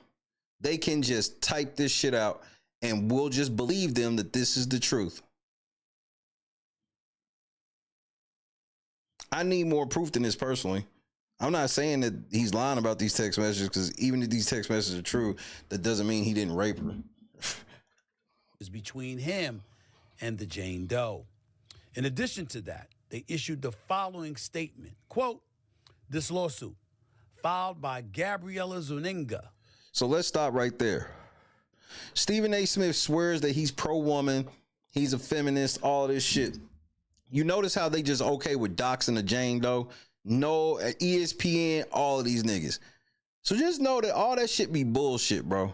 They can just type this shit out and we'll just believe them that this is the truth. I need more proof than this personally. I'm not saying that he's lying about these text messages, because even if these text messages are true, that doesn't mean he didn't rape her. Is between him and the Jane Doe. In addition to that, they issued the following statement, quote, "This lawsuit filed by Gabriela Zuniga." So let's stop right there. Stephen A. Smith swears that he's pro-woman, he's a feminist, all this shit. You notice how they just okay with doxing the Jane Doe? No, ESPN, all of these niggas. So just know that all that shit be bullshit, bro.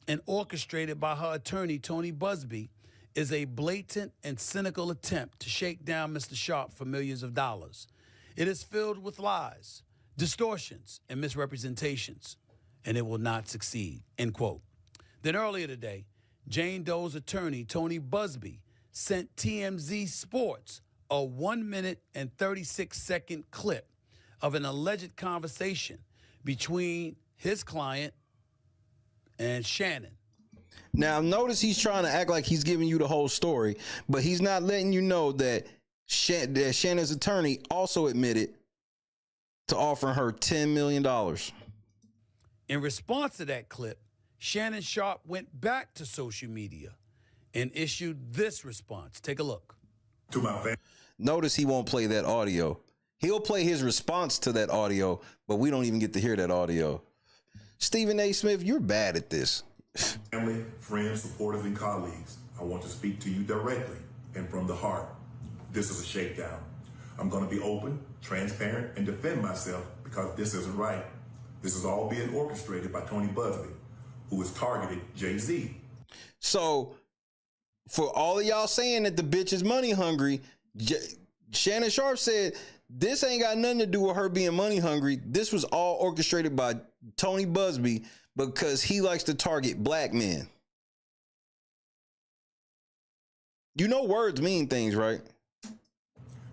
And orchestrated by her attorney, Tony Busby, is a blatant and cynical attempt to shake down Mr. Sharpe for millions of dollars. It is filled with lies, distortions, and misrepresentations, and it will not succeed, end quote. Then earlier today, Jane Doe's attorney, Tony Busby, sent TMZ Sports a 1 minute and 36-second clip of an alleged conversation between his client and Shannon. Now, notice he's trying to act like he's giving you the whole story, but he's not letting you know that Shannon's attorney also admitted to offering her $10 million. In response to that clip, Shannon Sharpe went back to social media and issued this response. Take a look. To my family. Notice he won't play that audio. He'll play his response to that audio, but we don't even get to hear that audio. Stephen A. Smith, you're bad at this. Family, friends, supporters, and colleagues, I want to speak to you directly and from the heart. This is a shakedown. I'm going to be open, transparent, and defend myself because this isn't right. This is all being orchestrated by Tony Busby, who has targeted Jay-Z. So, for all of y'all saying that the bitch is money hungry, Shannon Sharpe said this ain't got nothing to do with her being money hungry. This was all orchestrated by Tony Busby because he likes to target black men. You know words mean things, right?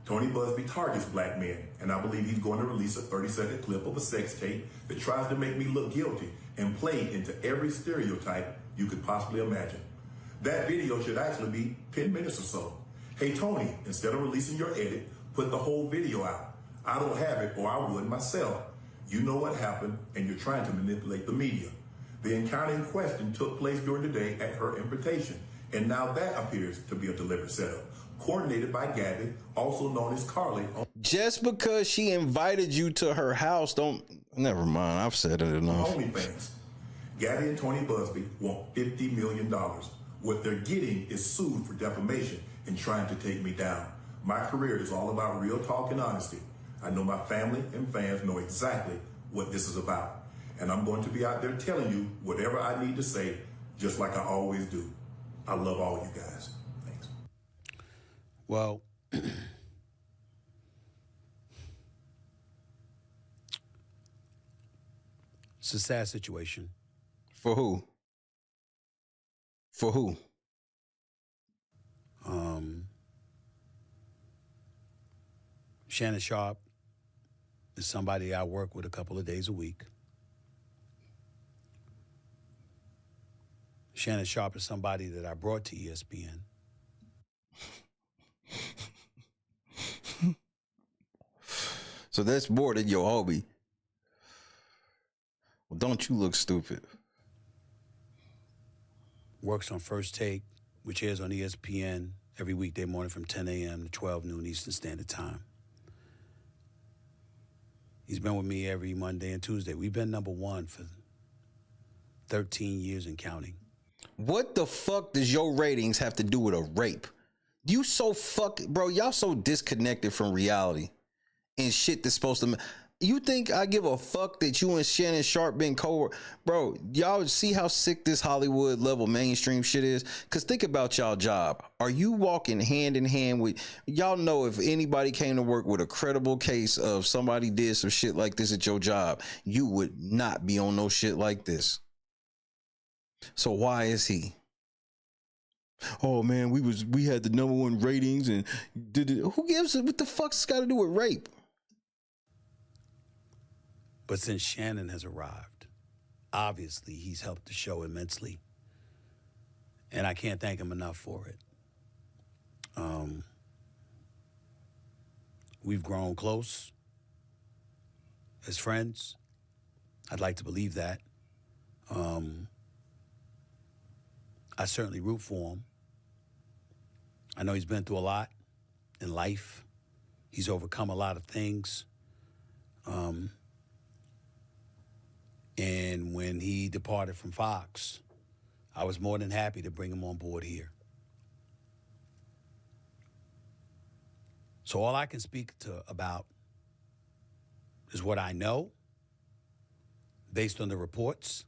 Tony Busby targets black men, and I believe he's going to release a 30-second clip of a sex tape that tries to make me look guilty and play into every stereotype you could possibly imagine. That video should actually be 10 minutes or so. Hey, Tony, instead of releasing your edit, put the whole video out. I don't have it, or I would myself. You know what happened, and you're trying to manipulate the media. The encounter in question took place during the day at her invitation, and now that appears to be a deliberate setup, coordinated by Gabby, also known as Carly. Just because she invited you to her house, never mind, I've said it enough. OnlyFans. Gabby and Tony Busby want $50 million. What they're getting is sued for defamation and trying to take me down. My career is all about real talk and honesty. I know my family and fans know exactly what this is about. and I'm going to be out there telling you whatever I need to say, just like I always do. I love all you guys. Thanks. Well, it's a sad situation. For who? For who? Shannon Sharpe is somebody I work with a couple of days a week. Shannon Sharpe is somebody that I brought to ESPN. So that's more than your hobby. Well, don't you look stupid. Works on First Take, which airs on ESPN every weekday morning from 10 a.m. to 12 noon Eastern Standard Time. He's been with me every Monday and Tuesday. We've been #1 for 13 years and counting. What the fuck does your ratings have to do with a rape? You so bro, y'all so disconnected from reality and shit that's supposed to. You think I give a fuck that you and Shannon Sharpe been bro, y'all see how sick this Hollywood level mainstream shit is? Cause think about y'all job. Are you walking hand in hand with, y'all know if anybody came to work with a credible case of somebody did some shit like this at your job, you would not be on no shit like this. So why is he? Oh man, we had the #1 ratings and who gives it? What the fuck's got to do with rape? But since Shannon has arrived, obviously he's helped the show immensely. And I can't thank him enough for it. We've grown close as friends. I'd like to believe that. I certainly root for him. I know he's been through a lot in life. He's overcome a lot of things. And when he departed from Fox, I was more than happy to bring him on board here. So all I can speak about is what I know based on the reports.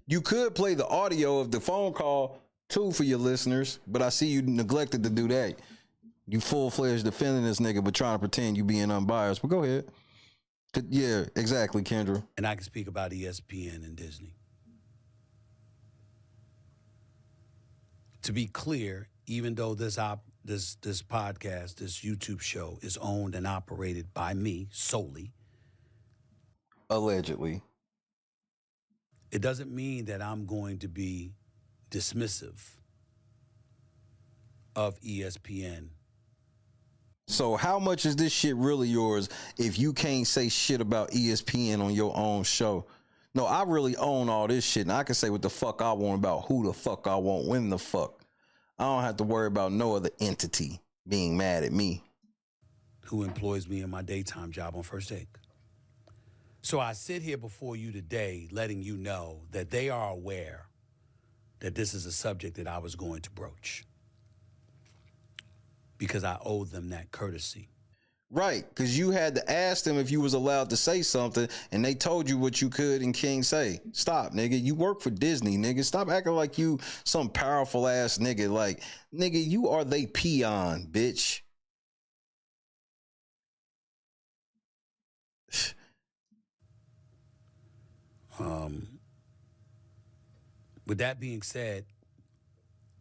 You could play the audio of the phone call too for your listeners, but I see you neglected to do that. You full-fledged defending this nigga, but trying to pretend you being unbiased. But go ahead. Yeah, exactly, Kendra. And I can speak about ESPN and Disney. To be clear, even though this podcast, this YouTube show is owned and operated by me solely. Allegedly. It doesn't mean that I'm going to be dismissive of ESPN. So how much is this shit really yours if you can't say shit about ESPN on your own show? No, I really own all this shit, and I can say what the fuck I want about who the fuck I want, when the fuck. I don't have to worry about no other entity being mad at me. Who employs me in my daytime job on First Take. So I sit here before you today letting you know that they are aware that this is a subject that I was going to broach. Because I owe them that courtesy. Right, because you had to ask them if you was allowed to say something, and they told you what you could and can't say. Stop, nigga. You work for Disney, nigga. Stop acting like you some powerful ass nigga. Like, nigga, you are they peon, bitch. With that being said,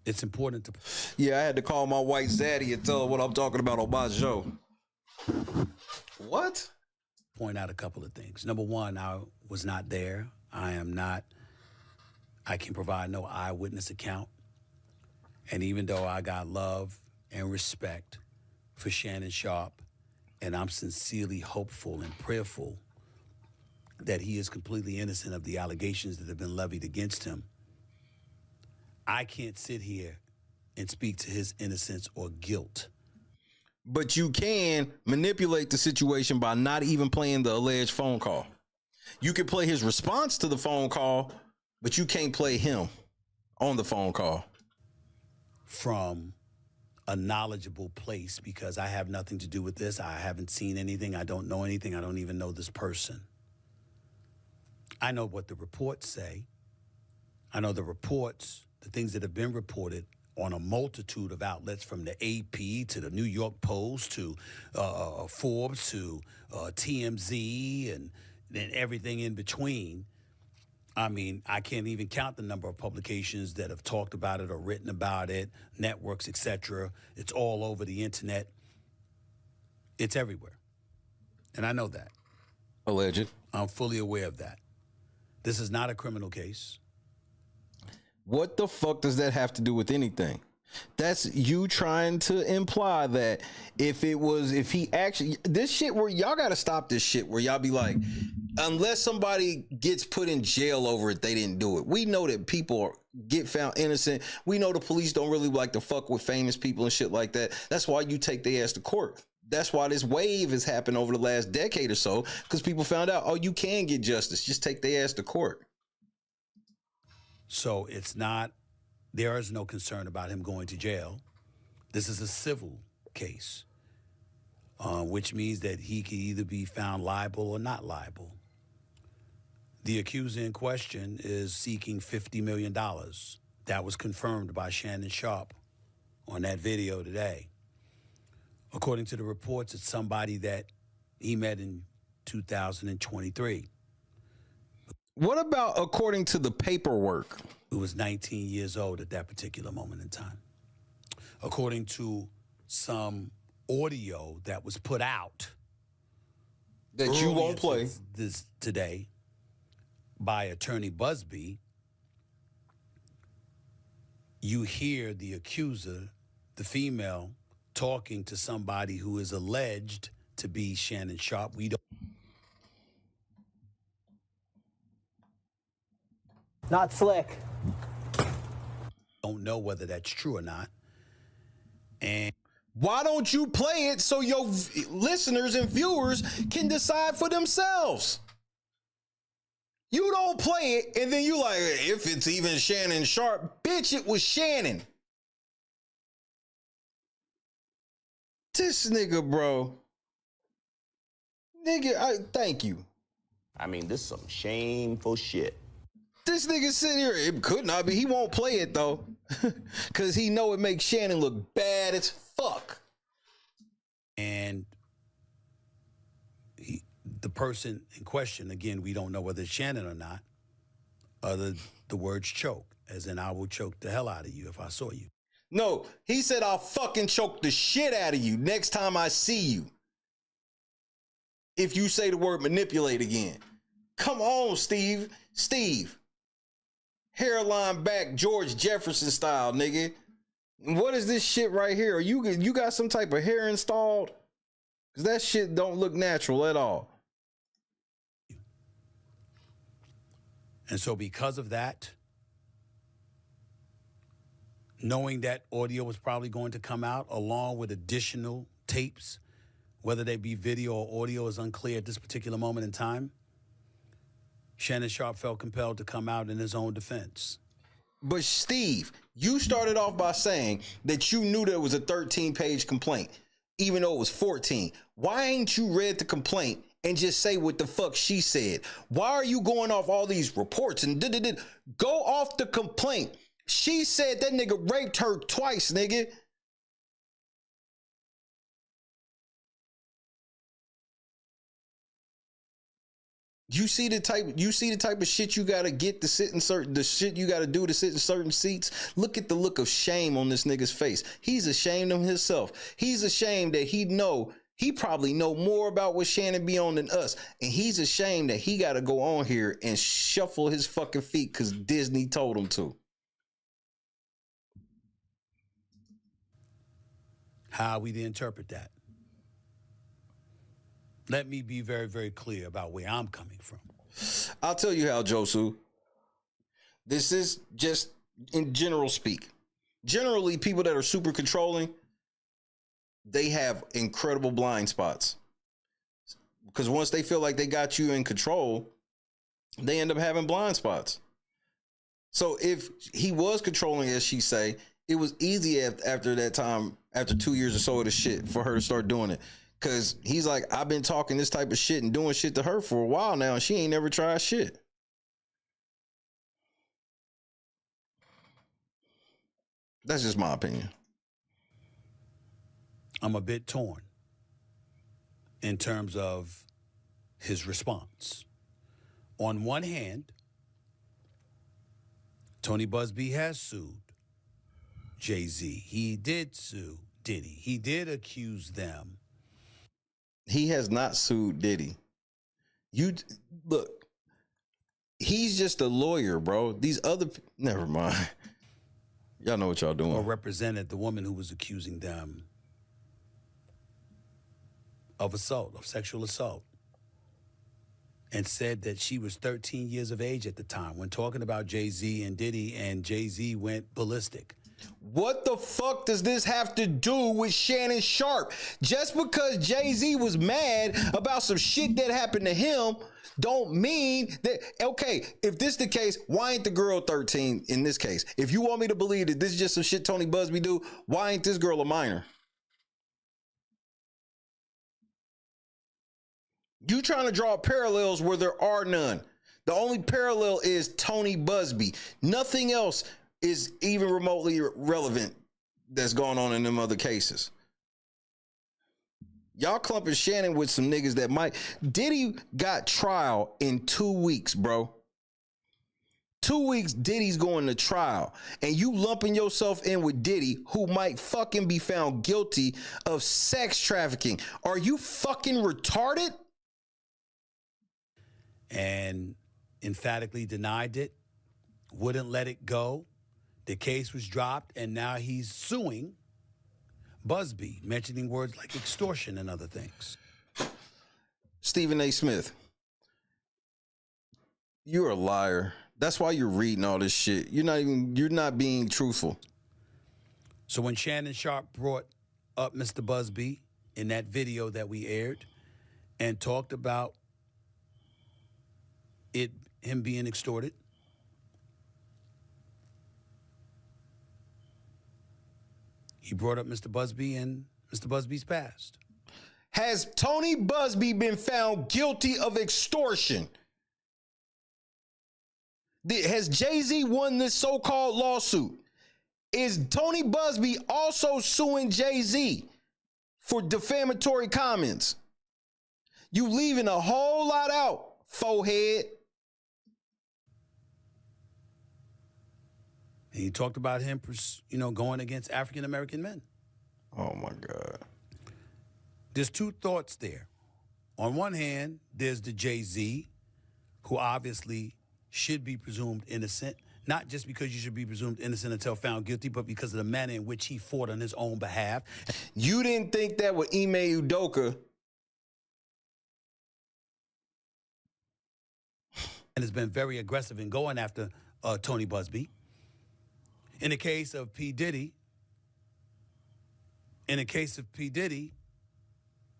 it's important to... Yeah, I had to call my white zaddy and tell her what I'm talking about on my show. What? Point out a couple of things. Number one, I was not there. I can provide no eyewitness account. And even though I got love and respect for Shannon Sharpe, and I'm sincerely hopeful and prayerful that he is completely innocent of the allegations that have been levied against him, I can't sit here and speak to his innocence or guilt. But you can manipulate the situation by not even playing the alleged phone call. You can play his response to the phone call, but you can't play him on the phone call. From a knowledgeable place because I have nothing to do with this. I haven't seen anything. I don't know anything. I don't even know this person. I know what the reports say. I know the reports, the things that have been reported on a multitude of outlets, from the AP to the New York Post to Forbes to TMZ and everything in between. I mean, I can't even count the number of publications that have talked about it or written about it, networks, etc. It's all over the internet. It's everywhere. And I know that. Alleged. I'm fully aware of that. This is not a criminal case. What the fuck does that have to do with anything? That's you trying to imply that if he actually, this shit where y'all got to stop this shit where y'all be like, unless somebody gets put in jail over it, they didn't do it. We know that people get found innocent. We know the police don't really like to fuck with famous people and shit like that. That's why you take their ass to court. That's why this wave has happened over the last decade or so, because people found out, oh, you can get justice. Just take their ass to court. So it's not, there is no concern about him going to jail. This is a civil case, which means that he can either be found liable or not liable. The accuser in question is seeking $50 million. That was confirmed by Shannon Sharpe on that video today. According to the reports, it's somebody that he met in 2023. What about according to the paperwork? Who was 19 years old at that particular moment in time. According to some audio that was put out that you won't play this today by Attorney Busby, you hear the accuser, the female, talking to somebody who is alleged to be Shannon Sharpe. We don't. Not slick. Don't know whether that's true or not. And why don't you play it so your listeners and viewers can decide for themselves? You don't play it, and then you like, if it's even Shannon Sharpe, bitch, it was Shannon. This nigga, bro. Nigga, thank you. I mean, this is some shameful shit. This nigga sitting here, it could not be. He won't play it, though. Because he know it makes Shannon look bad as fuck. And the person in question, again, we don't know whether it's Shannon or not, the words choke, as in I will choke the hell out of you if I saw you. No, he said I'll fucking choke the shit out of you next time I see you. If you say the word manipulate again. Come on, Steve. Steve. Hairline back, George Jefferson style, nigga. What is this shit right here? You got some type of hair installed? Because that shit don't look natural at all. And so because of that, knowing that audio was probably going to come out along with additional tapes, whether they be video or audio is unclear at this particular moment in time, Shannon Sharpe felt compelled to come out in his own defense. But Steve, you started off by saying that you knew there was a 13-page complaint, even though it was 14. Why ain't you read the complaint and just say what the fuck she said? Why are you going off all these reports and go off the complaint? She said that nigga raped her twice, nigga. You see the type of shit you gotta get to sit in the shit you gotta do to sit in certain seats. Look at the look of shame on this nigga's face. He's ashamed of himself. He's ashamed that he probably know more about what Shannon be on than us. And he's ashamed that he gotta go on here and shuffle his fucking feet because Disney told him to. How we to interpret that? Let me be very, very clear about where I'm coming from. I'll tell you how, Josu. This is just in general speak. Generally, people that are super controlling, they have incredible blind spots. Because once they feel like they got you in control, they end up having blind spots. So if he was controlling, as she say, It was easy after that time, after 2 years or so of the shit, for her to start doing it. Cause he's like, I've been talking this type of shit and doing shit to her for a while now, and she ain't never tried shit. That's just my opinion. I'm a bit torn in terms of his response. On one hand, Tony Busby has sued Jay-Z. He did sue Diddy. He did accuse them. He has not sued Diddy. Look, he's just a lawyer, bro. These other, never mind. Y'all know what y'all doing. Or represented the woman who was accusing them of assault, of sexual assault, and said that she was 13 years of age at the time when talking about Jay-Z and Diddy, and Jay-Z went ballistic. What the fuck does this have to do with Shannon Sharpe? Just because Jay-Z was mad about some shit that happened to him don't mean that, okay, if this the case, why ain't the girl 13 in this case? If you want me to believe that this is just some shit Tony Busby do, why ain't this girl a minor? You trying to draw parallels where there are none. The only parallel is Tony Busby. Nothing else is even remotely relevant that's going on in them other cases. Y'all clumping Shannon with some niggas that might. Diddy got trial in 2 weeks, bro. 2 weeks, Diddy's going to trial. And you lumping yourself in with Diddy, who might fucking be found guilty of sex trafficking. Are you fucking retarded? And emphatically denied it, wouldn't let it go. The case was dropped, and now he's suing Busby, mentioning words like extortion and other things. Stephen A. Smith, you're a liar. That's why you're reading all this shit. You're not being truthful. So when Shannon Sharpe brought up Mr. Busby in that video that we aired and talked about him being extorted, he brought up Mr. Busby and Mr. Busby's past. Has Tony Busby been found guilty of extortion? Has Jay-Z won this so-called lawsuit? Is Tony Busby also suing Jay-Z for defamatory comments? You leaving a whole lot out, forehead. And he talked about him, going against African-American men. Oh, my God. There's two thoughts there. On one hand, there's the Jay-Z, who obviously should be presumed innocent, not just because you should be presumed innocent until found guilty, but because of the manner in which he fought on his own behalf. You didn't think that with Ime Udoka. And has been very aggressive in going after Tony Busby. In the case of P. Diddy,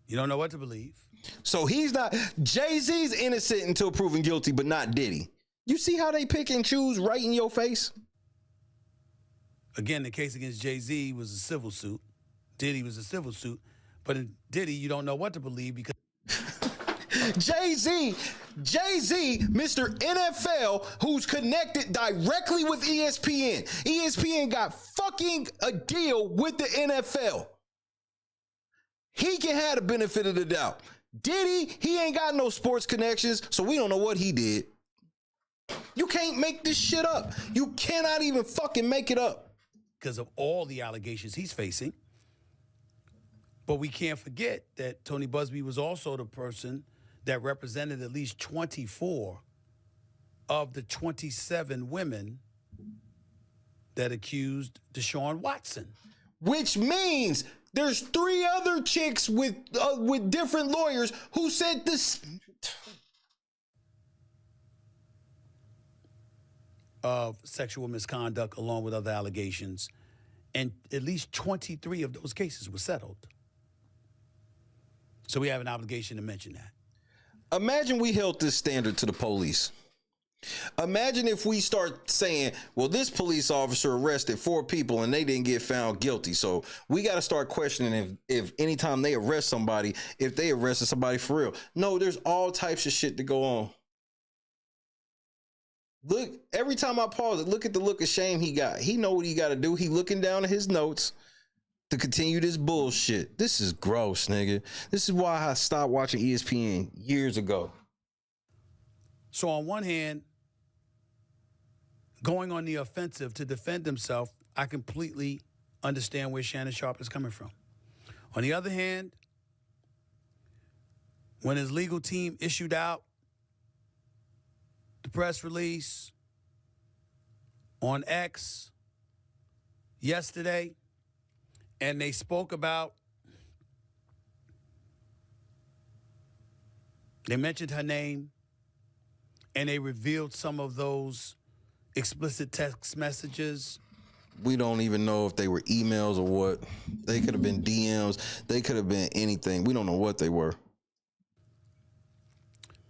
you don't know what to believe. So he's not, Jay-Z's innocent until proven guilty, but not Diddy. You see how they pick and choose right in your face? Again, the case against Jay-Z was a civil suit. Diddy was a civil suit. But in Diddy, you don't know what to believe because Jay-Z, Mr. NFL, who's connected directly with ESPN. ESPN got fucking a deal with the NFL. He can have the benefit of the doubt. Diddy, he ain't got no sports connections, so we don't know what he did. You can't make this shit up. You cannot even fucking make it up. Because of all the allegations he's facing. But we can't forget that Tony Busby was also the person that represented at least 24 of the 27 women that accused Deshaun Watson. Which means there's 3 other chicks with different lawyers who said this. Of sexual misconduct along with other allegations. And at least 23 of those cases were settled. So we have an obligation to mention that. Imagine we held this standard to the police. Imagine if we start saying, well, this police officer arrested 4 people and they didn't get found guilty. So we got to start questioning if anytime they arrest somebody, if they arrested somebody for real. No, there's all types of shit to go on. Look, every time I pause it, look at the look of shame he got. He know what he got to do. He looking down at his notes to continue this bullshit. This is gross, nigga. This is why I stopped watching ESPN years ago. So on one hand, going on the offensive to defend himself, I completely understand where Shannon Sharpe is coming from. On the other hand, when his legal team issued out the press release on X yesterday, and they spoke about, they mentioned her name, and they revealed some of those explicit text messages. We don't even know if they were emails or what. They could have been DMs. They could have been anything. We don't know what they were.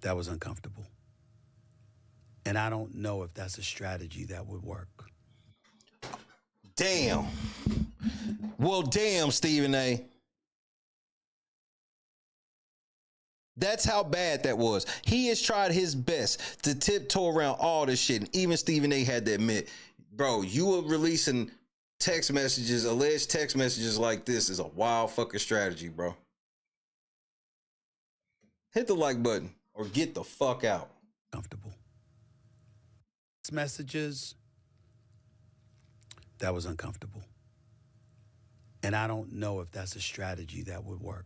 That was uncomfortable. And I don't know if that's a strategy that would work. Damn. Well, damn, Stephen A. That's how bad that was. He has tried his best to tiptoe around all this shit. And even Stephen A had to admit, bro, you were releasing text messages, alleged text messages like this is a wild fucking strategy, bro. Hit the like button or get the fuck out. Comfortable. Messages, that was uncomfortable. And I don't know if that's a strategy that would work.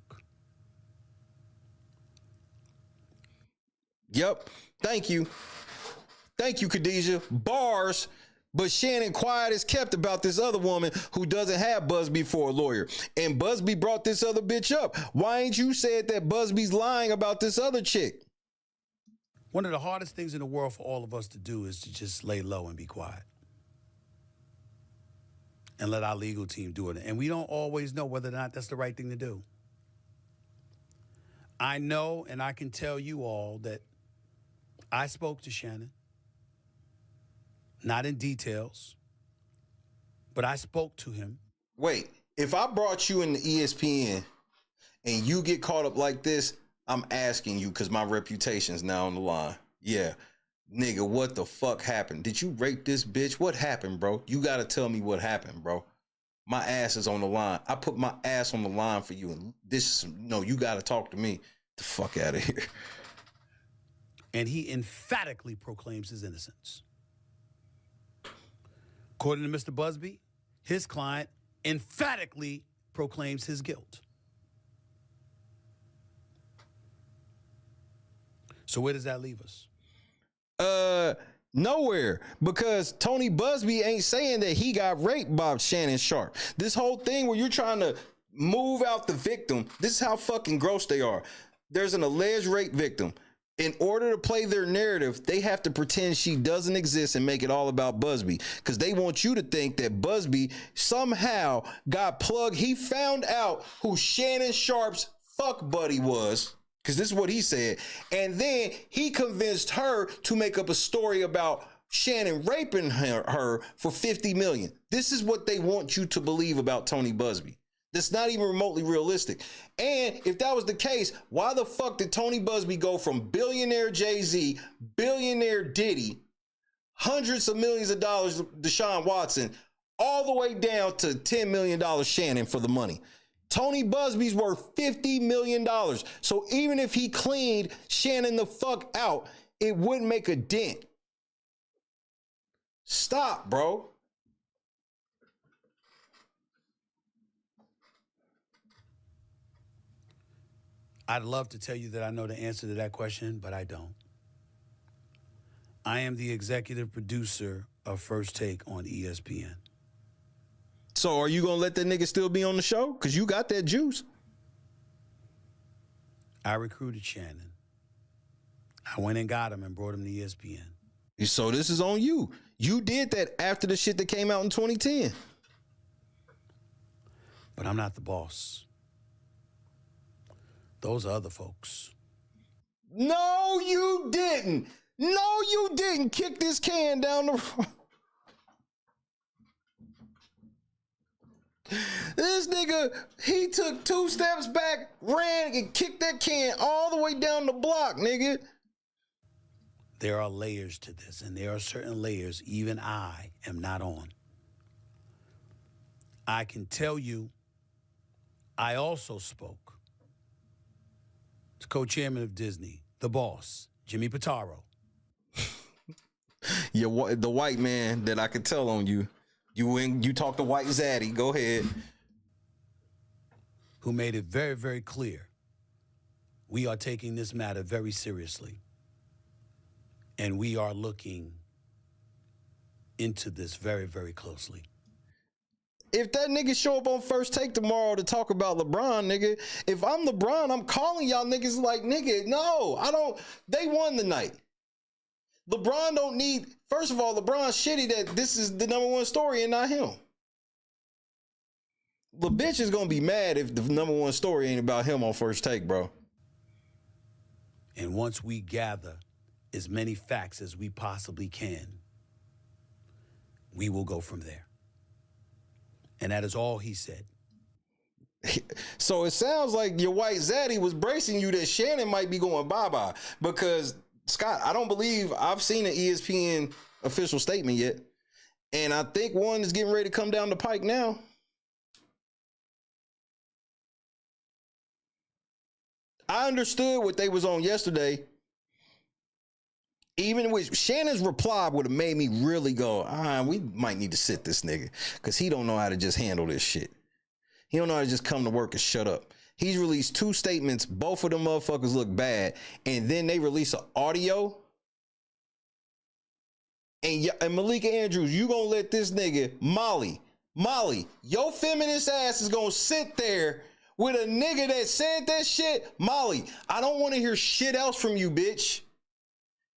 Yep. Thank you. Thank you, Khadijah. Bars. But Shannon quiet is kept about this other woman who doesn't have Busby for a lawyer. And Busby brought this other bitch up. Why ain't you said that Busby's lying about this other chick? One of the hardest things in the world for all of us to do is to just lay low and be quiet. And let our legal team do it. And we don't always know whether or not that's the right thing to do. I know, and I can tell you all that I spoke to Shannon. Not in details, but I spoke to him. Wait, if I brought you into ESPN and you get caught up like this, I'm asking you because my reputation's now on the line. Yeah, nigga, what the fuck happened? Did you rape this bitch? What happened, bro? You got to tell me what happened, bro. My ass is on the line. I put my ass on the line for you. And this, no, you got to talk to me. The fuck out of here. And he emphatically proclaims his innocence. According to Mr. Busby, his client emphatically proclaims his guilt. So where does that leave us? Nowhere, because Tony Busby ain't saying that he got raped by Shannon Sharpe. This whole thing where you're trying to move out the victim, this is how fucking gross they are. There's an alleged rape victim. In order to play their narrative, they have to pretend she doesn't exist and make it all about Busby, because they want you to think that Busby somehow got plugged. He found out who Shannon Sharpe's fuck buddy was, because this is what he said, and then he convinced her to make up a story about Shannon raping her for $50 million. This is what they want you to believe about Tony Busby. That's not even remotely realistic. And if that was the case, why the fuck did Tony Busby go from billionaire Jay-Z, billionaire Diddy, hundreds of millions of dollars Deshaun Watson, all the way down to $10 million Shannon for the money? Tony Busby's worth $50 million. So even if he cleaned Shannon the fuck out, it wouldn't make a dent. Stop, bro. I'd love to tell you that I know the answer to that question, but I don't. I am the executive producer of First Take on ESPN. So are you going to let that nigga still be on the show? Because you got that juice. I recruited Shannon. I went and got him and brought him to ESPN. So this is on you. You did that after the shit that came out in 2010. But I'm not the boss. Those are other folks. No, you didn't. No, you didn't kick this can down the road. This nigga, he took 2 steps back, ran, and kicked that can all the way down the block, nigga. There are layers to this, and there are certain layers even I am not on. I can tell you, I also spoke to co-chairman of Disney, the boss, Jimmy Pitaro. The white man that I could tell on you. You talk to White Zaddy. Go ahead. Who made it very, very clear we are taking this matter very seriously. And we are looking into this very, very closely. If that nigga show up on First Take tomorrow to talk about LeBron, nigga, if I'm LeBron, I'm calling y'all niggas like, nigga, no, I don't. They won the night. LeBron don't need, first of all, LeBron's shitty that this is the #1 story and not him. The bitch is gonna be mad if the #1 story ain't about him on First Take, bro. And once we gather as many facts as we possibly can, we will go from there. And that is all he said. So it sounds like your White Zaddy was bracing you that Shannon might be going bye-bye, because Scott, I don't believe I've seen an ESPN official statement yet. And I think one is getting ready to come down the pike now. I understood what they was on yesterday. Even with Shannon's reply would have made me really go, we might need to sit this nigga, because he don't know how to just handle this shit. He don't know how to just come to work and shut up. He's released 2 statements. Both of them motherfuckers look bad. And then they release an audio. And Malika Andrews, you gonna let this nigga, Molly, your feminist ass is gonna sit there with a nigga that said that shit. Molly, I don't want to hear shit else from you, bitch.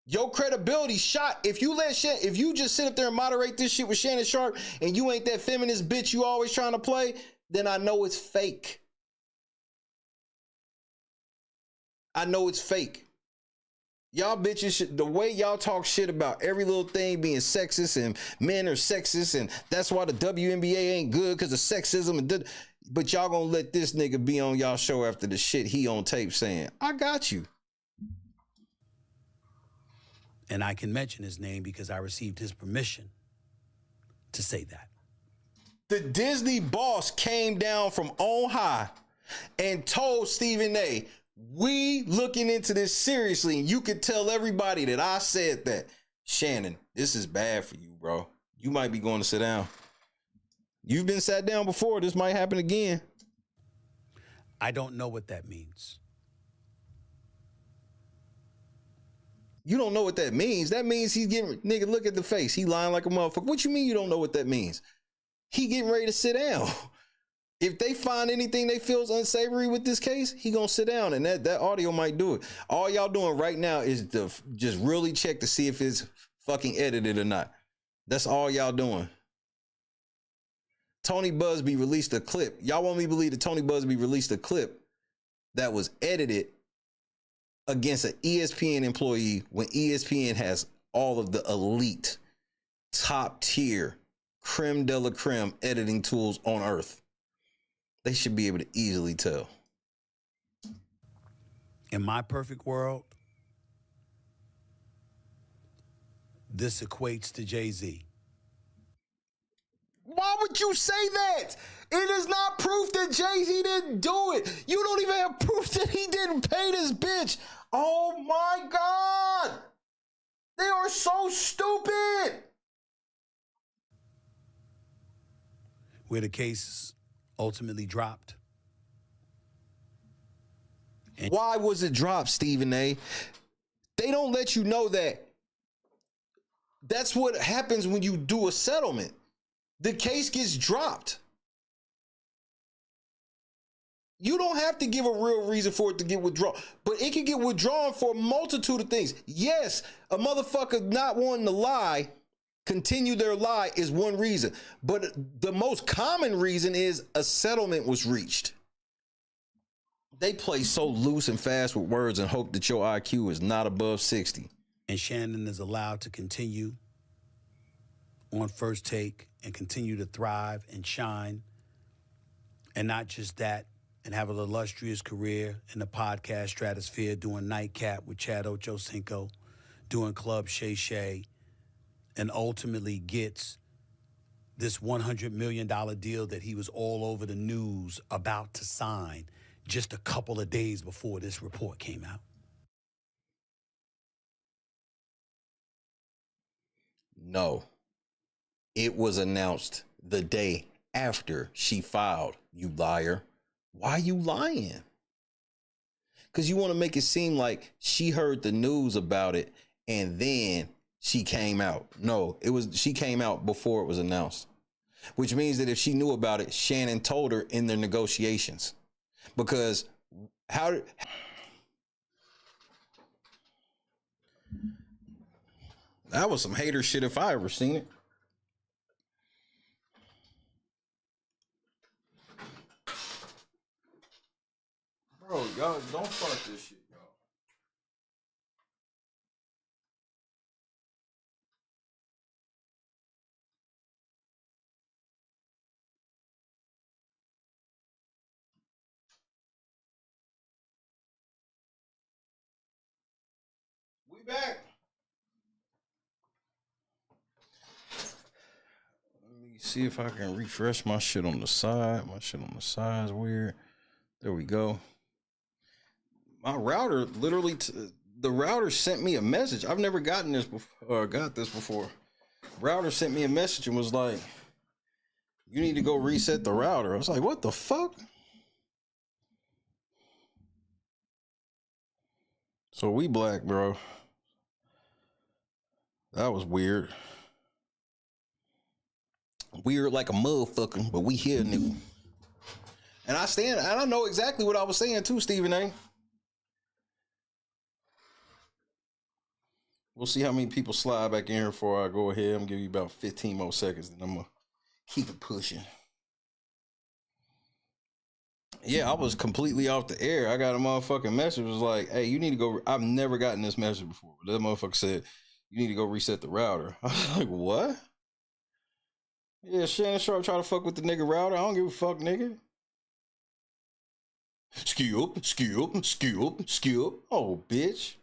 Your credibility shot. If you just sit up there and moderate this shit with Shannon Sharpe and you ain't that feminist bitch you always trying to play, then I know it's fake. I know it's fake. Y'all bitches, the way y'all talk shit about every little thing being sexist and men are sexist and that's why the WNBA ain't good because of sexism. But y'all gonna let this nigga be on y'all show after the shit he on tape saying, I got you. And I can mention his name because I received his permission to say that. The Disney boss came down from on high and told Stephen A., we looking into this seriously, and you could tell everybody that I said that. Shannon, this is bad for you, bro. You might be going to sit down. You've been sat down before. This might happen again. I don't know what that means. You don't know what that means. That means he's getting, nigga, look at the face. He lying like a motherfucker. What you mean you don't know what that means? He getting ready to sit down. If they find anything they feels unsavory with this case, he gonna sit down, and that audio might do it. All y'all doing right now is to just really check to see if it's fucking edited or not. That's all y'all doing. Tony Busby released a clip. Y'all want me to believe that Tony Busby released a clip that was edited against an ESPN employee when ESPN has all of the elite, top tier, creme de la creme editing tools on earth. They should be able to easily tell. In my perfect world, this equates to Jay-Z. Why would you say that? It is not proof that Jay-Z didn't do it. You don't even have proof that he didn't pay this bitch. Oh my God. They are so stupid. Where the case ultimately dropped. And why was it dropped, Stephen A? They don't let you know that. That's what happens when you do a settlement. The case gets dropped. You don't have to give a real reason for it to get withdrawn, but it can get withdrawn for a multitude of things. Yes, a motherfucker not wanting to lie, continue their lie is one reason, but the most common reason is a settlement was reached. They play so loose and fast with words and hope that your IQ is not above 60. and Shannon is allowed to continue on First Take and continue to thrive and shine. And not just that, and have an illustrious career in the podcast stratosphere, doing Nightcap with Chad Ochocinco, doing Club Shay Shay, and ultimately gets this $100 million deal that he was all over the news about to sign just a couple of days before this report came out. No. It was announced the day after she filed, you liar. Why you lying? Because you want to make it seem like she heard the news about it and then she came out. No, she came out before it was announced. Which means that if she knew about it, Shannon told her in their negotiations. Because that was some hater shit if I ever seen it. Bro, y'all don't start this shit, y'all. We back. Let me see if I can refresh my shit on the side. My shit on the side is weird. There we go. My router literally, the router sent me a message. I've never gotten this before, or got this before. Router sent me a message and was like, you need to go reset the router. I was like, what the fuck? So we black, bro. That was weird. Weird like a motherfucker, but we here, nigga. And I know exactly what I was saying too, Stephen A. We'll see how many people slide back in here before I go ahead. I'm gonna give you about 15 more seconds, then I'm gonna keep it pushing. Yeah, I was completely off the air. I got a motherfucking message. It was like, hey, you need to go. I've never gotten this message before. But that motherfucker said, you need to go reset the router. I was like, what? Yeah, Shannon Sharpe try to fuck with the nigga router. I don't give a fuck, nigga. Skip. Oh, bitch.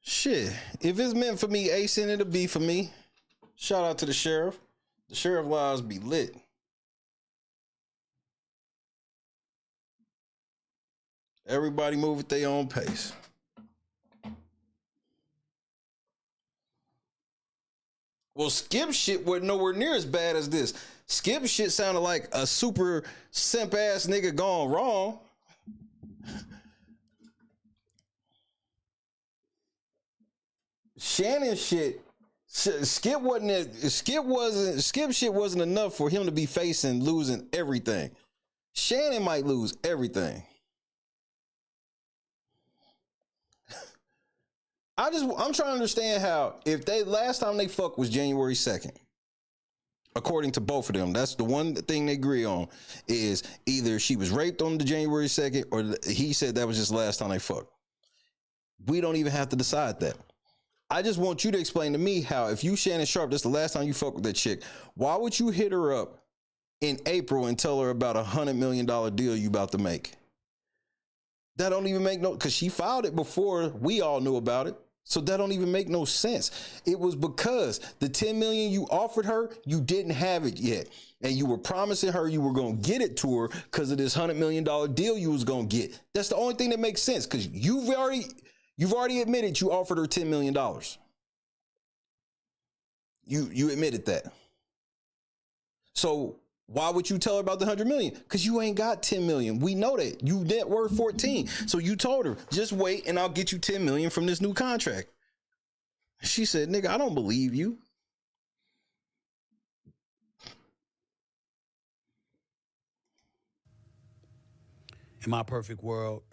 Shit, if it's meant for me, Acing, it'll be for me. Shout out to the sheriff. The sheriff lives be lit. Everybody move at their own pace. Well, Skip shit wasn't nowhere near as bad as this. Skip shit sounded like a super simp ass nigga gone wrong. Shannon shit, Skip shit wasn't enough for him to be facing losing everything. Shannon might lose everything. I'm trying to understand how, if they last time they fucked was January 2nd, according to both of them, that's the one thing they agree on, is either she was raped on the January 2nd or he said that was just the last time they fucked. We don't even have to decide that. I just want you to explain to me how, if you Shannon Sharpe, that's the last time you fucked with that chick, why would you hit her up in April and tell her about $100 million deal you about to make? That don't even make no, because she filed it before we all knew about it. So that don't even make no sense. It was because the $10 million you offered her, you didn't have it yet. And you were promising her you were going to get it to her because of this $100 million deal you was going to get. That's the only thing that makes sense, because you've already admitted you offered her $10 million. You admitted that. So why would you tell her about the $100 million? Because you ain't got $10 million. We know that. You net worth 14. So you told her, just wait and I'll get you $10 million from this new contract. She said, nigga, I don't believe you. In my perfect world,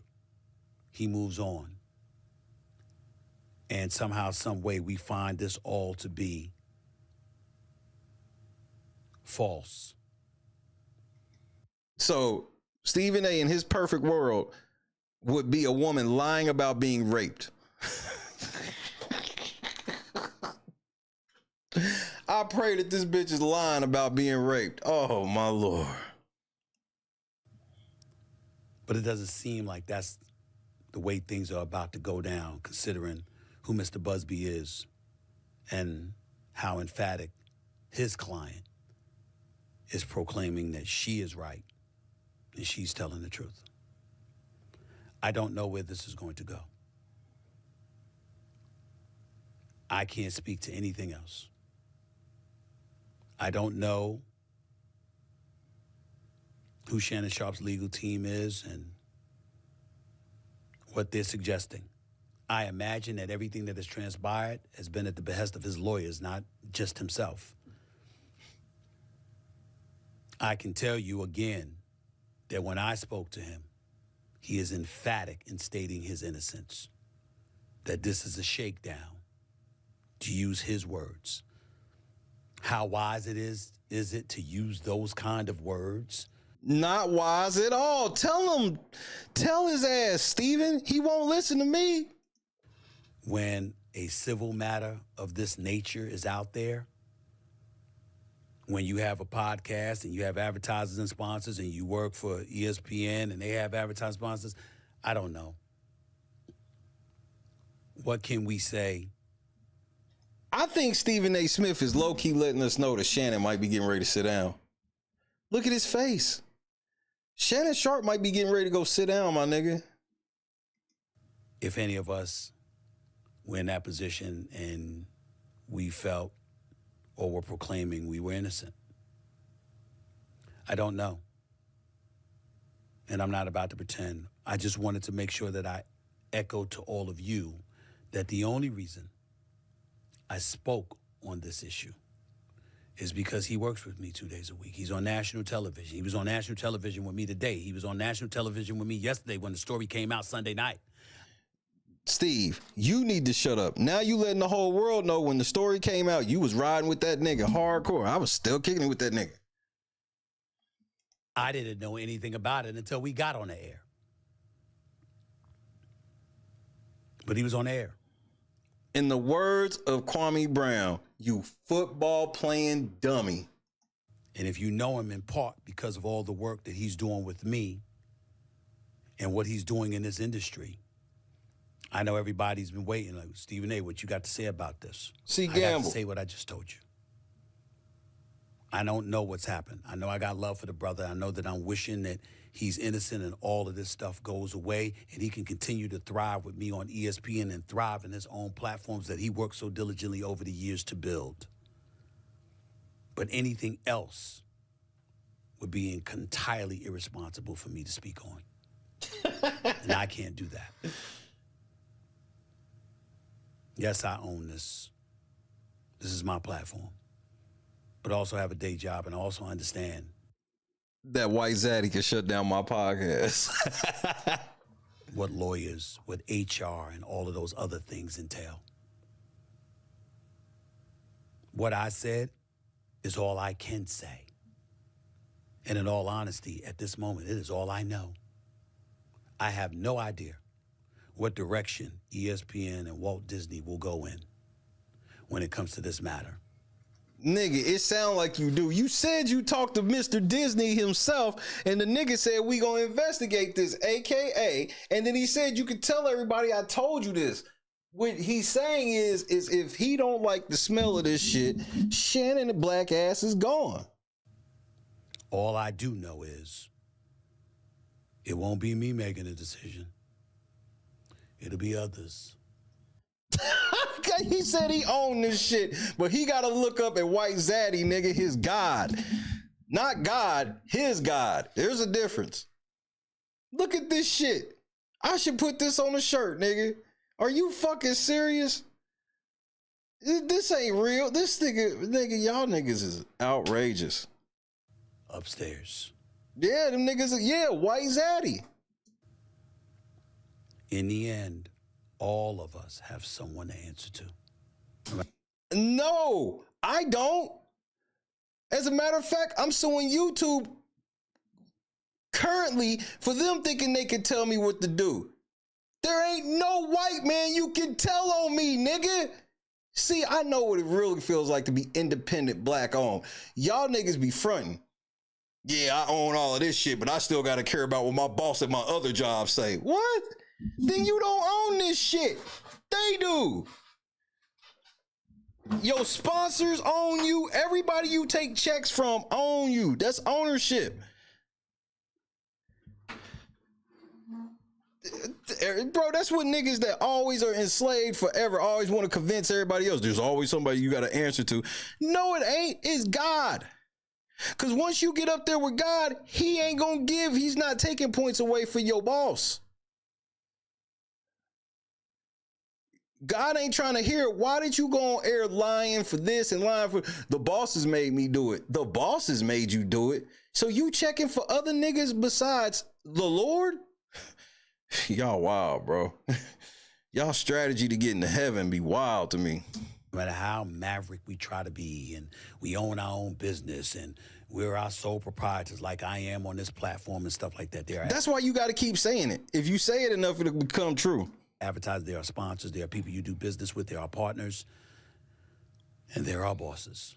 he moves on. And somehow, some way, we find this all to be false. So Stephen A. in his perfect world would be a woman lying about being raped. I pray that this bitch is lying about being raped. Oh, my Lord. But it doesn't seem like that's the way things are about to go down, considering who Mr. Busby is and how emphatic his client is proclaiming that she is right and she's telling the truth. I don't know where this is going to go. I can't speak to anything else. I don't know who Shannon Sharpe's legal team is and what they're suggesting. I imagine that everything that has transpired has been at the behest of his lawyers, not just himself. I can tell you again that when I spoke to him, he is emphatic in stating his innocence, that this is a shakedown, to use his words. How wise is it to use those kind of words? Not wise at all. Tell his ass, Stephen. He won't listen to me. When a civil matter of this nature is out there, when you have a podcast and you have advertisers and sponsors and you work for ESPN and they have advertising sponsors, I don't know. What can we say? I think Stephen A. Smith is low-key letting us know that Shannon might be getting ready to sit down. Look at his face. Shannon Sharpe might be getting ready to go sit down, my nigga. If any of us were in that position and we felt or were proclaiming we were innocent, I don't know. And I'm not about to pretend. I just wanted to make sure that I echoed to all of you that the only reason I spoke on this issue is because he works with me 2 days a week. He's on national television. He was on national television with me today. He was on national television with me yesterday when the story came out Sunday night. Steve, you need to shut up. Now you letting the whole world know when the story came out, you was riding with that nigga hardcore. I was still kicking it with that nigga. I didn't know anything about it until we got on the air. But he was on air. In the words of Kwame Brown, you football playing dummy. And if you know him in part because of all the work that he's doing with me and what he's doing in this industry, I know everybody's been waiting. Like, Stephen A., what you got to say about this? See, I got Gamble. to say what I just told you. I don't know what's happened. I know I got love for the brother. I know that I'm wishing that he's innocent and all of this stuff goes away and he can continue to thrive with me on ESPN and thrive in his own platforms that he worked so diligently over the years to build. But anything else would be entirely irresponsible for me to speak on. And I can't do that. Yes, I own this. This is my platform. But I also have a day job and I also understand that White Zaddy can shut down my podcast. what lawyers, what HR, and all of those other things entail. What I said is all I can say. And in all honesty, at this moment, it is all I know. I have no idea what direction ESPN and Walt Disney will go in when it comes to this matter. Nigga, it sound like you do. You said you talked to Mr. Disney himself, and the nigga said we gonna investigate this, AKA, and then he said you could tell everybody I told you this. What he's saying is if he don't like the smell of this shit, Shannon the black ass is gone. All I do know is it won't be me making a decision. It'll be others. He said he owned this shit, but he gotta look up at White Zaddy, nigga, his God. Not God, his God. There's a difference. Look at this shit. I should put this on a shirt, nigga. Are you fucking serious? This ain't real. This nigga, y'all niggas is outrageous. Upstairs. Yeah, them niggas, yeah, White Zaddy. In the end, all of us have someone to answer to. No, I don't. As a matter of fact, I'm suing YouTube currently for them thinking they can tell me what to do. There ain't no white man you can tell on me, nigga. See, I know what it really feels like to be independent black owned. Y'all niggas be fronting. Yeah, I own all of this shit, but I still gotta care about what my boss at my other job say. What? Then you don't own this shit. They do. Your sponsors own you. Everybody you take checks from own you. That's ownership. Bro, that's what niggas that always are enslaved forever always want to convince everybody else. There's always somebody you got to answer to. No, it ain't. It's God. Because once you get up there with God, he ain't going to give. He's not taking points away for your boss. God ain't trying to hear it. Why did you go on air lying for this and lying for... The bosses made me do it. The bosses made you do it. So you checking for other niggas besides the Lord? Y'all wild, bro. Y'all strategy to get into heaven be wild to me. No matter how maverick we try to be, and we own our own business, and we're our sole proprietors like I am on this platform and stuff like that. That's why you got to keep saying it. If you say it enough, it'll become true. Advertisers, there are sponsors, there are people you do business with, there are partners, and there are bosses.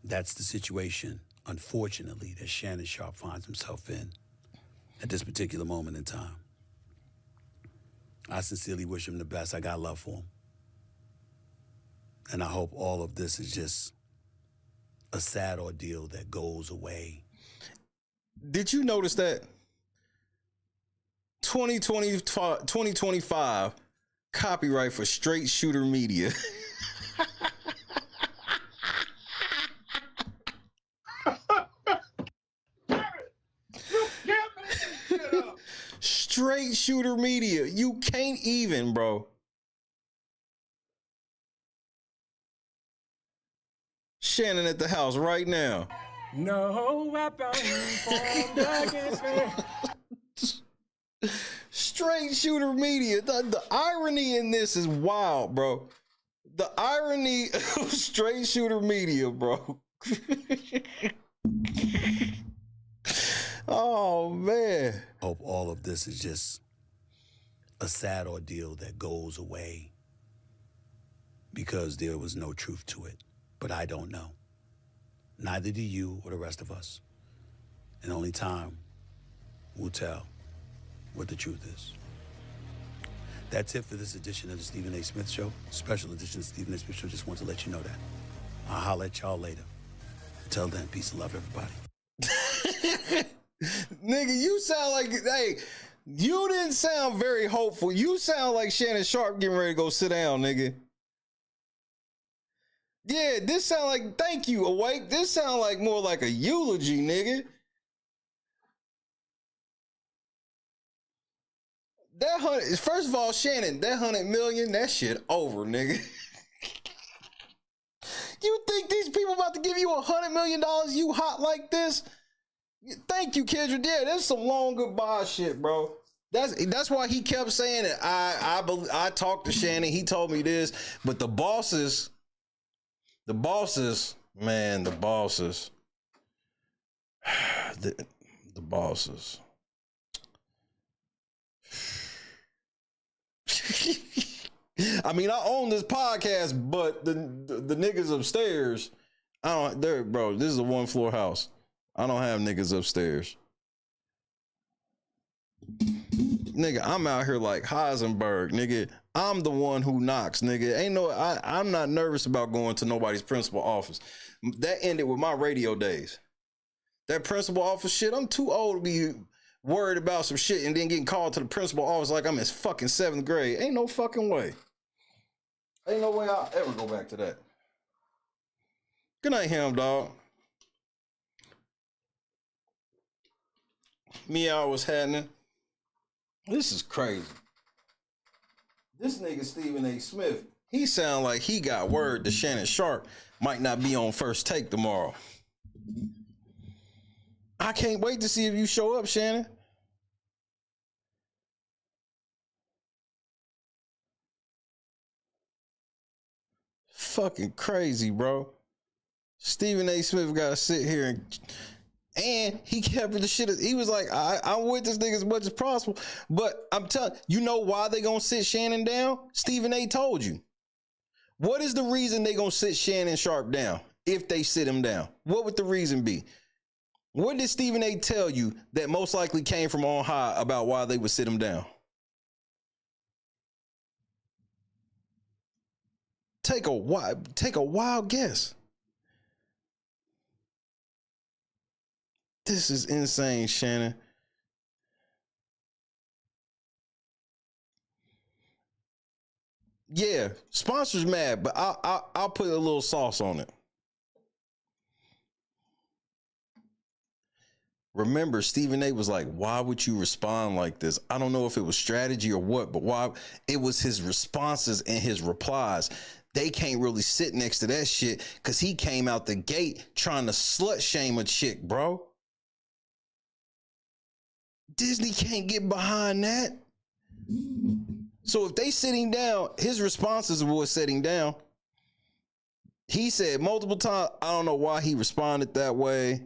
That's the situation, unfortunately, that Shannon Sharpe finds himself in at this particular moment in time. I sincerely wish him the best. I got love for him. And I hope all of this is just a sad ordeal that goes away. Did you notice that 2025 copyright for straight shooter media? Straight shooter media. You can't even, bro. Shannon at the house right now. No weapon formed against me. Straight shooter media. The irony in this is wild, bro. The irony of straight shooter media, bro. Oh, man. Hope all of this is just a sad ordeal that goes away because there was no truth to it. But I don't know. Neither do you or the rest of us. And only time will tell what the truth is. That's it for this edition of the Stephen A. Smith Show. Special edition of the Stephen A. Smith Show. Just want to let you know that. I'll holler at y'all later. Until then, peace and love, everybody. Nigga, you sound like, hey, you didn't sound very hopeful. You sound like Shannon Sharpe getting ready to go sit down, nigga. Yeah, this sound like, thank you, Awake. This sound like more like a eulogy, nigga. That 100, first of all, Shannon, that 100 million, that shit over, nigga. You think these people about to give you $100 million, you hot like this? Thank you, Kendra. Yeah, that's some long goodbye shit, bro. That's why he kept saying it. I talked to Shannon. He told me this, but the bosses, man, the bosses. I mean, I own this podcast, but the niggas upstairs, bro, this is a 1-floor house. I don't have niggas upstairs. Nigga, I'm out here like Heisenberg, nigga. I'm the one who knocks, nigga. I'm not nervous about going to nobody's principal office. That ended with my radio days. That principal office shit, I'm too old to be worried about some shit and then getting called to the principal office like I'm in fucking 7th grade. Ain't no fucking way. Ain't no way I'll ever go back to that. Good night, Ham Dog. Meow was happening. This is crazy. This nigga Stephen A. Smith, he sound like he got word that Shannon Sharpe might not be on First Take tomorrow. I can't wait to see if you show up, Shannon. fucking crazy, bro. Stephen A. Smith got to sit here and he kept the shit. He was like, I'm with this nigga as much as possible. But I'm telling you, know why they gonna sit Shannon down? Stephen A. told you. What is the reason they gonna sit Shannon Sharpe down if they sit him down? What would the reason be? What did Stephen A. tell you that most likely came from on high about why they would sit him down? Take a wild guess. This is insane, Shannon. Yeah, sponsors mad, but I'll put a little sauce on it. Remember, Stephen A. was like, why would you respond like this? I don't know if it was strategy or what, but why? It was his responses and his replies. They can't really sit next to that shit because he came out the gate trying to slut shame a chick, bro. Disney can't get behind that. So if they sitting down, his responses were sitting down. He said multiple times, I don't know why he responded that way.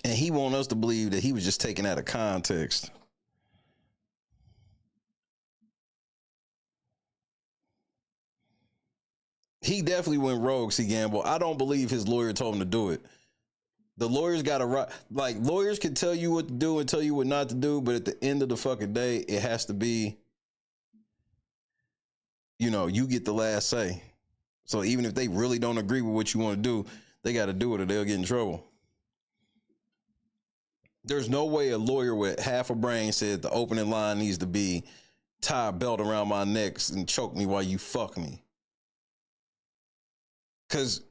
And he want us to believe that he was just taken out of context. He definitely went rogue, C. Gamble. I don't believe his lawyer told him to do it. The lawyers got to right. Like, lawyers can tell you what to do and tell you what not to do, but at the end of the fucking day, it has to be, you know, you get the last say. So even if they really don't agree with what you want to do, they got to do it or they'll get in trouble. There's no way a lawyer with half a brain said the opening line needs to be tie a belt around my neck and choke me while you fuck me. Because,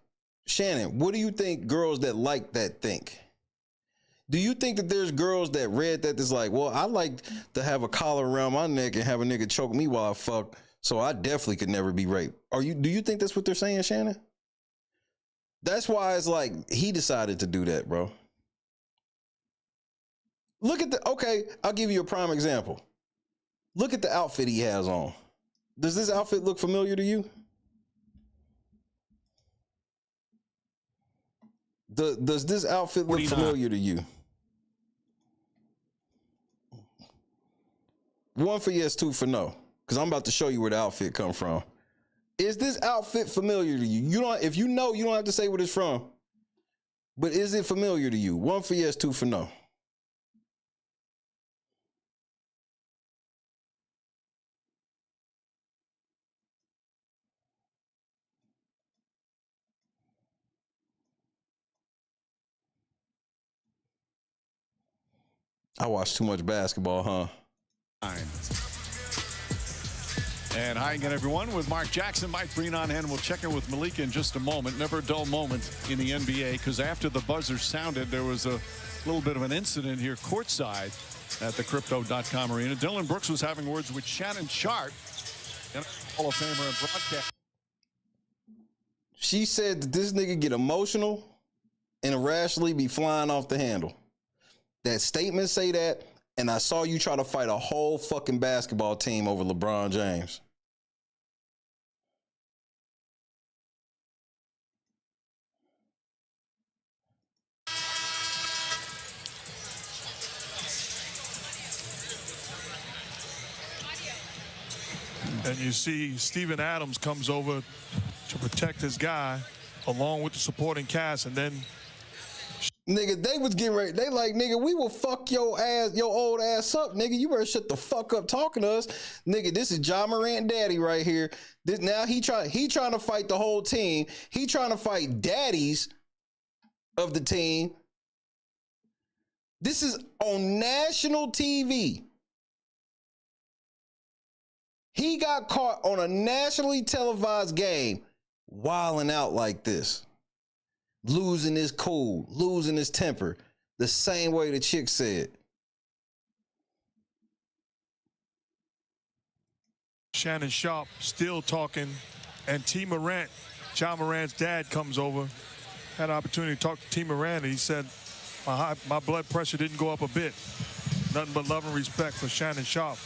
Shannon, what do you think girls that like that think? Do you think that there's girls that read that that's like, well, I like to have a collar around my neck and have a nigga choke me while I fuck, so I definitely could never be raped? Do you think that's what they're saying, Shannon? That's why it's like he decided to do that, bro. Look at okay, I'll give you a prime example. Look at the outfit he has on. Does this outfit look familiar to you? Does this outfit look familiar to you? 1 for yes, 2 for no. Because I'm about to show you where the outfit come from. Is this outfit familiar to you? If you know, you don't have to say what it's from. But is it familiar to you? 1 for yes, 2 for no. I watch too much basketball, huh? And hi again, everyone, with Mark Jackson, Mike Breen on hand. We'll check in with Malika in just a moment. Never a dull moment in the NBA, because after the buzzer sounded, there was a little bit of an incident here courtside at the Crypto.com arena. Dylan Brooks was having words with Shannon Sharpe, Hall of Famer and broadcast. She said that this nigga get emotional and irrationally be flying off the handle. That statement say that, and I saw you try to fight a whole fucking basketball team over LeBron James. And you see Steven Adams comes over to protect his guy along with the supporting cast, and then nigga, they was getting ready. They like, nigga, we will fuck your ass, your old ass up, nigga. You better shut the fuck up talking to us. Nigga, this is Ja Morant daddy right here. Now he trying to fight the whole team. He trying to fight daddies of the team. This is on national TV. He got caught on a nationally televised game wilding out like this. Losing his cool, losing his temper, the same way the chick said. Shannon Sharpe still talking, and T. Morant, Ja Morant's dad, comes over. Had an opportunity to talk to T. Morant, and he said, My blood pressure didn't go up a bit. Nothing but love and respect for Shannon Sharpe.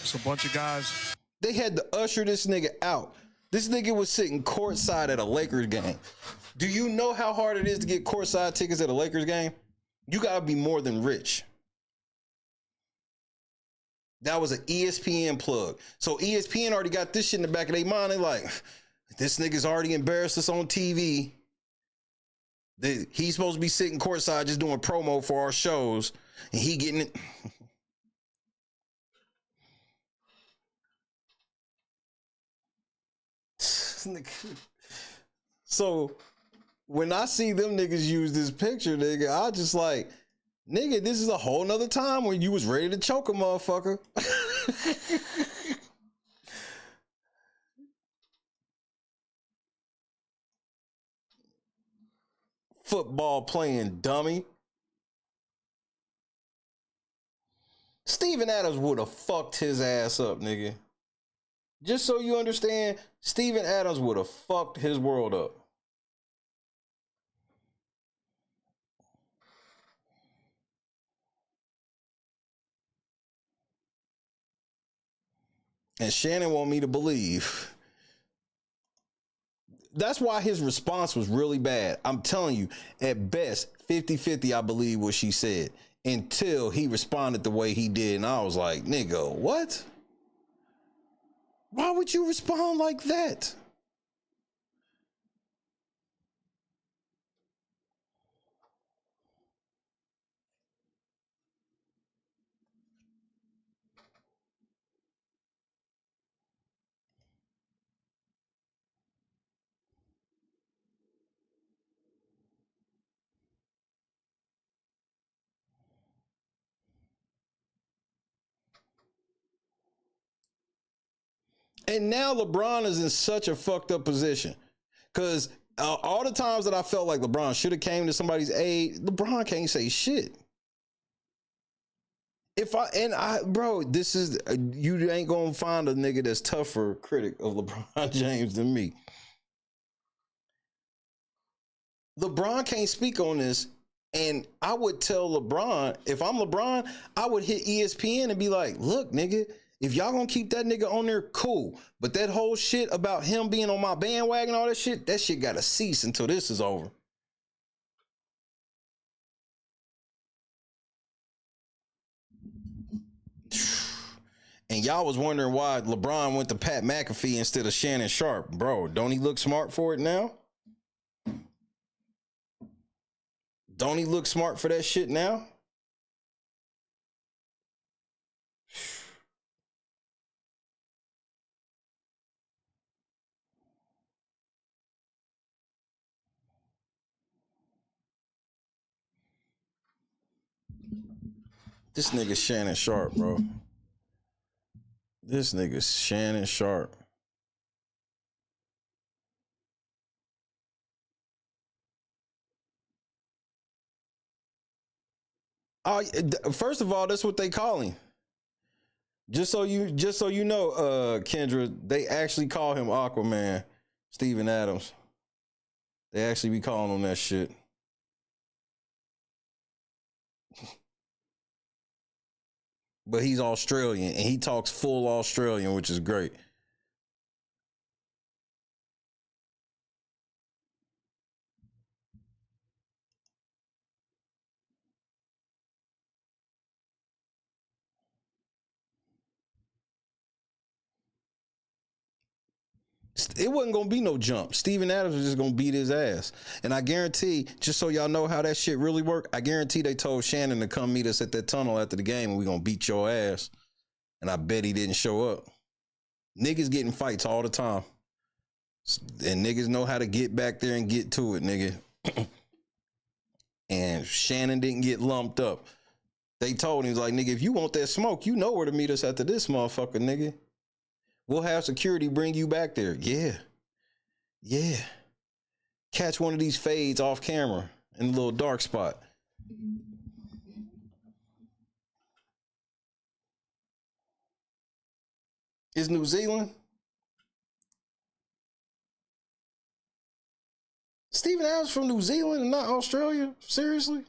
It's a bunch of guys. They had to usher this nigga out. This nigga was sitting courtside at a Lakers game. Do you know how hard it is to get courtside tickets at a Lakers game? You gotta be more than rich. That was an ESPN plug. So ESPN already got this shit in the back of their mind. They like, this nigga's already embarrassed us on TV. He's supposed to be sitting courtside just doing promo for our shows, and he getting it. So when I see them niggas use this picture, nigga, I just like, nigga, this is a whole nother time when you was ready to choke a motherfucker. Football playing dummy. Steven Adams would have fucked his ass up, nigga. Just so you understand, Steven Adams would have fucked his world up. And Shannon want me to believe. That's why his response was really bad. I'm telling you, at best, 50-50, I believe what she said. Until he responded the way he did. And I was like, nigga, what? Why would you respond like that? And now LeBron is in such a fucked up position. Because all the times that I felt like LeBron should have came to somebody's aid, LeBron can't say shit. Bro, this is, you ain't gonna find a nigga that's tougher critic of LeBron James than me. LeBron can't speak on this. And I would tell LeBron, if I'm LeBron, I would hit ESPN and be like, look, nigga, if y'all gonna keep that nigga on there, cool. But that whole shit about him being on my bandwagon, all that shit gotta cease until this is over. And y'all was wondering why LeBron went to Pat McAfee instead of Shannon Sharpe. Bro, don't he look smart for it now? Don't he look smart for that shit now? This nigga Shannon Sharpe, bro. This nigga Shannon Sharpe. First of all, that's what they call him. Just so you know, Kendra, they actually call him Aquaman, Steven Adams. They actually be calling him that shit. But he's Australian, and he talks full Australian, which is great. It wasn't going to be no jump. Steven Adams was just going to beat his ass. And I guarantee, just so y'all know how that shit really worked, I guarantee they told Shannon to come meet us at that tunnel after the game and we're going to beat your ass. And I bet he didn't show up. Niggas get in fights all the time. And niggas know how to get back there and get to it, nigga. And Shannon didn't get lumped up. They told him, he was like, nigga, if you want that smoke, you know where to meet us after this motherfucker, nigga. We'll have security bring you back there. Yeah. Yeah. Catch one of these fades off camera in a little dark spot. Is New Zealand? Steven Adams from New Zealand and not Australia? Seriously?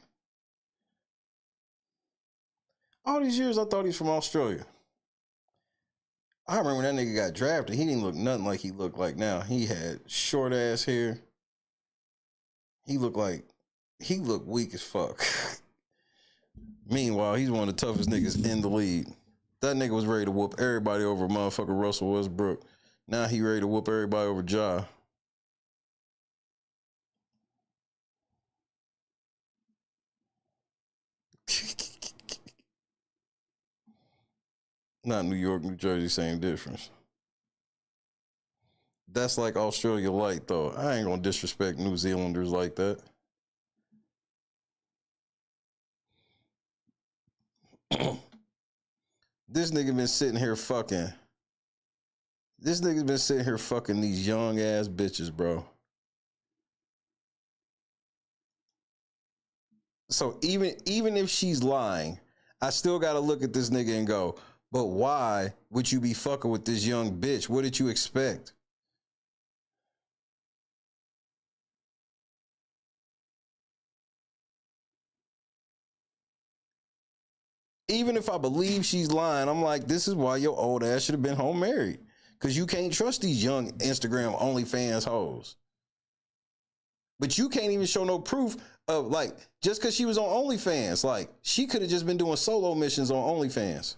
All these years, I thought he's from Australia. I remember when that nigga got drafted, he didn't look nothing like he looked like now. He had short ass hair. He looked weak as fuck. Meanwhile, he's one of the toughest niggas in the league. That nigga was ready to whoop everybody over motherfucker Russell Westbrook. Now he ready to whoop everybody over Ja. Not New York, New Jersey, same difference. That's like Australia light, though. I ain't gonna disrespect New Zealanders like that. This nigga been sitting here fucking. This nigga's been sitting here fucking these young ass bitches, bro. So even if she's lying, I still gotta look at this nigga and go, but why would you be fucking with this young bitch? What did you expect? Even if I believe she's lying, I'm like, this is why your old ass should have been home married. Because you can't trust these young Instagram OnlyFans hoes. But you can't even show no proof of, like, just because she was on OnlyFans. Like, she could have just been doing solo missions on OnlyFans.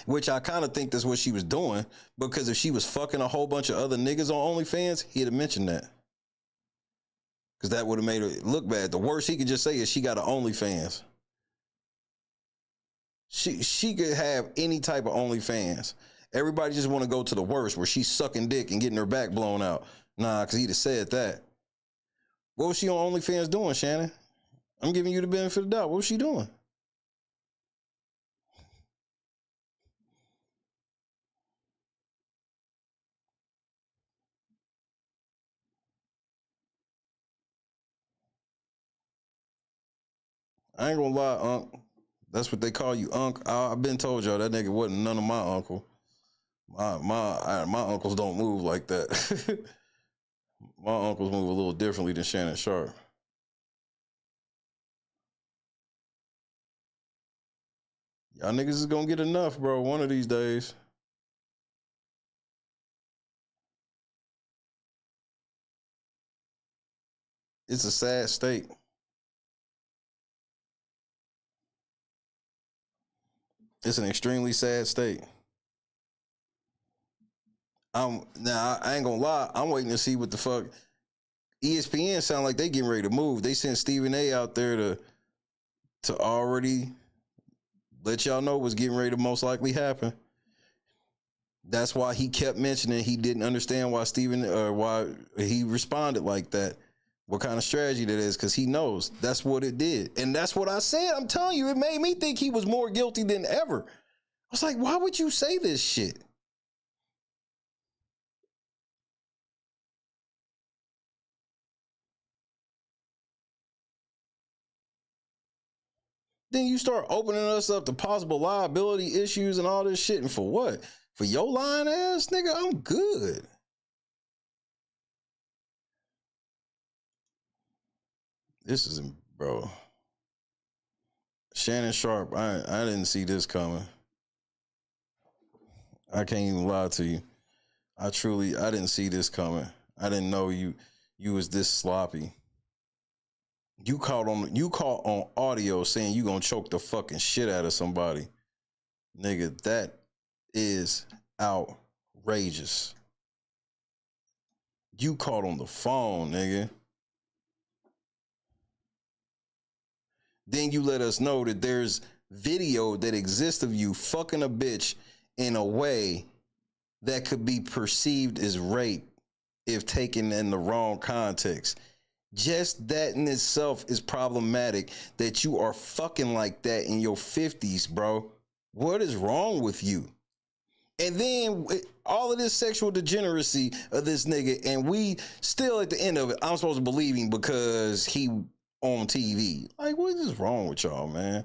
Which I kind of think that's what she was doing. Because if she was fucking a whole bunch of other niggas on OnlyFans, he'd have mentioned that. Because that would have made her look bad. The worst he could just say is she got an OnlyFans. She could have any type of OnlyFans. Everybody just want to go to the worst where she's sucking dick and getting her back blown out. Nah, because he'd have said that. What was she on OnlyFans doing, Shannon? I'm giving you the benefit of the doubt. What was she doing? I ain't gonna lie, Unc. That's what they call you, Unc. I've been told y'all that nigga wasn't none of my uncle. My uncles don't move like that. My uncles move a little differently than Shannon Sharpe. Y'all niggas is gonna get enough, bro, one of these days. It's a sad state. It's an extremely sad state. Now I ain't gonna lie, I'm waiting to see what the fuck. ESPN sound like they getting ready to move. They sent Stephen A out there to already let y'all know what's getting ready to most likely happen. That's why he kept mentioning he didn't understand why why he responded like that. What kind of strategy that is, because he knows that's what it did. And that's what I said. I'm telling you, it made me think he was more guilty than ever. I was like, why would you say this shit? Then you start opening us up to possible liability issues and all this shit. And for what? For your lying ass, nigga, I'm good. This is, bro. Shannon Sharpe, I didn't see this coming. I can't even lie to you. I didn't see this coming. I didn't know you was this sloppy. You caught on audio saying you gonna choke the fucking shit out of somebody. Nigga, that is outrageous. You caught on the phone, nigga. Then you let us know that there's video that exists of you fucking a bitch in a way that could be perceived as rape if taken in the wrong context. Just that in itself is problematic, that you are fucking like that in your 50s, bro. What is wrong with you? And then all of this sexual degeneracy of this nigga, and we still at the end of it, I'm supposed to believe him because he on TV. Like, what is wrong with y'all, man?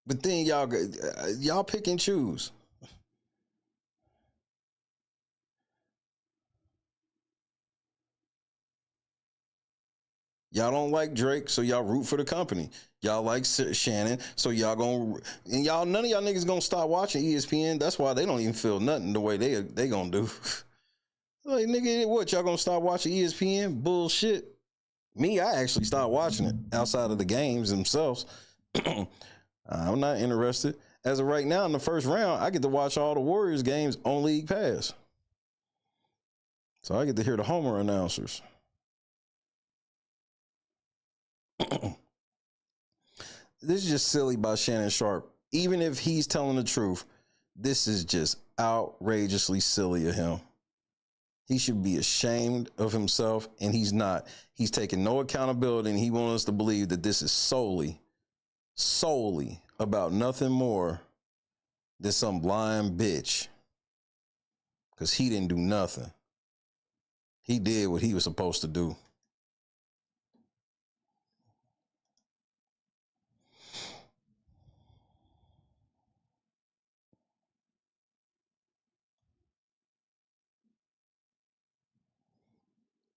But then y'all pick and choose. Y'all don't like Drake, so y'all root for the company. Y'all like Shannon, so y'all gonna, and y'all, none of y'all niggas gonna stop watching ESPN. That's why they don't even feel nothing the way they gonna do. Like, nigga, what, y'all gonna stop watching ESPN? Bullshit. Me, I actually stopped watching it outside of the games themselves. I'm not interested. As of right now, in the first round, I get to watch all the Warriors games on League Pass. So I get to hear the Homer announcers. This is just silly by Shannon Sharpe. Even if he's telling the truth, this is just outrageously silly of him. He should be ashamed of himself, and he's not. He's taking no accountability, and he wants us to believe that this is solely about nothing more than some blind bitch. Because he didn't do nothing. He did what he was supposed to do.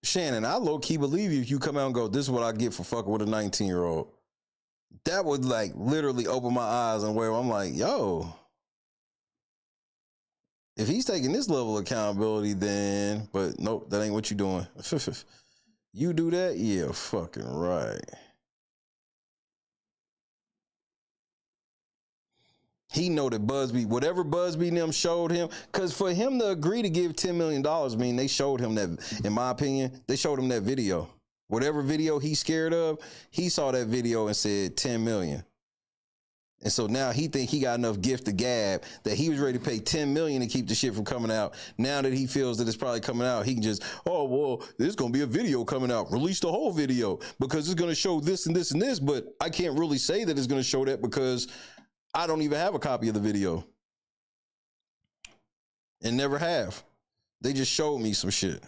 Shannon, I low-key believe you if you come out and go, this is what I get for fucking with a 19-year-old. That would, like, literally open my eyes and where I'm like, yo, if he's taking this level of accountability, then, but nope, that ain't what you doing. You do that? Yeah, fucking right. He know that Busby, whatever Busby and them showed him, because for him to agree to give $10 million, I mean, they showed him that, in my opinion, they showed him that video. Whatever video he's scared of, he saw that video and said 10 million. And so now he think he got enough gift to gab that he was ready to pay 10 million to keep the shit from coming out. Now that he feels that it's probably coming out, he can just, oh, well, there's going to be a video coming out. Release the whole video because it's going to show this and this and this. But I can't really say that it's going to show that because I don't even have a copy of the video. And never have. They just showed me some shit.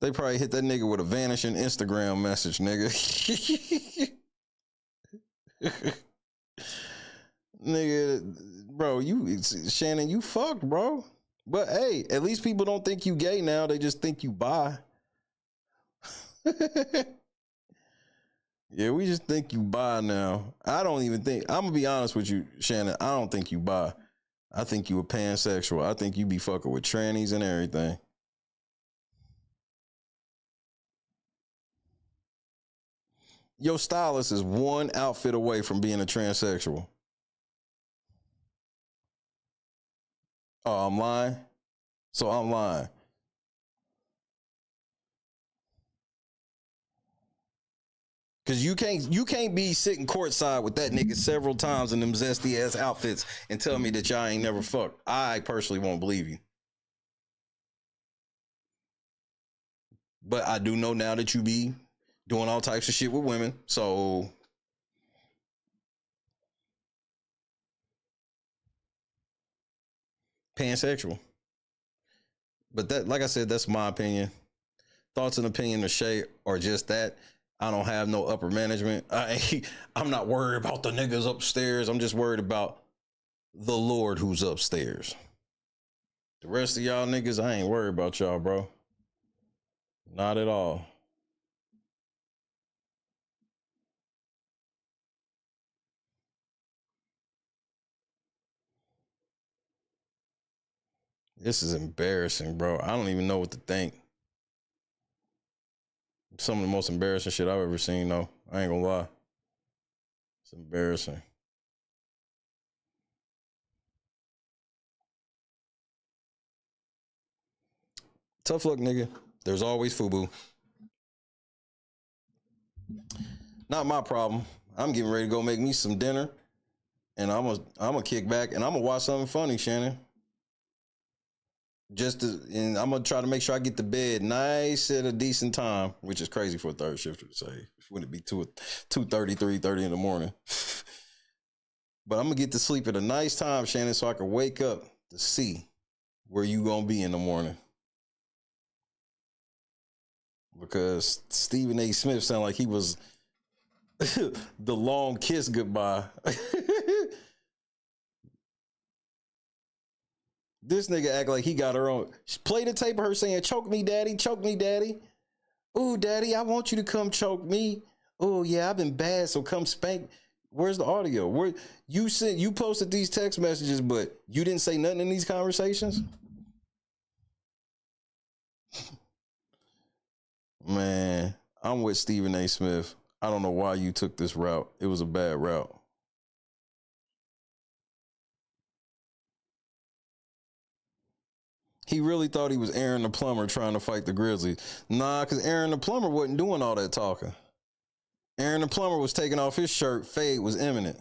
They probably hit that nigga with a vanishing Instagram message, nigga. Nigga, bro, Shannon, you fucked, bro. But hey, at least people don't think you gay now. They just think you bi. Yeah, we just think you bi now. I don't even think, I'm gonna be honest with you, Shannon, I don't think you bi. I think you a pansexual. I think you be fucking with trannies and everything. Your stylist is one outfit away from being a transsexual. Oh, I'm lying? So I'm lying. Cause you can't be sitting courtside with that nigga several times in them zesty ass outfits and tell me that y'all ain't never fucked. I personally won't believe you. But I do know now that you be doing all types of shit with women, so pansexual. But that, like I said, that's my opinion. Thoughts and opinion of Shay are just that. I don't have no upper management. I'm not worried about the niggas upstairs. I'm just worried about the Lord who's upstairs. The rest of y'all niggas, I ain't worried about y'all, bro. Not at all. This is embarrassing, bro. I don't even know what to think. Some of the most embarrassing shit I've ever seen, though. I ain't gonna lie. It's embarrassing. Tough luck, nigga. There's always FUBU. Not my problem. I'm getting ready to go make me some dinner. And I'm gonna kick back and I'm gonna watch something funny, Shannon. And I'm gonna try to make sure I get to bed nice at a decent time, which is crazy for a third shifter to say. Wouldn't it be 2:30, 3:30 in the morning? But I'm gonna get to sleep at a nice time, Shannon, so I can wake up to see where you gonna be in the morning. Because Stephen A. Smith sounded like he was the long kiss goodbye. This nigga act like he got her on. Play the tape of her saying, choke me, daddy, choke me, daddy. Ooh, daddy, I want you to come choke me. Oh, yeah, I've been bad, so come spank. Where's the audio? Where you posted these text messages, but you didn't say nothing in these conversations? Man, I'm with Stephen A. Smith. I don't know why you took this route. It was a bad route. He really thought he was Aaron the Plumber trying to fight the Grizzlies. Nah, because Aaron the Plumber wasn't doing all that talking. Aaron the Plumber was taking off his shirt. Fade was imminent.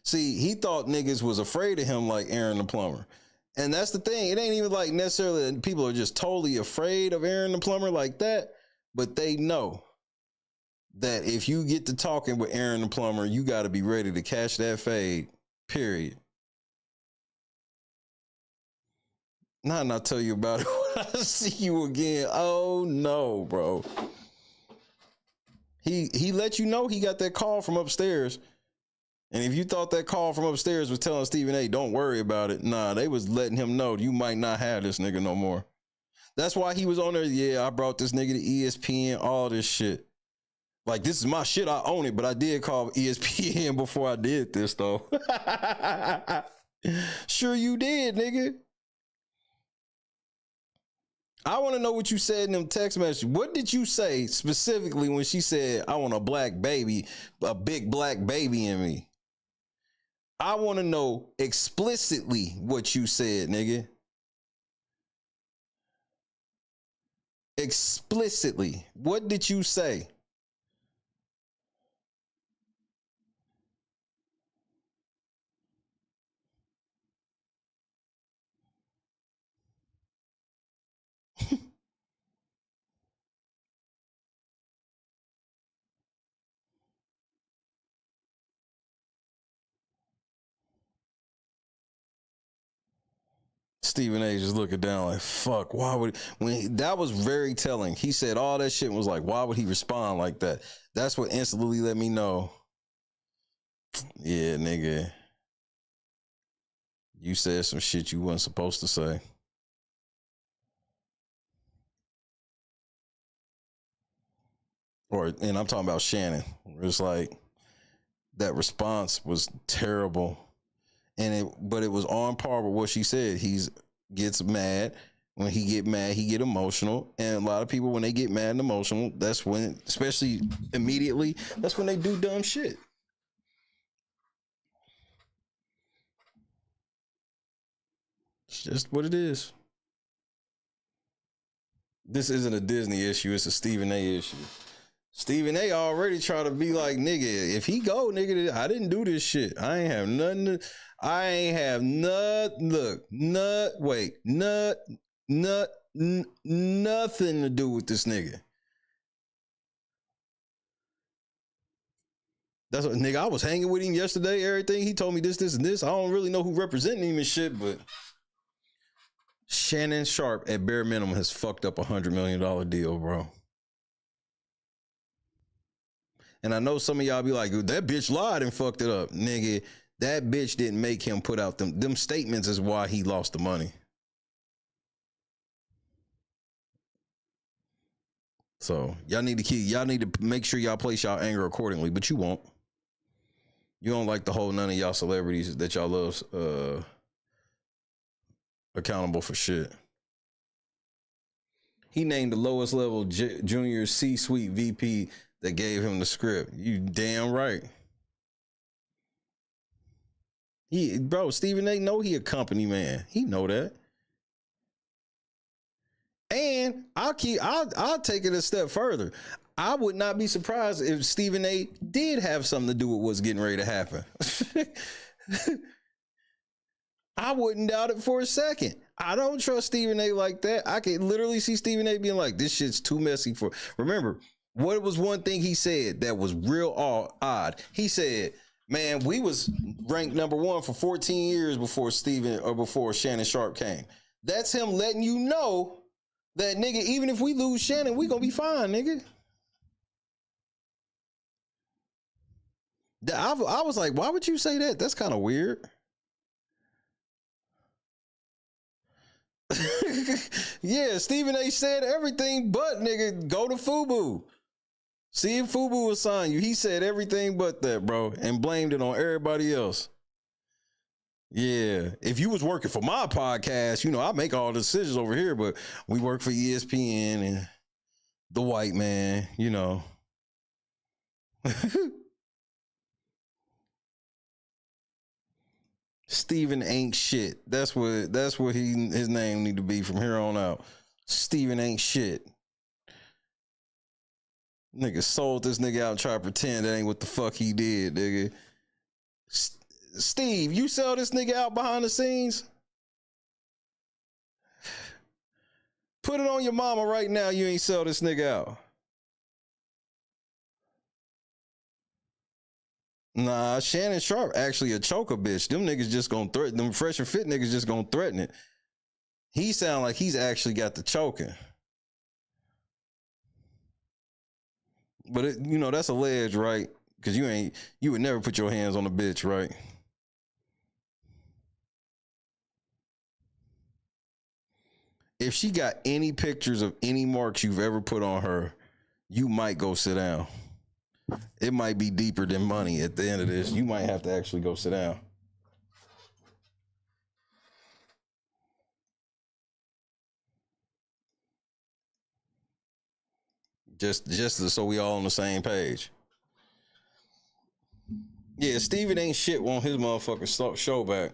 See, he thought niggas was afraid of him like Aaron the Plumber. And that's the thing. It ain't even like necessarily that people are just totally afraid of Aaron the Plumber like that. But they know that if you get to talking with Aaron the Plumber, you got to be ready to catch that fade, period. Now I'll tell you about it when I see you again. Oh, no, bro. He let you know he got that call from upstairs. And if you thought that call from upstairs was telling Stephen A, don't worry about it. Nah, they was letting him know you might not have this nigga no more. That's why he was on there. Yeah, I brought this nigga to ESPN, all this shit. Like, this is my shit. I own it, but I did call ESPN before I did this, though. Sure you did, nigga. I want to know what you said in them text messages. What did you say specifically when she said, I want a black baby, a big black baby in me? I want to know explicitly what you said, nigga. Explicitly. What did you say? Stephen A. just looking down like, fuck, why would, that was very telling. He said all that shit and was like, why would he respond like that? That's what instantly let me know. Yeah, nigga. You said some shit you wasn't supposed to say. And I'm talking about Shannon. It's like, that response was terrible. But it was on par with what she said. He gets mad. When he get mad, he get emotional. And a lot of people, when they get mad and emotional, that's when, especially immediately, that's when they do dumb shit. It's just what it is. This isn't a Disney issue. It's a Stephen A issue. Stephen A already try to be like, nigga, if he go, nigga, I didn't do this shit. I ain't have nothing to, nothing to do with this nigga. That's what, nigga, I was hanging with him yesterday, everything. He told me this, and this. I don't really know who representing him and shit, but Shannon Sharpe at bare minimum has fucked up $100 million deal, bro. And I know some of y'all be like, that bitch lied and fucked it up. Nigga, that bitch didn't make him put out them statements is why he lost the money. So y'all need to make sure y'all place y'all anger accordingly, but you won't. You don't like to hold none of y'all celebrities that y'all love accountable for shit. He named the lowest level junior C-suite VP that gave him the script. You damn right. Stephen A. know he a company man. He know that. And I'll take it a step further. I would not be surprised if Stephen A. did have something to do with what's getting ready to happen. I wouldn't doubt it for a second. I don't trust Stephen A. like that. I can literally see Stephen A. being like, this shit's too messy for. Remember, what was one thing he said that was real odd? He said, man, we was ranked #1 for 14 years before Shannon Sharpe came. That's him letting you know that, nigga, even if we lose Shannon, we gonna be fine, nigga. I was like, why would you say that? That's kind of weird. Yeah, Stephen A. said everything but, nigga, go to FUBU. See if FUBU will sign you. He said everything but that, bro, and blamed it on everybody else. Yeah, if you was working for my podcast, you know, I make all the decisions over here, but we work for ESPN and the white man, you know. Steven ain't shit. That's what his name need to be from here on out. Steven ain't shit. Nigga sold this nigga out and try to pretend that ain't what the fuck he did, nigga. Steve, you sell this nigga out behind the scenes? Put it on your mama right now, you ain't sell this nigga out. Nah, Shannon Sharpe actually a choker bitch. Them niggas just gonna threaten. Them fresh and fit niggas just gonna threaten it. He sound like he's actually got the choking. But it, you know, that's alleged, right? Because you would never put your hands on a bitch, right? If she got any pictures of any marks you've ever put on her, you might go sit down. It might be deeper than money at the end of this. You might have to actually go sit down. Just so we all on the same page. Yeah, Steven ain't shit want his motherfucking show back.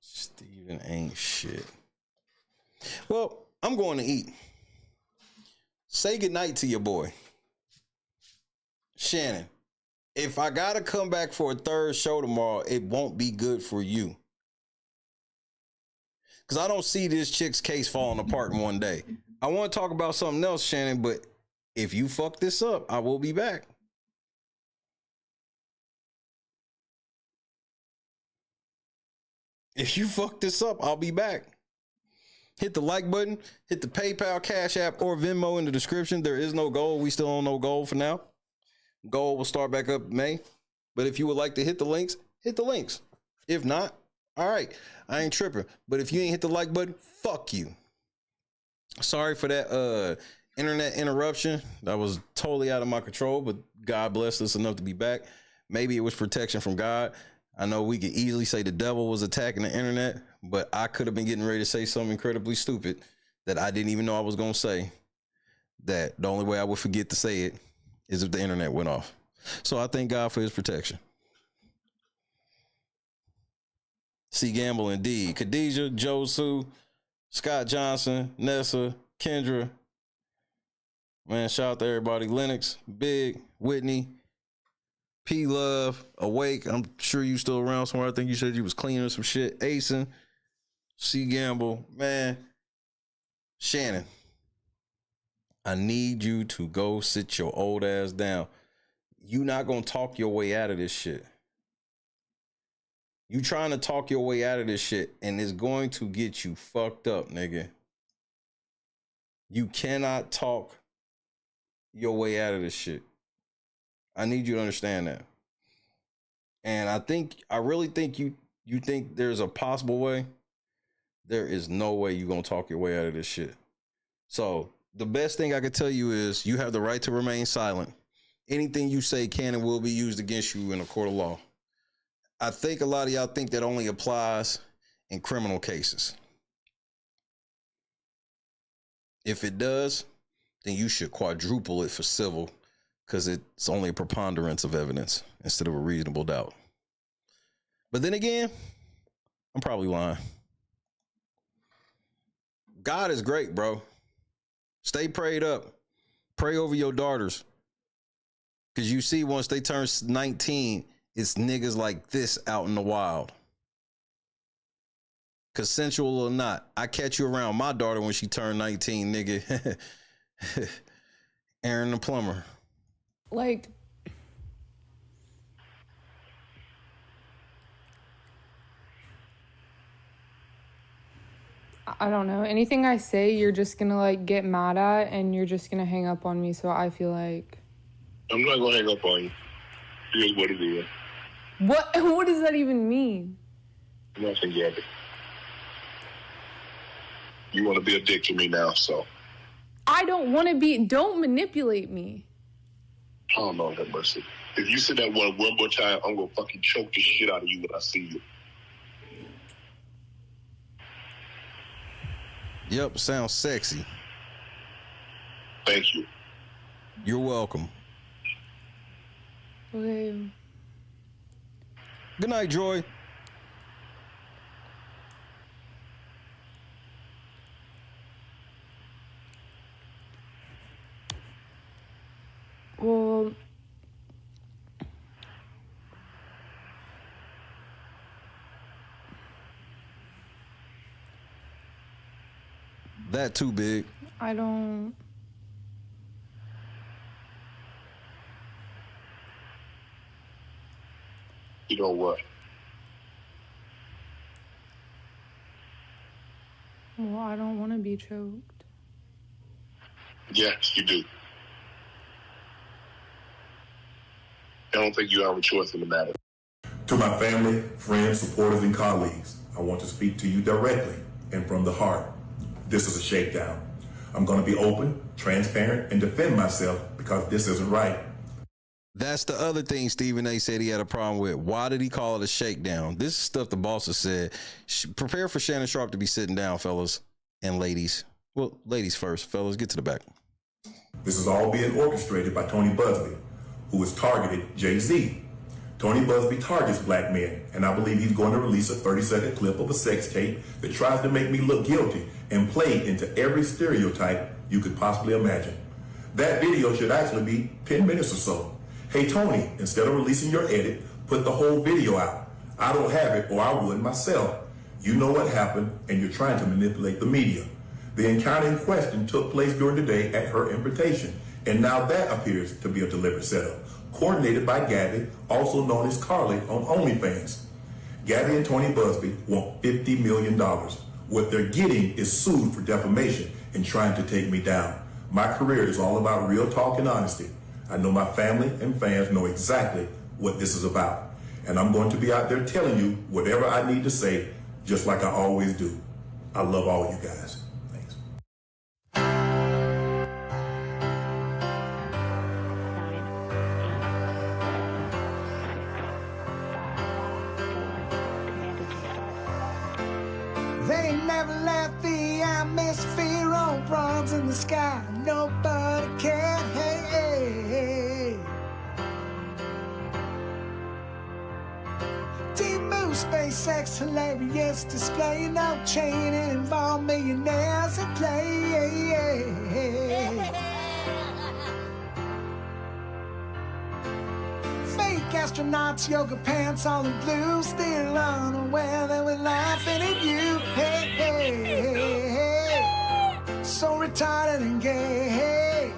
Steven ain't shit. Well, I'm going to eat. Say goodnight to your boy. Shannon, if I gotta come back for a third show tomorrow, it won't be good for you. Because I don't see this chick's case falling apart in one day. I want to talk about something else, Shannon, but if you fuck this up, I will be back. If you fuck this up, I'll be back. Hit the like button, hit the PayPal, Cash App, or Venmo in the description. There is no goal. We still don't know goal for now. Goal will start back up in May. But if you would like to hit the links, hit the links. If not, all right, I ain't tripping. But if you ain't hit the like button, fuck you. Sorry for that internet interruption. That was totally out of my control, but God blessed us enough to be back. Maybe it was protection from God. I know we could easily say the devil was attacking the internet, but I could have been getting ready to say something incredibly stupid that I didn't even know I was going to say, that the only way I would forget to say it is if the internet went off. So I thank God for his protection. C. Gamble indeed. Khadijah, Joe Sue, Scott Johnson, Nessa, Kendra. Man, shout out to everybody. Lennox, Big, Whitney, P Love, Awake. I'm sure you still around somewhere. I think you said you was cleaning some shit. Asen, C. Gamble. Man, Shannon, I need you to go sit your old ass down. You not gonna talk your way out of this shit. You trying to talk your way out of this shit, and it's going to get you fucked up, nigga. You cannot talk your way out of this shit. I need you to understand that. And I really think you think there's a possible way. There is no way you're going to talk your way out of this shit. So the best thing I could tell you is you have the right to remain silent. Anything you say can and will be used against you in a court of law. I think a lot of y'all think that only applies in criminal cases. If it does, then you should quadruple it for civil, because it's only a preponderance of evidence instead of a reasonable doubt. But then again, I'm probably lying. God is great, bro. Stay prayed up. Pray over your daughters. Because you see, once they turn 19, it's niggas like this out in the wild. Consensual or not. I catch you around my daughter when she turned 19, nigga. Aaron the plumber. Like, I don't know. Anything I say, you're just gonna like get mad at and you're just gonna hang up on me. So I feel like I'm not gonna hang up on you. Here's what it is. What does that even mean? Nothing, Gabby. You want to be a dick to me now, so. I don't want to be. Don't manipulate me. Oh, Lord have mercy. If you say that one more time, I'm going to fucking choke the shit out of you when I see you. Yep, sounds sexy. Thank you. You're welcome. Okay. Good night, Joy. Well, that too big. I don't. You know what? Well, I don't want to be choked. Yes, you do. I don't think you have a choice in the matter. To my family, friends, supporters, and colleagues, I want to speak to you directly and from the heart. This is a shakedown. I'm going to be open, transparent, and defend myself because this isn't right. That's the other thing Stephen A. said he had a problem with. Why did he call it a shakedown? This is stuff the boss has said. Prepare for Shannon Sharpe to be sitting down, fellas and ladies. Well, ladies first, fellas, get to the back. This is all being orchestrated by Tony Busby, who has targeted Jay-Z. Tony Busby targets black men, and I believe he's going to release a 30-second clip of a sex tape that tries to make me look guilty and play into every stereotype you could possibly imagine. That video should actually be 10 minutes or so. Hey, Tony, instead of releasing your edit, put the whole video out. I don't have it, or I would myself. You know what happened, and you're trying to manipulate the media. The encounter in question took place during the day at her invitation, and now that appears to be a deliberate setup, coordinated by Gabby, also known as Carly on OnlyFans. Gabby and Tony Busby want $50 million. What they're getting is sued for defamation and trying to take me down. My career is all about real talk and honesty. I know my family and fans know exactly what this is about. And I'm going to be out there telling you whatever I need to say, just like I always do. I love all you guys. Thanks. They never left the atmosphere on bronze in the sky. Nobody cared. Hey, hey, hey. Deep move, SpaceX, hilarious display. No chain and involve millionaires at play. Fake astronauts, yoga pants, all in blue, still unaware that we're laughing at you. Hey, hey, hey, hey. So retarded and gay.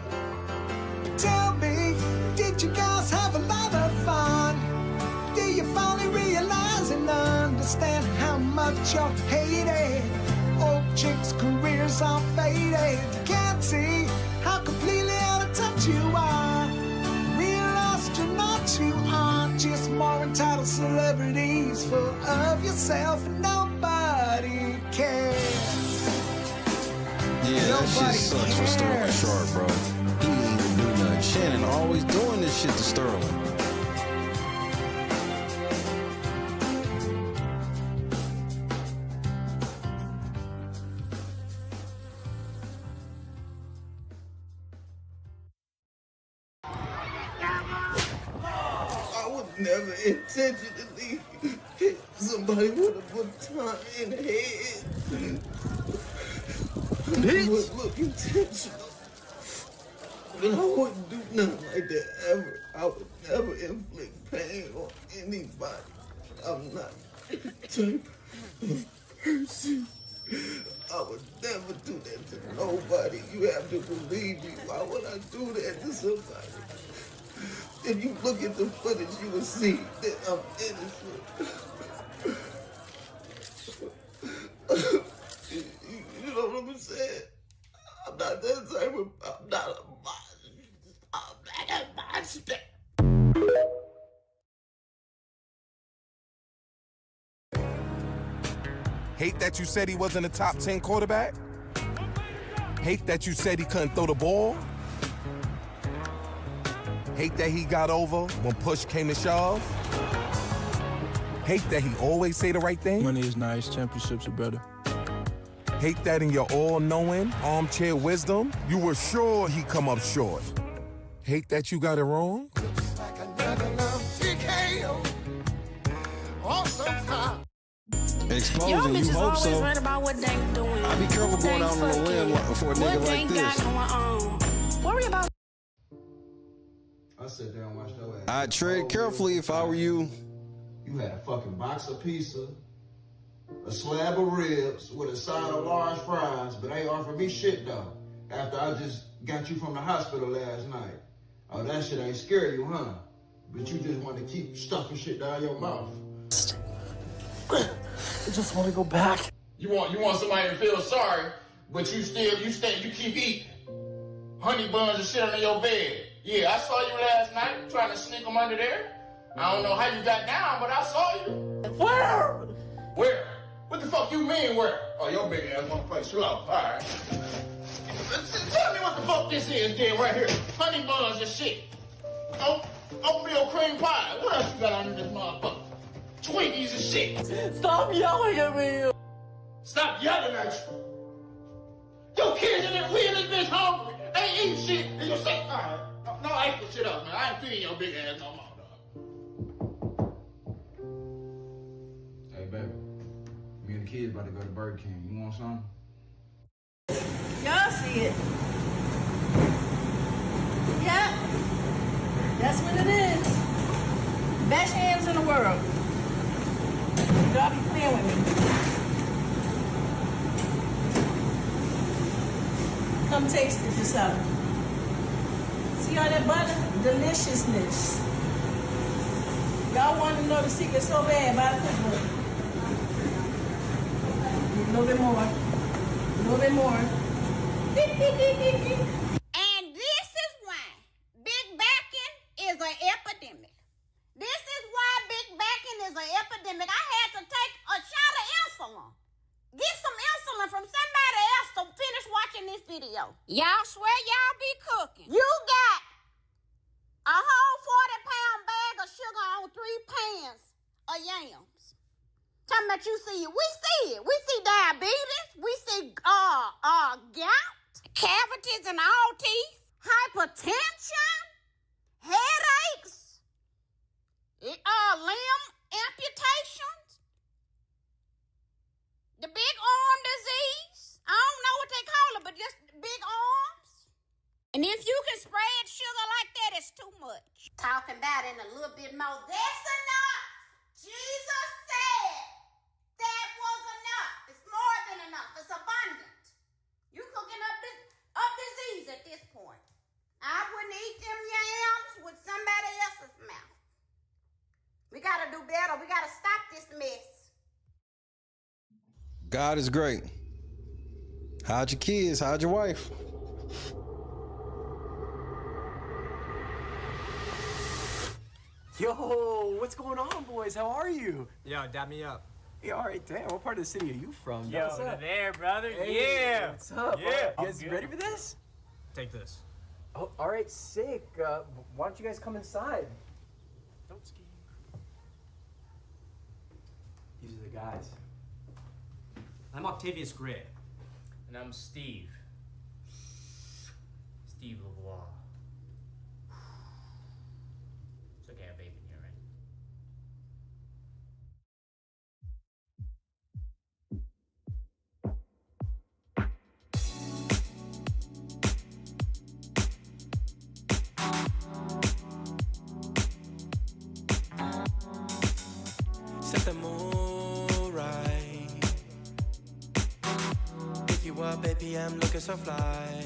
Tell me, did you guys have a lot of fun? Do you finally realize and understand how much you're hated? Old chicks' careers are faded. You can't see how completely out of touch you are. Real astronauts you are, just more entitled celebrities full of yourself and nobody cares. Yeah, that shit sucks for Sterling Sharpe, bro. He didn't even do nothing. Shannon always doing this shit to Sterling. I would never intentionally hit somebody with a baton in the head. It would look intentional. But I wouldn't do nothing like that ever. I would never inflict pain on anybody. I'm not that type of person. I would never do that to nobody. You have to believe me. Why would I do that to somebody? If you look at the footage, you will see that I'm innocent. You know what I'm saying? I'm not that type of. I'm not a monster. Hate that you said he wasn't a top 10 quarterback? Hate that you said he couldn't throw the ball? Hate that he got over when push came to shove? Hate that he always say the right thing? Money is nice, championships are better. Hate that in your all-knowing, armchair wisdom, you were sure he'd come up short. Hate that you got it wrong? Exposing, you hope so. Right about what they doing. I be careful going out on a limb for a nigga like this. Worry about. I sit there and watch that ass. I'd tread carefully if I were you. You had a fucking box of pizza, a slab of ribs with a side of large fries, but ain't offered me shit though. After I just got you from the hospital last night. Oh, that shit ain't scare you, huh? But you just want to keep stuffing shit down your mouth. I just want to go back. You want somebody to feel sorry, but you keep eating. Honey buns and shit under your bed. Yeah, I saw you last night trying to sneak them under there. I don't know how you got down, but I saw you. Where? Where? What the fuck you mean where? Oh, your big ass wanna play slow. All right. Tell me what the fuck this is then right here. Honey buns and shit. Oatmeal cream pie. What else you got under this motherfucker? Twinkies and shit. Stop yelling at me. Stop yelling at you. Your kids we in this bitch hungry. They ain't eating shit. And you say, all right, no, I ain't put shit up, man. I ain't feeding your big ass no more, dog. Hey, baby. Me and the kids about to go to Burger King. You want something? Y'all see it. Yeah. That's what it is. Best hands in the world. Y'all be playing with me. Come taste it yourself. See all that butter? Deliciousness. Y'all want to know the secret so bad about it? A little bit more. A little bit more. And this is why big backing is an epidemic. This is why big backing is an epidemic. I had to take a shot of insulin. Get some insulin from somebody else to finish watching this video. Y'all swear y'all be cooking. You got a whole 40-pound bag of sugar on 3 pans of yams. Talking about you see it. We see it. We see diabetes. We see gout, cavities in all teeth, hypertension, headaches, limb amputations, the big arm disease. I don't know what they call it, but just big arms. And if you can spread sugar like that, it's too much. Talking about it in a little bit more. That's enough. Jesus said that was enough. It's more than enough. It's abundant. You cooking up disease at this point. I wouldn't eat them yams with somebody else's mouth. We gotta do better. We gotta stop this mess. God is great. Hide your kids, hide your wife. Yo, what's going on, boys? How are you? Yo, dab me up. Hey, all right, damn. What part of the city are you from? Yo, What's up? there, brother. Hey, yeah. What's up? Yeah. You guys ready for this? Take this. Oh, all right, sick. Why don't you guys come inside? Don't ski. These are the guys. I'm Octavius Gray. And I'm Steve. Steve LeBron. It's okay, I have bacon here, right? Set the mood right. Pick you up, baby, I'm looking so fly.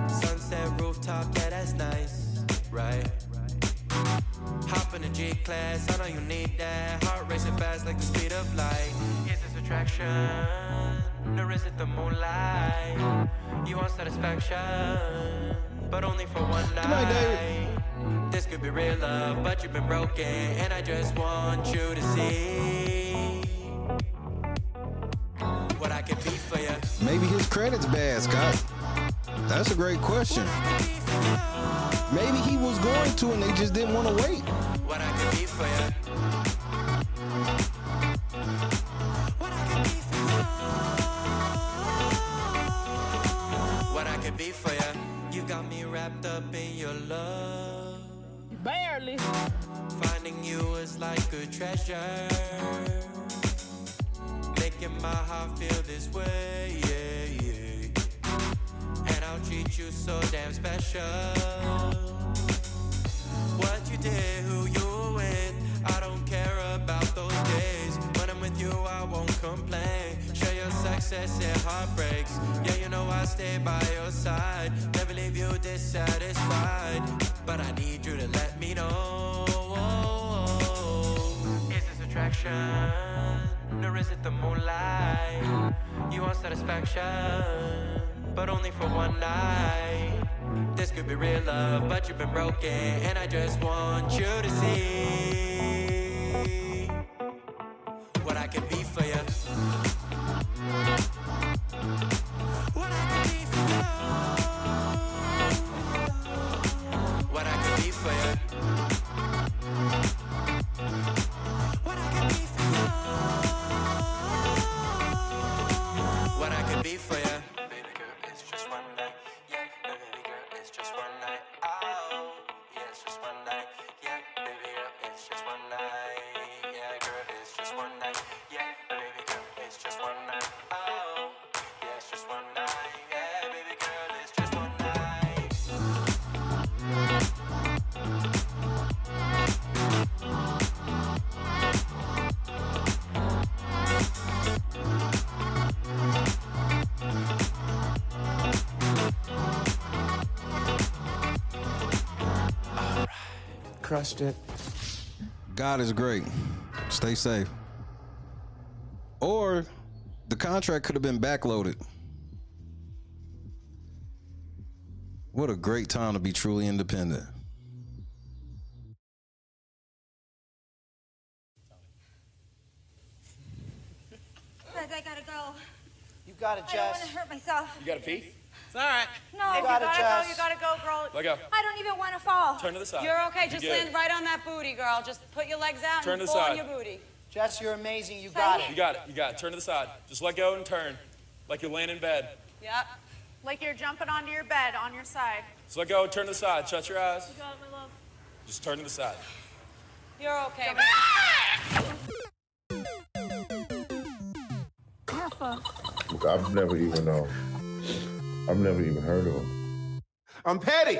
Sunset rooftop, yeah, that's nice, right? Hop in the G-Class, I know you need that. Heart racing fast like the speed of light. Is this attraction, or is it the moonlight? You want satisfaction, but only for one night. Good night, David. This could be real love, but you've been broken, and I just want you to see credit's bad, Scott? That's a great question. Maybe he was going to and they just didn't want to wait. What I could be for you. What I could be for you. You got me wrapped up in your love. Barely. Finding you is like a treasure. Making my heart feel this way, yeah, yeah. And I'll treat you so damn special. What you did, who you were with, I don't care about those days. When I'm with you, I won't complain. Share your success and heartbreaks. Yeah, you know I stay by your side. Never leave you dissatisfied. But I need you to let me know. Is this attraction? Or is it the moonlight? You want satisfaction, but only for one night. This could be real love, but you've been broken, and I just want you to see what I can be for you. What I can be for you. What I can be for you. What I can be for you. What I can be for you. Baby girl, it's just one night. Yeah, baby girl, it's just one night. Oh, yeah, it's just one night. Yeah, baby girl, it's just one night. Yeah, girl, it's just one night. Yeah, baby girl, it's just one night. Oh, yeah, it's just one night. Yeah, baby girl, it's just one night. Crushed it. God is great. Stay safe. Or the contract could have been backloaded. What a great time to be truly independent. Guys, I gotta go. You got it, I don't Jess. want to hurt myself. You gotta pee? It's all right. No, You got it, Jess. You gotta go, girl. Let go. I don't even want to fall. Turn to the side. You're okay. You Just good. land right on that booty, girl. Just put your legs out Turn and to the pull on side. your booty. Jess, you're amazing. You got it. You got it. You got it. Turn to the side. Just let go and turn. Like you're laying in bed. Yep. Like you're jumping onto your bed on your side. Just let go. Turn to the side. Shut your eyes. You got it, my love. Just turn to the side. You're okay. Alpha. I've never even heard of him. I'm petty.